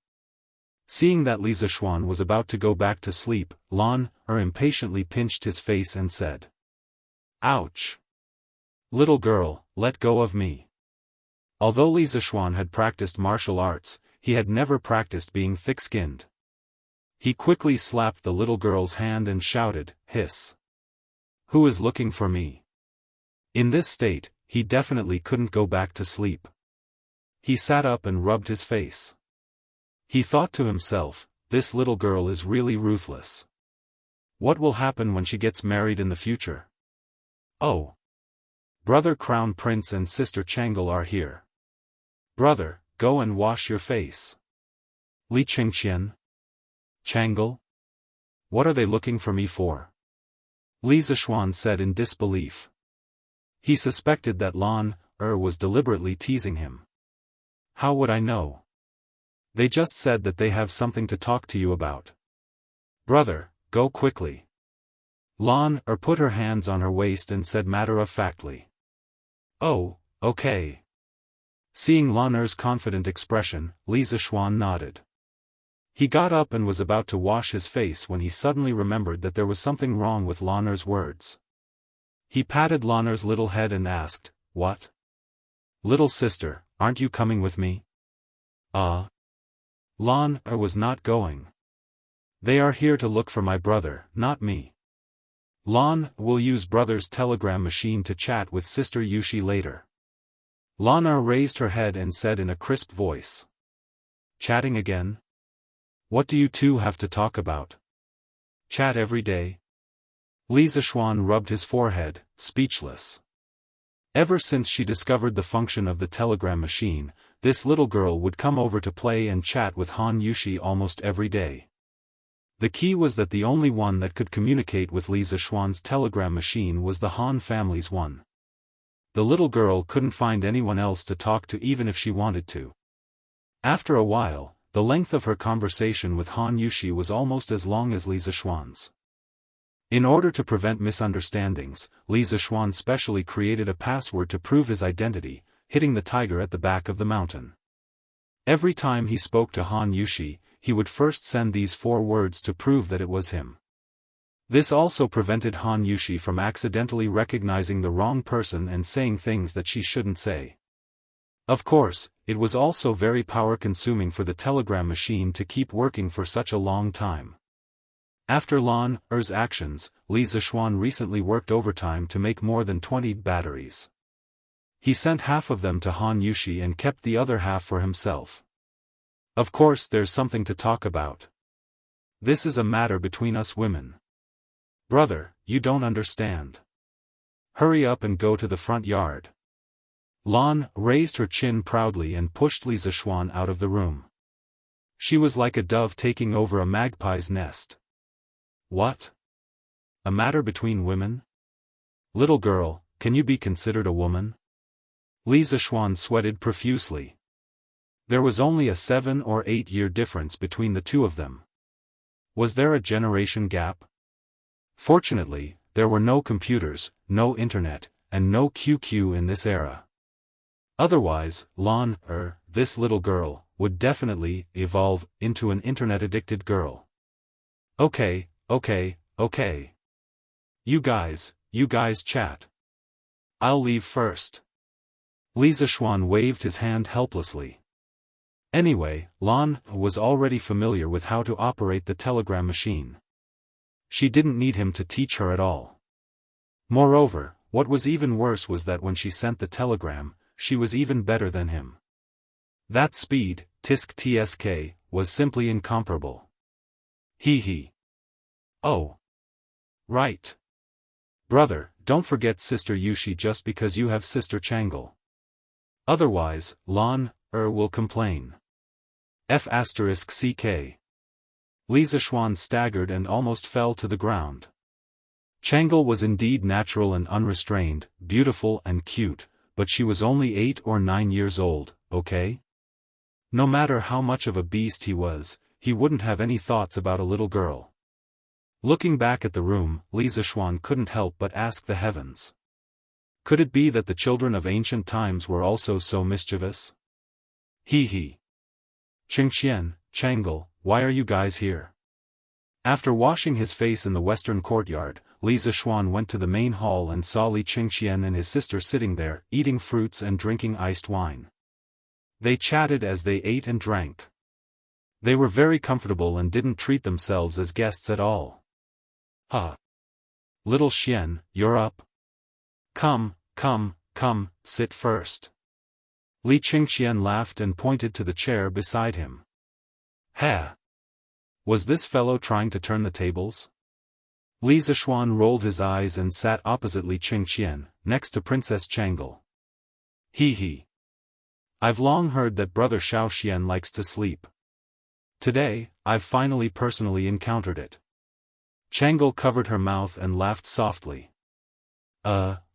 Seeing that Li Zishuan was about to go back to sleep, Lon impatiently pinched his face and said. Ouch. Little girl, let go of me. Although Li Zishuan had practiced martial arts, he had never practiced being thick-skinned. He quickly slapped the little girl's hand and shouted, "Hiss! Who is looking for me?" In this state, he definitely couldn't go back to sleep. He sat up and rubbed his face. He thought to himself, this little girl is really ruthless. What will happen when she gets married in the future? Oh! Brother Crown Prince and Sister Changle are here. Brother, go and wash your face. Li Qingqian? Changle? What are they looking for me for? Li Zishuan said in disbelief. He suspected that Lon was deliberately teasing him. How would I know? They just said that they have something to talk to you about. Brother, go quickly. Lon put her hands on her waist and said matter-of-factly. Oh, okay. Seeing Lon confident expression, Li Zishuan nodded. He got up and was about to wash his face when he suddenly remembered that there was something wrong with Lon's words. He patted Lon's little head and asked, "What? Little sister, aren't you coming with me?" Lon was not going. They are here to look for my brother, not me. Lon will use brother's telegram machine to chat with Sister Yushi later. Lana raised her head and said in a crisp voice. Chatting again? What do you two have to talk about? Chat every day? Li Zishuan rubbed his forehead, speechless. Ever since she discovered the function of the telegram machine, this little girl would come over to play and chat with Han Yushi almost every day. The key was that the only one that could communicate with Li Zishuan's telegram machine was the Han family's one. The little girl couldn't find anyone else to talk to even if she wanted to. After a while, the length of her conversation with Han Yushi was almost as long as Li Zishuan's. In order to prevent misunderstandings, Li Zishuan specially created a password to prove his identity, hitting the tiger at the back of the mountain. Every time he spoke to Han Yushi, he would first send these 4 words to prove that it was him. This also prevented Han Yushi from accidentally recognizing the wrong person and saying things that she shouldn't say. Of course, it was also very power-consuming for the telegram machine to keep working for such a long time. After Lon's actions, Li Zishuan recently worked overtime to make more than 20 batteries. He sent half of them to Han Yushi and kept the other half for himself. Of course there's something to talk about. This is a matter between us women. Brother, you don't understand. Hurry up and go to the front yard. Lan raised her chin proudly and pushed Li Zishuan out of the room. She was like a dove taking over a magpie's nest. What? A matter between women? Little girl, can you be considered a woman? Li Zishuan sweated profusely. There was only a 7 or 8 year difference between the two of them. Was there a generation gap? Fortunately, there were no computers, no internet, and no QQ in this era. Otherwise, Lan, this little girl, would definitely evolve into an internet-addicted girl. Okay. You guys chat. I'll leave first. Li Zishuan waved his hand helplessly. Anyway, Lan was already familiar with how to operate the telegram machine. She didn't need him to teach her at all. Moreover, what was even worse was that when she sent the telegram, she was even better than him. That speed, tsk, was simply incomparable. Hee. Oh. Right. Brother, don't forget Sister Yushi just because you have Sister Changle. Otherwise, Lan, will complain. F***ck. Li Zishuan staggered and almost fell to the ground. Changle was indeed natural and unrestrained, beautiful and cute, but she was only 8 or 9 years old, okay? No matter how much of a beast he was, he wouldn't have any thoughts about a little girl. Looking back at the room, Li Zishuan couldn't help but ask the heavens. Could it be that the children of ancient times were also so mischievous? Hee. Qingxian, Changle, why are you guys here? After washing his face in the western courtyard, Li Zishuan went to the main hall and saw Li Qingxian and his sister sitting there, eating fruits and drinking iced wine. They chatted as they ate and drank. They were very comfortable and didn't treat themselves as guests at all. Little Xian, you're up. Come, sit first. Li Qingxian laughed and pointed to the chair beside him. Was this fellow trying to turn the tables? Li Zishuan rolled his eyes and sat opposite Li Qingxian, next to Princess Changle. Hee. I've long heard that Brother Xiao Xian likes to sleep. Today, I've finally personally encountered it. Changle covered her mouth and laughed softly.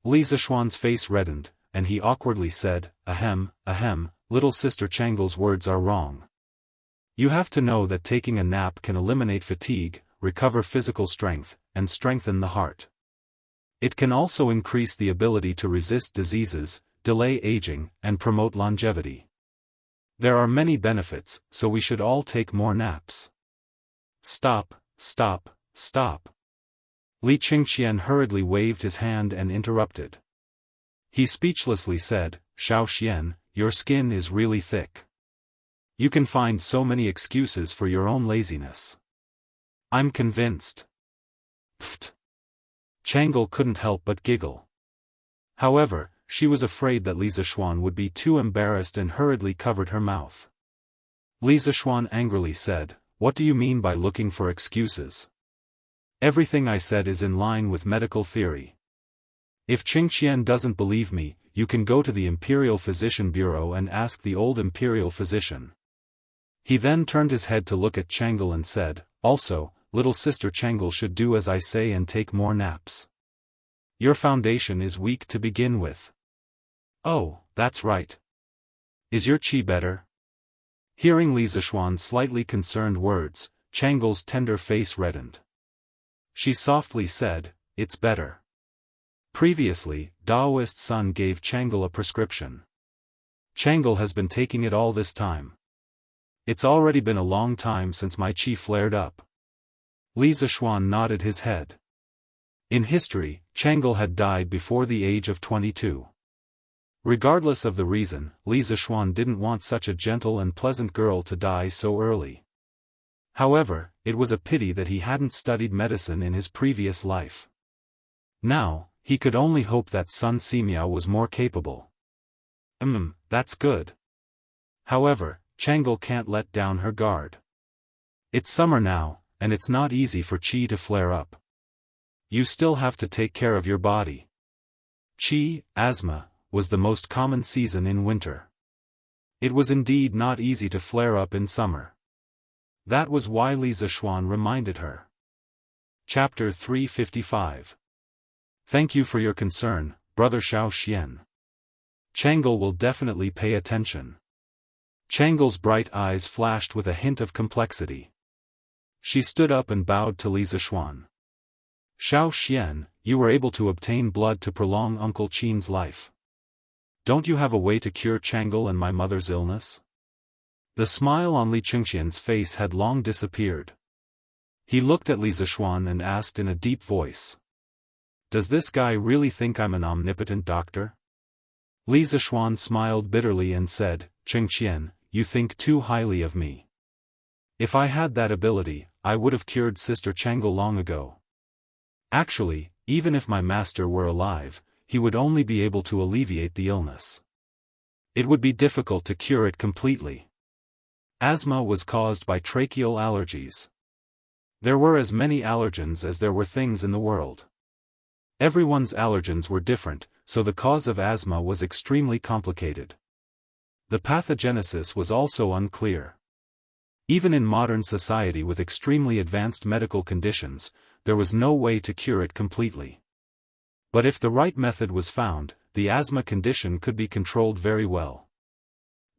Li Zishuan's face reddened, and he awkwardly said, Ahem, little sister Changle's words are wrong. You have to know that taking a nap can eliminate fatigue, recover physical strength, and strengthen the heart. It can also increase the ability to resist diseases, delay aging, and promote longevity. There are many benefits, so we should all take more naps. Stop. Li Qingxian hurriedly waved his hand and interrupted. He speechlessly said, Xiao Xian, your skin is really thick. You can find so many excuses for your own laziness. I'm convinced. Pfft. Changle couldn't help but giggle. However, she was afraid that Li Zishuan would be too embarrassed and hurriedly covered her mouth. Li Zishuan angrily said, What do you mean by looking for excuses? Everything I said is in line with medical theory. If Qingxian doesn't believe me, you can go to the Imperial Physician Bureau and ask the old Imperial Physician. He then turned his head to look at Changle and said, Also, little sister Changle should do as I say and take more naps. Your foundation is weak to begin with. Oh, that's right. Is your qi better? Hearing Li Zishuan's slightly concerned words, Changle's tender face reddened. She softly said, It's better. Previously, Daoist Sun gave Changle a prescription. Changle has been taking it all this time. It's already been a long time since my qi flared up. Li Zishuan nodded his head. In history, Changle had died before the age of 22. Regardless of the reason, Li Zishuan didn't want such a gentle and pleasant girl to die so early. However, it was a pity that he hadn't studied medicine in his previous life. Now, he could only hope that Sun Simiao was more capable. That's good. However, Changel can't let down her guard. It's summer now, and it's not easy for qi to flare up. You still have to take care of your body. Qi, asthma, was the most common season in winter. It was indeed not easy to flare up in summer. That was why Li Zishuan reminded her. Chapter 355. Thank you for your concern, Brother Xiao Xian. Changel will definitely pay attention. Changel's bright eyes flashed with a hint of complexity. She stood up and bowed to Li Zishuan. Xiao Xian, you were able to obtain blood to prolong Uncle Qin's life. Don't you have a way to cure Changel and my mother's illness? The smile on Li Qingxian's face had long disappeared. He looked at Li Zishuan and asked in a deep voice. Does this guy really think I'm an omnipotent doctor? Li Zishuan smiled bitterly and said, Qingxian, you think too highly of me. If I had that ability, I would have cured Sister Changel long ago. Actually, even if my master were alive, he would only be able to alleviate the illness. It would be difficult to cure it completely. Asthma was caused by tracheal allergies. There were as many allergens as there were things in the world. Everyone's allergens were different, so the cause of asthma was extremely complicated. The pathogenesis was also unclear. Even in modern society with extremely advanced medical conditions, there was no way to cure it completely. But if the right method was found, the asthma condition could be controlled very well.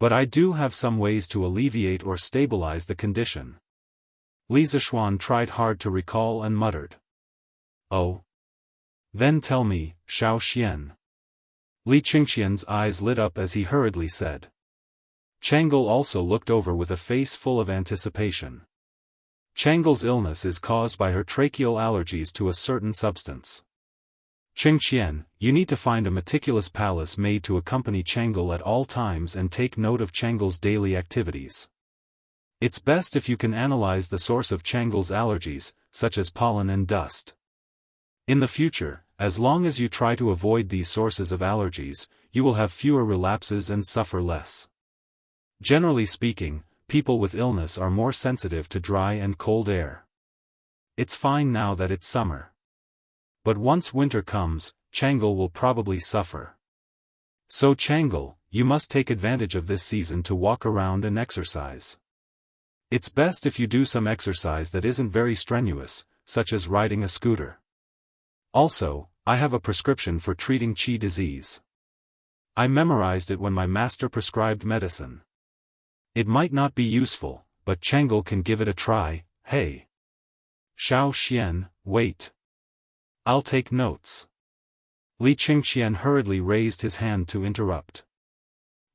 But I do have some ways to alleviate or stabilize the condition. Li Zishuan tried hard to recall and muttered. Oh. Then tell me, Xiao Xian. Li Qingxian's eyes lit up as he hurriedly said. Changel also looked over with a face full of anticipation. Changel's illness is caused by her tracheal allergies to a certain substance. Qingxian, you need to find a meticulous palace made to accompany Changel at all times and take note of Changel's daily activities. It's best if you can analyze the source of Changel's allergies, such as pollen and dust. In the future, as long as you try to avoid these sources of allergies, you will have fewer relapses and suffer less. Generally speaking, people with illness are more sensitive to dry and cold air. It's fine now that it's summer. But once winter comes, Changel will probably suffer. So Changel, you must take advantage of this season to walk around and exercise. It's best if you do some exercise that isn't very strenuous, such as riding a scooter. Also, I have a prescription for treating qi disease. I memorized it when my master prescribed medicine. It might not be useful, but Changel can give it a try. Hey. Xiao Xian, wait. I'll take notes. Li Qingxian hurriedly raised his hand to interrupt.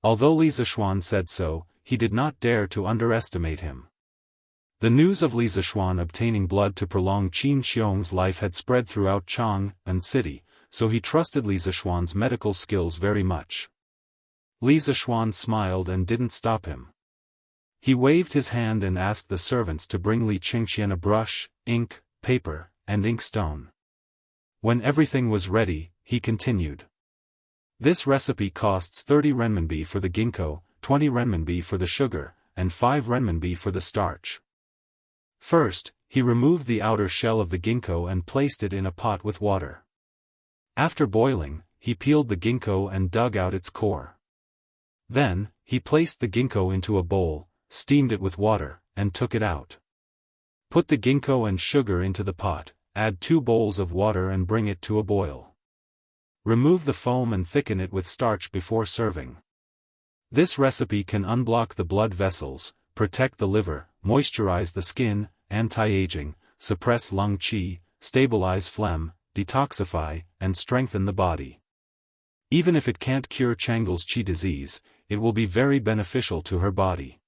Although Li Zishuan said so, he did not dare to underestimate him. The news of Li Zishuan obtaining blood to prolong Qin Xiong's life had spread throughout Chang'an city, so he trusted Li Zishuan's medical skills very much. Li Zishuan smiled and didn't stop him. He waved his hand and asked the servants to bring Li Qingxian a brush, ink, paper, and inkstone. When everything was ready, he continued. This recipe costs 30 renminbi for the ginkgo, 20 renminbi for the sugar, and 5 renminbi for the starch. First, he removed the outer shell of the ginkgo and placed it in a pot with water. After boiling, he peeled the ginkgo and dug out its core. Then, he placed the ginkgo into a bowl, steamed it with water, and took it out. Put the ginkgo and sugar into the pot, add 2 bowls of water and bring it to a boil. Remove the foam and thicken it with starch before serving. This recipe can unblock the blood vessels, protect the liver, moisturize the skin, anti-aging, suppress lung qi, stabilize phlegm, detoxify, and strengthen the body. Even if it can't cure Changel's qi disease, it will be very beneficial to her body.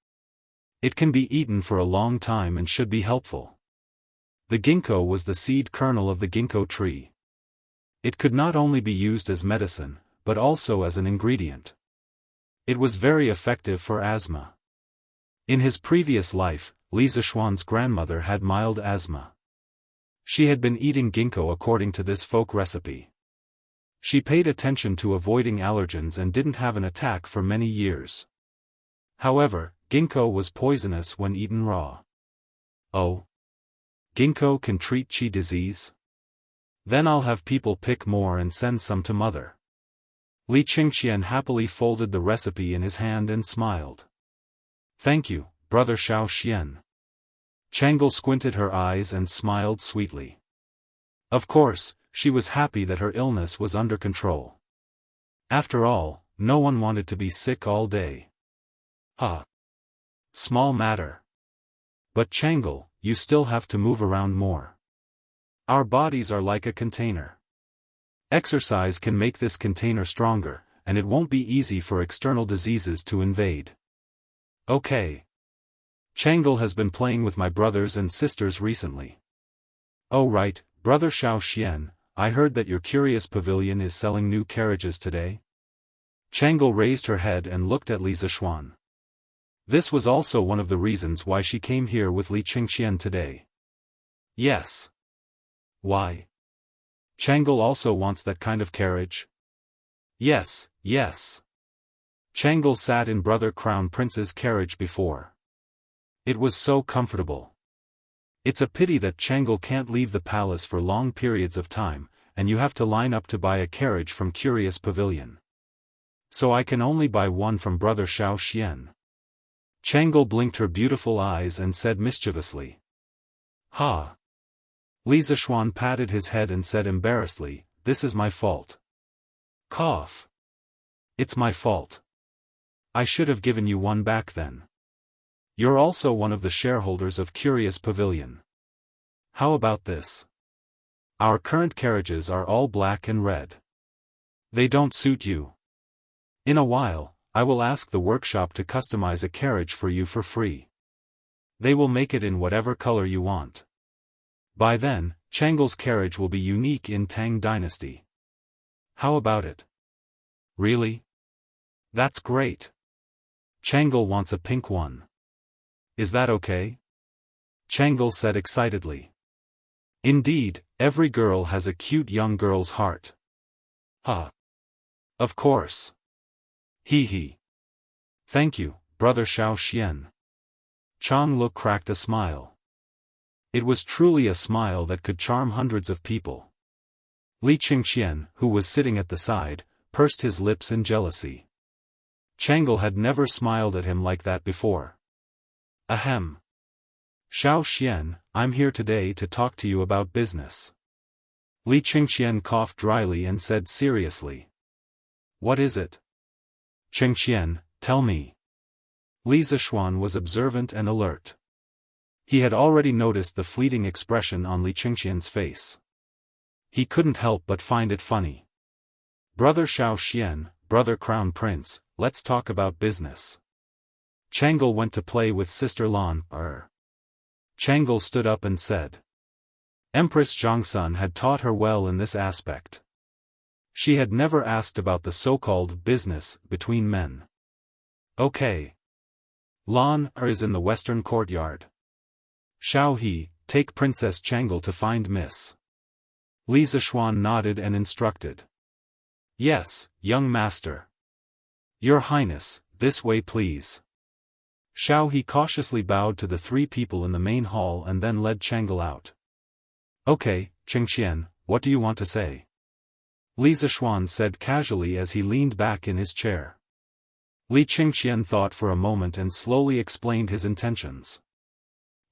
It can be eaten for a long time and should be helpful. The ginkgo was the seed kernel of the ginkgo tree. It could not only be used as medicine, but also as an ingredient. It was very effective for asthma. In his previous life, Li Zishuan's grandmother had mild asthma. She had been eating ginkgo according to this folk recipe. She paid attention to avoiding allergens and didn't have an attack for many years. However, ginkgo was poisonous when eaten raw. Oh? Ginkgo can treat qi disease? Then I'll have people pick more and send some to mother. Li Qingxian happily folded the recipe in his hand and smiled. Thank you, brother Xiao Xian. Changel squinted her eyes and smiled sweetly. Of course, she was happy that her illness was under control. After all, no one wanted to be sick all day. Small matter. But Changel, you still have to move around more. Our bodies are like a container. Exercise can make this container stronger, and it won't be easy for external diseases to invade. Okay. Changel has been playing with my brothers and sisters recently. Oh right, brother Xiao Xian, I heard that your curious pavilion is selling new carriages today? Changel raised her head and looked at Li Zishuan. This was also one of the reasons why she came here with Li Qingxian today. Yes. Why? Changel also wants that kind of carriage? Yes, yes. Changel sat in Brother Crown Prince's carriage before. It was so comfortable. It's a pity that Changel can't leave the palace for long periods of time, and you have to line up to buy a carriage from Curious Pavilion. So I can only buy one from Brother Xiao Xian. Changel blinked her beautiful eyes and said mischievously. Ha! Li Zishuan patted his head and said embarrassedly, this is my fault. Cough. It's my fault. I should have given you one back then. You're also one of the shareholders of Curious Pavilion. How about this? Our current carriages are all black and red. They don't suit you. In a while, I will ask the workshop to customize a carriage for you for free. They will make it in whatever color you want. By then, Changel's carriage will be unique in Tang Dynasty. How about it? Really? That's great. Changel wants a pink one. Is that okay? Changel said excitedly. Indeed, every girl has a cute young girl's heart. Of course. Hee. Thank you, brother Xiao Xian. Chang Lu cracked a smile. It was truly a smile that could charm hundreds of people. Li Qingxian, who was sitting at the side, pursed his lips in jealousy. Changel had never smiled at him like that before. Ahem. Xiao Xian, I'm here today to talk to you about business. Li Qingxian coughed dryly and said seriously. What is it? Qingxian, tell me. Li Zishuan was observant and alert. He had already noticed the fleeting expression on Li Qingxian's face. He couldn't help but find it funny. Brother Xiao Xian, brother Crown Prince, let's talk about business. Changel went to play with Sister Lan. Changel stood up and said. Empress Zhongsun had taught her well in this aspect. She had never asked about the so-called business between men. Okay. Lan is in the western courtyard. Xiao He, take Princess Changel to find Miss. Li Zishuan nodded and instructed. Yes, young master. Your Highness, this way please. Xiao He cautiously bowed to the three people in the main hall and then led Changel out. Okay, Qingxian, what do you want to say? Li Zishuan said casually as he leaned back in his chair. Li Qingxian thought for a moment and slowly explained his intentions.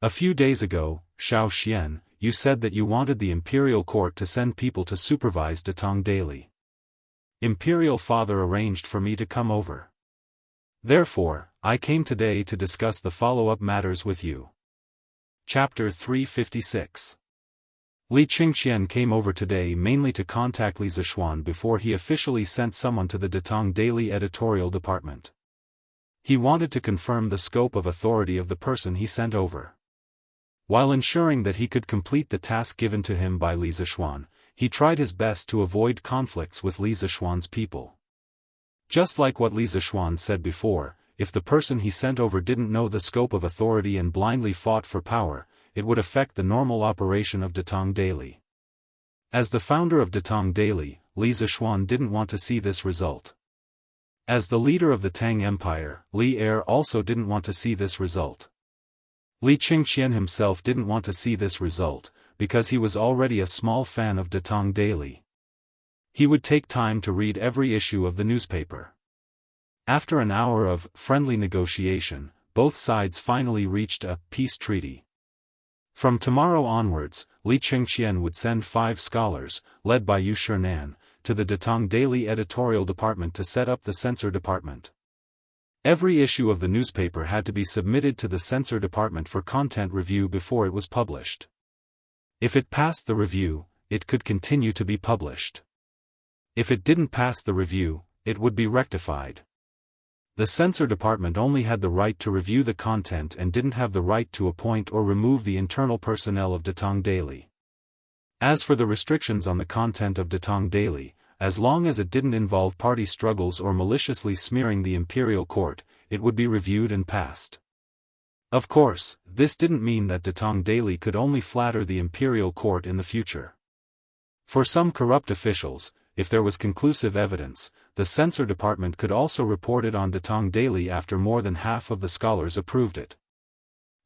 A few days ago, Xiao Xian, you said that you wanted the imperial court to send people to supervise Datong daily. Imperial Father arranged for me to come over. Therefore, I came today to discuss the follow-up matters with you. Chapter 356. Li Qingxian came over today mainly to contact Li Zishuan before he officially sent someone to the Datong Daily editorial department. He wanted to confirm the scope of authority of the person he sent over. While ensuring that he could complete the task given to him by Li Zishuan, he tried his best to avoid conflicts with Li Zishuan's people. Just like what Li Zishuan said before, if the person he sent over didn't know the scope of authority and blindly fought for power, it would affect the normal operation of Datong Daily. As the founder of Datong Daily, Li Zishuan didn't want to see this result. As the leader of the Tang Empire, Li Er also didn't want to see this result. Li Qingqian himself didn't want to see this result, because he was already a small fan of Datong Daily. He would take time to read every issue of the newspaper. After an hour of friendly negotiation, both sides finally reached a peace treaty. From tomorrow onwards, Li Qingqian would send 5 scholars, led by Yu Shinan, to the Datong Daily editorial department to set up the censor department. Every issue of the newspaper had to be submitted to the censor department for content review before it was published. If it passed the review, it could continue to be published. If it didn't pass the review, it would be rectified. The censor department only had the right to review the content and didn't have the right to appoint or remove the internal personnel of Datong Daily. As for the restrictions on the content of Datong Daily, as long as it didn't involve party struggles or maliciously smearing the imperial court, it would be reviewed and passed. Of course, this didn't mean that Datong Daily could only flatter the imperial court in the future. For some corrupt officials, if there was conclusive evidence, the censor department could also report it on Datong Daily after more than half of the scholars approved it.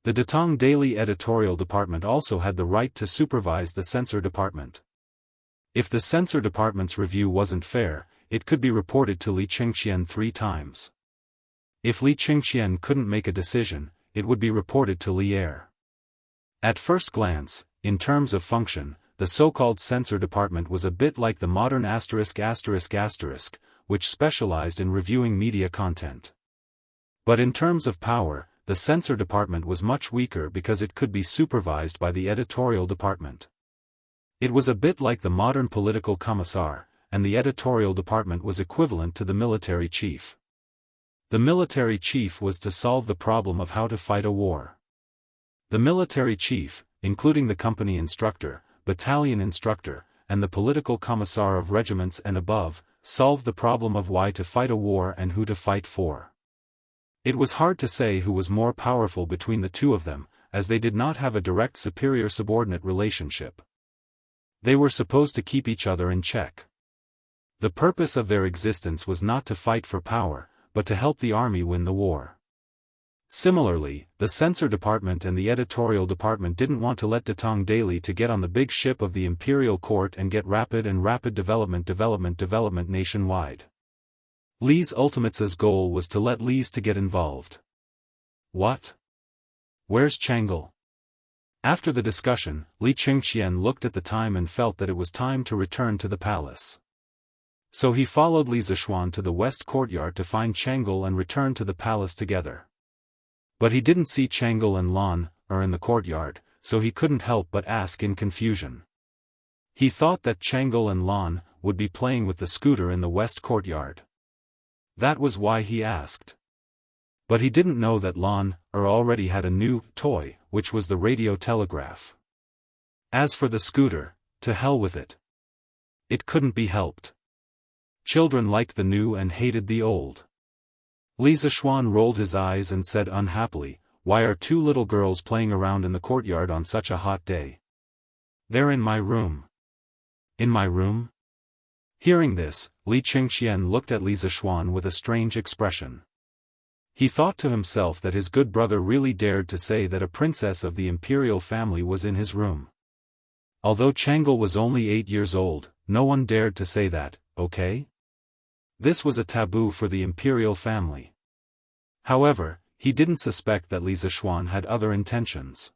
The Datong Daily editorial department also had the right to supervise the censor department. If the censor department's review wasn't fair, it could be reported to Li Qingqian 3 times. If Li Qingqian couldn't make a decision, it would be reported to Li Er. At first glance, in terms of function, the so-called censor department was a bit like the modern *****, which specialized in reviewing media content. But in terms of power, the censor department was much weaker because it could be supervised by the editorial department. It was a bit like the modern political commissar, and the editorial department was equivalent to the military chief. The military chief was to solve the problem of how to fight a war. The military chief, including the company instructor, battalion instructor, and the political commissar of regiments and above, solved the problem of why to fight a war and who to fight for. It was hard to say who was more powerful between the two of them, as they did not have a direct superior-subordinate relationship. They were supposed to keep each other in check. The purpose of their existence was not to fight for power, but to help the army win the war. Similarly, the censor department and the editorial department didn't want to let Datong Daily to get on the big ship of the imperial court and get rapid development nationwide. Li's ultimate's goal was to let Li's to get involved. What? Where's Chang'e? After the discussion, Li Qingqian looked at the time and felt that it was time to return to the palace. So he followed Li Zishuan to the west courtyard to find Chang'e and return to the palace together. But he didn't see Chang'e and Lan in the courtyard, so he couldn't help but ask in confusion. He thought that Chang'e and Lan would be playing with the scooter in the west courtyard. That was why he asked. But he didn't know that Lan already had a new toy, which was the radio telegraph. As for the scooter, to hell with it. It couldn't be helped. Children liked the new and hated the old. Li Zishuan rolled his eyes and said unhappily, "Why are 2 little girls playing around in the courtyard on such a hot day?" "They're in my room." "In my room?" Hearing this, Li Qingqian looked at Li Zishuan with a strange expression. He thought to himself that his good brother really dared to say that a princess of the imperial family was in his room. Although Chang'e was only 8 years old, no one dared to say that, okay? This was a taboo for the imperial family. However, he didn't suspect that Li Zishuan had other intentions.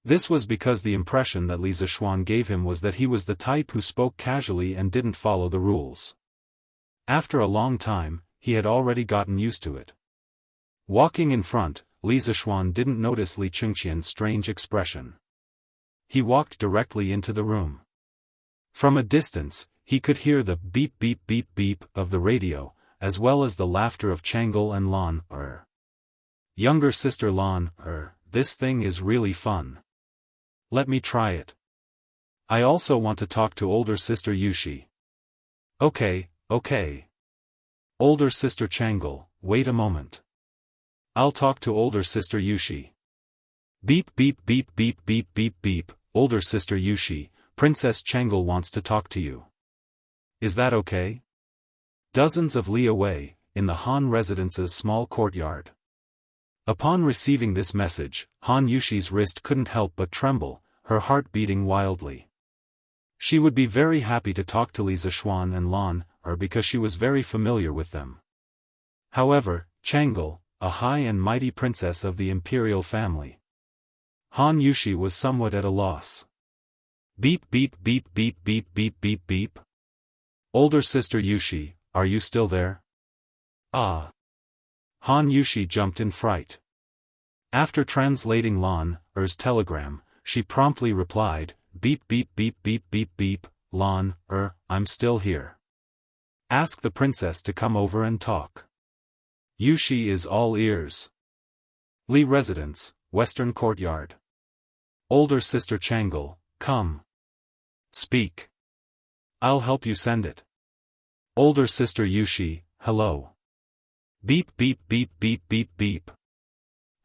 This was because the impression that Li Zishuan gave him was that he was the type who spoke casually and didn't follow the rules. After a long time, he had already gotten used to it. Walking in front, Li Zishuan didn't notice Li Qingqian's strange expression. He walked directly into the room. From a distance, he could hear the beep beep beep beep of the radio, as well as the laughter of Chang'e and Lan. Younger sister Lan, this thing is really fun. Let me try it. I also want to talk to older sister Yushi. Okay. Older sister Chang'e, wait a moment. I'll talk to older sister Yushi. Beep beep beep beep beep beep beep, older sister Yushi, Princess Chang'e wants to talk to you. Is that okay? Dozens of li away, in the Han residence's small courtyard. Upon receiving this message, Han Yushi's wrist couldn't help but tremble, her heart beating wildly. She would be very happy to talk to Li Zishuan and Lan Er because she was very familiar with them. However, Chang'e, a high and mighty princess of the imperial family. Han Yushi was somewhat at a loss. Beep beep beep beep beep beep beep beep. Older sister Yushi, are you still there? Ah. Han Yushi jumped in fright. After translating Lan Er's telegram, she promptly replied, beep beep beep beep beep beep, Lan Er, I'm still here. Ask the princess to come over and talk. Yushi is all ears. Li Residence, Western Courtyard. Older sister Chang'e, come. Speak. I'll help you send it. Older sister Yushi, hello. Beep beep beep beep beep beep.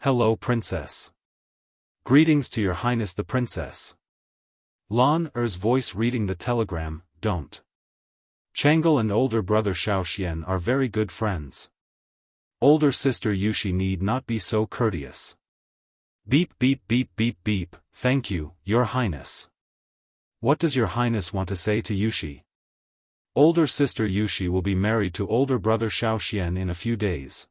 Hello princess. Greetings to your highness the princess. Lan Er's voice reading the telegram, don't. Chang'e and older brother Xiaoxian are very good friends. Older sister Yushi need not be so courteous. Beep beep beep beep beep, thank you, your highness. What does your highness want to say to Yushi? Older sister Yushi will be married to older brother Xiaoxian in a few days.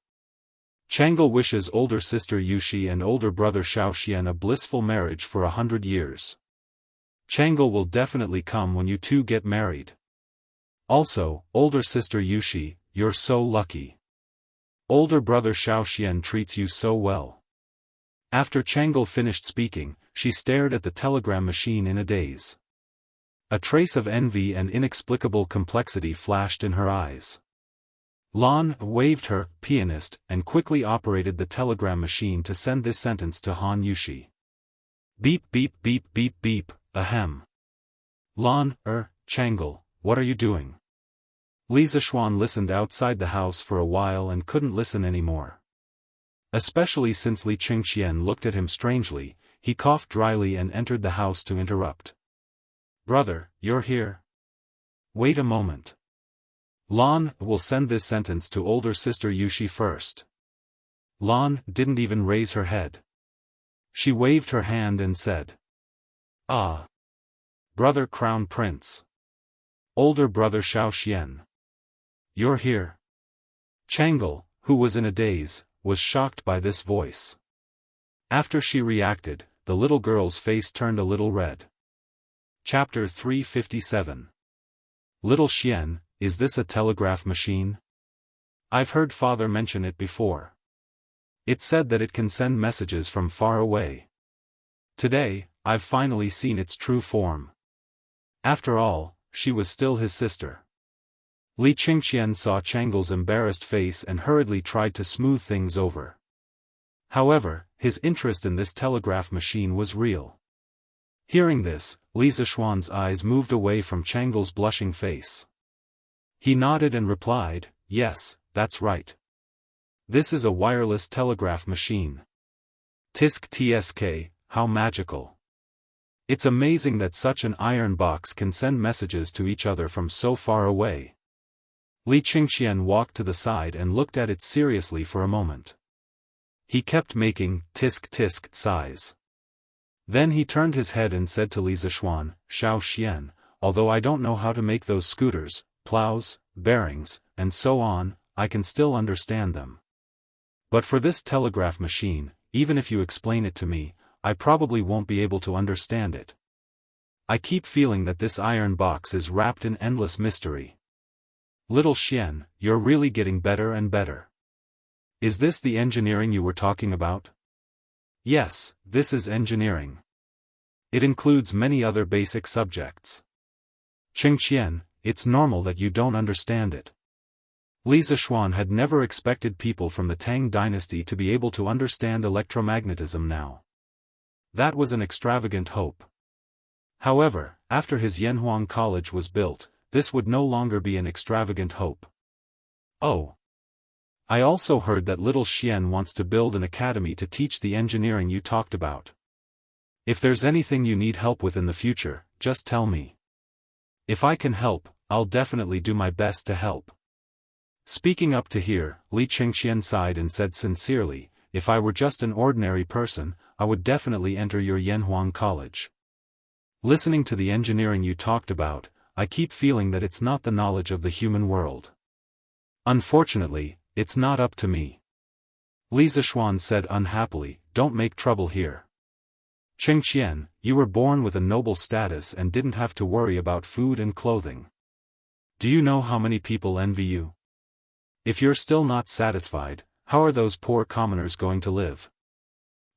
Chang'e wishes older sister Yushi and older brother Xiaoxian a blissful marriage for 100 years. Chang'e will definitely come when you two get married. Also, older sister Yushi, you're so lucky. Older brother Xiaoxian treats you so well. After Chang'e finished speaking, she stared at the telegram machine in a daze. A trace of envy and inexplicable complexity flashed in her eyes. Lan waved her pianist and quickly operated the telegram machine to send this sentence to Han Yushi. Beep beep beep beep beep, ahem. Lan Chang'e, what are you doing? Li Zishuan listened outside the house for a while and couldn't listen anymore. Especially since Li Qingxian looked at him strangely, he coughed dryly and entered the house to interrupt. Brother, you're here? Wait a moment. Lan will send this sentence to older sister Yushi first. Lan didn't even raise her head. She waved her hand and said. Ah. Brother Crown Prince. Older brother Xiaoxian. You're here. Chang'e, who was in a daze, was shocked by this voice. After she reacted, the little girl's face turned a little red. Chapter 357. Little Xian, is this a telegraph machine? I've heard father mention it before. It said that it can send messages from far away. Today, I've finally seen its true form. After all, she was still his sister. Li Qingxian saw Chang'e's embarrassed face and hurriedly tried to smooth things over. However, his interest in this telegraph machine was real. Hearing this, Li Zishuan's eyes moved away from Chang'e's blushing face. He nodded and replied, yes, that's right. This is a wireless telegraph machine. Tisk tsk, how magical. It's amazing that such an iron box can send messages to each other from so far away. Li Qingxian walked to the side and looked at it seriously for a moment. He kept making tisk tisk sighs. Then he turned his head and said to Li Zishuan, Xiaoxian, although I don't know how to make those scooters, plows, bearings, and so on, I can still understand them. But for this telegraph machine, even if you explain it to me, I probably won't be able to understand it. I keep feeling that this iron box is wrapped in endless mystery. Little Xian, you're really getting better and better. Is this the engineering you were talking about? Yes, this is engineering. It includes many other basic subjects. Qingxian, it's normal that you don't understand it. Li Zishuan had never expected people from the Tang dynasty to be able to understand electromagnetism now. That was an extravagant hope. However, after his Yanhuang College was built, this would no longer be an extravagant hope. Oh. I also heard that little Xian wants to build an academy to teach the engineering you talked about. If there's anything you need help with in the future, just tell me. If I can help, I'll definitely do my best to help. Speaking up to here, Li Qingxian sighed and said sincerely, if I were just an ordinary person, I would definitely enter your Yanhuang College. Listening to the engineering you talked about, I keep feeling that it's not the knowledge of the human world. Unfortunately, it's not up to me. Li Zishuan said unhappily, don't make trouble here. Qingxian, you were born with a noble status and didn't have to worry about food and clothing. Do you know how many people envy you? If you're still not satisfied, how are those poor commoners going to live?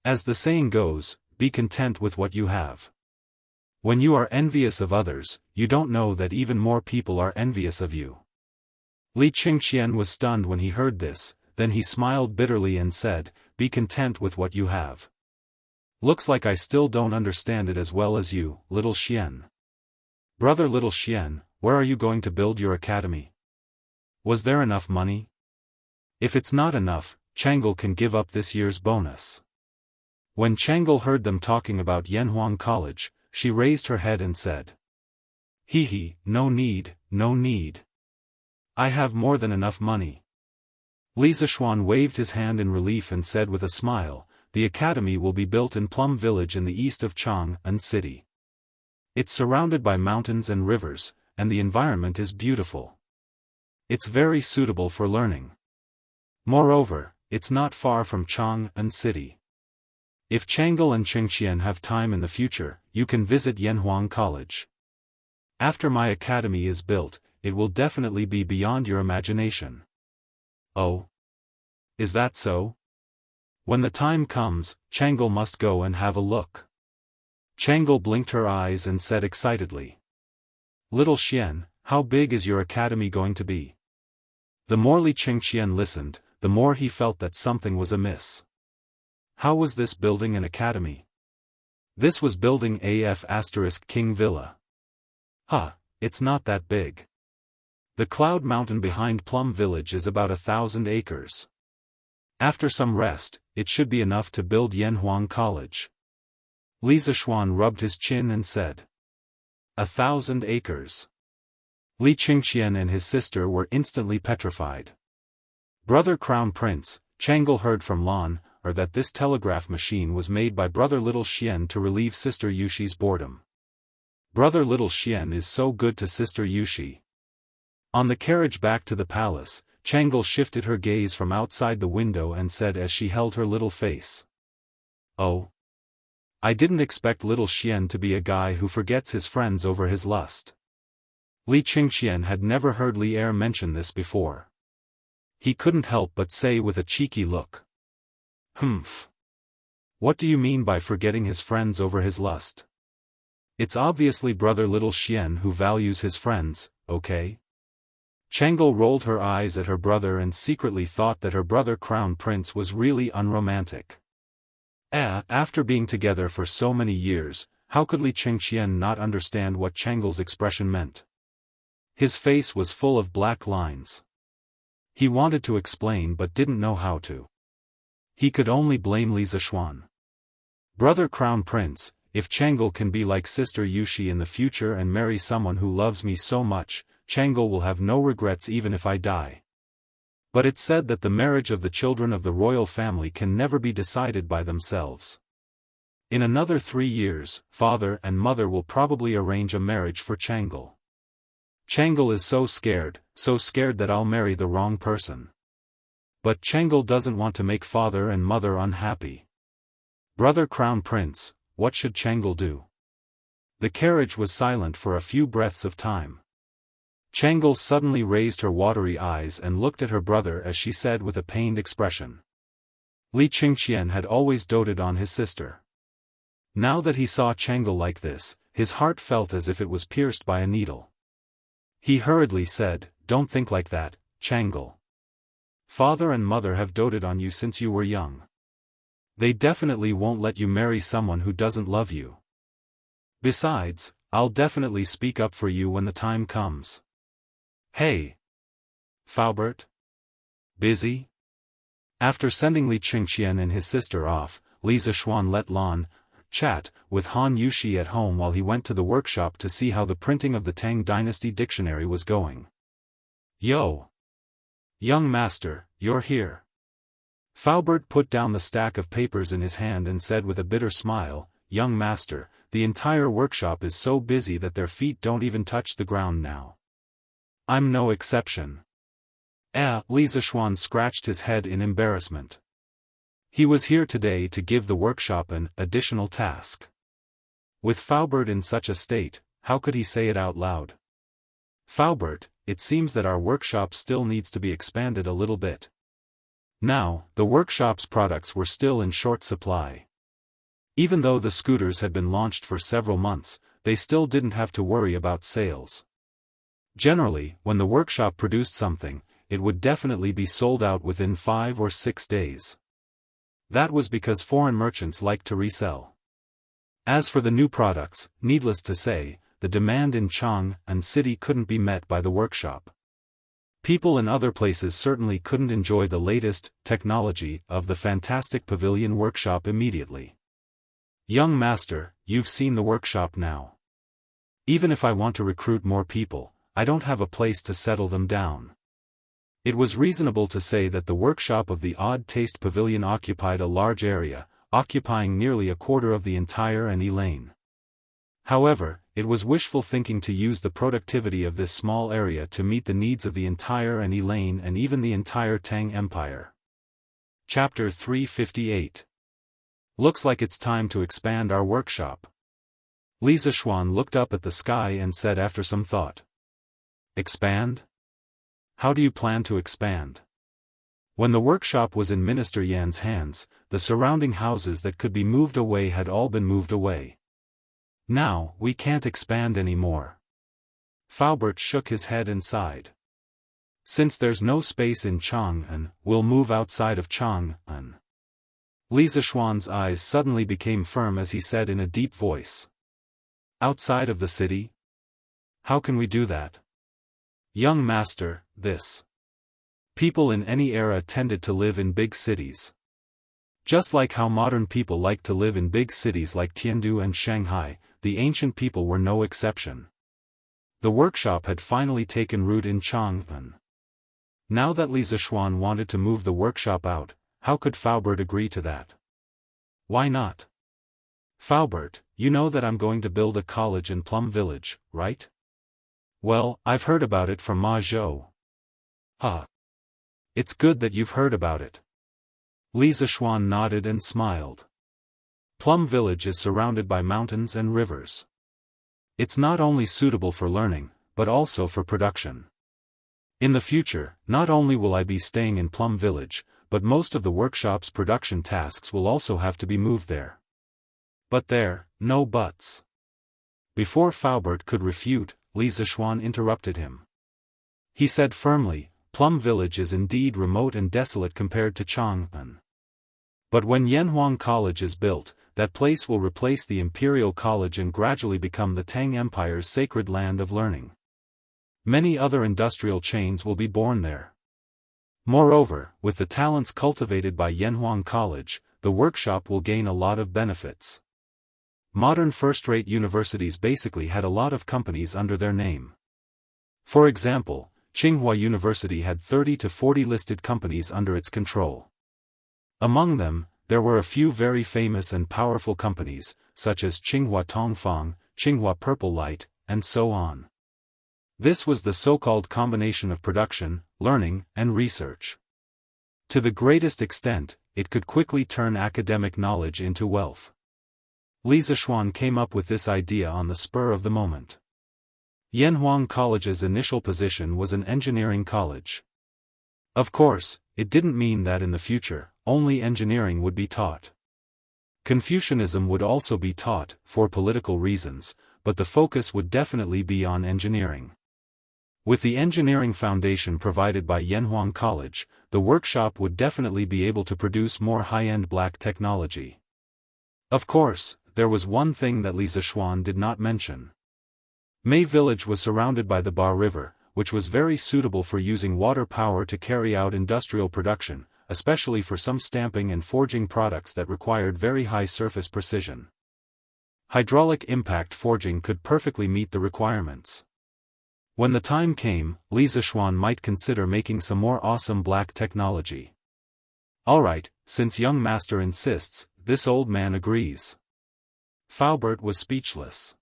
As the saying goes, be content with what you have. When you are envious of others, you don't know that even more people are envious of you. Li Qingxian was stunned when he heard this, then he smiled bitterly and said, be content with what you have. Looks like I still don't understand it as well as you, little Xian. Brother little Xian, where are you going to build your academy? Was there enough money? If it's not enough, Chang'e can give up this year's bonus. When Chang'e heard them talking about Yanhuang College, she raised her head and said, Hee, no need, no need. I have more than enough money. Li Zishuan waved his hand in relief and said with a smile, the academy will be built in Plum Village in the east of Chang'an City. It's surrounded by mountains and rivers, and the environment is beautiful. It's very suitable for learning. Moreover, it's not far from Chang'an City. If Chang'e and Qingxian have time in the future, you can visit Yanhuang College. After my academy is built, it will definitely be beyond your imagination. Oh? Is that so? When the time comes, Chang'e must go and have a look. Chang'e blinked her eyes and said excitedly. Little Xian, how big is your academy going to be? The more Li Qingxian listened, the more he felt that something was amiss. How was this building an academy? This was building King Villa. It's not that big. The cloud mountain behind Plum Village is about 1,000 acres. After some rest, it should be enough to build Yanhuang College. Li Zishuan rubbed his chin and said. 1,000 acres. Li Qingxian and his sister were instantly petrified. Brother Crown Prince, Chang'e heard from Lan, that this telegraph machine was made by Brother Little Xian to relieve Sister Yushi's boredom. Brother Little Xian is so good to Sister Yushi. On the carriage back to the palace, Chang'e shifted her gaze from outside the window and said as she held her little face. Oh. I didn't expect Little Xian to be a guy who forgets his friends over his lust. Li Qingxian had never heard Li Er mention this before. He couldn't help but say with a cheeky look. Humph. What do you mean by forgetting his friends over his lust? It's obviously Brother Little Xian who values his friends, okay? Chang'e rolled her eyes at her brother and secretly thought that her brother Crown Prince was really unromantic. After being together for so many years, how could Li Qingxian not understand what Chang'e's expression meant? His face was full of black lines. He wanted to explain but didn't know how to. He could only blame Li Zishuan. Brother Crown Prince, if Chang'e can be like Sister Yushi in the future and marry someone who loves me so much, Chang'e will have no regrets even if I die. But it's said that the marriage of the children of the royal family can never be decided by themselves. In another 3 years, father and mother will probably arrange a marriage for Chang'e. Chang'e is so scared that I'll marry the wrong person. But Chang'e doesn't want to make father and mother unhappy. Brother Crown Prince, what should Chang'e do? The carriage was silent for a few breaths of time. Chang'e suddenly raised her watery eyes and looked at her brother as she said with a pained expression. Li Qingxian had always doted on his sister. Now that he saw Chang'e like this, his heart felt as if it was pierced by a needle. He hurriedly said, "Don't think like that, Chang'e. Father and mother have doted on you since you were young. They definitely won't let you marry someone who doesn't love you. Besides, I'll definitely speak up for you when the time comes." Hey! Faubert? Busy? After sending Li Qingxian and his sister off, Li Zishuan let Lan, chat, with Han Yushi at home while he went to the workshop to see how the printing of the Tang Dynasty dictionary was going. Yo! Young master, you're here. Faubert put down the stack of papers in his hand and said with a bitter smile, Young master, the entire workshop is so busy that their feet don't even touch the ground now. I'm no exception. Li Zishuan scratched his head in embarrassment. He was here today to give the workshop an additional task. With Faubert in such a state, how could he say it out loud? Faubert, it seems that our workshop still needs to be expanded a little bit. Now, the workshop's products were still in short supply. Even though the scooters had been launched for several months, they still didn't have to worry about sales. Generally, when the workshop produced something, it would definitely be sold out within 5 or 6 days. That was because foreign merchants liked to resell. As for the new products, needless to say, the demand in Chang'an City couldn't be met by the workshop. People in other places certainly couldn't enjoy the latest technology of the fantastic pavilion workshop immediately. Young master, you've seen the workshop now. Even if I want to recruit more people, I don't have a place to settle them down. It was reasonable to say that the workshop of the Odd Taste Pavilion occupied a large area, occupying nearly a quarter of the entire Annie Lane. However, it was wishful thinking to use the productivity of this small area to meet the needs of the entire Annie Lane and even the entire Tang Empire. Chapter 358. Looks like it's time to expand our workshop. Li Zishuan looked up at the sky and said after some thought. Expand? How do you plan to expand? When the workshop was in Minister Yan's hands, the surrounding houses that could be moved away had all been moved away. Now, we can't expand anymore. Faubert shook his head and sighed. Since there's no space in Chang'an, we'll move outside of Chang'an. Li Zishuan's eyes suddenly became firm as he said in a deep voice. Outside of the city? How can we do that? Young master, this. People in any era tended to live in big cities. Just like how modern people like to live in big cities like Tiandu and Shanghai, the ancient people were no exception. The workshop had finally taken root in Chang'an. Now that Li Zishuan wanted to move the workshop out, how could Faubert agree to that? Why not? Faubert, you know that I'm going to build a college in Plum Village, right? Well, I've heard about it from Ma Zhou. It's good that you've heard about it. Li Zishuan nodded and smiled. Plum Village is surrounded by mountains and rivers. It's not only suitable for learning, but also for production. In the future, not only will I be staying in Plum Village, but most of the workshop's production tasks will also have to be moved there. But no buts. Before Faubert could refute, Li Zishuan interrupted him. He said firmly, Plum Village is indeed remote and desolate compared to Chang'an. But when Yanhuang College is built, that place will replace the Imperial College and gradually become the Tang Empire's sacred land of learning. Many other industrial chains will be born there. Moreover, with the talents cultivated by Yanhuang College, the workshop will gain a lot of benefits. Modern first-rate universities basically had a lot of companies under their name. For example, Tsinghua University had 30 to 40 listed companies under its control. Among them, there were a few very famous and powerful companies, such as Tsinghua Tongfang, Tsinghua Purple Light, and so on. This was the so-called combination of production, learning, and research. To the greatest extent, it could quickly turn academic knowledge into wealth. Li Zishuan came up with this idea on the spur of the moment. Yanhuang College's initial position was an engineering college. Of course, it didn't mean that in the future, only engineering would be taught. Confucianism would also be taught, for political reasons, but the focus would definitely be on engineering. With the engineering foundation provided by Yanhuang College, the workshop would definitely be able to produce more high-end black technology. Of course, there was one thing that Li Zishuan did not mention. Mei Village was surrounded by the Bar River, which was very suitable for using water power to carry out industrial production, especially for some stamping and forging products that required very high surface precision. Hydraulic impact forging could perfectly meet the requirements. When the time came, Li Zishuan might consider making some more awesome black technology. Alright, since young master insists, this old man agrees. Faubert was speechless.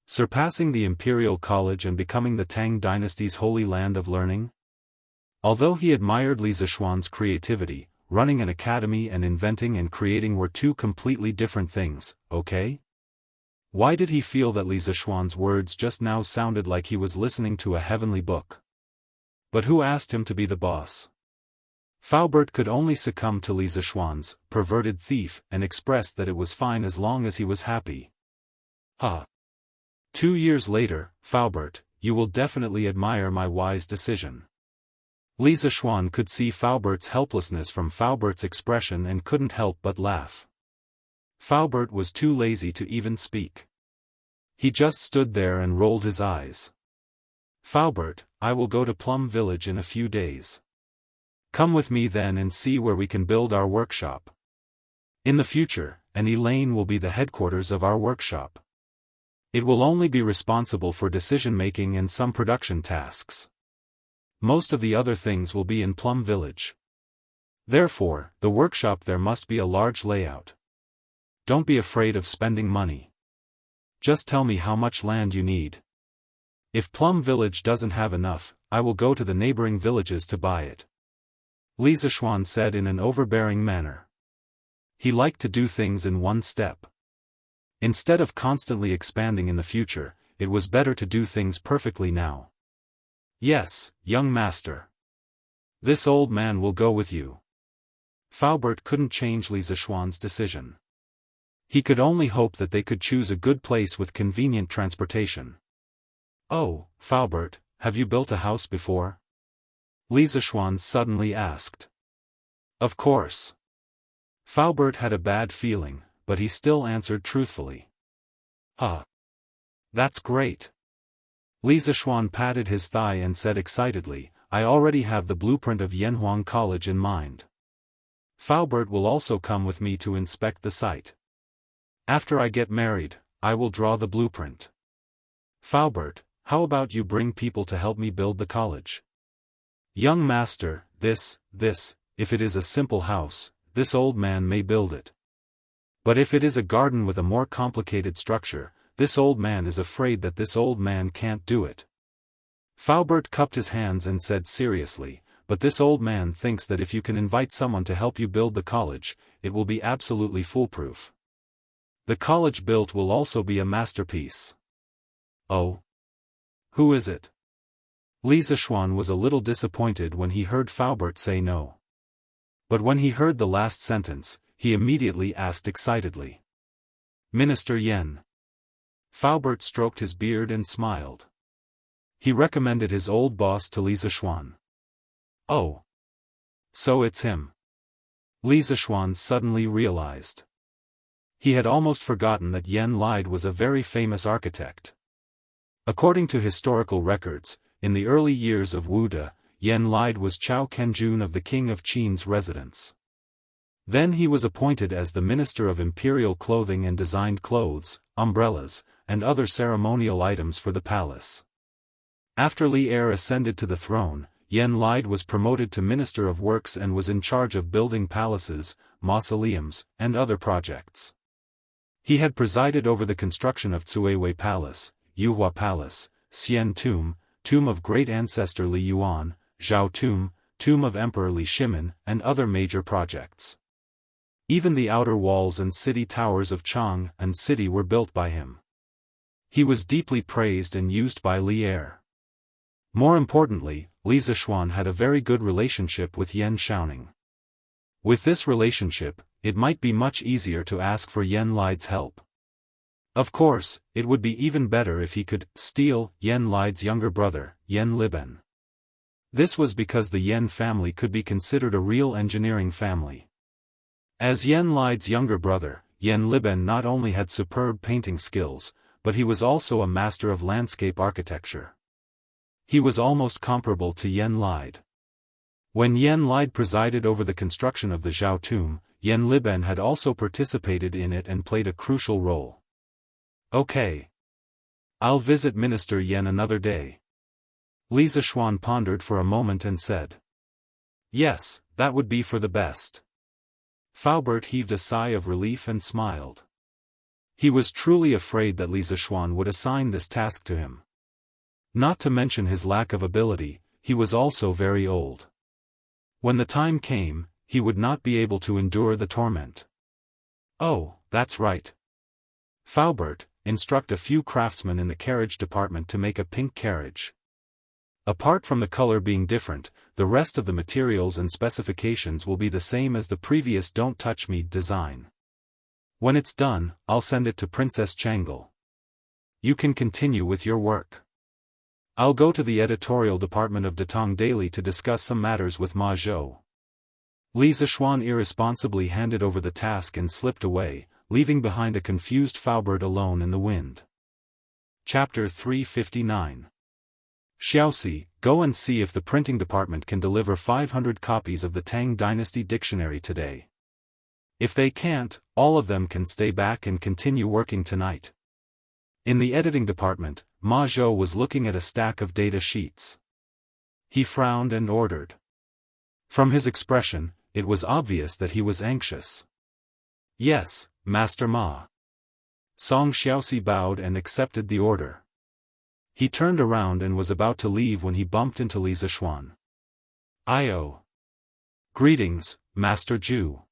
Surpassing the Imperial College and becoming the Tang dynasty's holy land of learning? Although he admired Li Zishuan's creativity, running an academy and inventing and creating were two completely different things, okay? Why did he feel that Li Zishuan's words just now sounded like he was listening to a heavenly book? But who asked him to be the boss? Faubert could only succumb to Li Zishuan's perverted thief and expressed that it was fine as long as he was happy. 2 years later, Faubert, you will definitely admire my wise decision. Li Zishuan could see Faubert's helplessness from Faubert's expression and couldn't help but laugh. Faubert was too lazy to even speak. He just stood there and rolled his eyes. Faubert, I will go to Plum Village in a few days. Come with me then and see where we can build our workshop. In the future, Annie Lane will be the headquarters of our workshop. It will only be responsible for decision-making and some production tasks. Most of the other things will be in Plum Village. Therefore, the workshop there must be a large layout. Don't be afraid of spending money. Just tell me how much land you need. If Plum Village doesn't have enough, I will go to the neighboring villages to buy it. Li Zishuan said in an overbearing manner. He liked to do things in one step. Instead of constantly expanding in the future, it was better to do things perfectly now. Yes, young master. This old man will go with you. Faubert couldn't change Li Zishuan's decision. He could only hope that they could choose a good place with convenient transportation. Oh, Faubert, have you built a house before? Li Zishuan suddenly asked. Of course. Faubert had a bad feeling, but he still answered truthfully. That's great. Li Zishuan patted his thigh and said excitedly, I already have the blueprint of Yanhuang College in mind. Faubert will also come with me to inspect the site. After I get married, I will draw the blueprint. Faubert, how about you bring people to help me build the college? Young master, if it is a simple house, this old man may build it. But if it is a garden with a more complicated structure, this old man is afraid that this old man can't do it. Faubert cupped his hands and said seriously, but this old man thinks that if you can invite someone to help you build the college, it will be absolutely foolproof. The college built will also be a masterpiece. Oh? Who is it? Li Zishuan was a little disappointed when he heard Faubert say no. But when he heard the last sentence, he immediately asked excitedly. Minister Yen. Faubert stroked his beard and smiled. He recommended his old boss to Li Zishuan. Oh. So it's him. Li Zishuan suddenly realized. He had almost forgotten that Yen Lide was a very famous architect. According to historical records, in the early years of Wuda, Yen Lide was Chao Kenjun of the King of Qin's residence. Then he was appointed as the Minister of Imperial Clothing and designed clothes, umbrellas, and other ceremonial items for the palace. After Li Er ascended to the throne, Yen Lide was promoted to Minister of Works and was in charge of building palaces, mausoleums, and other projects. He had presided over the construction of Tsuiwei Palace, Yuhua Palace, Xian Tomb, Tomb of Great Ancestor Li Yuan, Zhao Tomb, Tomb of Emperor Li Shimin, and other major projects. Even the outer walls and city towers of Chang and city were built by him. He was deeply praised and used by Li Er. More importantly, Li Zishuan had a very good relationship with Yen Xiaoning. With this relationship, it might be much easier to ask for Yen Lide's help. Of course, it would be even better if he could steal Yen Lide's younger brother, Yen Liben. This was because the Yen family could be considered a real engineering family. As Yen Lide's younger brother, Yen Liben not only had superb painting skills, but he was also a master of landscape architecture. He was almost comparable to Yen Lide. When Yen Lide presided over the construction of the Zhao Tomb, Yen Liben had also participated in it and played a crucial role. Okay. I'll visit Minister Yan another day. Li Zishuan pondered for a moment and said. Yes, that would be for the best. Faubert heaved a sigh of relief and smiled. He was truly afraid that Li Zishuan would assign this task to him. Not to mention his lack of ability, he was also very old. When the time came, he would not be able to endure the torment. Oh, that's right. Faubert, instruct a few craftsmen in the carriage department to make a pink carriage. Apart from the color being different, the rest of the materials and specifications will be the same as the previous Don't Touch Me design. When it's done, I'll send it to Princess Chang'e. You can continue with your work. I'll go to the editorial department of Datong Daily to discuss some matters with Ma Zhou. Li Zishuan irresponsibly handed over the task and slipped away, leaving behind a confused Faubert alone in the wind. Chapter 359. Xiaoxi, go and see if the printing department can deliver 500 copies of the Tang Dynasty Dictionary today. If they can't, all of them can stay back and continue working tonight. In the editing department, Ma Zhou was looking at a stack of data sheets. He frowned and ordered. From his expression, it was obvious that he was anxious. Yes, Master Ma. Song Xiaoxi bowed and accepted the order. He turned around and was about to leave when he bumped into Li Zishuan. "Io. Greetings, Master Zhu."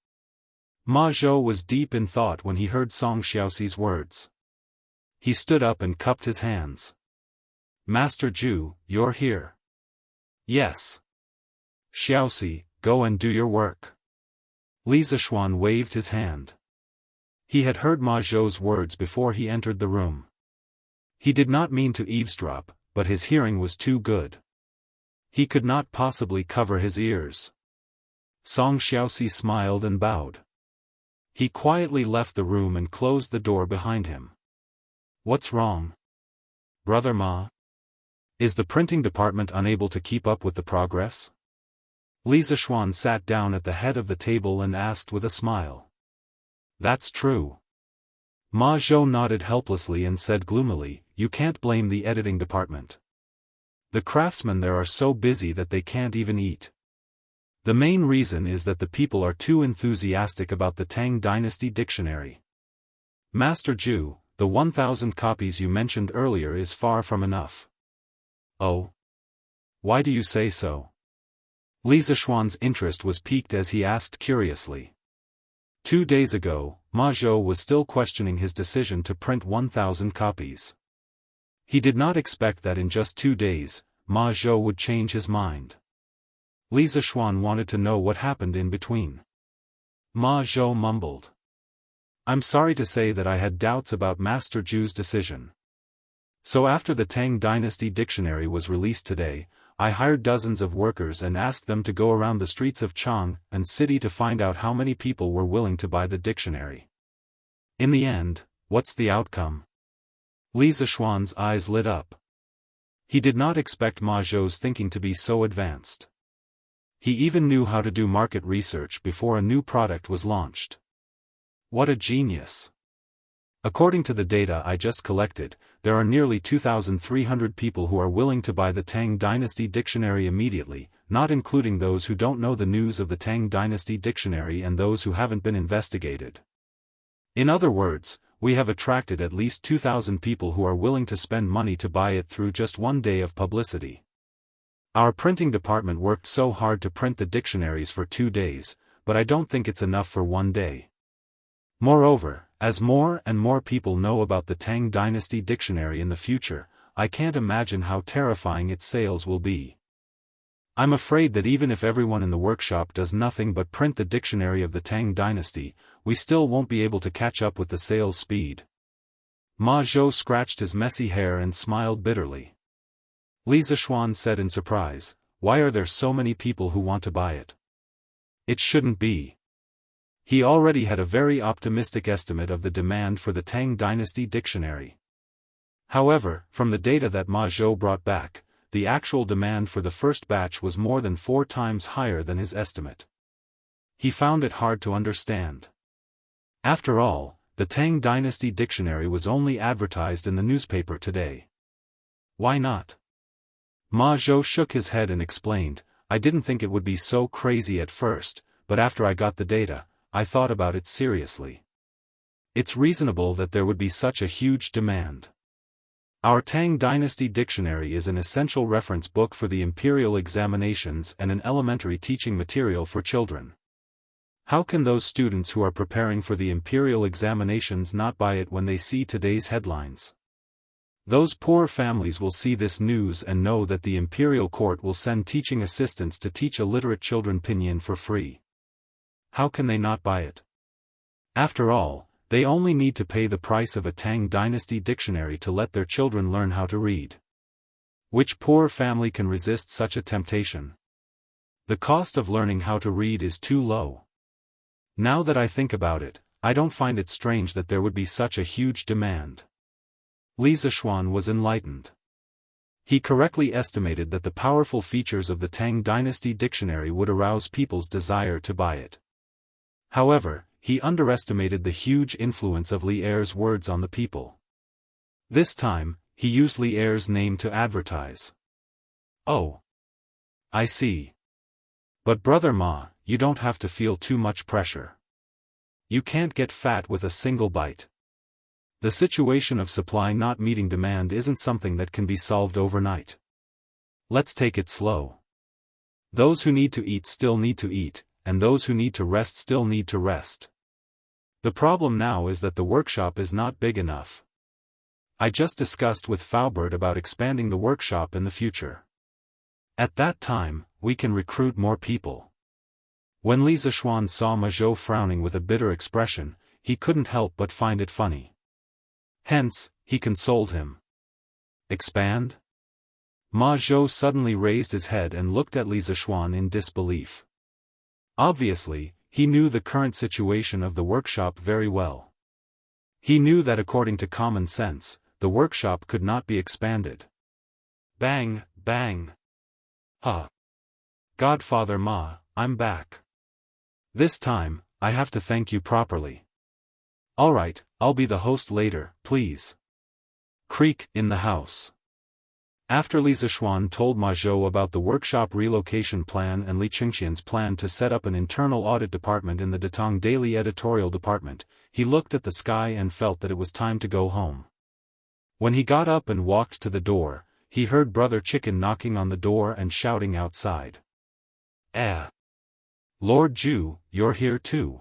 Ma Zhou was deep in thought when he heard Song Xiaoxi's words. He stood up and cupped his hands. "Master Zhu, you're here." "Yes." "Xiaoxi, go and do your work." Li Zishuan waved his hand. He had heard Ma Zhou's words before he entered the room. He did not mean to eavesdrop, but his hearing was too good. He could not possibly cover his ears. Song Xiaoxi smiled and bowed. He quietly left the room and closed the door behind him. "What's wrong? Brother Ma? Is the printing department unable to keep up with the progress?" Li Zishuan sat down at the head of the table and asked with a smile. "That's true." Ma Zhou nodded helplessly and said gloomily, "You can't blame the editing department. The craftsmen there are so busy that they can't even eat. The main reason is that the people are too enthusiastic about the Tang Dynasty Dictionary. Master Zhu, the 1,000 copies you mentioned earlier is far from enough." "Oh? Why do you say so?" Li Zishuan's interest was piqued as he asked curiously. 2 days ago, Ma Zhou was still questioning his decision to print 1,000 copies. He did not expect that in just 2 days, Ma Zhou would change his mind. Li Zishuan wanted to know what happened in between. Ma Zhou mumbled. "I'm sorry to say that I had doubts about Master Zhu's decision. So after the Tang Dynasty Dictionary was released today, I hired dozens of workers and asked them to go around the streets of Chang and city to find out how many people were willing to buy the dictionary. In the end, what's the outcome?" Li Zishuan's eyes lit up. He did not expect Ma Zhou's thinking to be so advanced. He even knew how to do market research before a new product was launched. What a genius! According to the data I just collected, there are nearly 2,300 people who are willing to buy the Tang Dynasty Dictionary immediately, not including those who don't know the news of the Tang Dynasty Dictionary and those who haven't been investigated. In other words, we have attracted at least 2,000 people who are willing to spend money to buy it through just 1 day of publicity. Our printing department worked so hard to print the dictionaries for 2 days, but I don't think it's enough for 1 day. Moreover, as more and more people know about the Tang Dynasty Dictionary in the future, I can't imagine how terrifying its sales will be. I'm afraid that even if everyone in the workshop does nothing but print the dictionary of the Tang Dynasty, we still won't be able to catch up with the sales speed." Ma Zhou scratched his messy hair and smiled bitterly. Li Zishuan said in surprise, "Why are there so many people who want to buy it? It shouldn't be." He already had a very optimistic estimate of the demand for the Tang Dynasty Dictionary. However, from the data that Ma Zhou brought back, the actual demand for the first batch was more than 4 times higher than his estimate. He found it hard to understand. After all, the Tang Dynasty Dictionary was only advertised in the newspaper today. Why not? Ma Zhou shook his head and explained, I didn't think it would be so crazy at first, but after I got the data, I thought about it seriously. It's reasonable that there would be such a huge demand. Our Tang Dynasty Dictionary is an essential reference book for the imperial examinations and an elementary teaching material for children. How can those students who are preparing for the imperial examinations not buy it when they see today's headlines? Those poor families will see this news and know that the imperial court will send teaching assistants to teach illiterate children pinyin for free. How can they not buy it? After all, they only need to pay the price of a Tang Dynasty dictionary to let their children learn how to read. Which poor family can resist such a temptation? The cost of learning how to read is too low. Now that I think about it, I don't find it strange that there would be such a huge demand. Li Zishuan was enlightened. He correctly estimated that the powerful features of the Tang Dynasty dictionary would arouse people's desire to buy it. However, he underestimated the huge influence of Li Er's words on the people. This time, he used Li Er's name to advertise. Oh. I see. But Brother Ma, you don't have to feel too much pressure. You can't get fat with a single bite. The situation of supply not meeting demand isn't something that can be solved overnight. Let's take it slow. Those who need to eat still need to eat, and those who need to rest still need to rest. The problem now is that the workshop is not big enough. I just discussed with Faubert about expanding the workshop in the future. At that time, we can recruit more people. When Li Zishuan saw Ma Zhou frowning with a bitter expression, he couldn't help but find it funny. Hence, he consoled him. Expand? Ma Zhou suddenly raised his head and looked at Li Zishuan in disbelief. Obviously, he knew the current situation of the workshop very well. He knew that according to common sense, the workshop could not be expanded. Bang, bang. Huh. Godfather Ma, I'm back. This time, I have to thank you properly. Alright, I'll be the host later, please. Creak in the house. After Li Zishuan told Ma Zhou about the workshop relocation plan and Li Qingxian's plan to set up an internal audit department in the Datong Daily editorial department, he looked at the sky and felt that it was time to go home. When he got up and walked to the door, he heard Brother Chicken knocking on the door and shouting outside. Lord Ju, you're here too.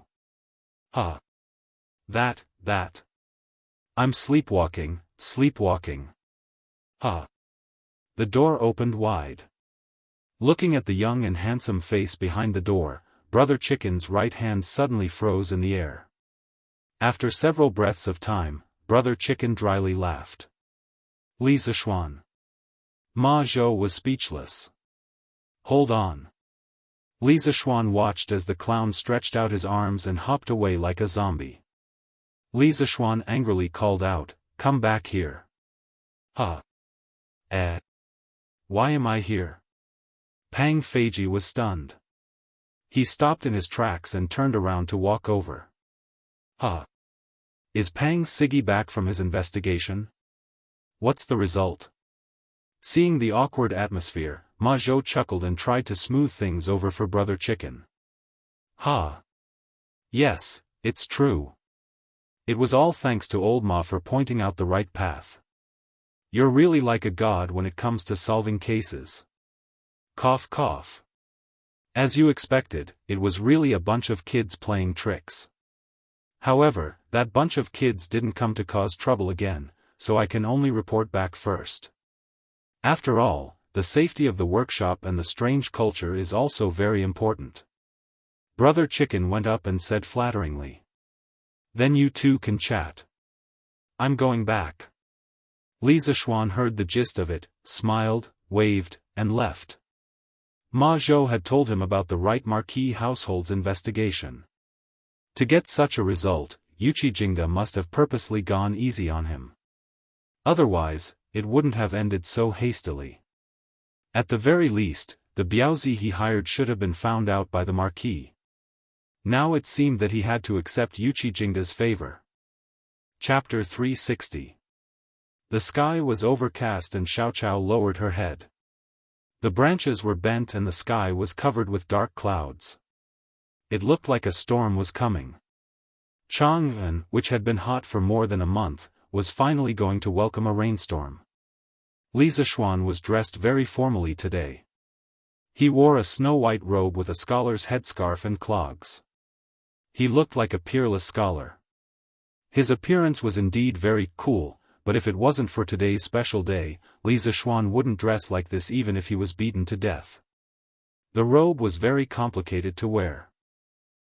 Huh. That. I'm sleepwalking. Huh. The door opened wide. Looking at the young and handsome face behind the door, Brother Chicken's right hand suddenly froze in the air. After several breaths of time, Brother Chicken dryly laughed. Li Zishuan. Ma Zhou was speechless. Hold on. Li Zishuan watched as the clown stretched out his arms and hopped away like a zombie. Li Zishuan angrily called out, "Come back here." Huh. Why am I here? Pang Feiji was stunned. He stopped in his tracks and turned around to walk over. Huh. Is Pang Siggy back from his investigation? What's the result? Seeing the awkward atmosphere, Ma Zhou chuckled and tried to smooth things over for Brother Chicken. Ha. Yes, it's true. It was all thanks to old Ma for pointing out the right path. You're really like a god when it comes to solving cases. Cough cough. As you expected, it was really a bunch of kids playing tricks. However, that bunch of kids didn't come to cause trouble again, so I can only report back first. After all, the safety of the workshop and the strange culture is also very important. Brother Chicken went up and said flatteringly. Then you two can chat. I'm going back. Li Zishuan heard the gist of it, smiled, waved, and left. Ma Zhou had told him about the right Marquis household's investigation. To get such a result, Yuqi Jingda must have purposely gone easy on him. Otherwise, it wouldn't have ended so hastily. At the very least, the Biaozi he hired should have been found out by the Marquis. Now it seemed that he had to accept Yuqi Jingda's favor. Chapter 360. The sky was overcast and Xiaoqiao lowered her head. The branches were bent and the sky was covered with dark clouds. It looked like a storm was coming. Chang'an, which had been hot for more than a month, was finally going to welcome a rainstorm. Li Zishuan was dressed very formally today. He wore a snow-white robe with a scholar's headscarf and clogs. He looked like a peerless scholar. His appearance was indeed very cool, but if it wasn't for today's special day, Li Zishuan wouldn't dress like this even if he was beaten to death. The robe was very complicated to wear.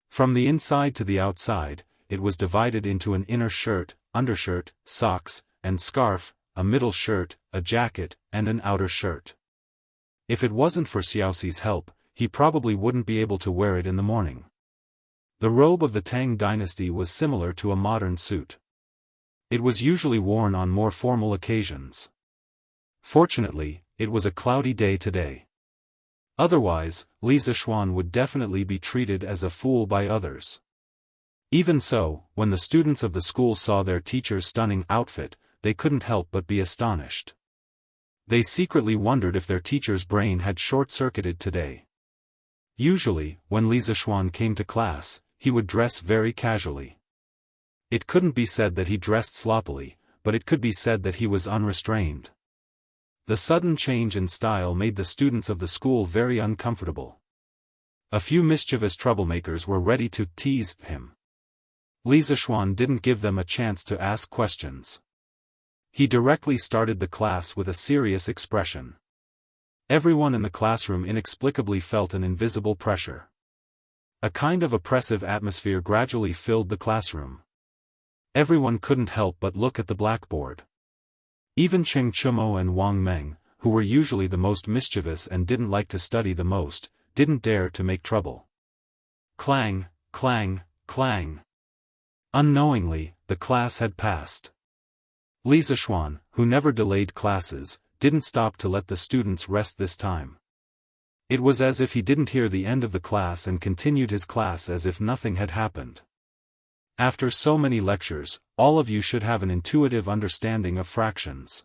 From the inside to the outside, it was divided into an inner shirt, undershirt, socks, and scarf, a middle shirt, a jacket, and an outer shirt. If it wasn't for Xiaoxi's help, he probably wouldn't be able to wear it in the morning. The robe of the Tang dynasty was similar to a modern suit. It was usually worn on more formal occasions. Fortunately, it was a cloudy day today. Otherwise, Li Zishuan would definitely be treated as a fool by others. Even so, when the students of the school saw their teacher's stunning outfit, they couldn't help but be astonished. They secretly wondered if their teacher's brain had short-circuited today. Usually, when Li Zishuan came to class, he would dress very casually. It couldn't be said that he dressed sloppily, but it could be said that he was unrestrained. The sudden change in style made the students of the school very uncomfortable. A few mischievous troublemakers were ready to tease him. Li Zishuan didn't give them a chance to ask questions. He directly started the class with a serious expression. Everyone in the classroom inexplicably felt an invisible pressure. A kind of oppressive atmosphere gradually filled the classroom. Everyone couldn't help but look at the blackboard. Even Cheng Chumo and Wang Meng, who were usually the most mischievous and didn't like to study the most, didn't dare to make trouble. Clang, clang, clang. Unknowingly, the class had passed. Li Zishuan, who never delayed classes, didn't stop to let the students rest this time. It was as if he didn't hear the end of the class and continued his class as if nothing had happened. After so many lectures, all of you should have an intuitive understanding of fractions.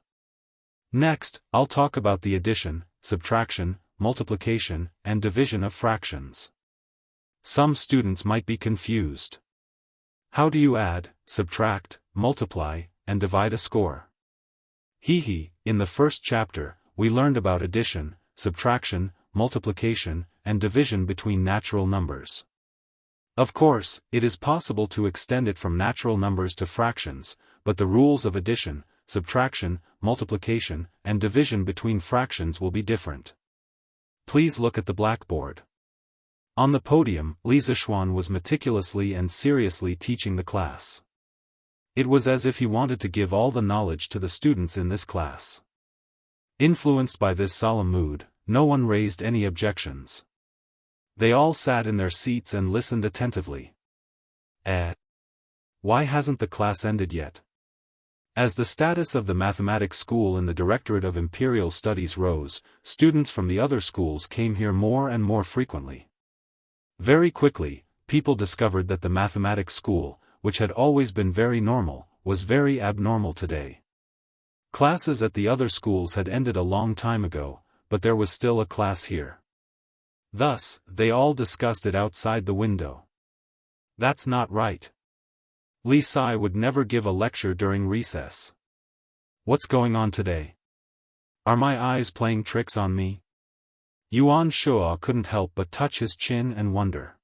Next, I'll talk about the addition, subtraction, multiplication, and division of fractions. Some students might be confused. How do you add, subtract, multiply, and divide a score? In the first chapter, we learned about addition, subtraction, multiplication, and division between natural numbers. Of course, it is possible to extend it from natural numbers to fractions, but the rules of addition, subtraction, multiplication, and division between fractions will be different. Please look at the blackboard. On the podium, Li Zishuan was meticulously and seriously teaching the class. It was as if he wanted to give all the knowledge to the students in this class. Influenced by this solemn mood, no one raised any objections. They all sat in their seats and listened attentively. Why hasn't the class ended yet? As the status of the mathematics school in the Directorate of Imperial Studies rose, students from the other schools came here more and more frequently. Very quickly, people discovered that the mathematics school, which had always been very normal, was very abnormal today. Classes at the other schools had ended a long time ago, but there was still a class here. Thus, they all discussed it outside the window. That's not right. Li Sai would never give a lecture during recess. What's going on today? Are my eyes playing tricks on me? Yuan Shuo couldn't help but touch his chin and wonder.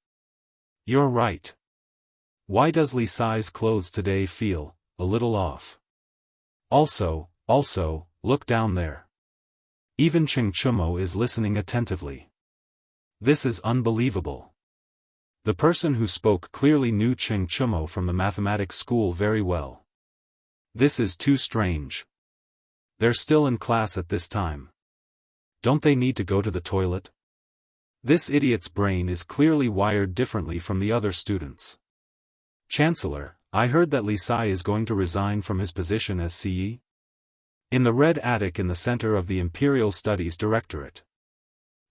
You're right. Why does Li Sai's clothes today feel a little off? Also, look down there. Even Cheng Chumo is listening attentively. This is unbelievable. The person who spoke clearly knew Cheng Chumo from the mathematics school very well. This is too strange. They're still in class at this time. Don't they need to go to the toilet? This idiot's brain is clearly wired differently from the other students. Chancellor, I heard that Li Sai is going to resign from his position as CE? In the red attic in the center of the Imperial Studies Directorate.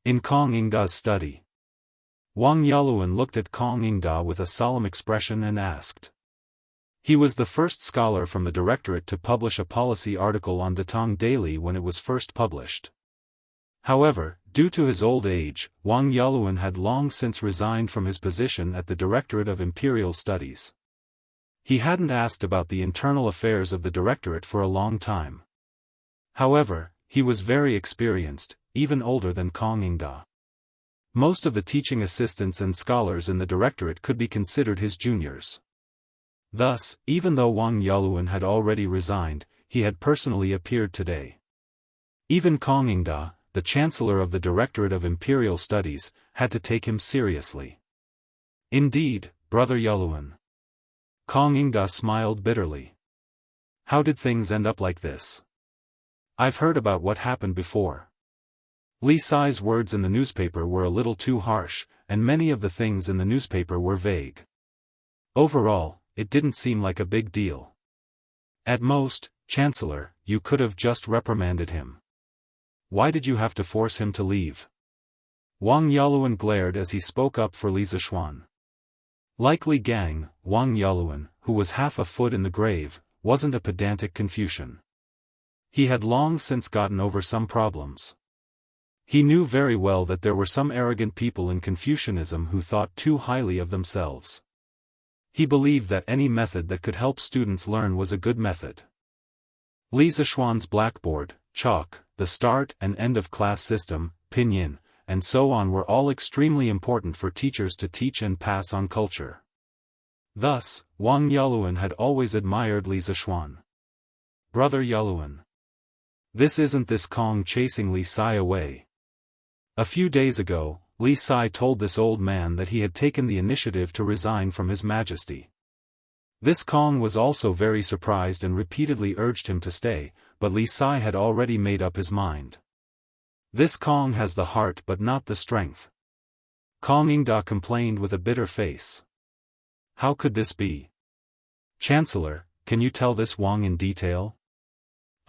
In Kong Yingda's study. Wang Yaluan looked at Kong Yingda with a solemn expression and asked. He was the first scholar from the directorate to publish a policy article on Datong Daily when it was first published. However, due to his old age, Wang Yaluan had long since resigned from his position at the Directorate of Imperial Studies. He hadn't asked about the internal affairs of the directorate for a long time. However, he was very experienced, even older than Kong Yingda. Most of the teaching assistants and scholars in the directorate could be considered his juniors. Thus, even though Wang Yaluan had already resigned, he had personally appeared today. Even Kong Yingda, the Chancellor of the Directorate of Imperial Studies, had to take him seriously. Indeed, Brother Yaluan. Kong Yingda smiled bitterly. How did things end up like this? I've heard about what happened before. Li Sai's words in the newspaper were a little too harsh, and many of the things in the newspaper were vague. Overall, it didn't seem like a big deal. At most, Chancellor, you could have just reprimanded him. Why did you have to force him to leave? Wang Yaluan glared as he spoke up for Li Zishuan. Like Li Gang, Wang Yaluan, who was half a foot in the grave, wasn't a pedantic Confucian. He had long since gotten over some problems. He knew very well that there were some arrogant people in Confucianism who thought too highly of themselves. He believed that any method that could help students learn was a good method. Li Zishuan's blackboard, chalk, the start and end of class system, pinyin, and so on were all extremely important for teachers to teach and pass on culture. Thus, Wang Yaluan had always admired Li Zishuan. Brother Yaluan. This isn't this Kong chasing Li Sai away. A few days ago, Li Sai told this old man that he had taken the initiative to resign from His Majesty. This Kong was also very surprised and repeatedly urged him to stay, but Li Sai had already made up his mind. This Kong has the heart but not the strength. Kong Yingda complained with a bitter face. How could this be? Chancellor, can you tell this Wang in detail?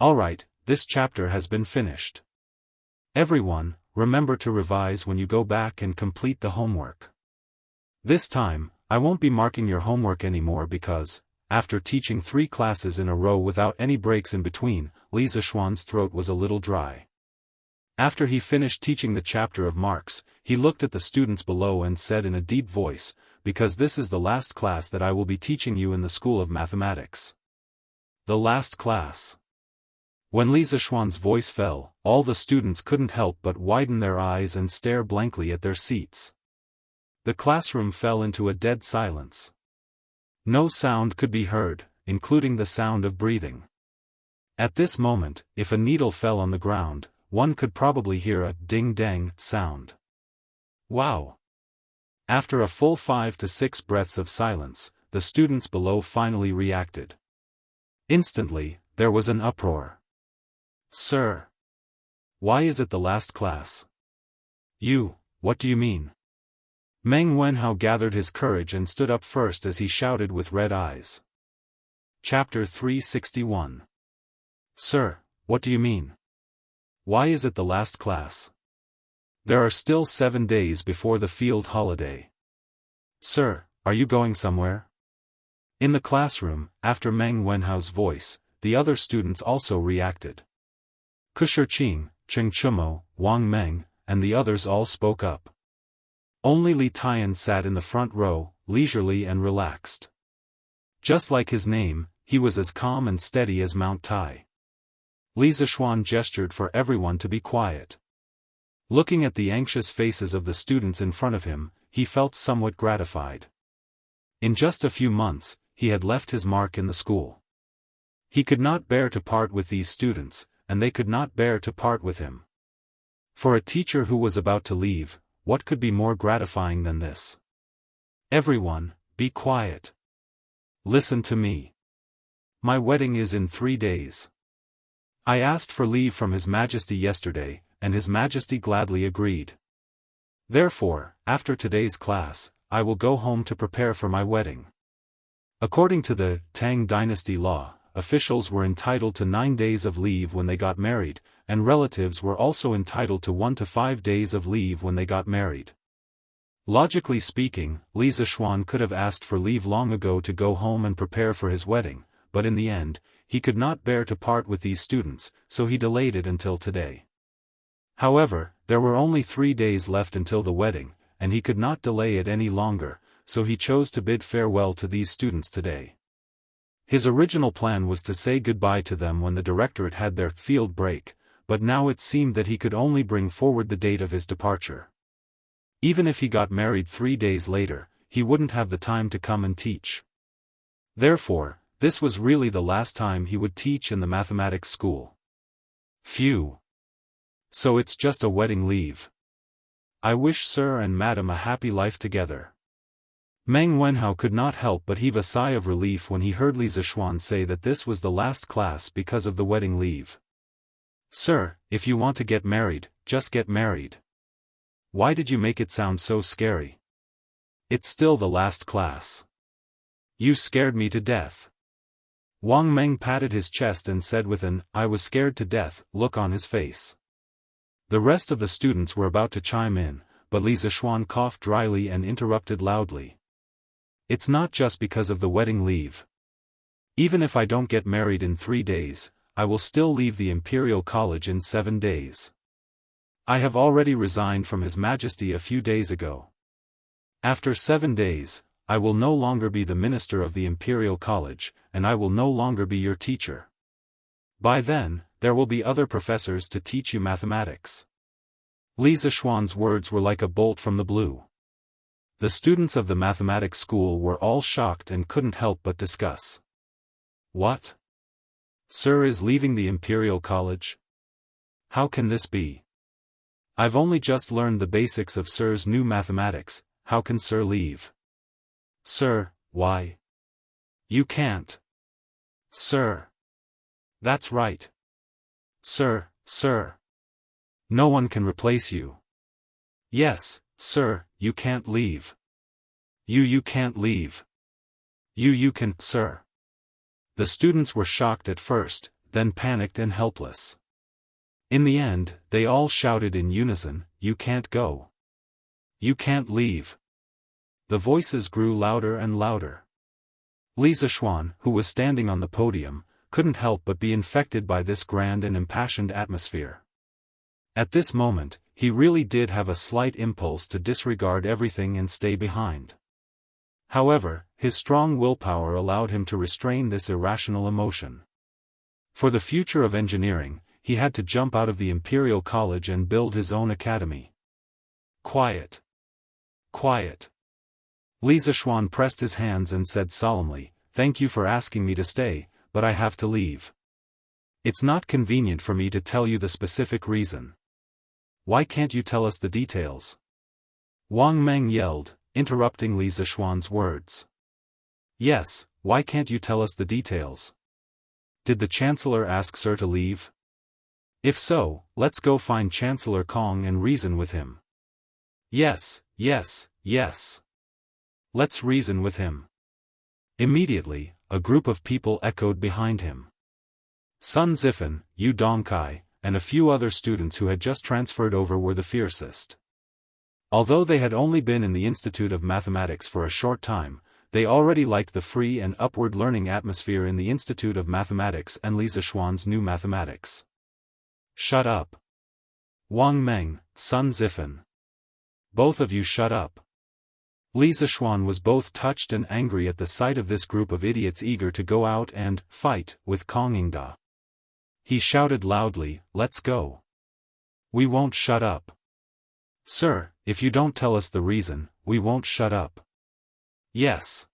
Alright, this chapter has been finished. Everyone, remember to revise when you go back and complete the homework. This time, I won't be marking your homework anymore because, after teaching 3 classes in a row without any breaks in between, Li Zishuan's throat was a little dry. After he finished teaching the chapter of marks, he looked at the students below and said in a deep voice, because this is the last class that I will be teaching you in the School of Mathematics. The last class. When Li Zishuan's voice fell, all the students couldn't help but widen their eyes and stare blankly at their seats. The classroom fell into a dead silence. No sound could be heard, including the sound of breathing. At this moment, if a needle fell on the ground, one could probably hear a ding-dang sound. Wow! After a full 5 to 6 breaths of silence, the students below finally reacted. Instantly, there was an uproar. Sir! Why is it the last class? You, what do you mean? Meng Wenhao gathered his courage and stood up first as he shouted with red eyes. Chapter 361. Sir, what do you mean? Why is it the last class? There are still 7 days before the field holiday. Sir, are you going somewhere? In the classroom, after Meng Wenhao's voice, the other students also reacted. Kushirqing, Cheng Chumo, Wang Meng, and the others all spoke up. Only Li Tian sat in the front row, leisurely and relaxed. Just like his name, he was as calm and steady as Mount Tai. Li Zishuan gestured for everyone to be quiet. Looking at the anxious faces of the students in front of him, he felt somewhat gratified. In just a few months, he had left his mark in the school. He could not bear to part with these students, and they could not bear to part with him. For a teacher who was about to leave, what could be more gratifying than this? Everyone, be quiet. Listen to me. My wedding is in 3 days. I asked for leave from His Majesty yesterday, and His Majesty gladly agreed. Therefore, after today's class, I will go home to prepare for my wedding. According to the Tang Dynasty law, officials were entitled to 9 days of leave when they got married, and relatives were also entitled to 1 to 5 days of leave when they got married. Logically speaking, Li Zixuan could have asked for leave long ago to go home and prepare for his wedding, but in the end, he could not bear to part with these students, so he delayed it until today. However, there were only 3 days left until the wedding, and he could not delay it any longer, so he chose to bid farewell to these students today. His original plan was to say goodbye to them when the directorate had their field break, but now it seemed that he could only bring forward the date of his departure. Even if he got married 3 days later, he wouldn't have the time to come and teach. Therefore, this was really the last time he would teach in the mathematics school. Phew. So it's just a wedding leave. I wish Sir and Madam a happy life together. Meng Wenhao could not help but heave a sigh of relief when he heard Li Zixuan say that this was the last class because of the wedding leave. Sir, if you want to get married, just get married. Why did you make it sound so scary? It's still the last class. You scared me to death. Wang Meng patted his chest and said with an "I was scared to death" look on his face. The rest of the students were about to chime in, but Li Zixuan coughed dryly and interrupted loudly. It's not just because of the wedding leave. Even if I don't get married in 3 days, I will still leave the Imperial College in 7 days. I have already resigned from His Majesty a few days ago. After 7 days, I will no longer be the minister of the Imperial College, and I will no longer be your teacher. By then, there will be other professors to teach you mathematics. Li Zixuan's words were like a bolt from the blue. The students of the mathematics school were all shocked and couldn't help but discuss. What? Sir is leaving the Imperial College? How can this be? I've only just learned the basics of Sir's new mathematics. How can Sir leave? Sir, why? You can't. Sir. That's right. Sir, sir. No one can replace you. Yes, sir, you can't leave. You can't leave. You can, sir. The students were shocked at first, then panicked and helpless. In the end, they all shouted in unison, "You can't go. You can't leave." The voices grew louder and louder. Li Zixuan, who was standing on the podium, couldn't help but be infected by this grand and impassioned atmosphere. At this moment, he really did have a slight impulse to disregard everything and stay behind. However, his strong willpower allowed him to restrain this irrational emotion. For the future of engineering, he had to jump out of the Imperial College and build his own academy. Quiet. Quiet. Li Zixuan pressed his hands and said solemnly, "Thank you for asking me to stay, but I have to leave. It's not convenient for me to tell you the specific reason." "Why can't you tell us the details?" Wang Meng yelled, interrupting Li Zixuan's words. "Yes, why can't you tell us the details? Did the Chancellor ask Sir to leave? If so, let's go find Chancellor Kong and reason with him." "Yes, yes, yes. Let's reason with him." Immediately, a group of people echoed behind him. Sun Zifan, Yu Dongkai, and a few other students who had just transferred over were the fiercest. Although they had only been in the Institute of Mathematics for a short time, they already liked the free and upward learning atmosphere in the Institute of Mathematics and Li Zixuan's new mathematics. "Shut up. Wang Meng, Sun Zifan. Both of you shut up." Li Zixuan was both touched and angry at the sight of this group of idiots eager to go out and fight with Kong Yingda. He shouted loudly, "Let's go. We won't shut up. Sir, if you don't tell us the reason, we won't shut up." "Yes.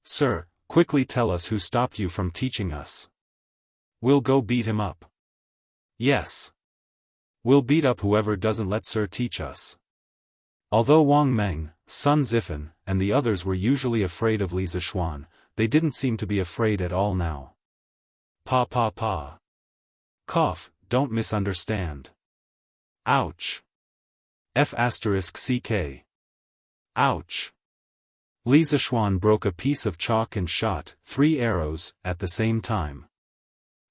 Sir, quickly tell us who stopped you from teaching us. We'll go beat him up." "Yes. We'll beat up whoever doesn't let Sir teach us." Although Wang Meng, Sun Zifan, and the others were usually afraid of Li Zixuan, they didn't seem to be afraid at all now. Pa pa pa. Cough, don't misunderstand. Ouch. F***ck. Ouch. Li Zixuan broke a piece of chalk and shot 3 arrows at the same time.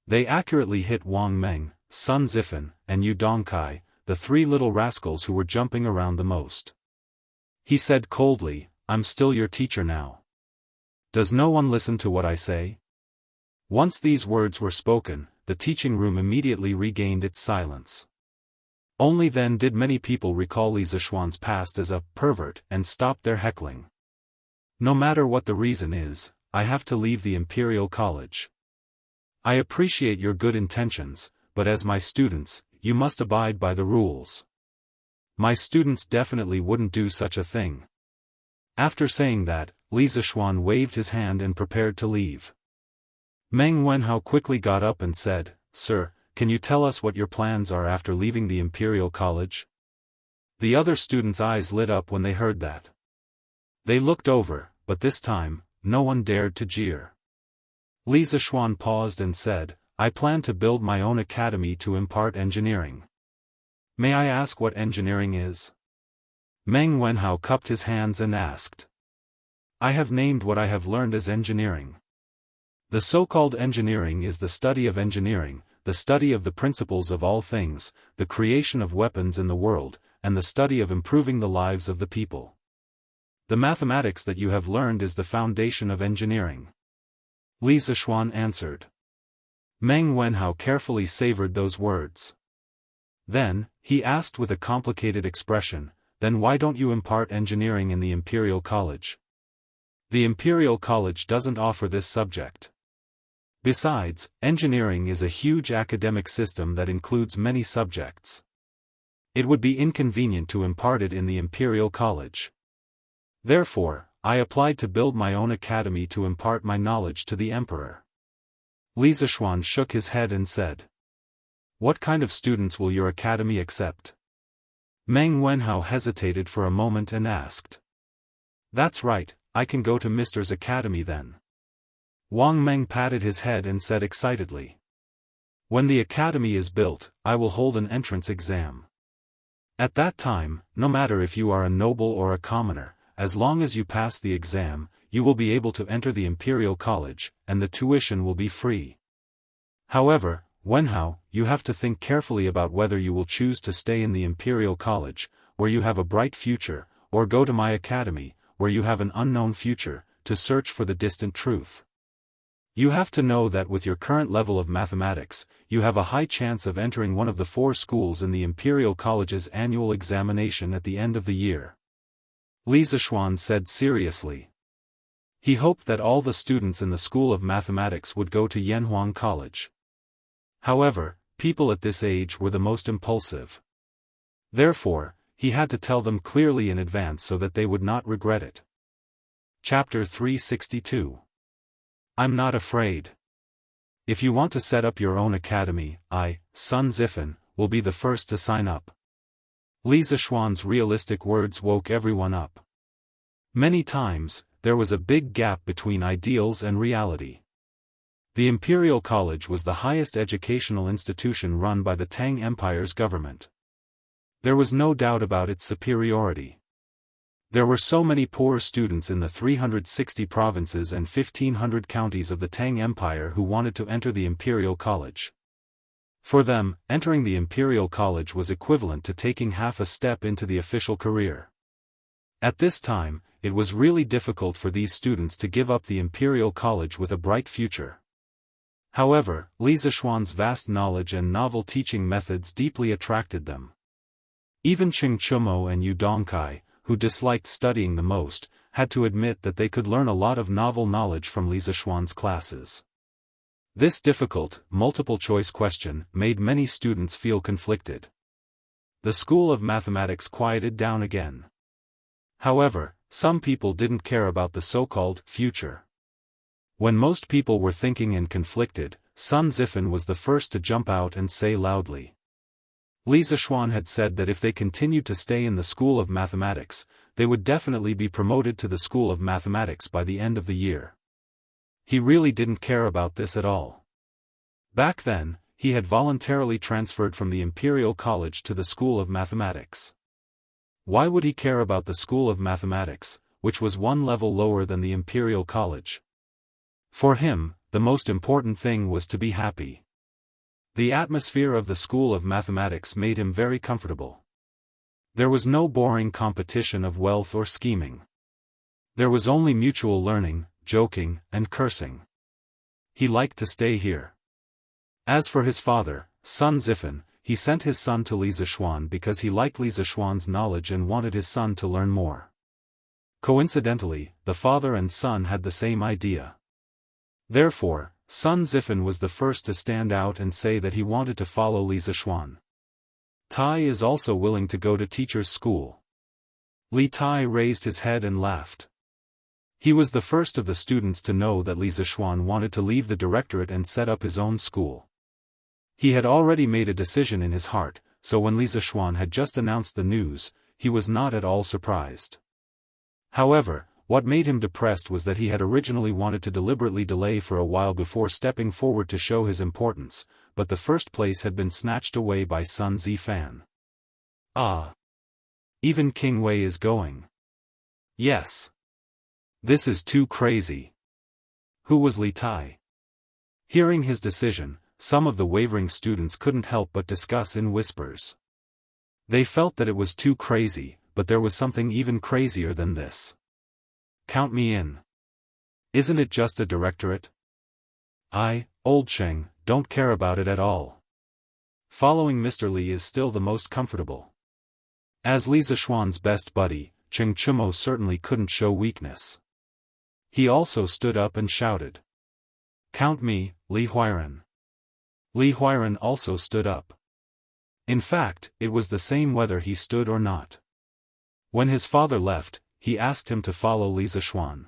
They accurately hit Wang Meng, Sun Zifan, and Yu Dongkai, the 3 little rascals who were jumping around the most. He said coldly, I'm still your teacher now. Does no one listen to what I say? Once these words were spoken, the teaching room immediately regained its silence. Only then did many people recall Li Zishuan's past as a pervert and stop their heckling. No matter what the reason is, I have to leave the Imperial College. I appreciate your good intentions, but as my students, you must abide by the rules. My students definitely wouldn't do such a thing. After saying that, Li Zishuan waved his hand and prepared to leave. Meng Wenhao quickly got up and said, Sir, can you tell us what your plans are after leaving the Imperial College? The other students' eyes lit up when they heard that. They looked over, but this time, no one dared to jeer. Li Zishuan paused and said, I plan to build my own academy to impart engineering. May I ask what engineering is? Meng Wenhao cupped his hands and asked. I have named what I have learned as engineering. The so-called engineering is the study of engineering, the study of the principles of all things, the creation of weapons in the world, and the study of improving the lives of the people. The mathematics that you have learned is the foundation of engineering. Li Zishuan answered. Meng Wenhao carefully savored those words. Then, he asked with a complicated expression, then why don't you impart engineering in the Imperial College? The Imperial College doesn't offer this subject. Besides, engineering is a huge academic system that includes many subjects. It would be inconvenient to impart it in the Imperial College. Therefore, I applied to build my own academy to impart my knowledge to the Emperor. Li Zishuan shook his head and said. What kind of students will your academy accept? Meng Wenhao hesitated for a moment and asked. That's right, I can go to Mr.'s academy then. Wang Meng patted his head and said excitedly. When the academy is built, I will hold an entrance exam. At that time, no matter if you are a noble or a commoner, as long as you pass the exam, you will be able to enter the Imperial College, and the tuition will be free. However, Wenhao, you have to think carefully about whether you will choose to stay in the Imperial College, where you have a bright future, or go to my academy, where you have an unknown future, to search for the distant truth. You have to know that with your current level of mathematics, you have a high chance of entering one of the 4 schools in the Imperial College's annual examination at the end of the year. Li Zishuan said seriously. He hoped that all the students in the School of Mathematics would go to Yanhuang College. However, people at this age were the most impulsive. Therefore, he had to tell them clearly in advance so that they would not regret it. Chapter 362. I'm not afraid. If you want to set up your own academy, I, Sun Zifan, will be the first to sign up. Li Zishuan's realistic words woke everyone up. Many times, there was a big gap between ideals and reality. The Imperial College was the highest educational institution run by the Tang Empire's government. There was no doubt about its superiority. There were so many poor students in the 360 provinces and 1,500 counties of the Tang Empire who wanted to enter the Imperial College. For them, entering the Imperial College was equivalent to taking half a step into the official career. At this time, it was really difficult for these students to give up the Imperial College with a bright future. However, Li Zishuan's vast knowledge and novel teaching methods deeply attracted them. Even Qing Chumo and Yu Dongkai, who disliked studying the most, had to admit that they could learn a lot of novel knowledge from Li Zishuan's classes. This difficult, multiple-choice question made many students feel conflicted. The School of Mathematics quieted down again. However, some people didn't care about the so-called future. When most people were thinking and conflicted, Sun Zifan was the first to jump out and say loudly. Li Zishuan had said that if they continued to stay in the School of Mathematics, they would definitely be promoted to the School of Mathematics by the end of the year. He really didn't care about this at all. Back then, he had voluntarily transferred from the Imperial College to the School of Mathematics. Why would he care about the School of Mathematics, which was one level lower than the Imperial College? For him, the most important thing was to be happy. The atmosphere of the School of Mathematics made him very comfortable. There was no boring competition of wealth or scheming. There was only mutual learning, joking, and cursing. He liked to stay here. As for his father, Sun Zifen, he sent his son to Li Zishuan because he liked Li Zishuan's knowledge and wanted his son to learn more. Coincidentally, the father and son had the same idea. Therefore, Sun Zifen was the first to stand out and say that he wanted to follow Li Zishuan. Tai is also willing to go to teacher's school. Li Tai raised his head and laughed. He was the first of the students to know that Li Zishuan wanted to leave the directorate and set up his own school. He had already made a decision in his heart, so when Li Zishuan had just announced the news, he was not at all surprised. However, what made him depressed was that he had originally wanted to deliberately delay for a while before stepping forward to show his importance, but the first place had been snatched away by Sun Zifan. Ah! Even King Wei is going. Yes. This is too crazy. Who was Li Tai? Hearing his decision, some of the wavering students couldn't help but discuss in whispers. They felt that it was too crazy, but there was something even crazier than this. Count me in. Isn't it just a directorate? I, Old Cheng, don't care about it at all. Following Mr. Li is still the most comfortable. As Li Zishuan's best buddy, Cheng Chumo certainly couldn't show weakness. He also stood up and shouted. Count me, Li Huiran. Li Huiran also stood up. In fact, it was the same whether he stood or not. When his father left, he asked him to follow Li Zishuan.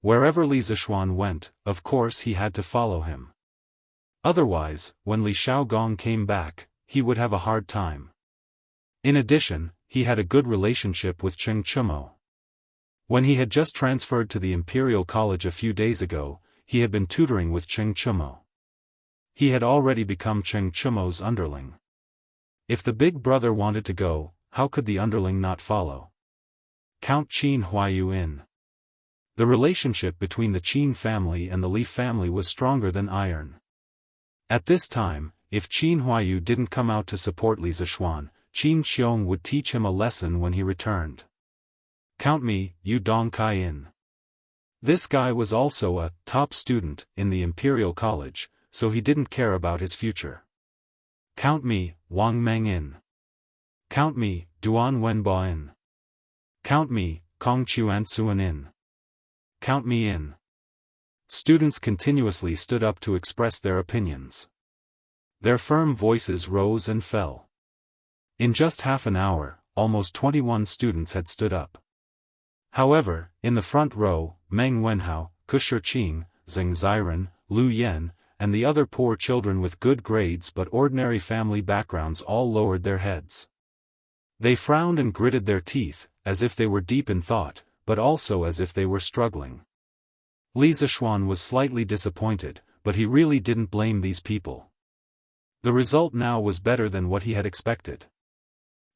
Wherever Li Zishuan went, of course he had to follow him. Otherwise, when Li Shaogong came back, he would have a hard time. In addition, he had a good relationship with Cheng Chumo. When he had just transferred to the Imperial College a few days ago, he had been tutoring with Cheng Chumo. He had already become Cheng Chumo's underling. If the big brother wanted to go, how could the underling not follow? Count Qin Huayu in. The relationship between the Qin family and the Li family was stronger than iron. At this time, if Qin Huayu didn't come out to support Li Zishuan, Qin Xiong would teach him a lesson when he returned. Count me, Yu Dong Kai in. This guy was also a top student in the Imperial College, so he didn't care about his future. Count me, Wang Meng in. Count me, Duan Wenba in. Count me, Kong Chuansuan in. Count me in. Students continuously stood up to express their opinions. Their firm voices rose and fell. In just half an hour, almost 21 students had stood up. However, in the front row, Meng Wenhao, Kusher Qing, Zheng Ziren, Lu Yen, and the other poor children with good grades but ordinary family backgrounds all lowered their heads. They frowned and gritted their teeth, as if they were deep in thought, but also as if they were struggling. Li Zishuan was slightly disappointed, but he really didn't blame these people. The result now was better than what he had expected.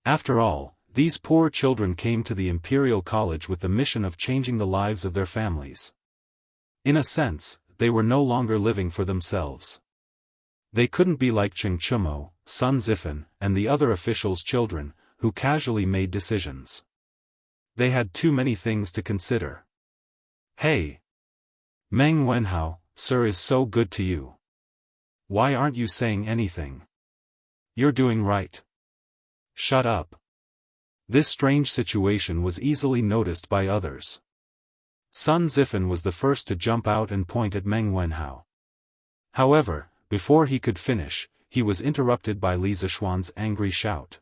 After all, these poor children came to the Imperial College with the mission of changing the lives of their families. In a sense, they were no longer living for themselves. They couldn't be like Cheng Chumo, Sun Zifen, and the other officials' children, who casually made decisions. They had too many things to consider. Hey! Meng Wenhao, sir is so good to you. Why aren't you saying anything? You're doing right. Shut up. This strange situation was easily noticed by others. Sun Zifen was the first to jump out and point at Meng Wenhao. However, before he could finish, he was interrupted by Li Zishuan's angry shout.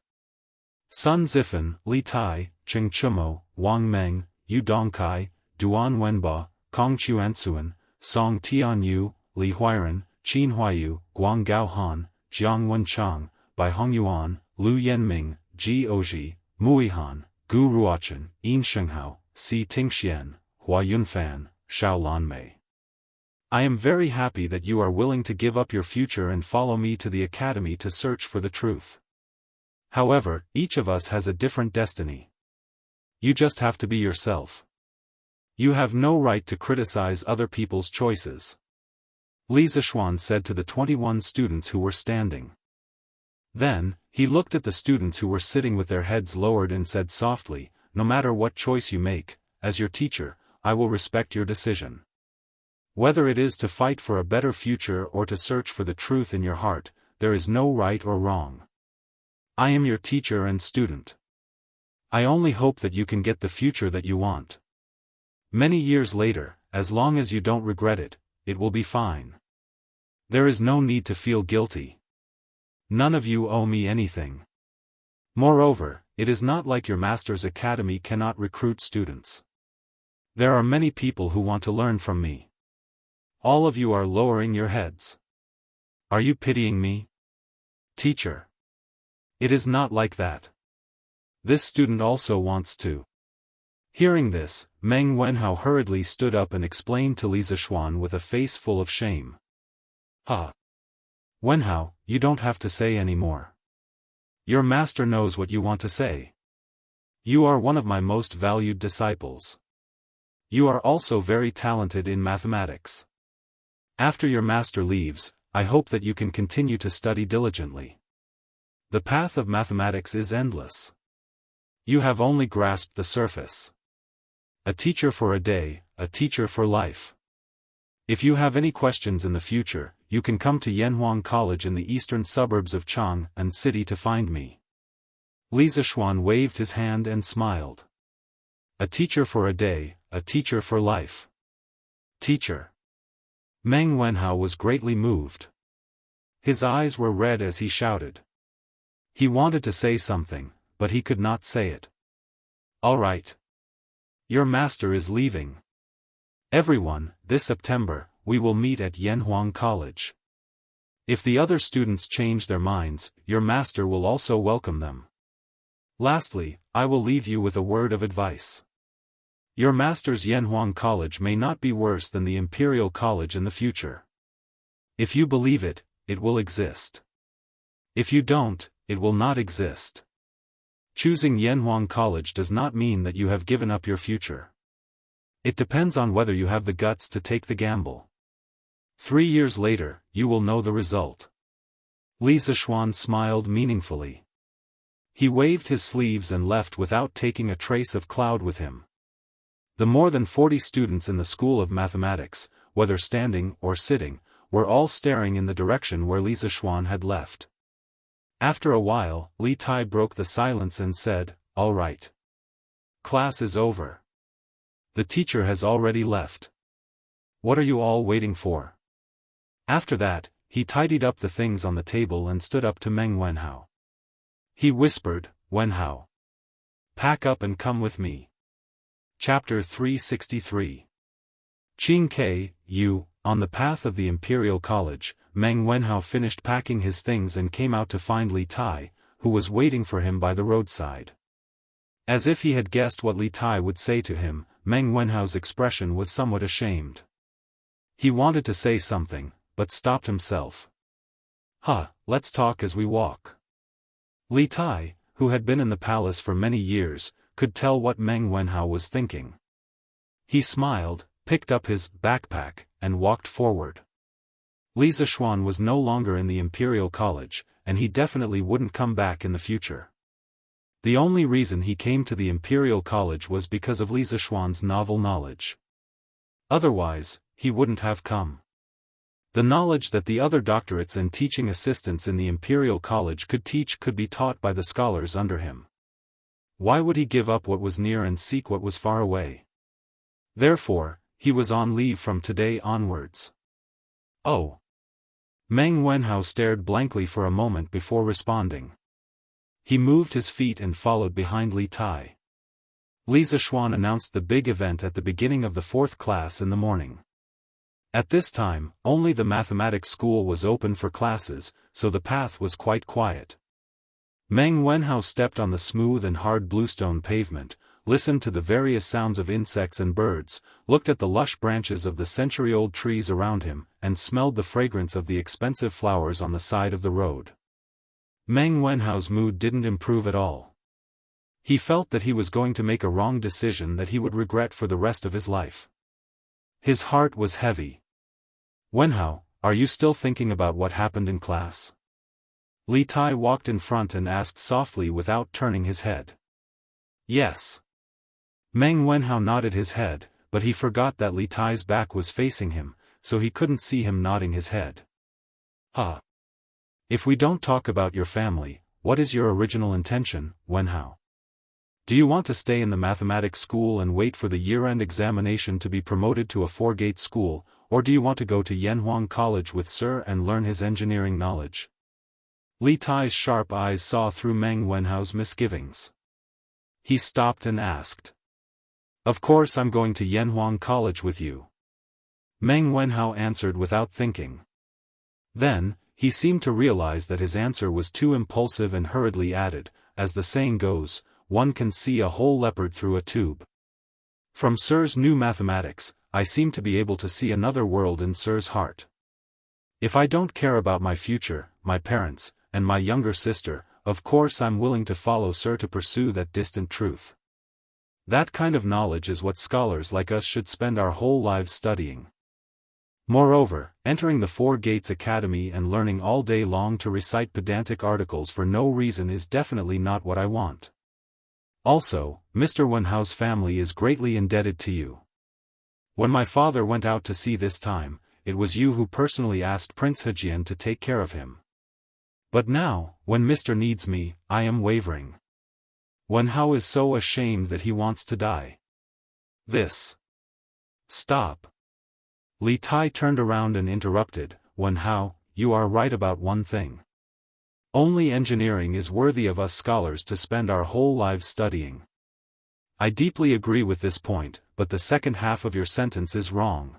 Sun Zifen, Li Tai, Cheng Chumo, Wang Meng, Yu Dongkai, Duan Wenba, Kong Chuansuan, Song Tianyu, Li Huiran, Qin Huayu, Guang Gaohan, Jiang Wenchang, Bai Hongyuan, Lu Yanming, Ji Oji, Muihan, Gu Ruochen, Yin Shenghao, Si Tingxian, Hua Yunfan, Xiao Lanmei. I am very happy that you are willing to give up your future and follow me to the academy to search for the truth. However, each of us has a different destiny. You just have to be yourself. You have no right to criticize other people's choices. Li Zishuan said to the 21 students who were standing. Then, He looked at the students who were sitting with their heads lowered and said softly, "No matter what choice you make, as your teacher, I will respect your decision. Whether it is to fight for a better future or to search for the truth in your heart, there is no right or wrong. I am your teacher and student. I only hope that you can get the future that you want. Many years later, as long as you don't regret it, it will be fine. There is no need to feel guilty. None of you owe me anything. Moreover, it is not like your master's academy cannot recruit students. There are many people who want to learn from me. All of you are lowering your heads. Are you pitying me? Teacher. It is not like that. This student also wants to." Hearing this, Meng Wenhao hurriedly stood up and explained to Li Zishuan with a face full of shame. Wenhao, you don't have to say any more. Your master knows what you want to say. You are one of my most valued disciples. You are also very talented in mathematics. After your master leaves, I hope that you can continue to study diligently. The path of mathematics is endless. You have only grasped the surface. A teacher for a day, a teacher for life. If you have any questions in the future, you can come to Yanhuang College in the eastern suburbs of Chang and City to find me. Li Zishuan waved his hand and smiled. A teacher for a day, a teacher for life. Teacher. Meng Wenhao was greatly moved. His eyes were red as he shouted. He wanted to say something, but he could not say it. All right. Your master is leaving. Everyone, this September, we will meet at Yanhuang College. If the other students change their minds, your master will also welcome them. Lastly, I will leave you with a word of advice. Your master's Yanhuang College may not be worse than the Imperial College in the future. If you believe it, it will exist. If you don't, it will not exist. Choosing Yanhuang College does not mean that you have given up your future. It depends on whether you have the guts to take the gamble. 3 years later, you will know the result. Li Zishuan smiled meaningfully. He waved his sleeves and left without taking a trace of cloud with him. The more than 40 students in the School of Mathematics, whether standing or sitting, were all staring in the direction where Li Zishuan had left. After a while, Li Tai broke the silence and said, "All right. Class is over. The teacher has already left. What are you all waiting for?" After that, he tidied up the things on the table and stood up to Meng Wenhao. He whispered, "Wenhao. Pack up and come with me." Chapter 363. Qing Ke, Yu. On the path of the Imperial College, Meng Wenhao finished packing his things and came out to find Li Tai, who was waiting for him by the roadside. As if he had guessed what Li Tai would say to him, Meng Wenhao's expression was somewhat ashamed. He wanted to say something, but stopped himself. Let's talk as we walk." Li Tai, who had been in the palace for many years, could tell what Meng Wenhao was thinking. He smiled, picked up his backpack, and walked forward. Li Zishuan was no longer in the Imperial College, and he definitely wouldn't come back in the future. The only reason he came to the Imperial College was because of Li Zishuan's novel knowledge. Otherwise, he wouldn't have come. The knowledge that the other doctorates and teaching assistants in the Imperial College could teach could be taught by the scholars under him. Why would he give up what was near and seek what was far away? Therefore, he was on leave from today onwards. Oh. Meng Wenhao stared blankly for a moment before responding. He moved his feet and followed behind Li Tai. Li Zishuan announced the big event at the beginning of the 4th class in the morning. At this time, only the mathematics school was open for classes, so the path was quite quiet. Meng Wenhao stepped on the smooth and hard bluestone pavement, listened to the various sounds of insects and birds, looked at the lush branches of the century-old trees around him, and smelled the fragrance of the expensive flowers on the side of the road. Meng Wenhao's mood didn't improve at all. He felt that he was going to make a wrong decision that he would regret for the rest of his life. His heart was heavy. "Wenhao, are you still thinking about what happened in class?" Li Tai walked in front and asked softly without turning his head. Yes. Meng Wenhao nodded his head, but he forgot that Li Tai's back was facing him, so he couldn't see him nodding his head. If we don't talk about your family, what is your original intention, Wenhao? Do you want to stay in the mathematics school and wait for the year-end examination to be promoted to a 4-gate school, or do you want to go to Yanhuang College with Sir and learn his engineering knowledge? Li Tai's sharp eyes saw through Meng Wenhao's misgivings. He stopped and asked. Of course I'm going to Yanhuang College with you. Meng Wenhao answered without thinking. Then, he seemed to realize that his answer was too impulsive and hurriedly added, as the saying goes, one can see a whole leopard through a tube. From Sir's new mathematics, I seem to be able to see another world in Sir's heart. If I don't care about my future, my parents, and my younger sister, of course I'm willing to follow Sir to pursue that distant truth. That kind of knowledge is what scholars like us should spend our whole lives studying. Moreover, entering the 4 Gates Academy and learning all day long to recite pedantic articles for no reason is definitely not what I want. Also, Mr. Wenhao's family is greatly indebted to you. When my father went out to sea this time, it was you who personally asked Prince Hejian to take care of him. But now, when Mr. needs me, I am wavering. Wenhao is so ashamed that he wants to die. Stop. Li Tai turned around and interrupted, Wenhao, you are right about one thing. Only engineering is worthy of us scholars to spend our whole lives studying. I deeply agree with this point, but the second half of your sentence is wrong.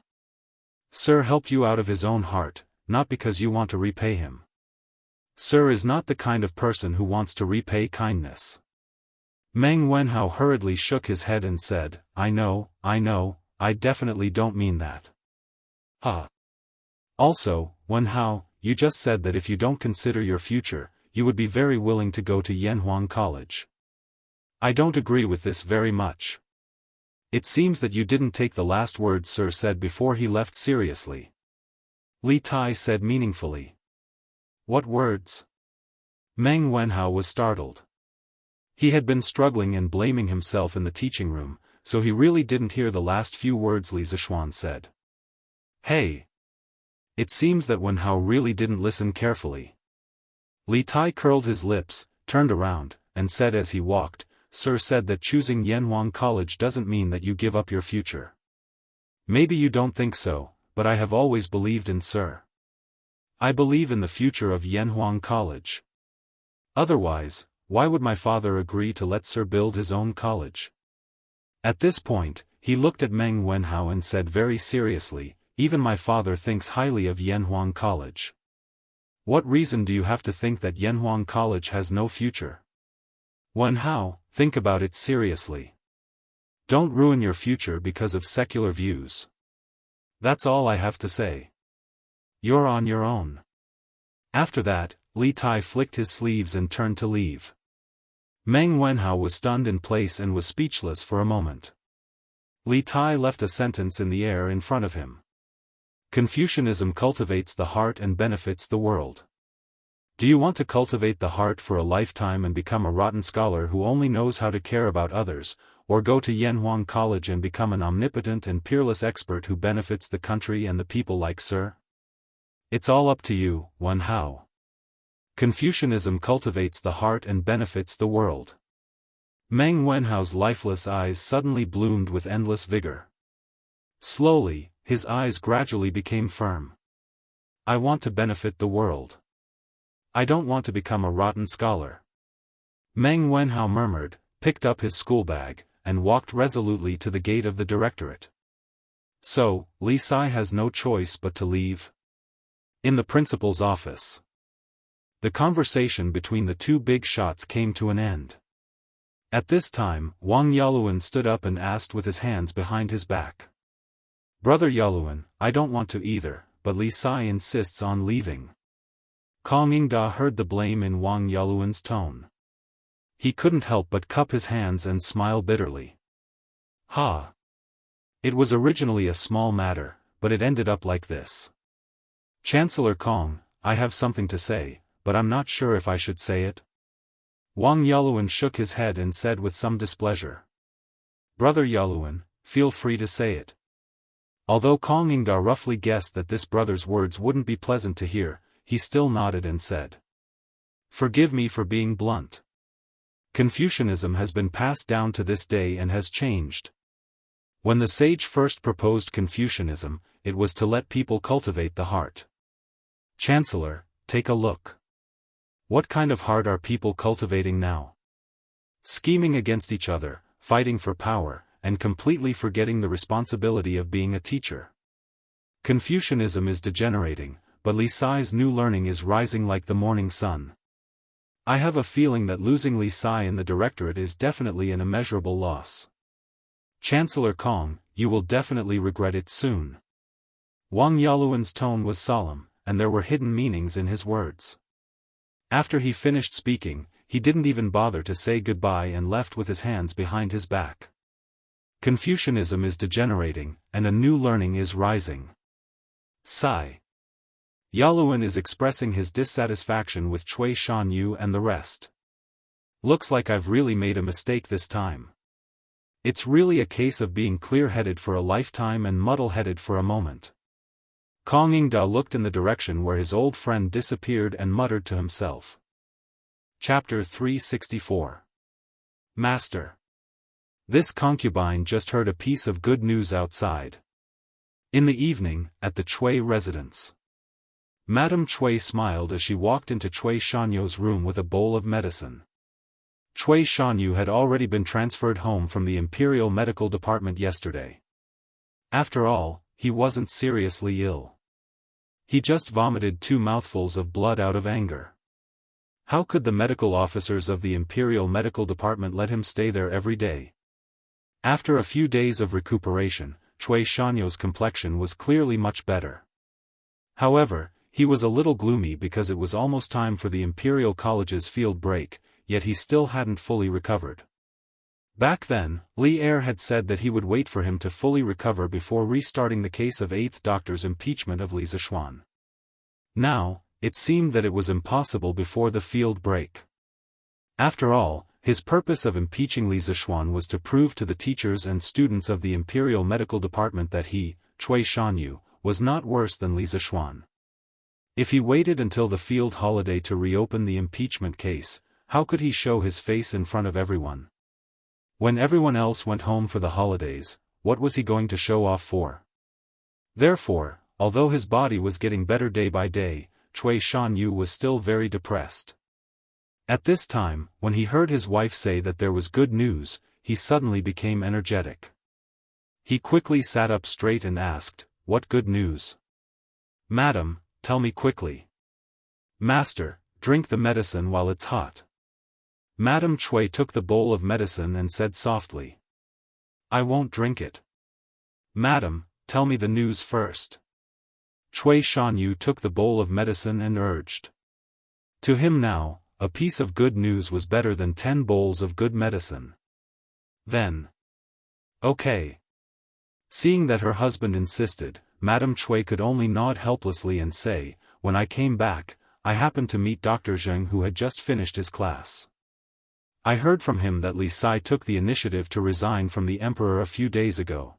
Sir helped you out of his own heart, not because you want to repay him. Sir is not the kind of person who wants to repay kindness. Meng Wenhao hurriedly shook his head and said, I know, I definitely don't mean that. Also, Wenhao, you just said that if you don't consider your future, you would be very willing to go to Yanhuang College. I don't agree with this very much. It seems that you didn't take the last words Sir said before he left seriously. Li Tai said meaningfully. What words? Meng Wenhao was startled. He had been struggling and blaming himself in the teaching room, so he really didn't hear the last few words Li Zishuan said. Hey! It seems that Wenhao really didn't listen carefully. Li Tai curled his lips, turned around, and said as he walked, Sir said that choosing Yanhuang College doesn't mean that you give up your future. Maybe you don't think so, but I have always believed in Sir. I believe in the future of Yanhuang College. Otherwise, why would my father agree to let Sir build his own college? At this point, he looked at Meng Wenhao and said very seriously, even my father thinks highly of Yanhuang College. What reason do you have to think that Yanhuang College has no future? Wenhao, think about it seriously. Don't ruin your future because of secular views. That's all I have to say. You're on your own. After that, Li Tai flicked his sleeves and turned to leave. Meng Wenhao was stunned in place and was speechless for a moment. Li Tai left a sentence in the air in front of him. Confucianism cultivates the heart and benefits the world. Do you want to cultivate the heart for a lifetime and become a rotten scholar who only knows how to care about others, or go to Yanhuang College and become an omnipotent and peerless expert who benefits the country and the people like Sir? It's all up to you, Wenhao. Confucianism cultivates the heart and benefits the world. Meng Wenhao's lifeless eyes suddenly bloomed with endless vigor. Slowly, his eyes gradually became firm. I want to benefit the world. I don't want to become a rotten scholar. Meng Wenhao murmured, picked up his school bag, and walked resolutely to the gate of the directorate. So, Li Sai has no choice but to leave. In the principal's office. The conversation between the two big shots came to an end. At this time, Wang Yaluan stood up and asked with his hands behind his back. Brother Yaluan, I don't want to either, but Li Sai insists on leaving. Kong Yingda heard the blame in Wang Yaluan's tone. He couldn't help but cup his hands and smile bitterly. It was originally a small matter, but it ended up like this. Chancellor Kong, I have something to say, but I'm not sure if I should say it. Wang Yaluan shook his head and said with some displeasure. Brother Yaluan, feel free to say it. Although Kong Yingda roughly guessed that this brother's words wouldn't be pleasant to hear, he still nodded and said. Forgive me for being blunt. Confucianism has been passed down to this day and has changed. When the sage first proposed Confucianism, it was to let people cultivate the heart. Chancellor, take a look. What kind of heart are people cultivating now? Scheming against each other, fighting for power, and completely forgetting the responsibility of being a teacher. Confucianism is degenerating, but Li Sai's new learning is rising like the morning sun. I have a feeling that losing Li Sai in the directorate is definitely an immeasurable loss. Chancellor Kong, you will definitely regret it soon. Wang Yaluan's tone was solemn, and there were hidden meanings in his words. After he finished speaking, he didn't even bother to say goodbye and left with his hands behind his back. Confucianism is degenerating, and a new learning is rising. Sigh. Yaluan is expressing his dissatisfaction with Cui Shanyu and the rest. Looks like I've really made a mistake this time. It's really a case of being clear-headed for a lifetime and muddle-headed for a moment. Kong Yingda looked in the direction where his old friend disappeared and muttered to himself. Chapter 364. Master. This concubine just heard a piece of good news outside. In the evening, at the Cui residence. Madame Cui smiled as she walked into Cui Shanyu's room with a bowl of medicine. Cui Shanyu had already been transferred home from the Imperial Medical Department yesterday. After all, he wasn't seriously ill. He just vomited 2 mouthfuls of blood out of anger. How could the medical officers of the Imperial Medical Department let him stay there every day? After a few days of recuperation, Cui Shanyu's complexion was clearly much better. However, he was a little gloomy because it was almost time for the Imperial College's field break, yet he still hadn't fully recovered. Back then, Li Er had said that he would wait for him to fully recover before restarting the case of 8th Doctor's impeachment of Li Zishuan. Now, it seemed that it was impossible before the field break. After all, his purpose of impeaching Li Zishuan was to prove to the teachers and students of the Imperial Medical Department that he, Cui Shanyu, was not worse than Li Zishuan. If he waited until the field holiday to reopen the impeachment case, how could he show his face in front of everyone? When everyone else went home for the holidays, what was he going to show off for? Therefore, although his body was getting better day by day, Cui Shanyu was still very depressed. At this time, when he heard his wife say that there was good news, he suddenly became energetic. He quickly sat up straight and asked, "What good news?" "Madam, tell me quickly." "Master, drink the medicine while it's hot." Madame Cui took the bowl of medicine and said softly, "I won't drink it." "Madam, tell me the news first." Cui Shanyu took the bowl of medicine and urged. To him now, a piece of good news was better than 10 bowls of good medicine. Then. Okay. Seeing that her husband insisted, Madame Cui could only nod helplessly and say, "When I came back, I happened to meet Dr. Zheng who had just finished his class. I heard from him that Li Sai took the initiative to resign from the emperor a few days ago.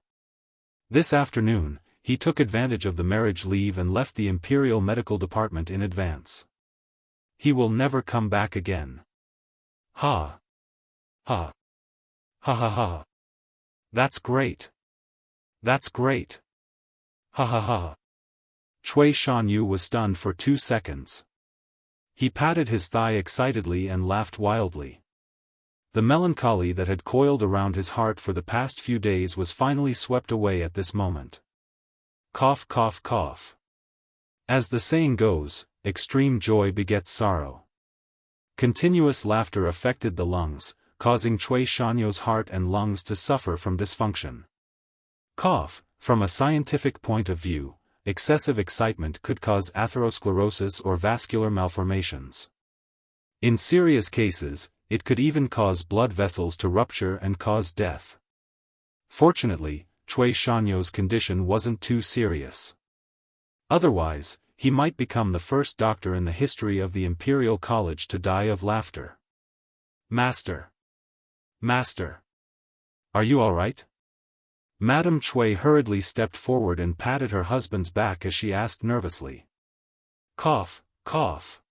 This afternoon, he took advantage of the marriage leave and left the Imperial Medical Department in advance. He will never come back again." Ha! Ha! Ha ha ha! That's great! That's great! Ha ha ha! Cui Shanyu was stunned for 2 seconds. He patted his thigh excitedly and laughed wildly. The melancholy that had coiled around his heart for the past few days was finally swept away at this moment. Cough cough cough. As the saying goes, extreme joy begets sorrow. Continuous laughter affected the lungs, causing Cui Shanyu's heart and lungs to suffer from dysfunction. Cough, from a scientific point of view, excessive excitement could cause atherosclerosis or vascular malformations. In serious cases, it could even cause blood vessels to rupture and cause death. Fortunately, Cui Shanyu's condition wasn't too serious. Otherwise, he might become the first doctor in the history of the Imperial College to die of laughter. Master! Master! Are you all right? Madame Cui hurriedly stepped forward and patted her husband's back as she asked nervously. Cough, cough.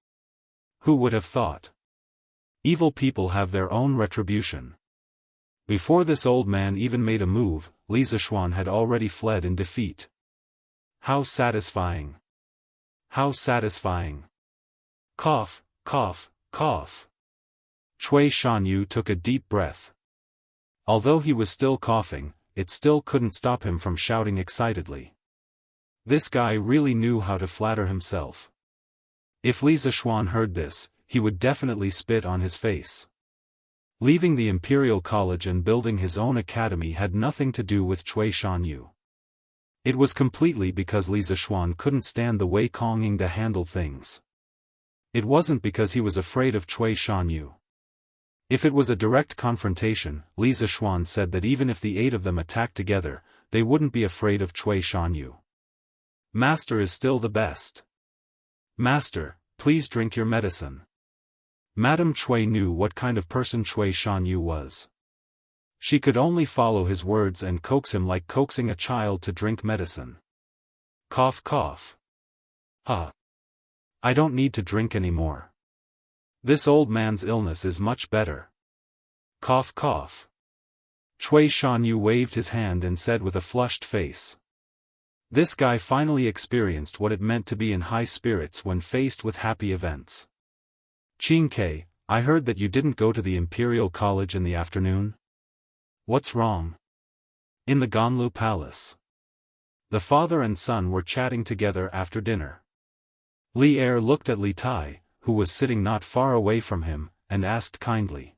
Who would have thought? Evil people have their own retribution. Before this old man even made a move, Li Zishuan had already fled in defeat. How satisfying! How satisfying! Cough, cough, cough. Cui Shanyu took a deep breath. Although he was still coughing, it still couldn't stop him from shouting excitedly. This guy really knew how to flatter himself. If Li Zishuan heard this, he would definitely spit on his face. Leaving the Imperial College and building his own academy had nothing to do with Cui Shanyu. It was completely because Li Zishuan couldn't stand the way Kong Yingde handled things. It wasn't because he was afraid of Cui Shanyu. If it was a direct confrontation, Li Zishuan said that even if the 8 of them attacked together, they wouldn't be afraid of Cui Shanyu. Master is still the best. Master, please drink your medicine. Madame Cui knew what kind of person Cui Shanyu was. She could only follow his words and coax him like coaxing a child to drink medicine. Cough cough. I don't need to drink anymore. This old man's illness is much better. Cough cough. Cui Shanyu waved his hand and said with a flushed face. This guy finally experienced what it meant to be in high spirits when faced with happy events. Qingke, I heard that you didn't go to the Imperial College in the afternoon? What's wrong? In the Ganlu Palace. The father and son were chatting together after dinner. Li Er looked at Li Tai, who was sitting not far away from him, and asked kindly.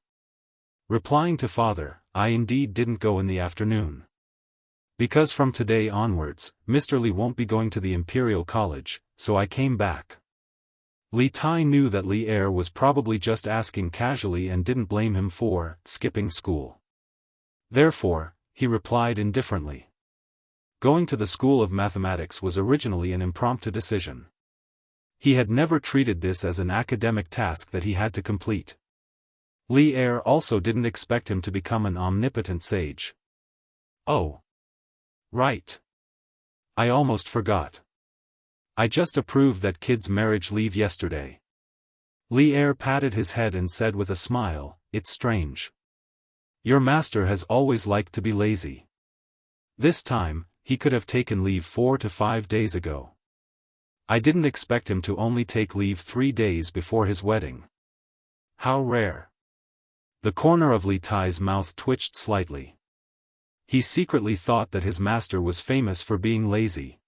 Replying to father, I indeed didn't go in the afternoon. Because from today onwards, Mr. Li won't be going to the Imperial College, so I came back. Li Tai knew that Li Er was probably just asking casually and didn't blame him for skipping school. Therefore, he replied indifferently. Going to the School of Mathematics was originally an impromptu decision. He had never treated this as an academic task that he had to complete. Li Er also didn't expect him to become an omnipotent sage. Oh. Right. I almost forgot. I just approved that kid's marriage leave yesterday. Li Er patted his head and said with a smile, It's strange. Your master has always liked to be lazy. This time, he could have taken leave 4 to 5 days ago. I didn't expect him to only take leave 3 days before his wedding. How rare. The corner of Li Tai's mouth twitched slightly. He secretly thought that his master was famous for being lazy.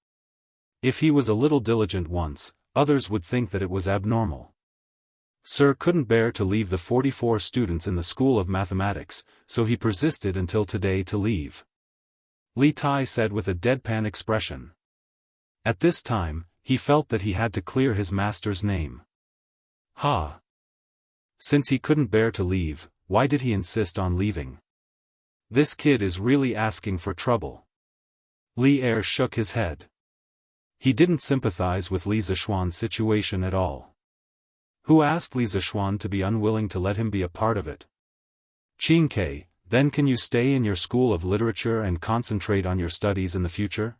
If he was a little diligent once, others would think that it was abnormal. Sir couldn't bear to leave the 44 students in the School of Mathematics, so he persisted until today to leave. Li Tai said with a deadpan expression. At this time, he felt that he had to clear his master's name. Ha! Since he couldn't bear to leave, why did he insist on leaving? This kid is really asking for trouble. Li Er shook his head. He didn't sympathize with Li Zishuan's situation at all. Who asked Li Zishuan to be unwilling to let him be a part of it? Qingke, then can you stay in your school of literature and concentrate on your studies in the future?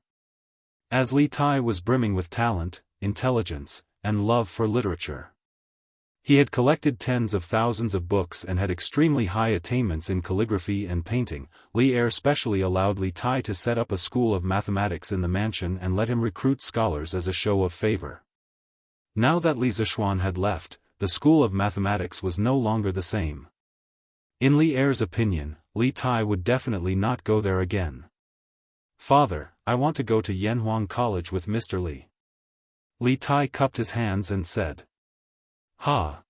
As Li Tai was brimming with talent, intelligence, and love for literature. He had collected tens of thousands of books and had extremely high attainments in calligraphy and painting. Li Er specially allowed Li Tai to set up a school of mathematics in the mansion and let him recruit scholars as a show of favor. Now that Li Zishuan had left, the school of mathematics was no longer the same. In Li Er's opinion, Li Tai would definitely not go there again. Father, I want to go to Yanhuang College with Mr. Li. Li Tai cupped his hands and said. Ha!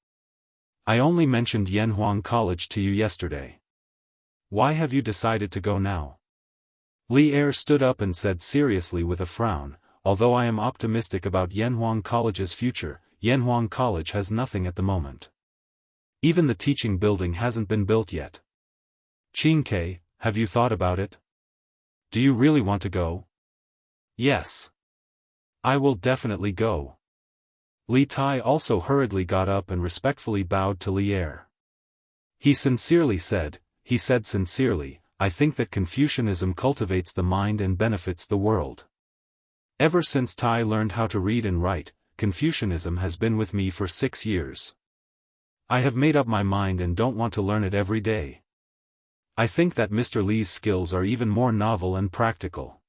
I only mentioned Yanhuang College to you yesterday. Why have you decided to go now? Li Er stood up and said seriously with a frown, although I am optimistic about Yanhuang College's future, Yanhuang College has nothing at the moment. Even the teaching building hasn't been built yet. Qingke, have you thought about it? Do you really want to go? Yes. I will definitely go. Li Tai also hurriedly got up and respectfully bowed to Li Er. He said sincerely, I think that Confucianism cultivates the mind and benefits the world. Ever since Tai learned how to read and write, Confucianism has been with me for 6 years. I have made up my mind and don't want to learn it every day. I think that Mr. Li's skills are even more novel and practical.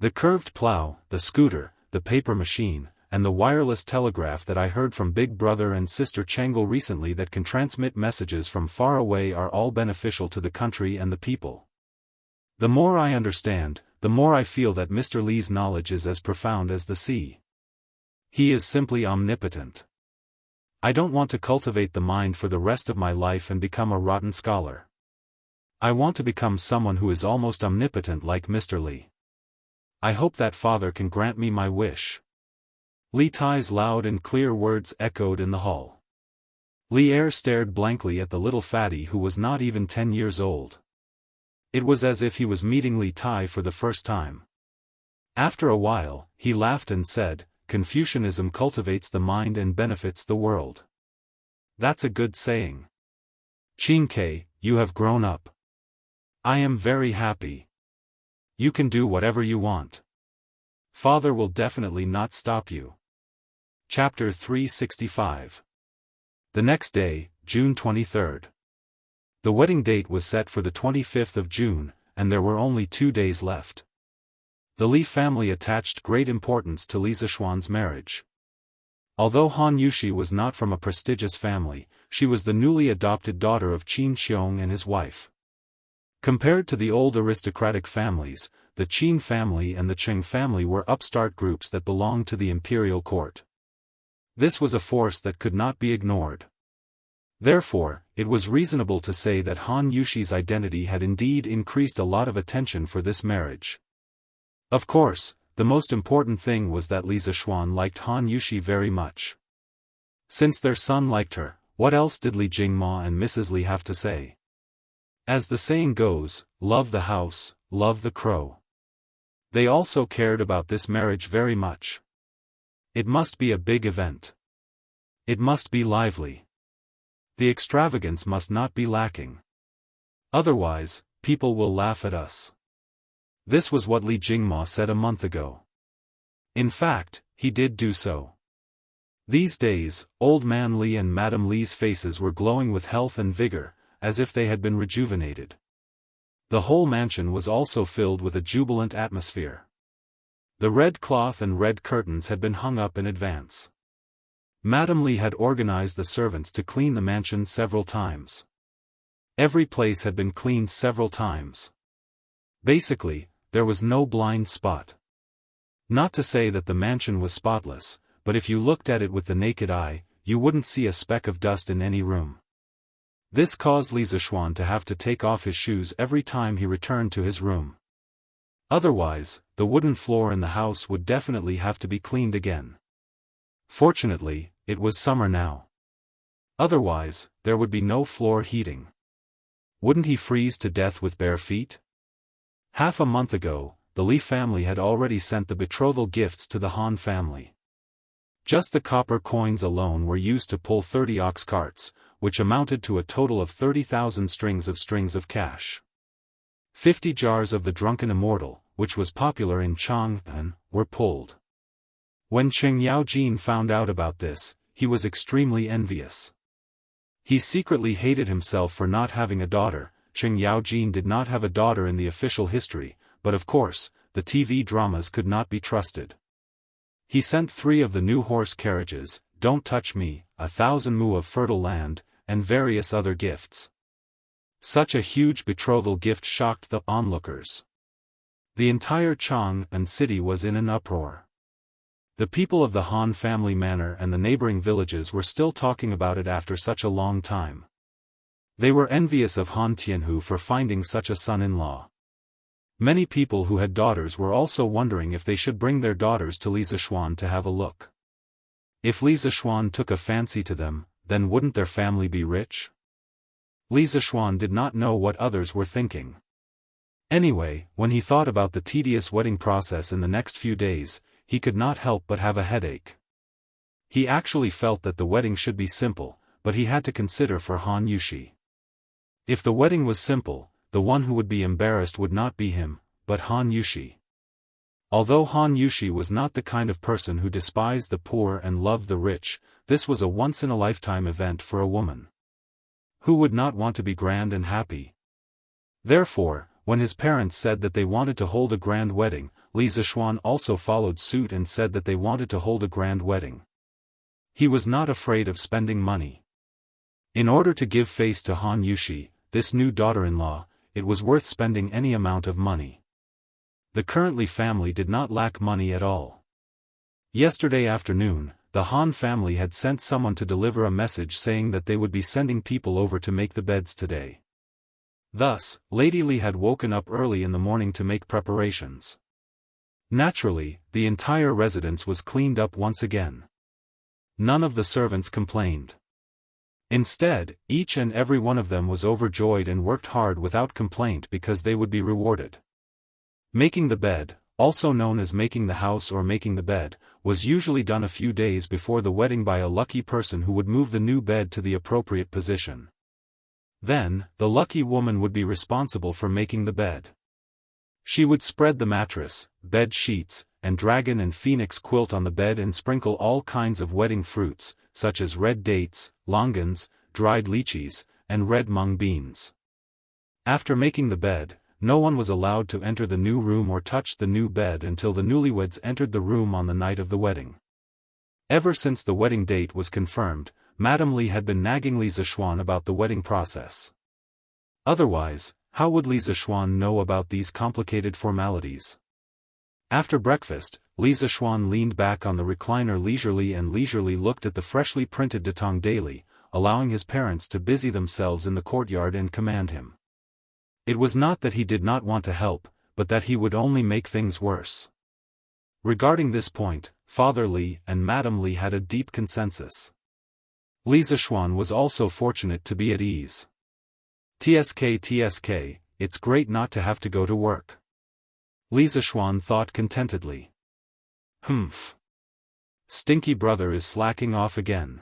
The curved plow, the scooter, the paper machine, and the wireless telegraph that I heard from Big Brother and Sister Changle recently that can transmit messages from far away are all beneficial to the country and the people. The more I understand, the more I feel that Mr. Li's knowledge is as profound as the sea. He is simply omnipotent. I don't want to cultivate the mind for the rest of my life and become a rotten scholar. I want to become someone who is almost omnipotent like Mr. Li. I hope that Father can grant me my wish. Li Tai's loud and clear words echoed in the hall. Li Er stared blankly at the little fatty who was not even 10 years old. It was as if he was meeting Li Tai for the first time. After a while, he laughed and said, Confucianism cultivates the mind and benefits the world. That's a good saying. Qingke, you have grown up. I am very happy. You can do whatever you want. Father will definitely not stop you. Chapter 365. The next day, June 23rd. The wedding date was set for the 25th of June, and there were only 2 days left. The Li family attached great importance to Li Zishuan's marriage. Although Han Yushi was not from a prestigious family, she was the newly adopted daughter of Qin Xiong and his wife. Compared to the old aristocratic families, the Qin family and the Cheng family were upstart groups that belonged to the imperial court. This was a force that could not be ignored. Therefore, it was reasonable to say that Han Yushi's identity had indeed increased a lot of attention for this marriage. Of course, the most important thing was that Li Zishuan liked Han Yushi very much. Since their son liked her, what else did Li Jingma and Mrs. Li have to say? As the saying goes, love the house, love the crow. They also cared about this marriage very much. It must be a big event. It must be lively. The extravagance must not be lacking. Otherwise, people will laugh at us. This was what Li Jingma said a month ago. In fact, he did do so. These days, Old Man Li and Madam Li's faces were glowing with health and vigor, as if they had been rejuvenated. The whole mansion was also filled with a jubilant atmosphere. The red cloth and red curtains had been hung up in advance. Madam Li had organized the servants to clean the mansion several times. Every place had been cleaned several times. Basically, there was no blind spot. Not to say that the mansion was spotless, but if you looked at it with the naked eye, you wouldn't see a speck of dust in any room. This caused Li Zishuan to have to take off his shoes every time he returned to his room. Otherwise, the wooden floor in the house would definitely have to be cleaned again. Fortunately, it was summer now. Otherwise, there would be no floor heating. Wouldn't he freeze to death with bare feet? Half a month ago, the Li family had already sent the betrothal gifts to the Han family. Just the copper coins alone were used to pull 30 ox carts, which amounted to a total of 30,000 strings of cash. 50 jars of the drunken Immortal, which was popular in Chang'an, were pulled. When Cheng Yaojin found out about this, he was extremely envious. He secretly hated himself for not having a daughter. Cheng Yaojin did not have a daughter in the official history, but of course, the TV dramas could not be trusted. He sent 3 of the new horse carriages, Don't Touch Me, 1,000 mu of fertile land, and various other gifts. Such a huge betrothal gift shocked the onlookers. The entire Chang'an city was in an uproar. The people of the Han family manor and the neighboring villages were still talking about it after such a long time. They were envious of Han Tianhu for finding such a son-in-law. Many people who had daughters were also wondering if they should bring their daughters to Li Zishuan to have a look. If Li Zishuan took a fancy to them, then wouldn't their family be rich? Li Zishuan did not know what others were thinking. Anyway, when he thought about the tedious wedding process in the next few days, he could not help but have a headache. He actually felt that the wedding should be simple, but he had to consider for Han Yushi. If the wedding was simple, the one who would be embarrassed would not be him, but Han Yushi. Although Han Yushi was not the kind of person who despised the poor and loved the rich, this was a once-in-a-lifetime event for a woman. Who would not want to be grand and happy? Therefore, when his parents said that they wanted to hold a grand wedding, Li Zixuan also followed suit and said that they wanted to hold a grand wedding. He was not afraid of spending money. In order to give face to Han Yushi, this new daughter-in-law, it was worth spending any amount of money. The currently family did not lack money at all. Yesterday afternoon, the Han family had sent someone to deliver a message saying that they would be sending people over to make the beds today. Thus, Lady Li had woken up early in the morning to make preparations. Naturally, the entire residence was cleaned up once again. None of the servants complained. Instead, each and every one of them was overjoyed and worked hard without complaint because they would be rewarded. Making the bed, also known as making the house or making the bed, was usually done a few days before the wedding by a lucky person who would move the new bed to the appropriate position. Then, the lucky woman would be responsible for making the bed. She would spread the mattress, bed sheets, and dragon and phoenix quilt on the bed and sprinkle all kinds of wedding fruits, such as red dates, longans, dried lychees, and red mung beans. After making the bed, no one was allowed to enter the new room or touch the new bed until the newlyweds entered the room on the night of the wedding. Ever since the wedding date was confirmed, Madame Li had been nagging Li Zixuan about the wedding process. Otherwise, how would Li Zixuan know about these complicated formalities? After breakfast, Li Zixuan leaned back on the recliner leisurely looked at the freshly printed Datong Daily, allowing his parents to busy themselves in the courtyard and command him. It was not that he did not want to help, but that he would only make things worse. Regarding this point, Father Li and Madame Li had a deep consensus. Li Zixuan was also fortunate to be at ease. TSK, it's great not to have to go to work. Li Zixuan thought contentedly. Humph. Stinky brother is slacking off again.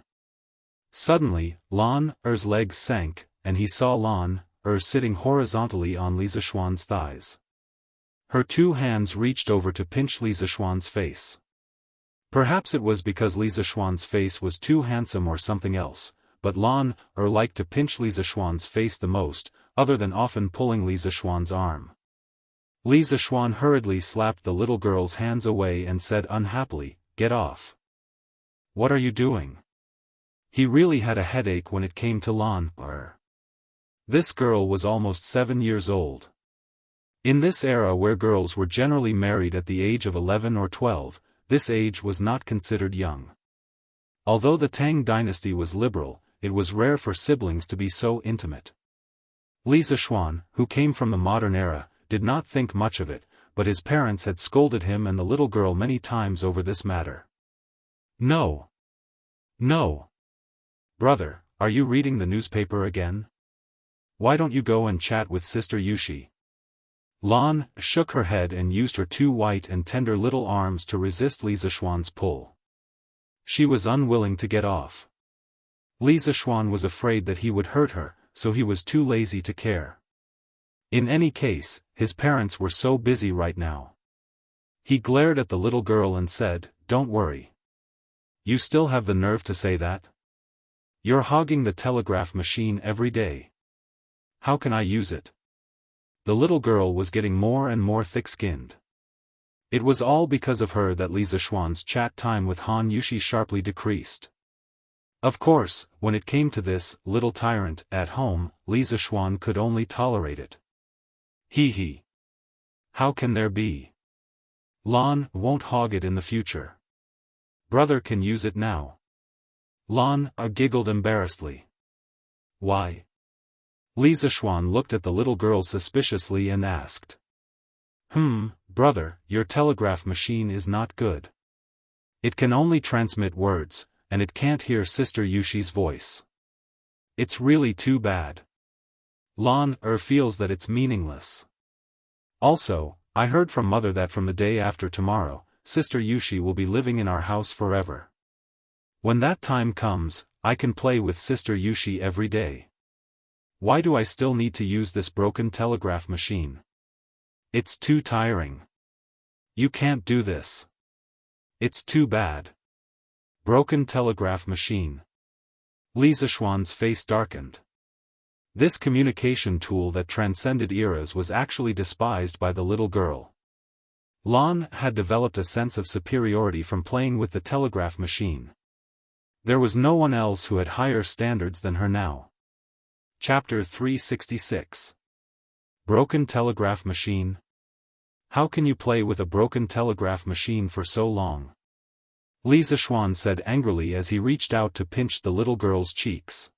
Suddenly, Lan Er's legs sank, and he saw Lan Er sitting horizontally on Li Zixuan's thighs. Her two hands reached over to pinch Li Zixuan's face. Perhaps it was because Li Zixuan's face was too handsome or something else, but Lan Er liked to pinch Li Zixuan's face the most, other than often pulling Li Zixuan's arm. Li Zixuan hurriedly slapped the little girl's hands away and said unhappily, "Get off. What are you doing?" He really had a headache when it came to Lan Er. This girl was almost 7 years old. In this era where girls were generally married at the age of 11 or 12, this age was not considered young. Although the Tang dynasty was liberal, it was rare for siblings to be so intimate. Li Zixuan, who came from the modern era, did not think much of it, but his parents had scolded him and the little girl many times over this matter. No. No. Brother, are you reading the newspaper again? Why don't you go and chat with Sister Yushi? Lan shook her head and used her two white and tender little arms to resist Li Zixuan's pull. She was unwilling to get off. Li Zixuan was afraid that he would hurt her, so he was too lazy to care. In any case, his parents were so busy right now. He glared at the little girl and said, "Don't worry. You still have the nerve to say that? You're hogging the telegraph machine every day. How can I use it?" The little girl was getting more and more thick-skinned. It was all because of her that Li Zixuan's chat time with Han Yushi sharply decreased. Of course, when it came to this little tyrant at home, Li Zixuan could only tolerate it. Hee. How can there be? Lan won't hog it in the future. Brother can use it now. Lan giggled embarrassedly. Why? Li Zixuan looked at the little girl suspiciously and asked. Brother, your telegraph machine is not good. It can only transmit words, and it can't hear Sister Yushi's voice. It's really too bad. Lan feels that it's meaningless. Also, I heard from Mother that from the day after tomorrow, Sister Yushi will be living in our house forever. When that time comes, I can play with Sister Yushi every day. Why do I still need to use this broken telegraph machine? It's too tiring. You can't do this. It's too bad. Broken telegraph machine. Li Zishuan's face darkened. This communication tool that transcended eras was actually despised by the little girl. Lan had developed a sense of superiority from playing with the telegraph machine. There was no one else who had higher standards than her now. Chapter 366. Broken telegraph machine? How can you play with a broken telegraph machine for so long? Li Zishuan said angrily as he reached out to pinch the little girl's cheeks.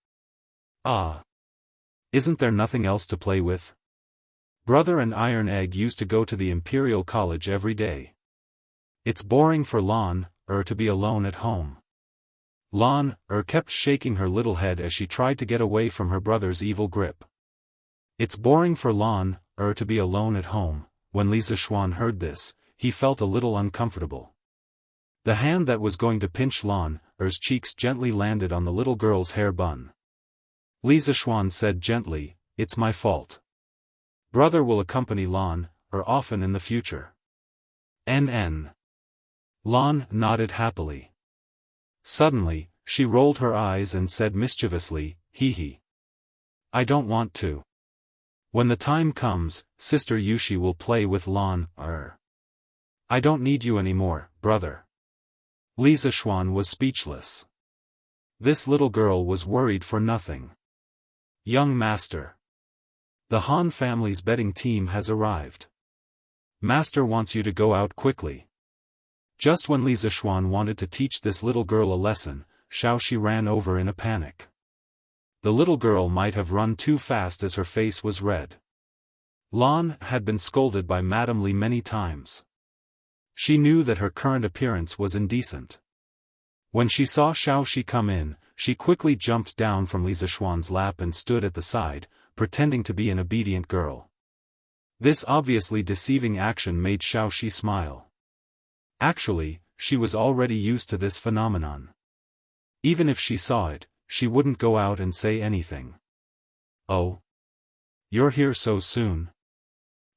Ah! Isn't there nothing else to play with? Brother and Iron Egg used to go to the Imperial College every day. It's boring for Lan, to be alone at home. Lan, kept shaking her little head as she tried to get away from her brother's evil grip. It's boring for Lan, to be alone at home. When Li Zishuan heard this, he felt a little uncomfortable. The hand that was going to pinch Lan's cheeks gently landed on the little girl's hair bun. Li Zishuan said gently, "It's my fault. Brother will accompany Lan, often in the future." Lan nodded happily. Suddenly, she rolled her eyes and said mischievously, "Hee hee. I don't want to. When the time comes, Sister Yushi will play with Lan, I don't need you anymore, brother." Li Zishuan was speechless. This little girl was worried for nothing. "Young master. The Han family's betting team has arrived. Master wants you to go out quickly." Just when Li Zishuan wanted to teach this little girl a lesson, Xiaoxi ran over in a panic. The little girl might have run too fast as her face was red. Lan had been scolded by Madame Li many times. She knew that her current appearance was indecent. When she saw Xiaoxi come in, she quickly jumped down from Li Zishuan's lap and stood at the side, pretending to be an obedient girl. This obviously deceiving action made Xiaoxi smile. Actually, she was already used to this phenomenon. Even if she saw it, she wouldn't go out and say anything. "Oh? You're here so soon?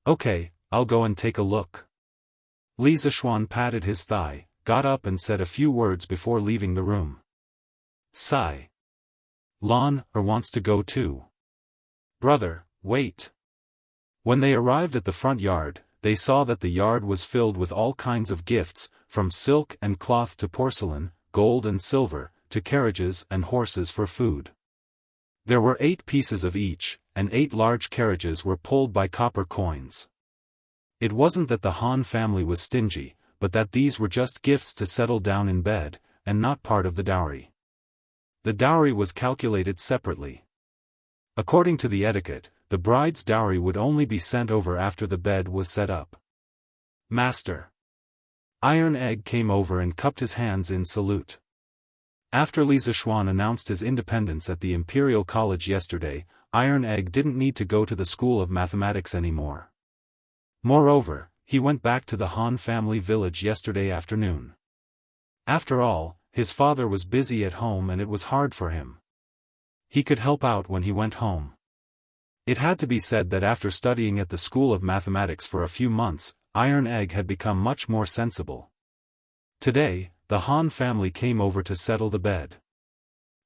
Okay, I'll go and take a look." Li Zishuan patted his thigh, got up and said a few words before leaving the room. Sigh. Lan wants to go too. Brother, wait. When they arrived at the front yard, they saw that the yard was filled with all kinds of gifts, from silk and cloth to porcelain, gold and silver, to carriages and horses for food. There were 8 pieces of each, and 8 large carriages were pulled by copper coins. It wasn't that the Han family was stingy, but that these were just gifts to settle down in bed, and not part of the dowry. The dowry was calculated separately. According to the etiquette, the bride's dowry would only be sent over after the bed was set up. Master. Iron Egg came over and cupped his hands in salute. After Li Zishuan announced his independence at the Imperial College yesterday, Iron Egg didn't need to go to the School of Mathematics anymore. Moreover, he went back to the Han family village yesterday afternoon. After all, his father was busy at home and it was hard for him. He could help out when he went home. It had to be said that after studying at the School of Mathematics for a few months, Iron Egg had become much more sensible. Today, the Han family came over to settle the bed.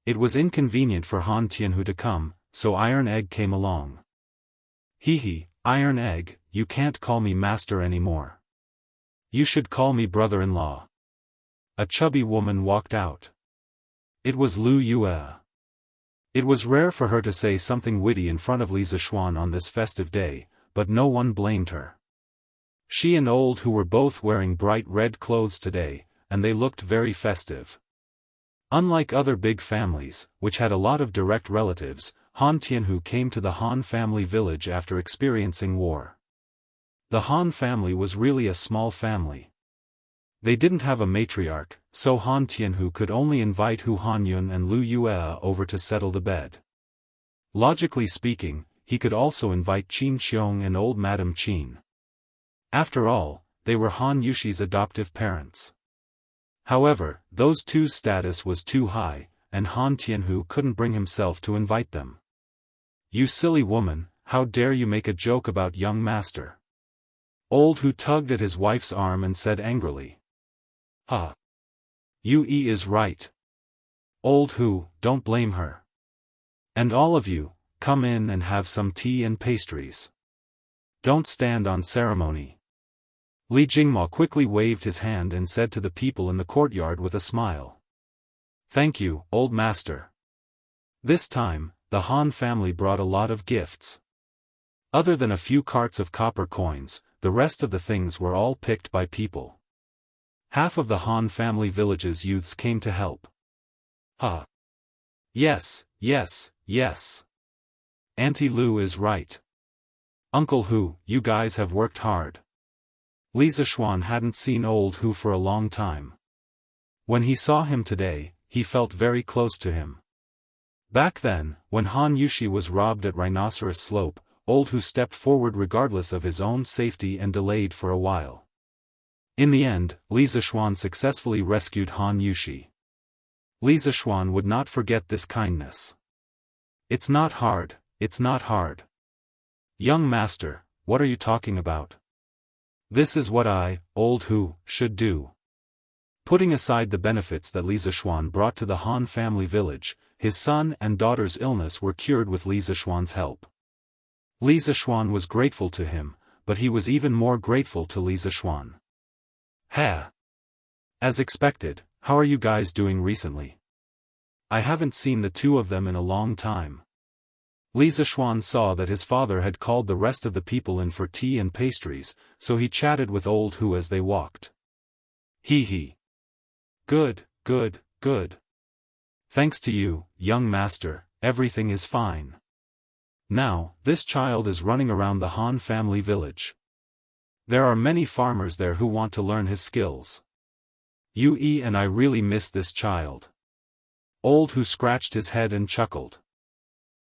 It was inconvenient for Han Tianhu to come, so Iron Egg came along. Hee hee, Iron Egg, you can't call me master anymore. You should call me brother-in-law. A chubby woman walked out. It was Lu Yue. It was rare for her to say something witty in front of Li Zishuan on this festive day, but no one blamed her. She and Old Hu were both wearing bright red clothes today, and they looked very festive. Unlike other big families, which had a lot of direct relatives, Han Tianhu came to the Han family village after experiencing war. The Han family was really a small family. They didn't have a matriarch, so Han Tianhu could only invite Hu Hanyun and Lu Yue over to settle the bed. Logically speaking, he could also invite Qin Xiong and old Madame Qin. After all, they were Han Yushi's adoptive parents. However, those two's status was too high, and Han Tianhu couldn't bring himself to invite them. "You silly woman, how dare you make a joke about young master?" Old Hu tugged at his wife's arm and said angrily. "Ah. Yue is right. Old Hu, don't blame her. And all of you, come in and have some tea and pastries. Don't stand on ceremony." Li Jingma quickly waved his hand and said to the people in the courtyard with a smile. "Thank you, old master." This time, the Han family brought a lot of gifts. Other than a few carts of copper coins, the rest of the things were all picked by people. Half of the Han family village's youths came to help. "Ah. Yes, yes, yes. Auntie Lu is right. Uncle Hu, you guys have worked hard." Li Zishuan hadn't seen Old Hu for a long time. When he saw him today, he felt very close to him. Back then, when Han Yushi was robbed at Rhinoceros Slope, Old Hu stepped forward regardless of his own safety and delayed for a while. In the end, Li Zishuan successfully rescued Han Yushi. Li Zishuan would not forget this kindness. "It's not hard, it's not hard. Young master, what are you talking about? This is what I, Old Hu, should do." Putting aside the benefits that Li Zishuan brought to the Han family village, his son and daughter's illness were cured with Li Zishuan's help. Li Zishuan was grateful to him, but he was even more grateful to Li Zishuan. "Ha! As expected, how are you guys doing recently? I haven't seen the two of them in a long time." Li Zishuan saw that his father had called the rest of the people in for tea and pastries, so he chatted with Old Hu as they walked. He. Good, good, good. Thanks to you, young master, everything is fine. Now, this child is running around the Han family village. There are many farmers there who want to learn his skills. Yue and I really miss this child. Old Hu scratched his head and chuckled.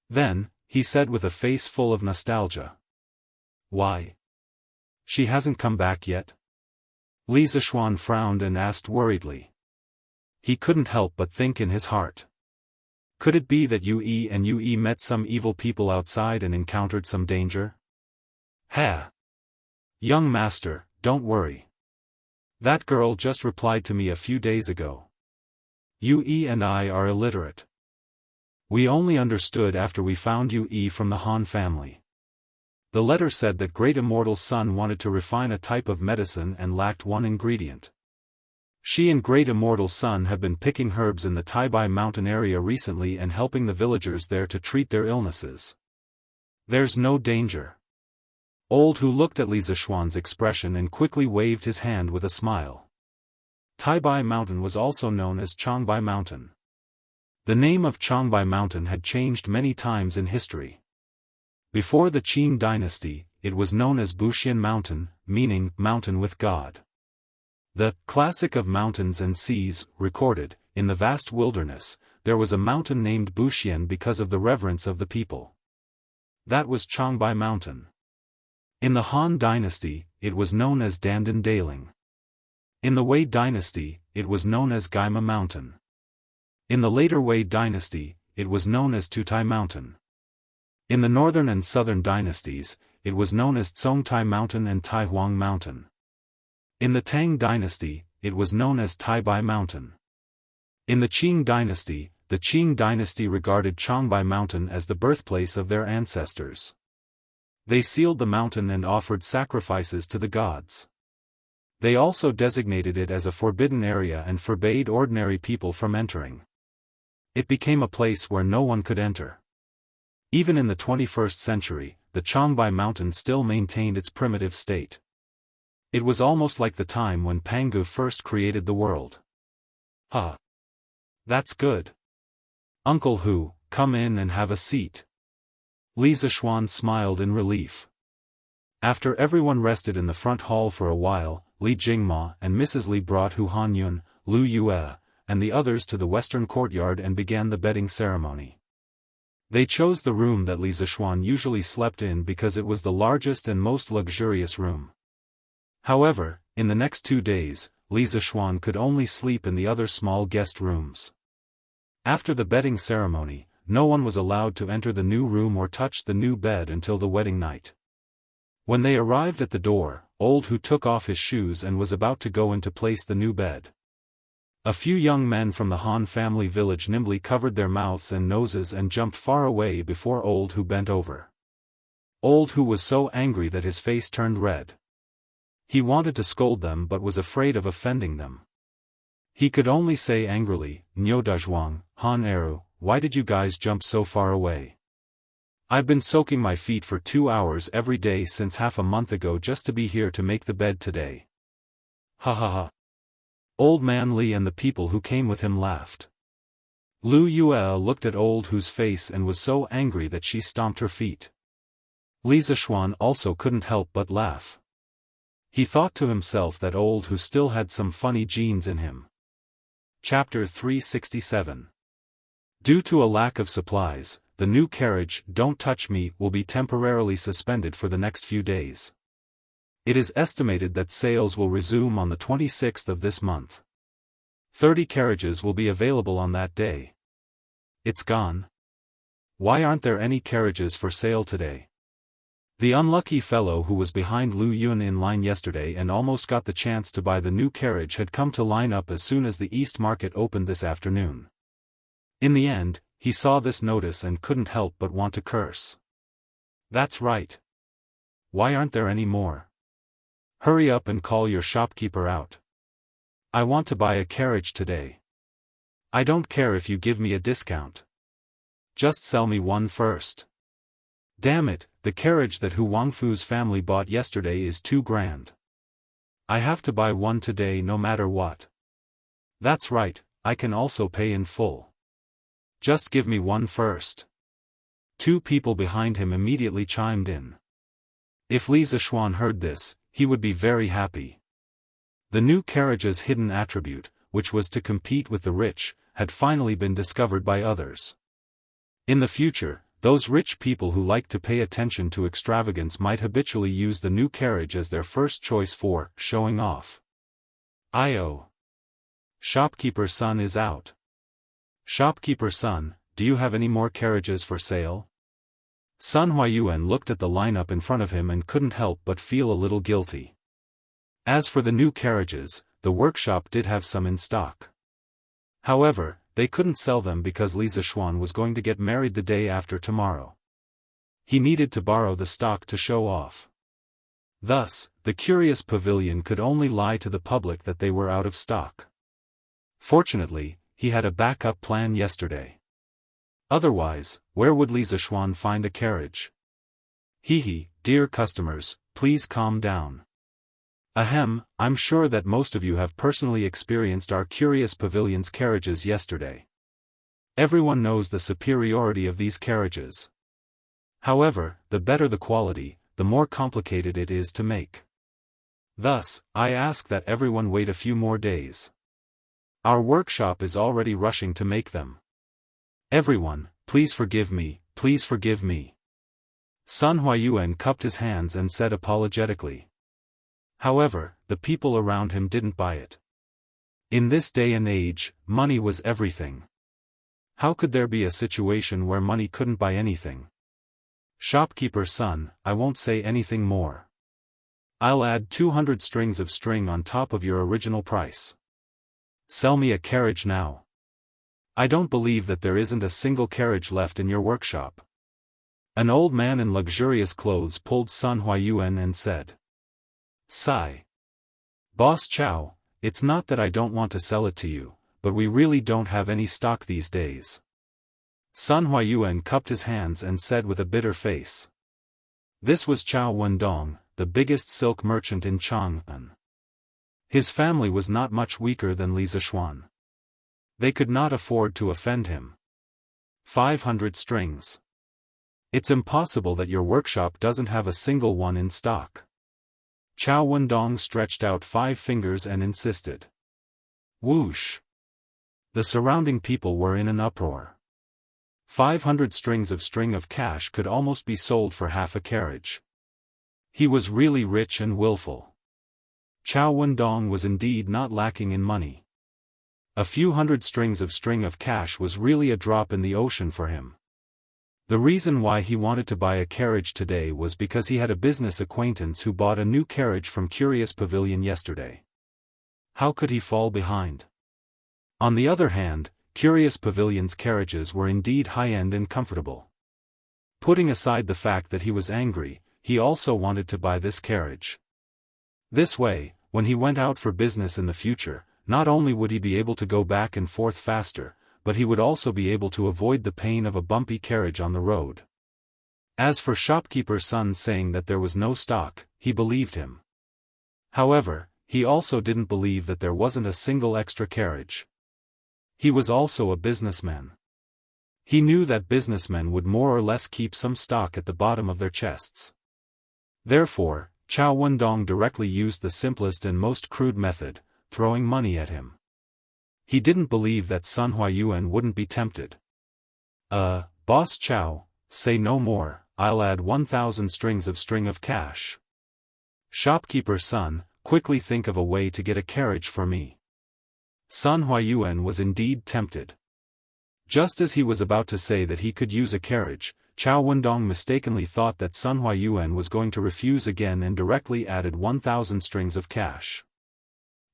Then, he said with a face full of nostalgia. "Why? She hasn't come back yet?" Li Zishuan frowned and asked worriedly. He couldn't help but think in his heart. Could it be that Yue met some evil people outside and encountered some danger? "Ha! Young master, don't worry. That girl just replied to me a few days ago. Yue and I are illiterate. We only understood after we found Yue from the Han family. The letter said that Great Immortal's son wanted to refine a type of medicine and lacked one ingredient. She and Great Immortal's son have been picking herbs in the Taibai mountain area recently and helping the villagers there to treat their illnesses. There's no danger." Old Hu looked at Li Zishuan's expression and quickly waved his hand with a smile. Taibai Mountain was also known as Changbai Mountain. The name of Changbai Mountain had changed many times in history. Before the Qing dynasty, it was known as Buxian Mountain, meaning mountain with God. The classic of mountains and seas recorded, in the vast wilderness, there was a mountain named Buxian because of the reverence of the people. That was Changbai Mountain. In the Han dynasty, it was known as Dandan Daling. In the Wei dynasty, it was known as Gaima Mountain. In the later Wei dynasty, it was known as Tutai Mountain. In the northern and southern dynasties, it was known as Tsongtai Mountain and Taihuang Mountain. In the Tang dynasty, it was known as Taibai Mountain. In the Qing dynasty, the Qing dynasty regarded Changbai Mountain as the birthplace of their ancestors. They sealed the mountain and offered sacrifices to the gods. They also designated it as a forbidden area and forbade ordinary people from entering. It became a place where no one could enter. Even in the 21st century, the Changbai Mountain still maintained its primitive state. It was almost like the time when Pangu first created the world. "Ah. That's good. Uncle Hu, come in and have a seat." Li Zishuan smiled in relief. After everyone rested in the front hall for a while, Li Jingma and Mrs. Li brought Hu Hanyun, Lu Yue, and the others to the western courtyard and began the bedding ceremony. They chose the room that Li Zishuan usually slept in because it was the largest and most luxurious room. However, in the next 2 days, Li Zishuan could only sleep in the other small guest rooms. After the bedding ceremony, no one was allowed to enter the new room or touch the new bed until the wedding night. When they arrived at the door, Old Hu took off his shoes and was about to go in to place the new bed. A few young men from the Han family village nimbly covered their mouths and noses and jumped far away before Old Hu bent over. Old Hu was so angry that his face turned red. He wanted to scold them but was afraid of offending them. He could only say angrily, "Niu Dazhuang, Han Eru, why did you guys jump so far away? I've been soaking my feet for 2 hours every day since half a month ago just to be here to make the bed today." Ha ha ha. Old Man Li and the people who came with him laughed. Lu Yue looked at Old Hu's face and was so angry that she stomped her feet. Li Zishuan also couldn't help but laugh. He thought to himself that Old Hu still had some funny genes in him. Chapter 367. Due to a lack of supplies, the new carriage, Don't Touch Me, will be temporarily suspended for the next few days. It is estimated that sales will resume on the 26th of this month. 30 carriages will be available on that day. It's gone. Why aren't there any carriages for sale today? The unlucky fellow who was behind Lu Yun in line yesterday and almost got the chance to buy the new carriage had come to line up as soon as the East Market opened this afternoon. In the end, he saw this notice and couldn't help but want to curse. That's right. Why aren't there any more? Hurry up and call your shopkeeper out. I want to buy a carriage today. I don't care if you give me a discount. Just sell me one first. Damn it, the carriage that Hu Wangfu's family bought yesterday is too grand. I have to buy one today no matter what. That's right, I can also pay in full. Just give me one first. 2 people behind him immediately chimed in. If Li Zishuan heard this, he would be very happy. The new carriage's hidden attribute, which was to compete with the rich, had finally been discovered by others. In the future, those rich people who like to pay attention to extravagance might habitually use the new carriage as their first choice for showing off. I.O. Shopkeeper Son is out. Shopkeeper Son, do you have any more carriages for sale? Sun Huayuan looked at the lineup in front of him and couldn't help but feel a little guilty. As for the new carriages, the workshop did have some in stock. However, they couldn't sell them because Li Zishuan was going to get married the day after tomorrow. He needed to borrow the stock to show off. Thus, the curious pavilion could only lie to the public that they were out of stock. Fortunately, he had a backup plan yesterday. Otherwise, where would Li Zishuan find a carriage? Dear customers, please calm down. Ahem, I'm sure that most of you have personally experienced our curious pavilion's carriages yesterday. Everyone knows the superiority of these carriages. However, the better the quality, the more complicated it is to make. Thus, I ask that everyone wait a few more days. Our workshop is already rushing to make them. Everyone, please forgive me, please forgive me. Sun Huayuan cupped his hands and said apologetically. However, the people around him didn't buy it. In this day and age, money was everything. How could there be a situation where money couldn't buy anything? Shopkeeper Son, I won't say anything more. I'll add 200 strings of string on top of your original price. Sell me a carriage now. I don't believe that there isn't a single carriage left in your workshop. An old man in luxurious clothes pulled Sun Huayuan and said. Sigh. Boss Chow, it's not that I don't want to sell it to you, but we really don't have any stock these days. Sun Huayuan cupped his hands and said with a bitter face. This was Chow Wendong, the biggest silk merchant in Chang'an. His family was not much weaker than Li Zishuan. They could not afford to offend him. 500 strings. It's impossible that your workshop doesn't have a single one in stock. Chow Wendong stretched out 5 fingers and insisted. Whoosh! The surrounding people were in an uproar. 500 strings of string of cash could almost be sold for half a carriage. He was really rich and willful. Chow Wendong was indeed not lacking in money. A few hundred strings of cash was really a drop in the ocean for him. The reason why he wanted to buy a carriage today was because he had a business acquaintance who bought a new carriage from Curious Pavilion yesterday. How could he fall behind? On the other hand, Curious Pavilion's carriages were indeed high-end and comfortable. Putting aside the fact that he was angry, he also wanted to buy this carriage. This way, when he went out for business in the future, not only would he be able to go back and forth faster, but he would also be able to avoid the pain of a bumpy carriage on the road. As for shopkeeper's son saying that there was no stock, he believed him. However, he also didn't believe that there wasn't a single extra carriage. He was also a businessman. He knew that businessmen would more or less keep some stock at the bottom of their chests. Therefore, Chow Wendong directly used the simplest and most crude method, throwing money at him. He didn't believe that Sun Huayuan wouldn't be tempted. Boss Chow, say no more, I'll add 1,000 strings of cash. Shopkeeper's son, quickly think of a way to get a carriage for me. Sun Huayuan was indeed tempted. Just as he was about to say that he could use a carriage, Chow Wendong mistakenly thought that Sun Huayuan was going to refuse again and directly added 1,000 strings of cash.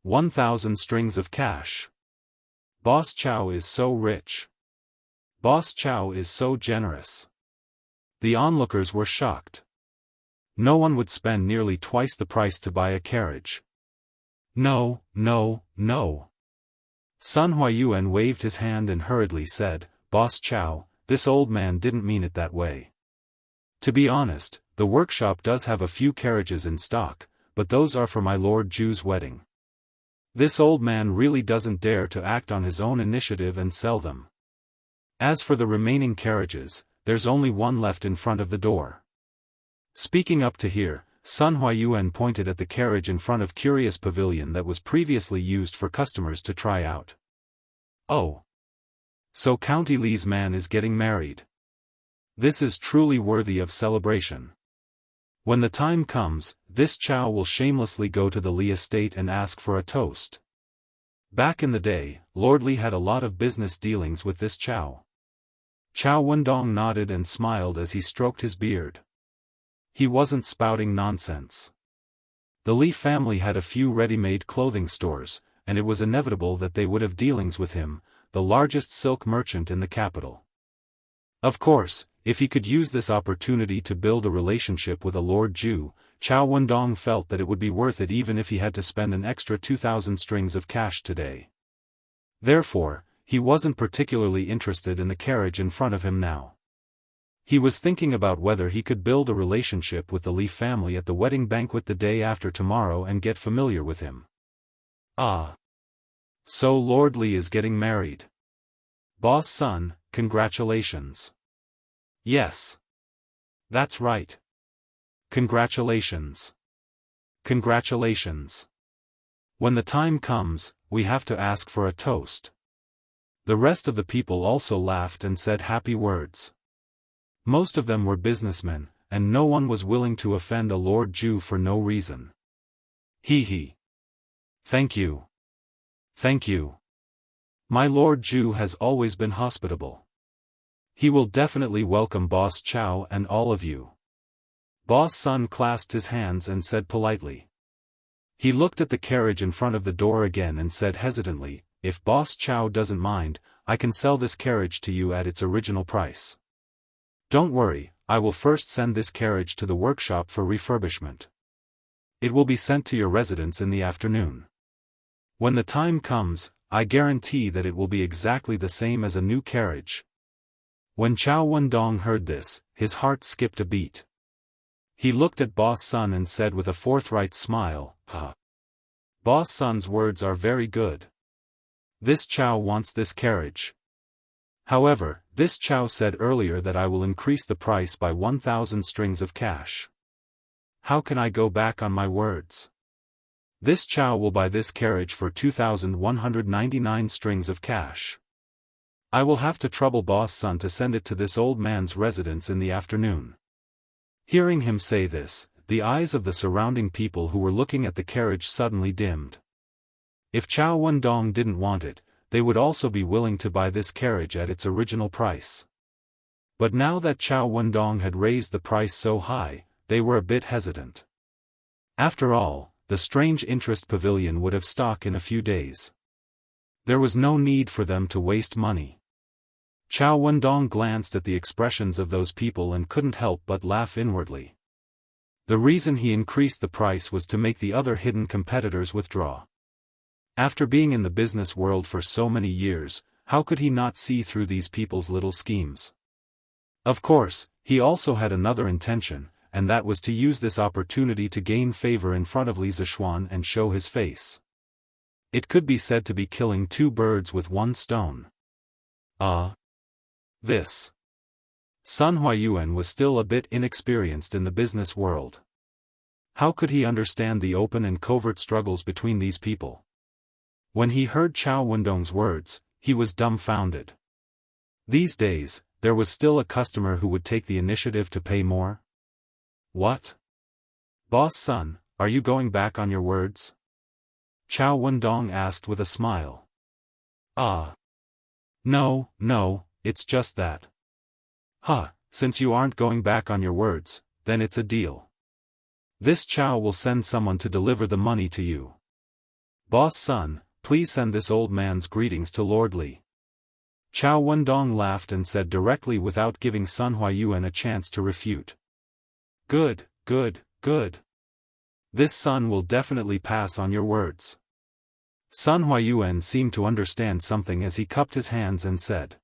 1,000 strings of cash. Boss Chow is so rich. Boss Chow is so generous. The onlookers were shocked. No one would spend nearly twice the price to buy a carriage. No, no, no. Sun Huayuan waved his hand and hurriedly said, Boss Chow, this old man didn't mean it that way. To be honest, the workshop does have a few carriages in stock, but those are for my Lord Ju's wedding. This old man really doesn't dare to act on his own initiative and sell them. As for the remaining carriages, there's only one left in front of the door. Speaking up to here, Sun Huayuan pointed at the carriage in front of Curious Pavilion that was previously used for customers to try out. Oh. So County Li's man is getting married. This is truly worthy of celebration. When the time comes, this Chow will shamelessly go to the Li estate and ask for a toast. Back in the day, Lord Li had a lot of business dealings with this Chow. Chow Wendong nodded and smiled as he stroked his beard. He wasn't spouting nonsense. The Li family had a few ready-made clothing stores, and it was inevitable that they would have dealings with him, the largest silk merchant in the capital. Of course, if he could use this opportunity to build a relationship with a Lord Ju, Chow Wendong felt that it would be worth it even if he had to spend an extra 2,000 strings of cash today. Therefore, he wasn't particularly interested in the carriage in front of him now. He was thinking about whether he could build a relationship with the Li family at the wedding banquet the day after tomorrow and get familiar with him. Ah. So Lord Li is getting married. Boss son, congratulations. Yes. That's right. Congratulations. Congratulations. When the time comes, we have to ask for a toast. The rest of the people also laughed and said happy words. Most of them were businessmen, and no one was willing to offend a Lord Ju for no reason. Hee. Thank you. Thank you. My Lord Ju has always been hospitable. He will definitely welcome Boss Chow and all of you. Boss Sun clasped his hands and said politely. He looked at the carriage in front of the door again and said hesitantly, if Boss Chow doesn't mind, I can sell this carriage to you at its original price. Don't worry, I will first send this carriage to the workshop for refurbishment. It will be sent to your residence in the afternoon. When the time comes, I guarantee that it will be exactly the same as a new carriage. When Chow Wendong heard this, his heart skipped a beat. He looked at Boss Sun and said with a forthright smile, Boss Sun's words are very good. This Chow wants this carriage. However, this Chow said earlier that I will increase the price by 1,000 strings of cash. How can I go back on my words? This Chow will buy this carriage for 2,199 strings of cash. I will have to trouble Boss Sun to send it to this old man's residence in the afternoon. Hearing him say this, the eyes of the surrounding people who were looking at the carriage suddenly dimmed. If Chao Wendong didn't want it, they would also be willing to buy this carriage at its original price. But now that Chao Wendong had raised the price so high, they were a bit hesitant. After all, the strange interest pavilion would have stock in a few days. There was no need for them to waste money. Chao Wendong glanced at the expressions of those people and couldn't help but laugh inwardly. The reason he increased the price was to make the other hidden competitors withdraw. After being in the business world for so many years, how could he not see through these people's little schemes? Of course, he also had another intention, and that was to use this opportunity to gain favor in front of Li Zishuan and show his face. It could be said to be killing two birds with one stone. This. Sun Huayuan was still a bit inexperienced in the business world. How could he understand the open and covert struggles between these people? When he heard Chao Wendong's words, he was dumbfounded. These days, there was still a customer who would take the initiative to pay more? What? Boss Sun, are you going back on your words? Chao Wendong asked with a smile. No, it's just that. Since you aren't going back on your words, then it's a deal. This Chao will send someone to deliver the money to you. Boss Sun, please send this old man's greetings to Lord Li. Chao Wendong laughed and said directly without giving Sun Huayuan a chance to refute. Good. This Sun will definitely pass on your words. Sun Huayuan seemed to understand something as he cupped his hands and said.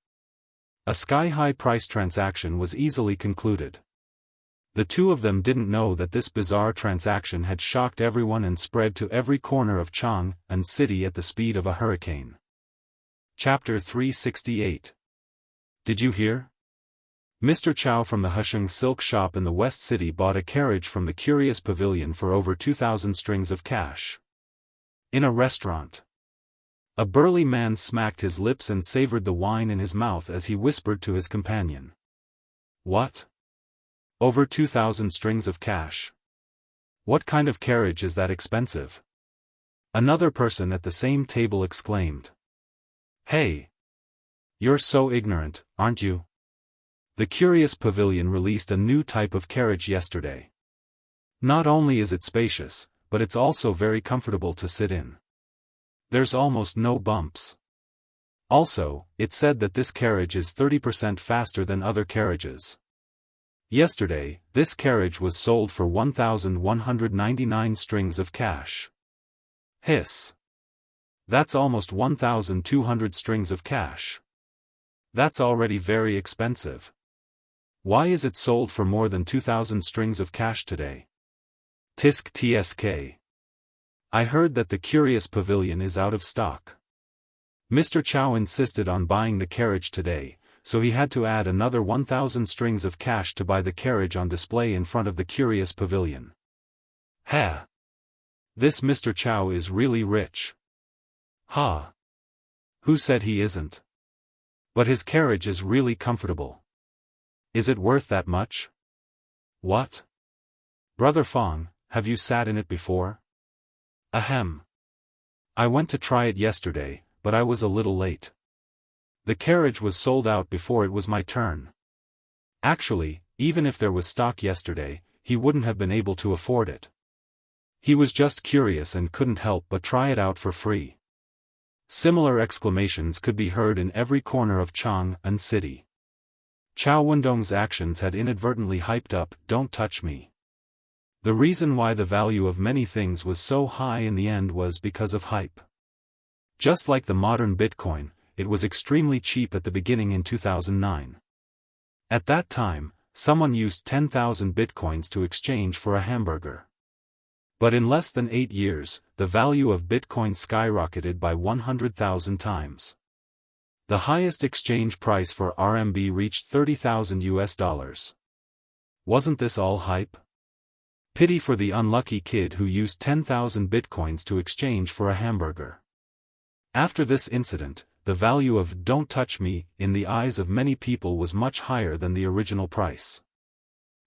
A sky-high price transaction was easily concluded. The two of them didn't know that this bizarre transaction had shocked everyone and spread to every corner of Chang'an City at the speed of a hurricane. Chapter 368. Did you hear? Mr. Chao from the Hesheng silk shop in the West City bought a carriage from the Curious Pavilion for over 2,000 strings of cash. In a restaurant. A burly man smacked his lips and savored the wine in his mouth as he whispered to his companion. What? Over 2,000 strings of cash? What kind of carriage is that expensive? Another person at the same table exclaimed. Hey! You're so ignorant, aren't you? The Curious Pavilion released a new type of carriage yesterday. Not only is it spacious, but it's also very comfortable to sit in. There's almost no bumps. Also, it said that this carriage is 30% faster than other carriages. Yesterday, this carriage was sold for 1,199 strings of cash. Hiss. That's almost 1,200 strings of cash. That's already very expensive. Why is it sold for more than 2,000 strings of cash today? Tisk tsk. I heard that the Curious Pavilion is out of stock. Mr. Chao insisted on buying the carriage today, so he had to add another 1,000 strings of cash to buy the carriage on display in front of the Curious Pavilion. This Mr. Chao is really rich. Who said he isn't? But his carriage is really comfortable. Is it worth that much? What? Brother Fong, have you sat in it before? Ahem. I went to try it yesterday, but I was a little late. The carriage was sold out before it was my turn. Actually, even if there was stock yesterday, he wouldn't have been able to afford it. He was just curious and couldn't help but try it out for free. Similar exclamations could be heard in every corner of Chang'an City. Chao Wendong's actions had inadvertently hyped up "Don't touch me." The reason why the value of many things was so high in the end was because of hype. Just like the modern Bitcoin, it was extremely cheap at the beginning in 2009. At that time, someone used 10,000 Bitcoins to exchange for a hamburger. But in less than 8 years, the value of Bitcoin skyrocketed by 100,000 times. The highest exchange price for RMB reached $30,000. Wasn't this all hype? Pity for the unlucky kid who used 10,000 Bitcoins to exchange for a hamburger. After this incident, the value of "Don't touch me" in the eyes of many people was much higher than the original price.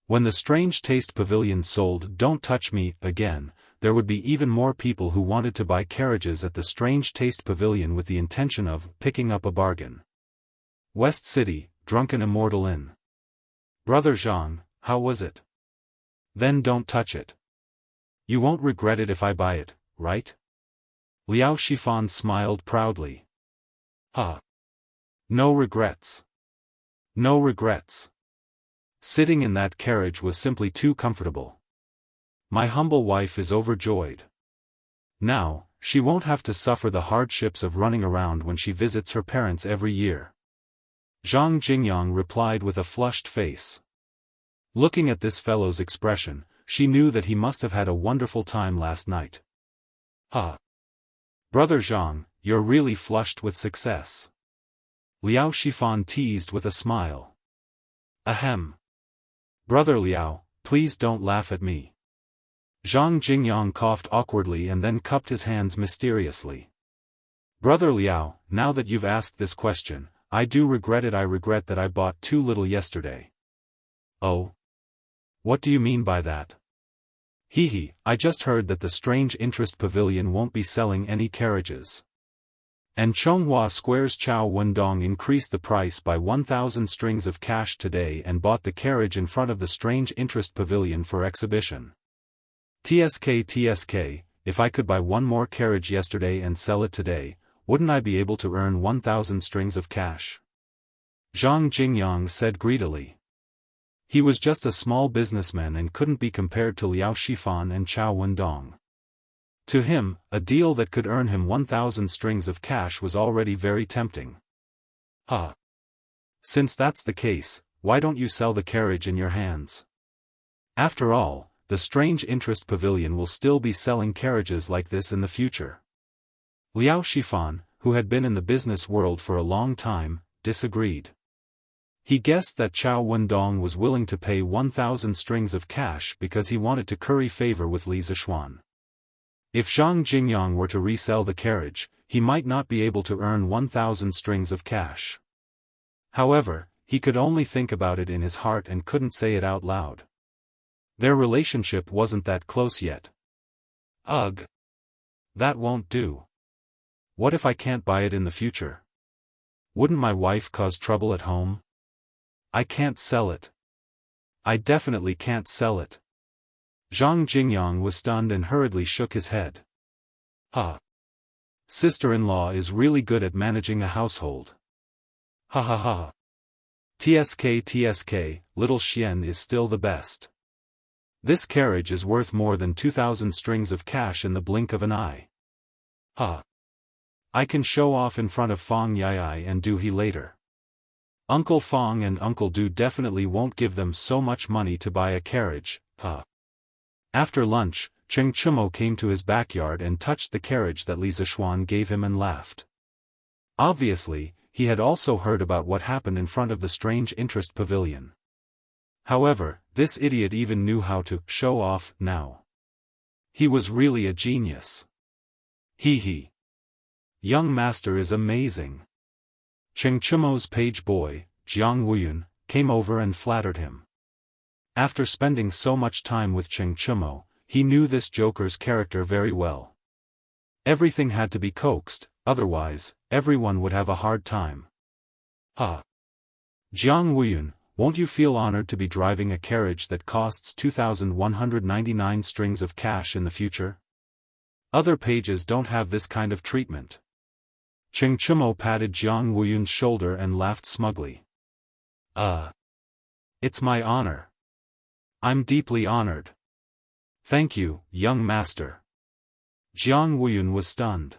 When the Strange Taste Pavilion sold Don't Touch Me again, there would be even more people who wanted to buy carriages at the Strange Taste Pavilion with the intention of picking up a bargain. West City, Drunken Immortal Inn. Brother Zhang, how was it? Then don't touch it. You won't regret it if I buy it, right? Liao Shifan smiled proudly. No regrets. No regrets. Sitting in that carriage was simply too comfortable. My humble wife is overjoyed. Now, she won't have to suffer the hardships of running around when she visits her parents every year. Zhang Jingyang replied with a flushed face. Looking at this fellow's expression, she knew that he must have had a wonderful time last night. Brother Zhang, you're really flushed with success. Liao Shifan teased with a smile. Ahem. Brother Liao, please don't laugh at me. Zhang Jingyang coughed awkwardly and then cupped his hands mysteriously. Brother Liao, now that you've asked this question, I do regret it. I regret that I bought too little yesterday. Oh? What do you mean by that? I just heard that the Strange Interest Pavilion won't be selling any carriages. And Chonghua Square's Chao Wendong increased the price by 1,000 strings of cash today and bought the carriage in front of the Strange Interest Pavilion for exhibition. TSK, if I could buy one more carriage yesterday and sell it today, wouldn't I be able to earn 1,000 strings of cash? Zhang Jingyang said greedily. He was just a small businessman and couldn't be compared to Liao Shifan and Chao Wendong. To him, a deal that could earn him 1,000 strings of cash was already very tempting. Since that's the case, why don't you sell the carriage in your hands? After all, the Strange Interest Pavilion will still be selling carriages like this in the future. Liao Shifan, who had been in the business world for a long time, disagreed. He guessed that Chao Wendong was willing to pay 1,000 strings of cash because he wanted to curry favor with Li Zishuan. If Zhang Jingyang were to resell the carriage, he might not be able to earn 1,000 strings of cash. However, he could only think about it in his heart and couldn't say it out loud. Their relationship wasn't that close yet. Ugh. That won't do. What if I can't buy it in the future? Wouldn't my wife cause trouble at home? I can't sell it. I definitely can't sell it. Zhang Jingyang was stunned and hurriedly shook his head. Sister-in-law is really good at managing a household. TSK, little Xian is still the best. This carriage is worth more than 2,000 strings of cash in the blink of an eye. I can show off in front of Fang Yai and Du He later. Uncle Fang and Uncle Du definitely won't give them so much money to buy a carriage. After lunch, Cheng Chumo came to his backyard and touched the carriage that Li Zishuan gave him and laughed. Obviously, he had also heard about what happened in front of the Strange Interest Pavilion. However, this idiot even knew how to show off now. He was really a genius. Young master is amazing. Cheng Chumo's page boy, Jianghu, came over and flattered him. After spending so much time with Cheng Chumo, he knew this joker's character very well. Everything had to be coaxed, otherwise, everyone would have a hard time. Jianghu, won't you feel honored to be driving a carriage that costs 2,199 strings of cash in the future? Other pages don't have this kind of treatment. Cheng Chumo patted Jiang Wuyun's shoulder and laughed smugly. It's my honor. I'm deeply honored. Thank you, young master. Jiang Wuyun was stunned.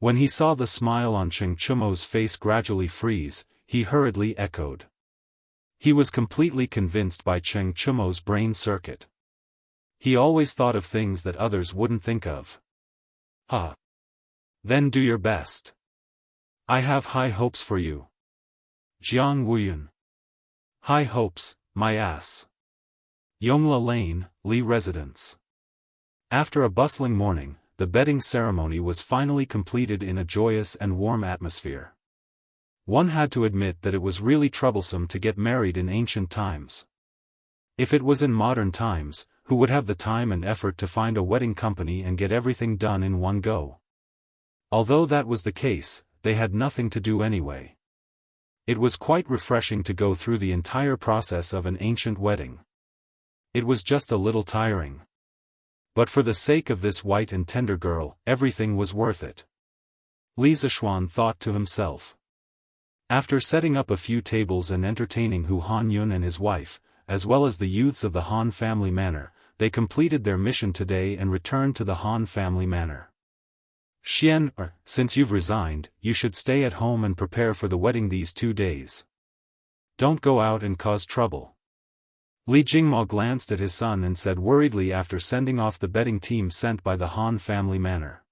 When he saw the smile on Cheng Chumo's face gradually freeze, he hurriedly echoed. He was completely convinced by Cheng Chumo's brain circuit. He always thought of things that others wouldn't think of. Then do your best. I have high hopes for you. Jiang Wuyun. High hopes, my ass. Yongla Lane, Li Residence. After a bustling morning, the bedding ceremony was finally completed in a joyous and warm atmosphere. One had to admit that it was really troublesome to get married in ancient times. If it was in modern times, who would have the time and effort to find a wedding company and get everything done in one go? Although that was the case, they had nothing to do anyway. It was quite refreshing to go through the entire process of an ancient wedding. It was just a little tiring. But for the sake of this white and tender girl, everything was worth it. Li Zishuan thought to himself. After setting up a few tables and entertaining Hu Hanyun and his wife, as well as the youths of the Han family manor, they completed their mission today and returned to the Han family manor. Since you've resigned, you should stay at home and prepare for the wedding these 2 days. Don't go out and cause trouble. Li Jingmo glanced at his son and said worriedly after sending off the betting team sent by the Han family manor.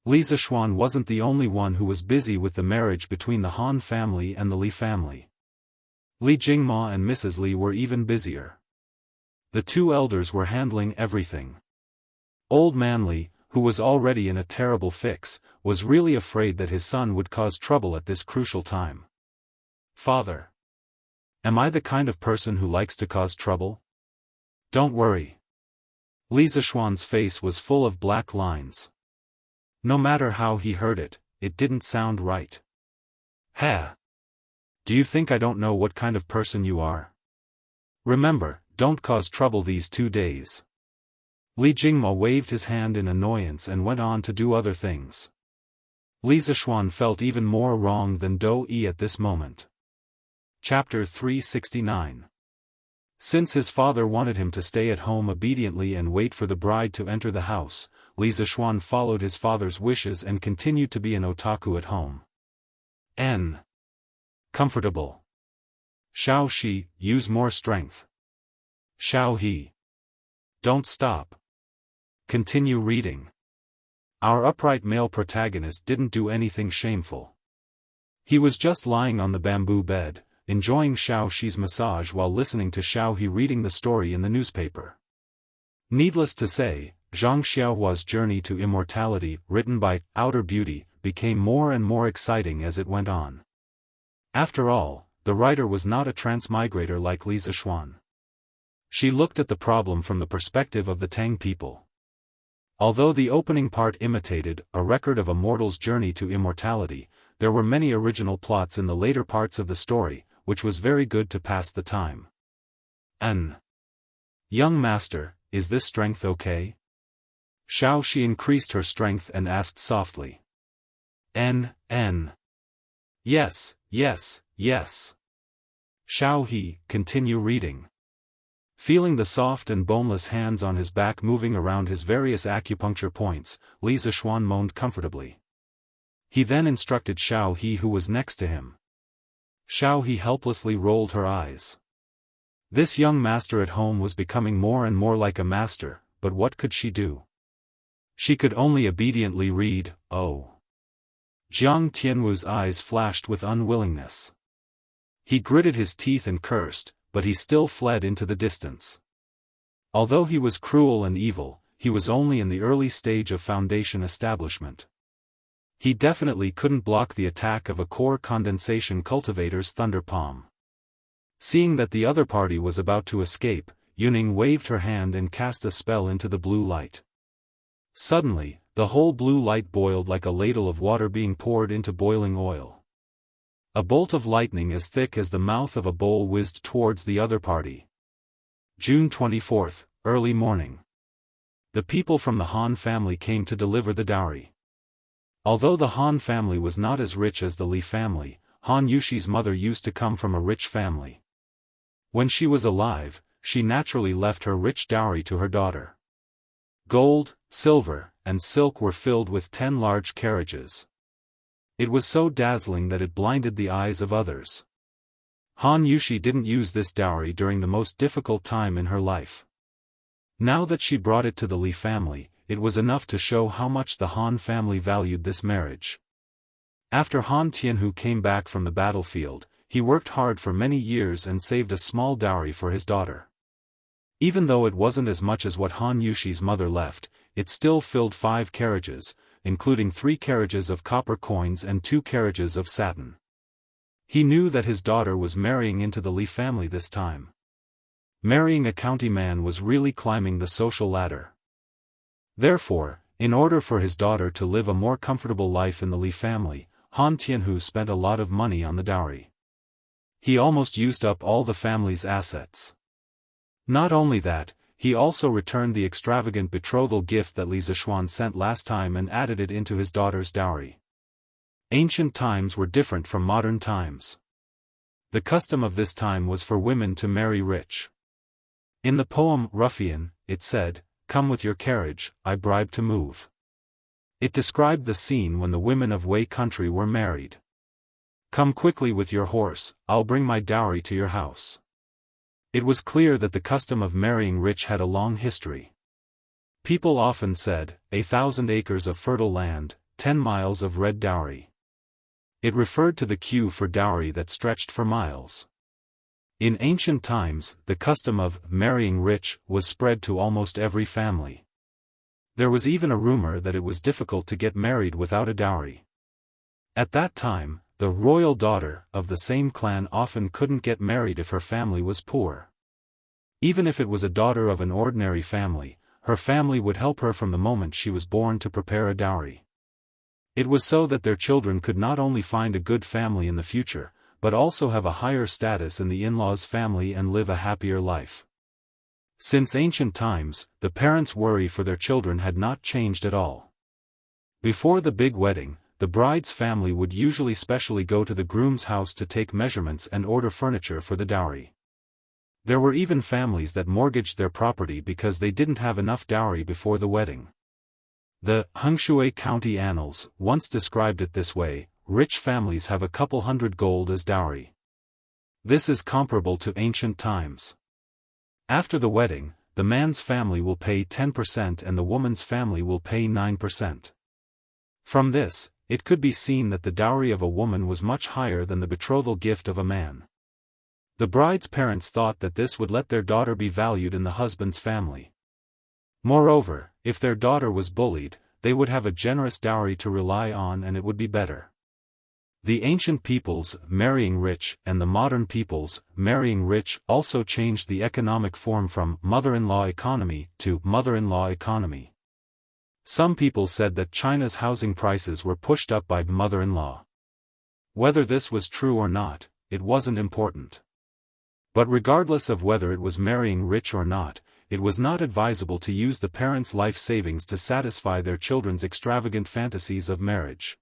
Li Zishuan wasn't the only one who was busy with the marriage between the Han family and the Li family. Li Jingmo and Mrs. Li were even busier. The two elders were handling everything. Old Man Li, who was already in a terrible fix, was really afraid that his son would cause trouble at this crucial time. Father. Am I the kind of person who likes to cause trouble? Don't worry. Li Zishuan's face was full of black lines. No matter how he heard it, it didn't sound right. Ha! Do you think I don't know what kind of person you are? Remember, don't cause trouble these 2 days. Li Jingmo waved his hand in annoyance and went on to do other things. Li Zishuan felt even more wrong than Dou-yi at this moment. Chapter 369. Since his father wanted him to stay at home obediently and wait for the bride to enter the house, Li Zishuan followed his father's wishes and continued to be an otaku at home. Comfortable. Shao Shi, use more strength. Shao He. Don't stop. Continue reading. Our upright male protagonist didn't do anything shameful. He was just lying on the bamboo bed, enjoying Shao Shi's massage while listening to Shao He reading the story in the newspaper. Needless to say, Zhang Xiaohua's journey to immortality, written by Outer Beauty, became more and more exciting as it went on. After all, the writer was not a transmigrator like Li Zishuan. She looked at the problem from the perspective of the Tang people. Although the opening part imitated a record of a mortal's journey to immortality, there were many original plots in the later parts of the story, which was very good to pass the time. Young master, is this strength okay? Shao Shi increased her strength and asked softly. Yes, yes, yes. Shao He, continue reading. Feeling the soft and boneless hands on his back moving around his various acupuncture points, Li Zishuan moaned comfortably. He then instructed Shao He, who was next to him. Shao He helplessly rolled her eyes. This young master at home was becoming more and more like a master, but what could she do? She could only obediently read, oh. Jiang Tianwu's eyes flashed with unwillingness. He gritted his teeth and cursed, but he still fled into the distance. Although he was cruel and evil, he was only in the early stage of foundation establishment. He definitely couldn't block the attack of a core condensation cultivator's thunder palm. Seeing that the other party was about to escape, Yuning waved her hand and cast a spell into the blue light. Suddenly, the whole blue light boiled like a ladle of water being poured into boiling oil. A bolt of lightning as thick as the mouth of a bowl whizzed towards the other party. June 24th, early morning. The people from the Han family came to deliver the dowry. Although the Han family was not as rich as the Li family, Han Yushi's mother used to come from a rich family. When she was alive, she naturally left her rich dowry to her daughter. Gold, silver, and silk were filled with 10 large carriages. It was so dazzling that it blinded the eyes of others. Han Yushi didn't use this dowry during the most difficult time in her life. Now that she brought it to the Li family, it was enough to show how much the Han family valued this marriage. After Han Tianhu came back from the battlefield, he worked hard for many years and saved a small dowry for his daughter. Even though it wasn't as much as what Han Yushi's mother left, it still filled 5 carriages, including 3 carriages of copper coins and 2 carriages of satin. He knew that his daughter was marrying into the Li family this time. Marrying a county man was really climbing the social ladder. Therefore, in order for his daughter to live a more comfortable life in the Li family, Han Tianhu spent a lot of money on the dowry. He almost used up all the family's assets. Not only that, he also returned the extravagant betrothal gift that Li Zishuan sent last time and added it into his daughter's dowry. Ancient times were different from modern times. The custom of this time was for women to marry rich. In the poem Ruffian, it said, "Come with your carriage, I bribe to move." It described the scene when the women of Wei country were married. "Come quickly with your horse, I'll bring my dowry to your house." It was clear that the custom of marrying rich had a long history. People often said, 1,000 acres of fertile land, 10 miles of red dowry. It referred to the queue for dowry that stretched for miles. In ancient times, the custom of marrying rich was spread to almost every family. There was even a rumor that it was difficult to get married without a dowry. At that time, the royal daughter of the same clan often couldn't get married if her family was poor. Even if it was a daughter of an ordinary family, her family would help her from the moment she was born to prepare a dowry. It was so that their children could not only find a good family in the future, but also have a higher status in the in-laws' family and live a happier life. Since ancient times, the parents' worry for their children had not changed at all. Before the big wedding, the bride's family would usually specially go to the groom's house to take measurements and order furniture for the dowry. There were even families that mortgaged their property because they didn't have enough dowry before the wedding. The Hengshui County Annals once described it this way: rich families have a couple hundred gold as dowry. This is comparable to ancient times. After the wedding, the man's family will pay 10% and the woman's family will pay 9%. From this, it could be seen that the dowry of a woman was much higher than the betrothal gift of a man. The bride's parents thought that this would let their daughter be valued in the husband's family. Moreover, if their daughter was bullied, they would have a generous dowry to rely on and it would be better. The ancient peoples marrying rich and the modern peoples marrying rich also changed the economic form from mother-in-law economy to mother-in-law economy. Some people said that China's housing prices were pushed up by mother-in-law. Whether this was true or not, it wasn't important. But regardless of whether it was marrying rich or not, it was not advisable to use the parents' life savings to satisfy their children's extravagant fantasies of marriage.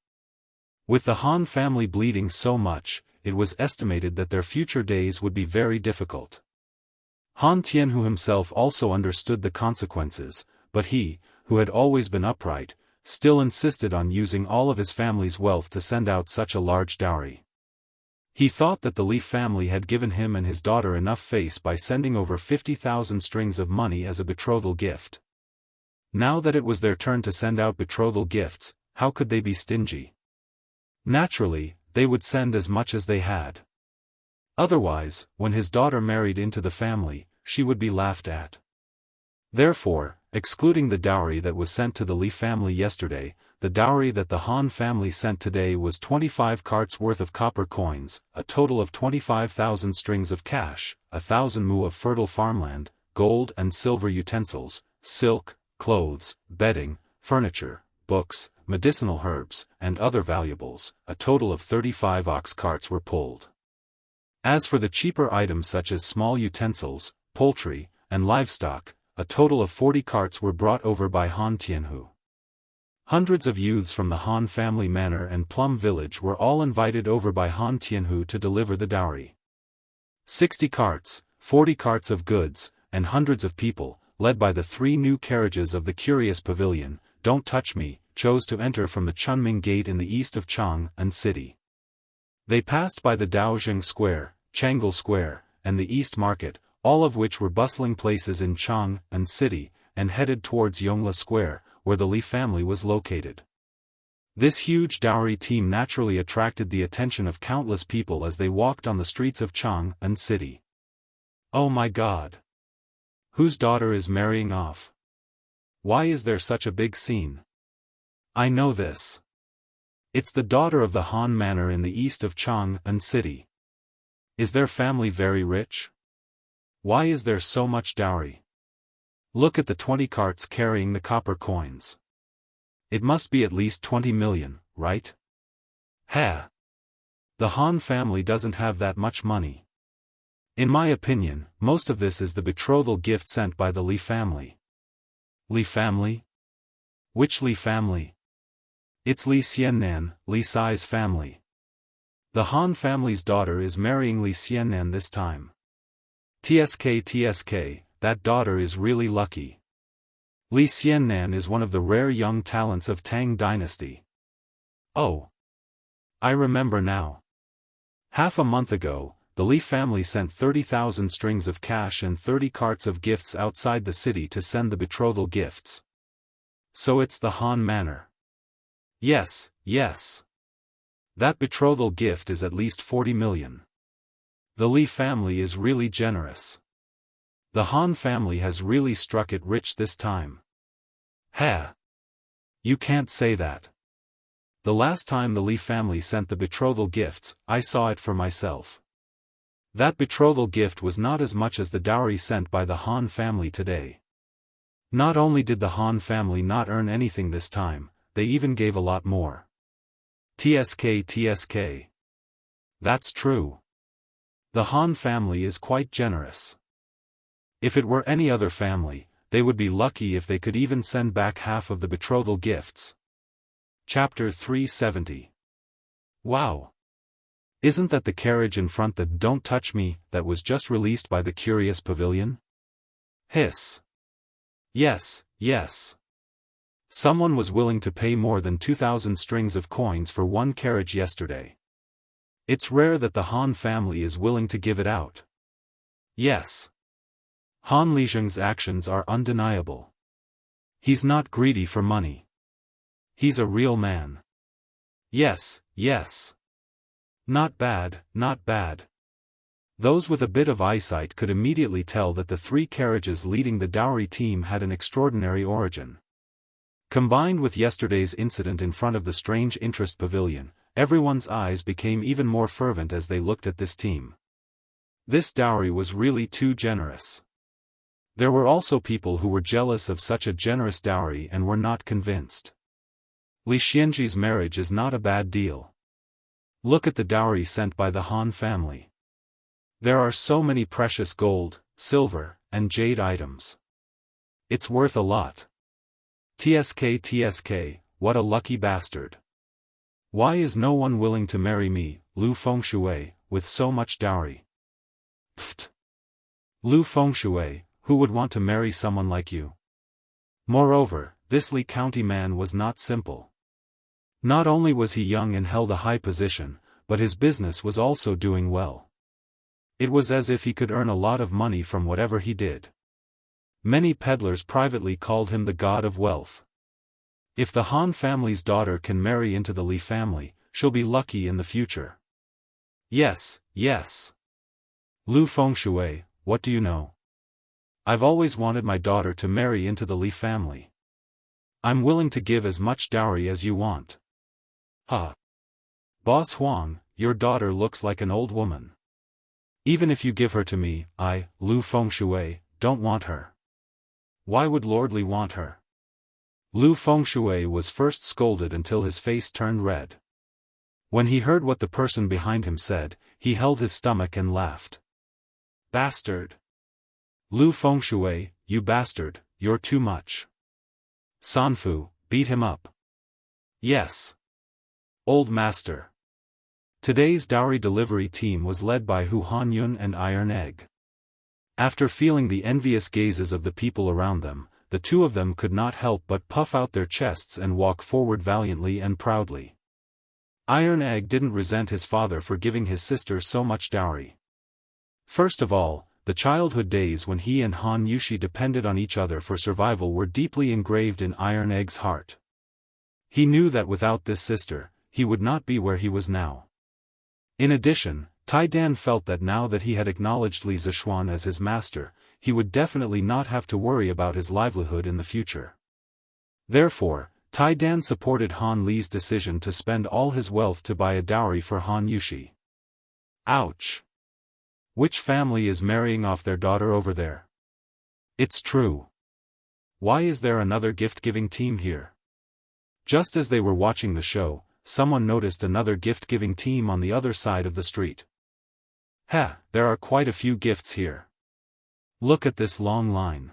With the Han family bleeding so much, it was estimated that their future days would be very difficult. Han Tianhu himself also understood the consequences, but he, who had always been upright, still insisted on using all of his family's wealth to send out such a large dowry. He thought that the Li family had given him and his daughter enough face by sending over 50,000 strings of money as a betrothal gift. Now that it was their turn to send out betrothal gifts, how could they be stingy? Naturally, they would send as much as they had. Otherwise, when his daughter married into the family, she would be laughed at. Therefore, excluding the dowry that was sent to the Li family yesterday, the dowry that the Han family sent today was 25 carts worth of copper coins, a total of 25,000 strings of cash, 1,000 mu of fertile farmland, gold and silver utensils, silk, clothes, bedding, furniture, books, medicinal herbs, and other valuables. A total of 35 ox carts were pulled. As for the cheaper items such as small utensils, poultry, and livestock, a total of 40 carts were brought over by Han Tianhu. Hundreds of youths from the Han family manor and Plum village were all invited over by Han Tianhu to deliver the dowry. 60 carts, 40 carts of goods, and hundreds of people, led by the 3 new carriages of the curious pavilion, Don't Touch Me, chose to enter from the Chunming Gate in the east of Chang'an City. They passed by the Daoist Square, Changle Square, and the East Market, all of which were bustling places in Chang'an City, and headed towards Yongla Square, where the Li family was located. This huge dowry team naturally attracted the attention of countless people as they walked on the streets of Chang'an City. Oh my God! Whose daughter is marrying off? Why is there such a big scene? I know this. It's the daughter of the Han manor in the east of Chang'an City. Is their family very rich? Why is there so much dowry? Look at the 20 carts carrying the copper coins. It must be at least 20 million, right? Ha! The Han family doesn't have that much money. In my opinion, most of this is the betrothal gift sent by the Li family. Li family? Which Li family? It's Li Xiannan, Li Sai's family. The Han family's daughter is marrying Li Xiannan this time. TSK, that daughter is really lucky. Li Xiannan is one of the rare young talents of Tang dynasty. Oh. I remember now. Half a month ago, the Li family sent 30,000 strings of cash and 30 carts of gifts outside the city to send the betrothal gifts. So it's the Han manor. Yes, yes. That betrothal gift is at least 40 million. The Li family is really generous. The Han family has really struck it rich this time. Ha! You can't say that. The last time the Li family sent the betrothal gifts, I saw it for myself. That betrothal gift was not as much as the dowry sent by the Han family today. Not only did the Han family not earn anything this time, they even gave a lot more. TSK. That's true. The Han family is quite generous. If it were any other family, they would be lucky if they could even send back half of the betrothal gifts. Chapter 370. Wow! Isn't that the carriage in front that "Don't Touch Me" that was just released by the Curious Pavilion? Hiss. Yes, yes. Someone was willing to pay more than 2,000 strings of coins for one carriage yesterday. It's rare that the Han family is willing to give it out. Yes. Han Lizheng's actions are undeniable. He's not greedy for money. He's a real man. Yes, yes. Not bad, not bad. Those with a bit of eyesight could immediately tell that the 3 carriages leading the dowry team had an extraordinary origin. Combined with yesterday's incident in front of the Strange Interest Pavilion, everyone's eyes became even more fervent as they looked at this team. This dowry was really too generous. There were also people who were jealous of such a generous dowry and were not convinced. Li Xianxi's marriage is not a bad deal. Look at the dowry sent by the Han family. There are so many precious gold, silver, and jade items. It's worth a lot. TSK, what a lucky bastard. Why is no one willing to marry me, Lu Fengshui, with so much dowry? Pfft. Lu Fengshui, who would want to marry someone like you? Moreover, this Li County man was not simple. Not only was he young and held a high position, but his business was also doing well. It was as if he could earn a lot of money from whatever he did. Many peddlers privately called him the god of wealth. If the Han family's daughter can marry into the Li family, she'll be lucky in the future. Yes, yes. Lu Fengshui, what do you know? I've always wanted my daughter to marry into the Li family. I'm willing to give as much dowry as you want. Ha! Boss Huang, your daughter looks like an old woman. Even if you give her to me, I, Lu Fengshui, don't want her. Why would Lord Li want her? Lu Fengshui was first scolded until his face turned red. When he heard what the person behind him said, he held his stomach and laughed. Bastard! Lu Fengshui, you bastard, you're too much. Sanfu, beat him up. Yes. Old master. Today's dowry delivery team was led by Hu Hanyun and Iron Egg. After feeling the envious gazes of the people around them, the two of them could not help but puff out their chests and walk forward valiantly and proudly. Iron Egg didn't resent his father for giving his sister so much dowry. First of all, the childhood days when he and Han Yushi depended on each other for survival were deeply engraved in Iron Egg's heart. He knew that without this sister, he would not be where he was now. In addition, Tai Dan felt that now that he had acknowledged Li Zishuan as his master, he would definitely not have to worry about his livelihood in the future. Therefore, Tai Dan supported Han Li's decision to spend all his wealth to buy a dowry for Han Yushi. Ouch! Which family is marrying off their daughter over there? It's true. Why is there another gift-giving team here? Just as they were watching the show, someone noticed another gift-giving team on the other side of the street. There are quite a few gifts here. Look at this long line.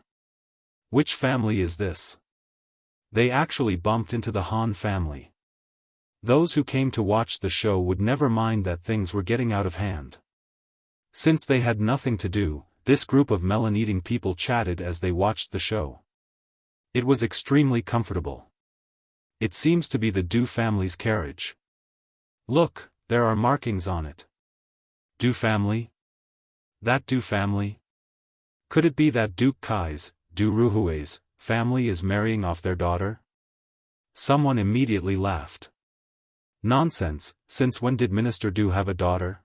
Which family is this? They actually bumped into the Han family. Those who came to watch the show would never mind that things were getting out of hand. Since they had nothing to do, this group of melon-eating people chatted as they watched the show. It was extremely comfortable. It seems to be the Du family's carriage. Look, there are markings on it. Du family? That Du family? Could it be that Duke Kai's, Du Ruhui's, family is marrying off their daughter? Someone immediately laughed. Nonsense, since when did Minister Du have a daughter?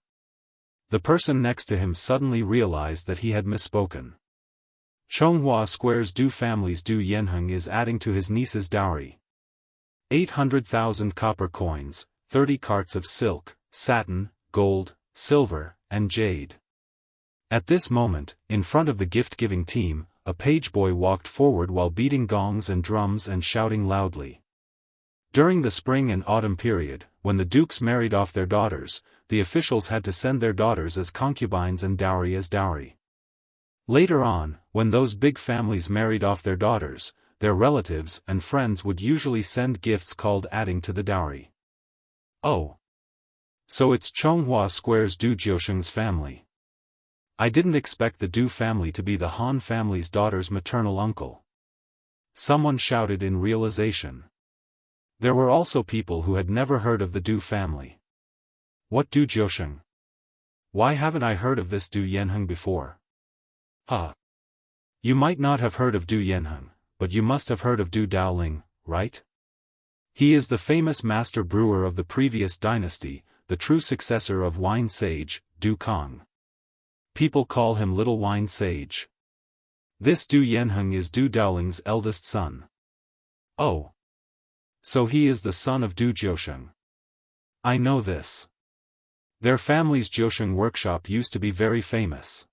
The person next to him suddenly realized that he had misspoken. Chonghua Square's Du family's Du Yanheng is adding to his niece's dowry. 800,000 copper coins, 30 carts of silk, satin, gold, silver, and jade. At this moment, in front of the gift-giving team, a page boy walked forward while beating gongs and drums and shouting loudly. During the spring and autumn period, when the dukes married off their daughters, the officials had to send their daughters as concubines and dowry as dowry. Later on, when those big families married off their daughters, their relatives and friends would usually send gifts called adding to the dowry. Oh. So it's Chonghua Square's Du Jiusheng's family. I didn't expect the Du family to be the Han family's daughter's maternal uncle. Someone shouted in realization. There were also people who had never heard of the Du family. What Du Jiusheng? Why haven't I heard of this Du Yanheng before? You might not have heard of Du Yanheng, but you must have heard of Du Daoling, right? He is the famous master brewer of the previous dynasty, the true successor of wine sage, Du Kong. People call him Little Wine Sage. This Du Yanheng is Du Daoling's eldest son. Oh. So he is the son of Du Jiusheng. I know this. Their family's Jiusheng workshop used to be very famous.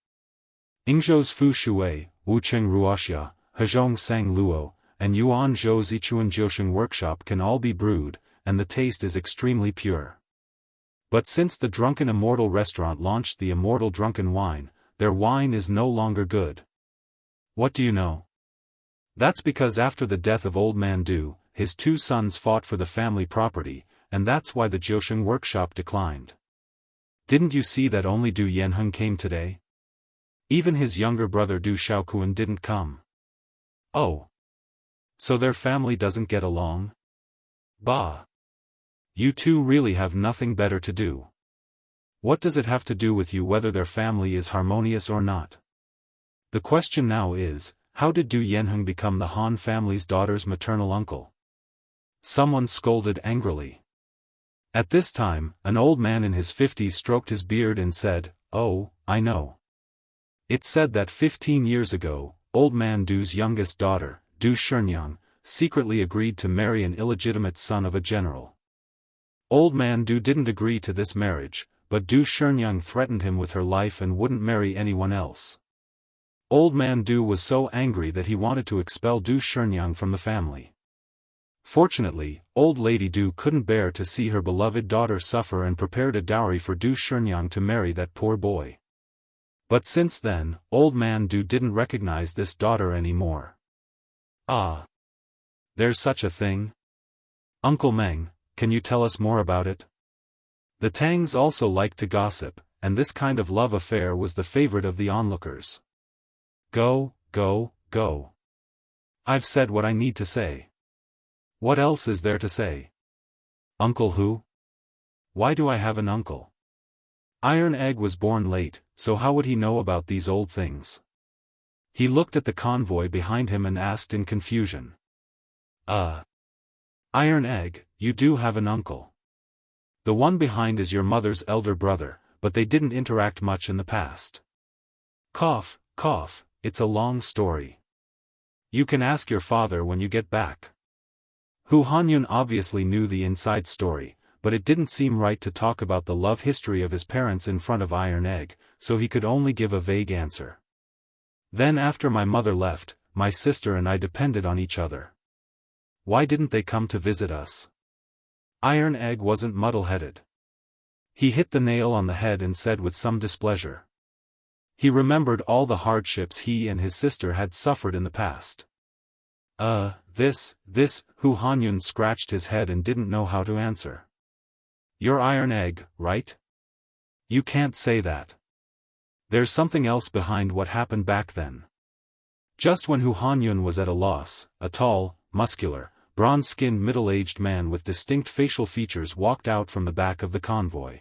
Yingzhou's Fu Shui, Wucheng Ruoxia, Hezhong Sang Luo, and Yuan Zhou's Ichuan Jiusheng workshop can all be brewed, and the taste is extremely pure. But since the Drunken Immortal restaurant launched the Immortal Drunken Wine, their wine is no longer good. What do you know? That's because after the death of Old Man Du, his two sons fought for the family property, and that's why the Jiusheng workshop declined. Didn't you see that only Du Yanheng came today? Even his younger brother Du Shaokuan didn't come. Oh. So their family doesn't get along? Bah. You two really have nothing better to do. What does it have to do with you whether their family is harmonious or not? The question now is, how did Du Yanheng become the Han family's daughter's maternal uncle? Someone scolded angrily. At this time, an old man in his 50s stroked his beard and said, "Oh, I know. It's said that 15 years ago, Old Man Du's youngest daughter, Du Shenyang, secretly agreed to marry an illegitimate son of a general. Old Man Du didn't agree to this marriage, but Du Shenyang threatened him with her life and wouldn't marry anyone else. Old Man Du was so angry that he wanted to expel Du Shenyang from the family. Fortunately, Old Lady Du couldn't bear to see her beloved daughter suffer and prepared a dowry for Du Shenyang to marry that poor boy. But since then, Old Man Du didn't recognize this daughter anymore." Ah. There's such a thing? Uncle Meng, can you tell us more about it? The Tangs also liked to gossip, and this kind of love affair was the favorite of the onlookers. Go, go, go. I've said what I need to say. What else is there to say? Uncle who? Why do I have an uncle? Iron Egg was born late, so how would he know about these old things? He looked at the convoy behind him and asked in confusion. Iron Egg, you do have an uncle. The one behind is your mother's elder brother, but they didn't interact much in the past. Cough, cough, it's a long story. You can ask your father when you get back. Hu Hanyun obviously knew the inside story, but it didn't seem right to talk about the love history of his parents in front of Iron Egg, so he could only give a vague answer. Then after my mother left, my sister and I depended on each other. Why didn't they come to visit us? Iron Egg wasn't muddle-headed. He hit the nail on the head and said with some displeasure. He remembered all the hardships he and his sister had suffered in the past. Hu Hanyun scratched his head and didn't know how to answer. You're Iron Egg, right? You can't say that. There's something else behind what happened back then. Just when Hu Hanyun was at a loss, a tall, muscular, bronze-skinned middle-aged man with distinct facial features walked out from the back of the convoy.